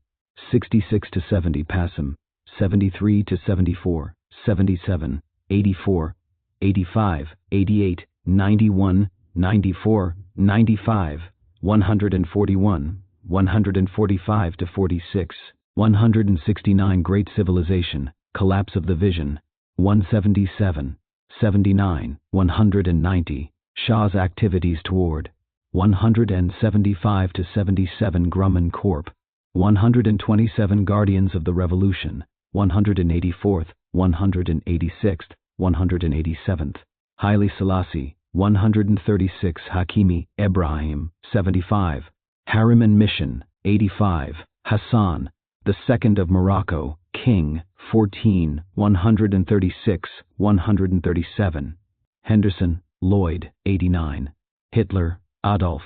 66 to 70. Passam, 73 to 74, 77, 84, 85, 88, 91, 94, 95, 141, 145 to 46, 169. Great Civilization, Collapse of the Vision, 177, 79, 190. Shah's Activities Toward, 175 to 77. Grumman Corp, 127. Guardians of the Revolution, 184th, 186th, 187th. Haile Selassie, 136. Hakimi, Ebrahim, 75. Harriman Mission, 85. Hassan, the Second of Morocco, King, 14, 136, 137. Henderson, Lloyd, 89. Hitler, Adolf,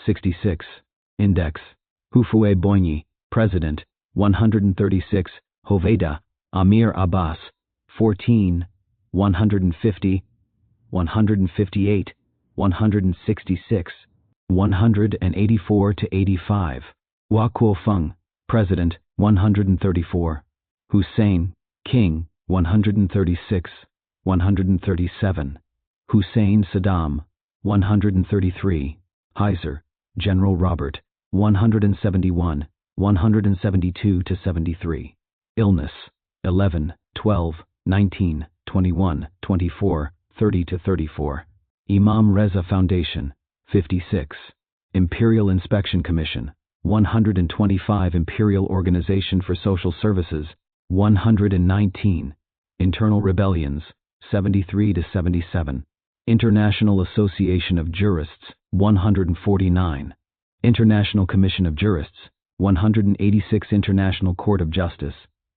66. Index. Houphouët Boigny, President, 136. Hoveyda, Amir Abbas, 14, 150, 158, 166, 184 to 85. Hua Kuo-feng, President, 134. Hussein, King, 136, 137. Hussein Saddam, 133. Heiser, General Robert, 171, 172 to 73. Illness, 11, 12, 19, 21, 24, 30 to 34. Imam Reza Foundation, 56. Imperial Inspection Commission, 125. Imperial Organization for Social Services, 119. Internal Rebellions, 73 to 77. International Association of Jurists, 149. International Commission of Jurists, 186. International Court of Justice,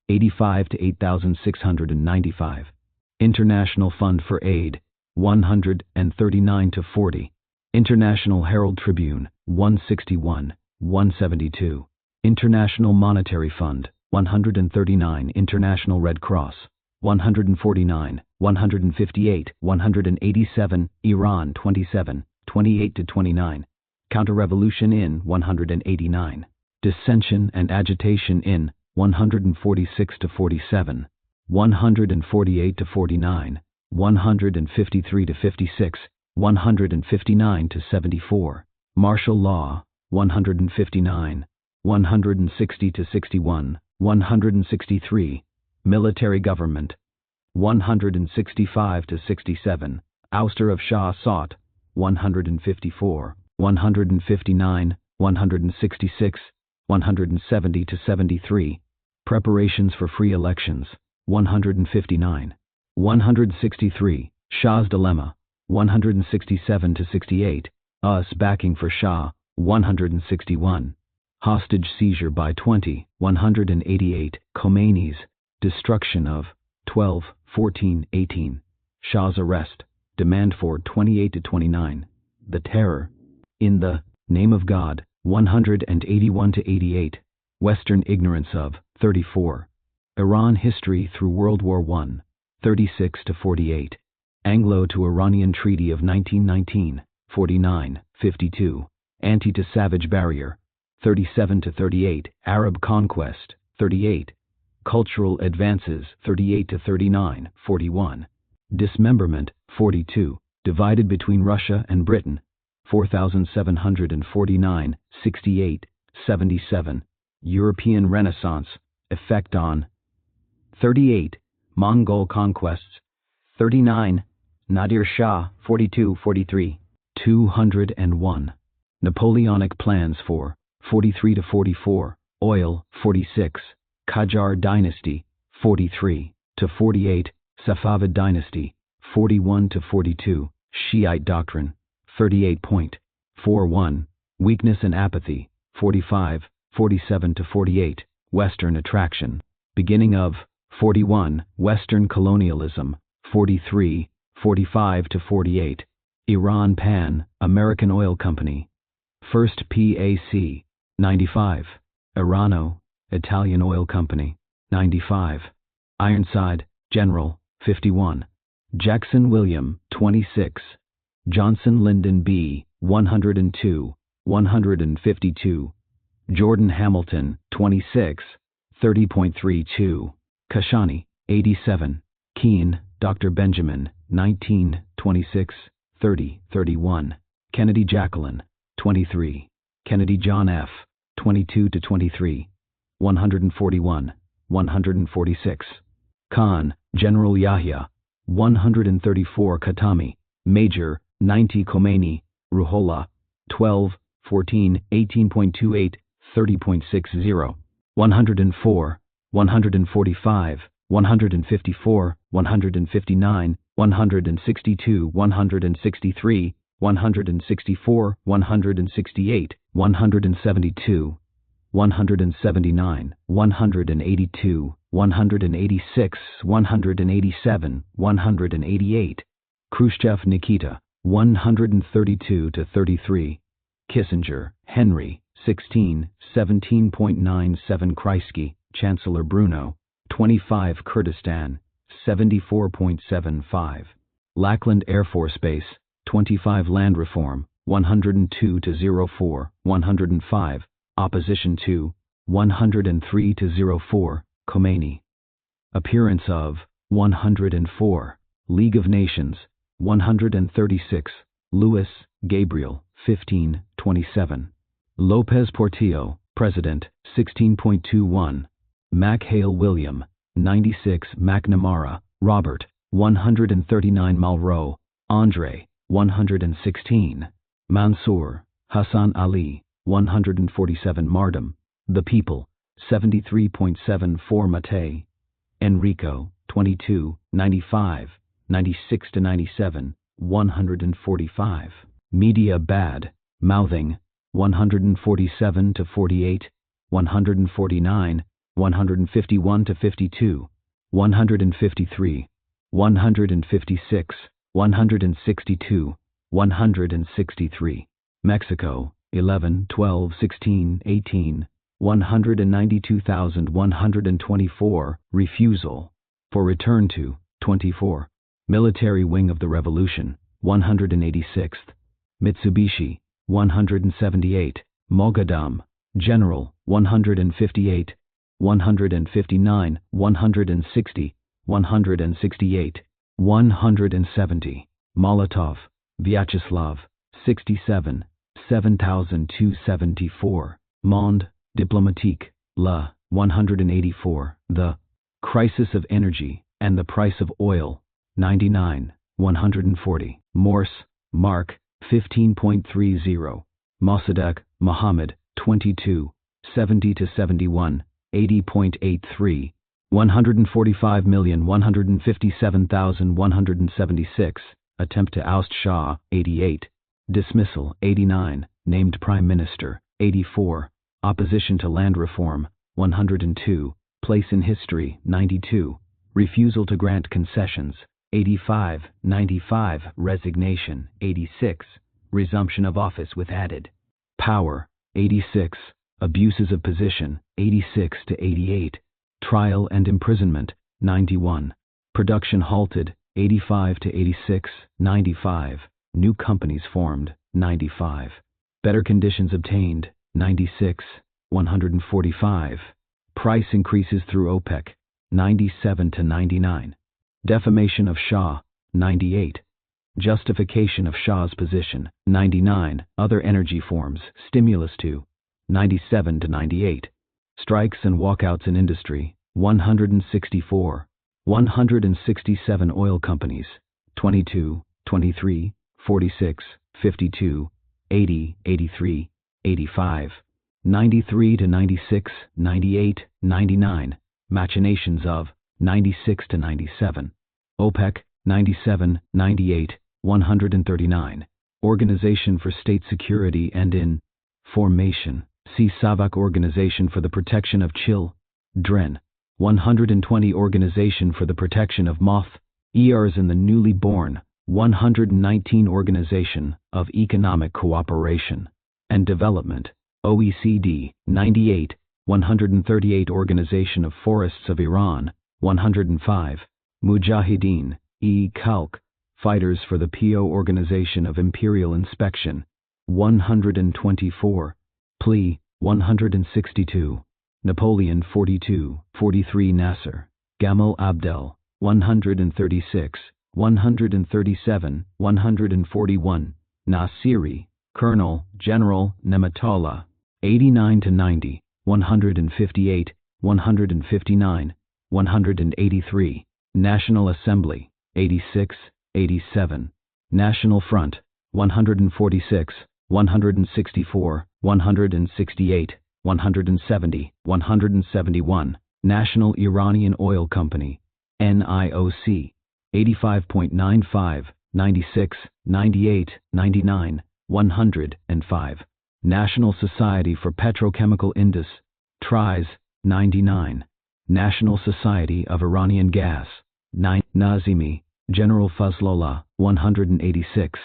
85 to 8,695. International Fund for Aid, 139 to 40. International Herald Tribune, 161, 172. International Monetary Fund, 139. International Red Cross, 149, 158, 187. Iran, 27, 28 to 29. Counter-revolution in 189. Dissension and agitation in 146 to 47. 148 to 49. 153 to 56. 159 to 74. Martial law, 159. 160 to 61. 163. Military government, 165 to 67. Ouster of Shah sought, 154. 159, 166, 170 to 73. Preparations for free elections, 159. 163. Shah's Dilemma, 167 to 68. Us backing for Shah, 161. Hostage seizure by 20, 188. Khomeini's destruction of 12, 14, 18. Shah's arrest, demand for 28 to 29. The terror, in the name of God, 181 to 88. Western ignorance of 34. Iran history through World War I, 36 to 48. Anglo to Iranian Treaty of 1919, 49, 52. Anti to Savage Barrier, 37 to 38. Arab conquest, 38. Cultural advances, 38 to 39, 41. Dismemberment, 42. Divided between Russia and Britain, 4,749, 68, 77. European Renaissance, effect on 38. Mongol conquests, 39. Nadir Shah, 42, 43. 201. Napoleonic plans for 43 to 44. Oil, 46. Qajar dynasty, 43 to 48. Safavid dynasty, 41 to 42. Shiite doctrine, 38.41. Weakness and apathy, 45, 47 to 48. Western attraction, beginning of 41. Western colonialism, 43, 45 to 48. Iran Pan American Oil Company, First PAC, 95. Irano Italian Oil Company, 95. Ironside General, 51. Jackson William, 26. Johnson Lyndon B., 102, 152. Jordan Hamilton, 26, 30.32. Kashani, 87. Keene, Dr. Benjamin, 19, 26, 30, 31. Kennedy Jacqueline, 23. Kennedy John F., 22 to 23, 141, 146. Khan, General Yahya, 134. Khatami, Major, 90. Khomeini, Ruhollah, 12, 14, 18.28, 30.60. 104, 145, 154, 159, 162, 163, 164, 168, 172, 179, 182, 186, 187, 188. Khrushchev Nikita, 132 to 33. Kissinger, Henry, 16, 17.97. Kreisky, Chancellor Bruno, 25. Kurdistan, 74.75. Lackland Air Force Base, 25. Land Reform, 102 to 04, 105. Opposition 2, 103 to 04. Khomeini. Appearance of 104. League of Nations, 136. Lewis, Gabriel, 15, 27. Lopez Portillo, President, 16.21. McHale William, 96. McNamara, Robert, 139. Malraux, Andre, 116. Mansour, Hassan Ali, 147. Mardam, The People, 73.74. Mate, Enrico, 22, 95, 96 to 97, 145. Media Bad, Mouthing, 147 to 48, 149, 151 to 52, 153, 156, 162, 163. Mexico, 11, 12, 16, 18, 192,124. Refusal. For return to, 24. Military Wing of the Revolution, 186th. Mitsubishi, 178. Moghadam, General, 158, 159, 160, 168, 170. Molotov, Vyacheslav, 67, 7,274. Monde Diplomatique, La, 184. The Crisis of Energy and the Price of Oil, 99, 140. Morse, Mark, 15.30. Mossadegh, Mohammad, 22, 70 to 71, 80.83. 145,157,176. Attempt to oust Shah, 88. Dismissal, 89. Named Prime Minister, 84. Opposition to land reform, 102. Place in history, 92. Refusal to grant concessions, 85. 95. Resignation, 86. Resumption of office with added power, 86. Abuses of position, 86 to 88. Trial and imprisonment, 91. Production halted, 85 to 86, 95. New companies formed, 95. Better conditions obtained, 96, 145. Price increases through OPEC, 97 to 99. Defamation of Shah, 98. Justification of Shah's position, 99. Other energy forms, stimulus to, 97 to 98. Strikes and walkouts in industry, 164. 167 oil companies, 22, 23, 46, 52, 80, 83, 85. 93 to 96, 98, 99. Machinations of, 96 to 97. OPEC, 97, 98, 139. Organization for State Security and in formation. See SAVAK, Organization for the Protection of Children. 120 Organization for the Protection of Mothers and the Newly Born. 119 Organization of Economic Cooperation and Development, OECD, 98. 138 Organization of Forests of Iran, 105. Mujahideen, Khalq, fighters for the PO Organization of Imperial Inspection, 124. Plea, 162. Napoleon 42, 43. Nasser, Gamal Abdel, 136, 137, 141. Nasiri, Colonel, General, Nematollah, 89 to 90, 158, 159, 183. National Assembly, 86, 87. National Front, 146, 164, 168, 170, 171. National Iranian Oil Company, NIOC, 85.95, 96, 98, 99, 105. National Society for Petrochemical Indus, TRIS, 99. National Society of Iranian Gas, 9. Nazimi, General Fazlollah, 186.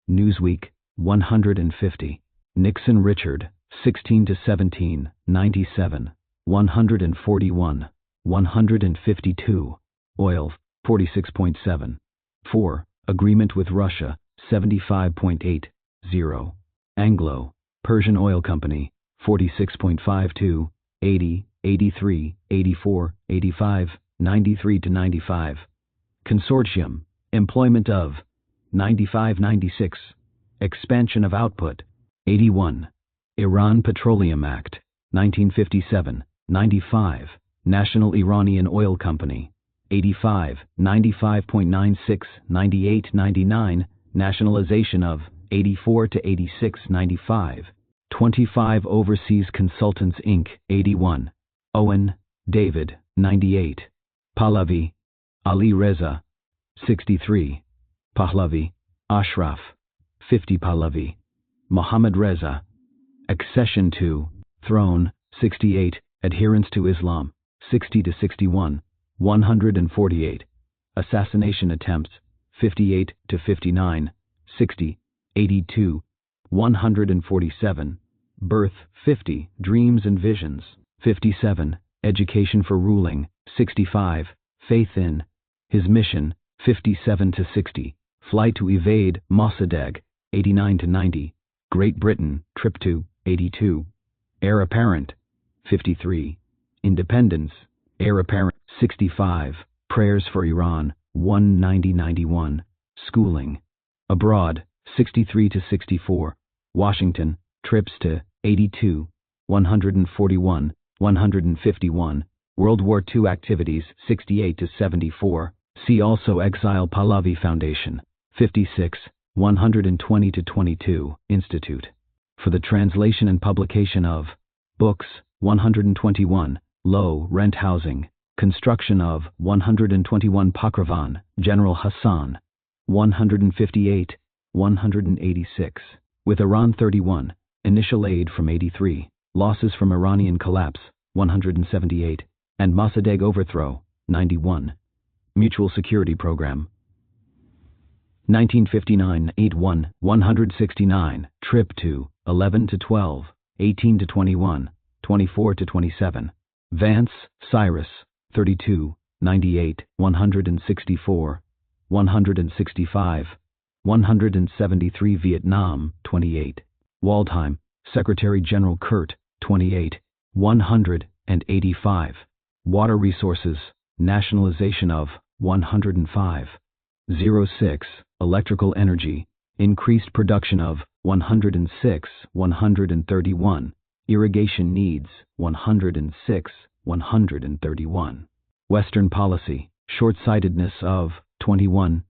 Newsweek, 150. Nixon Richard, 16 to 17, 97, 141, 152. Oil, 46.7. 4. Agreement with Russia, 75.80. Anglo, Persian Oil Company, 46.52, 80, 83, 84, 85, 93 to 95. Consortium, employment of 95-96. Expansion of output, 81. Iran Petroleum Act, 1957, 95. National Iranian Oil Company, 85, 95.96, 98, 99. Nationalization of 84 to 86, 95. 25. Overseas Consultants Inc., 81. Owen, David, 98. Pahlavi, Ali Reza, 63. Pahlavi, Ashraf, 50. Pahlavi, Mohammad Reza. Accession to throne, 68. Adherence to Islam, 60 to 61, 148. Assassination attempts, 58 to 59, 60, 82, 147. Birth, 50. Dreams and visions, 57. Education for ruling, 65. Faith in his mission, 57 to 60. Flight to evade Mossadegh, 89 to 90. Great Britain, trip to 82. Heir apparent, 53. Independence, heir apparent, 65. Prayers for Iran, 190-91. Schooling. Abroad, 63 to 64. Washington, trips to 82. 141, 151. World War II activities, 68 to 74. See also Exile Pahlavi Foundation, 56, 120 to 22. Institute for the translation and publication of books, 121. Low rent housing, construction of 121. Pakravan, General Hassan, 158, 186. With Iran, 31. Initial aid from 83. Losses from Iranian collapse, 178. And Mossadegh overthrow, 91. Mutual Security Program, 1959-81, 169. Trip to 11 to 12, 18 to 21, 24 to 27. Vance, Cyrus, 32, 98, 164, 165, 173. Vietnam, 28. Waldheim, Secretary General Kurt, 28, 185. Water Resources, nationalization of 105. 06. Electrical Energy, increased production of 106, 131. Irrigation needs, 106, 131. Western policy, short-sightedness of 21,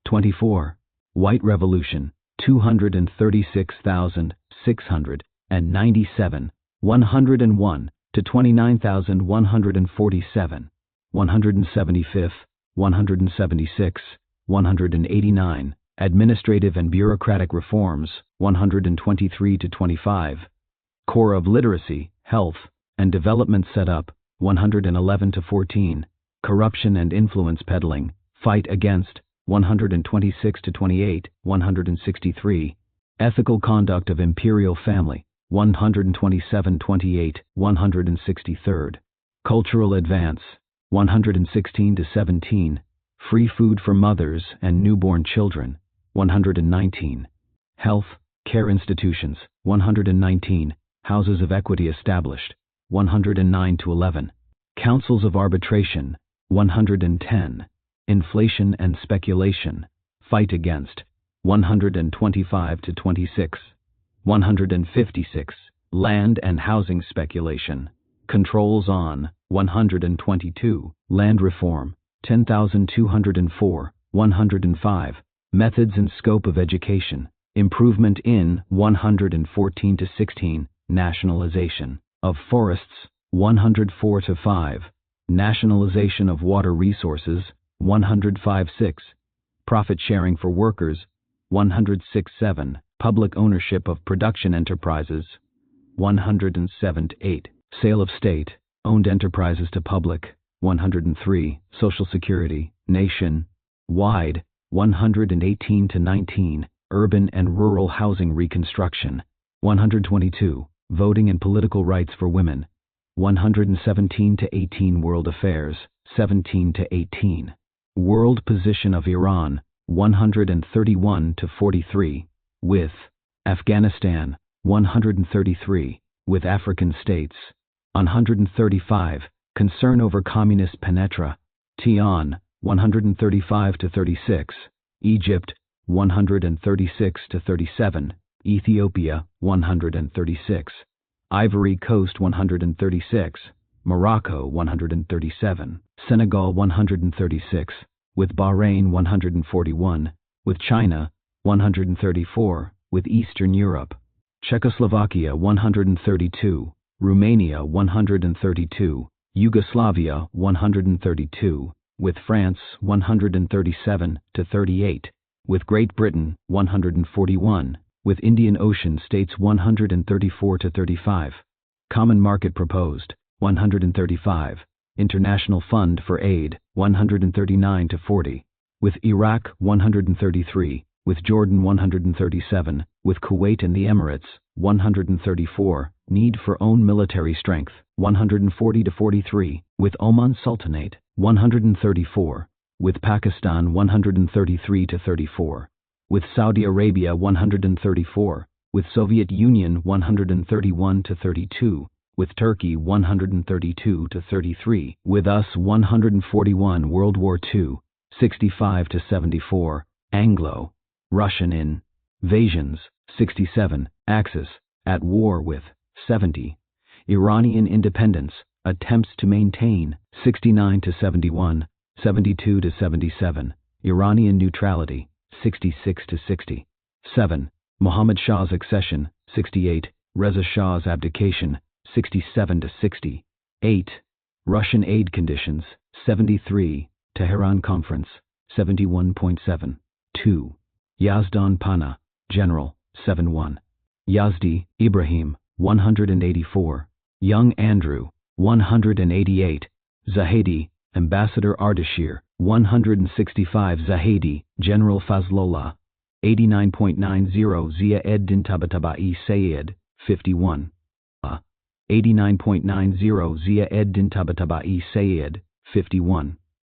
24. White Revolution, 236,697, 101 to 29,147, 175th, 176, 189. Administrative and bureaucratic reforms, 123 to 25. Core of Literacy, Health, and Development set up, 111 to 14. Corruption and influence peddling, fight against, 126 to 28, 163. Ethical conduct of imperial family, 127-28, 163rd. Cultural advance, 116 to 17. Free food for mothers and newborn children, 119. Health, care institutions, 119. Houses of equity established, 109 to 11. Councils of arbitration, 110. Inflation and speculation, fight against, 125 to 26. 156. Land and housing speculation, controls on, 122. Land reform, 10,204, 105. Methods and scope of education, improvement in, 114 to 16. Nationalization of forests, 104 to 5. Nationalization of water resources, 105-6. Profit sharing for workers, 106-7. Public ownership of production enterprises, 107-8. Sale of state-owned enterprises to public, 103. Social Security, nation-wide, 118 to 19. Urban and rural housing reconstruction, 122. Voting and political rights for women, 117 to 18. World affairs, 17 to 18. World position of Iran, 131 to 43. With Afghanistan, 133. With African states, 135. Concern over communist penetra, Tian, 135 to 36. Egypt, 136 to 37. Ethiopia, 136. Ivory Coast, 136. Morocco, 137. Senegal, 136. With Bahrain, 141. With China, 134. With Eastern Europe, Czechoslovakia, 132. Romania, 132. Yugoslavia, 132. With France, 137 to 38. With Great Britain, 141. With Indian Ocean states, 134 to 35. Common market proposed, 135. International Fund for Aid, 139 to 40. With Iraq, 133. With Jordan, 137. With Kuwait and the Emirates, 134. Need for own military strength, 140 to 43. With Oman Sultanate, 134. With Pakistan, 133 to 34. With Saudi Arabia, 134. With Soviet Union, 131 to 32. With Turkey, 132 to 33. With us, 141. World War II, 65 to 74. Anglo Russian invasions, 67. Axis, at war with, 70. Iranian independence, attempts to maintain, 69 to 71. 72 to 77. Iranian neutrality, 66 to 60. 7. Mohammad Shah's accession, 68. Reza Shah's abdication, 67 to 60. 8. Russian aid conditions, 73. Tehran Conference, 71.7. 2. Yazdan Pana, General, 71. Yazdi, Ibrahim, 184. Young Andrew, 188. Zahedi, Ambassador Ardashir, 165. Zahedi, General Fazlollah, 89.90. Zia ed-Din Tabatabai Sayyid, 51. 89.90. Zia ed-Din Tabatabai Sayyid, 51.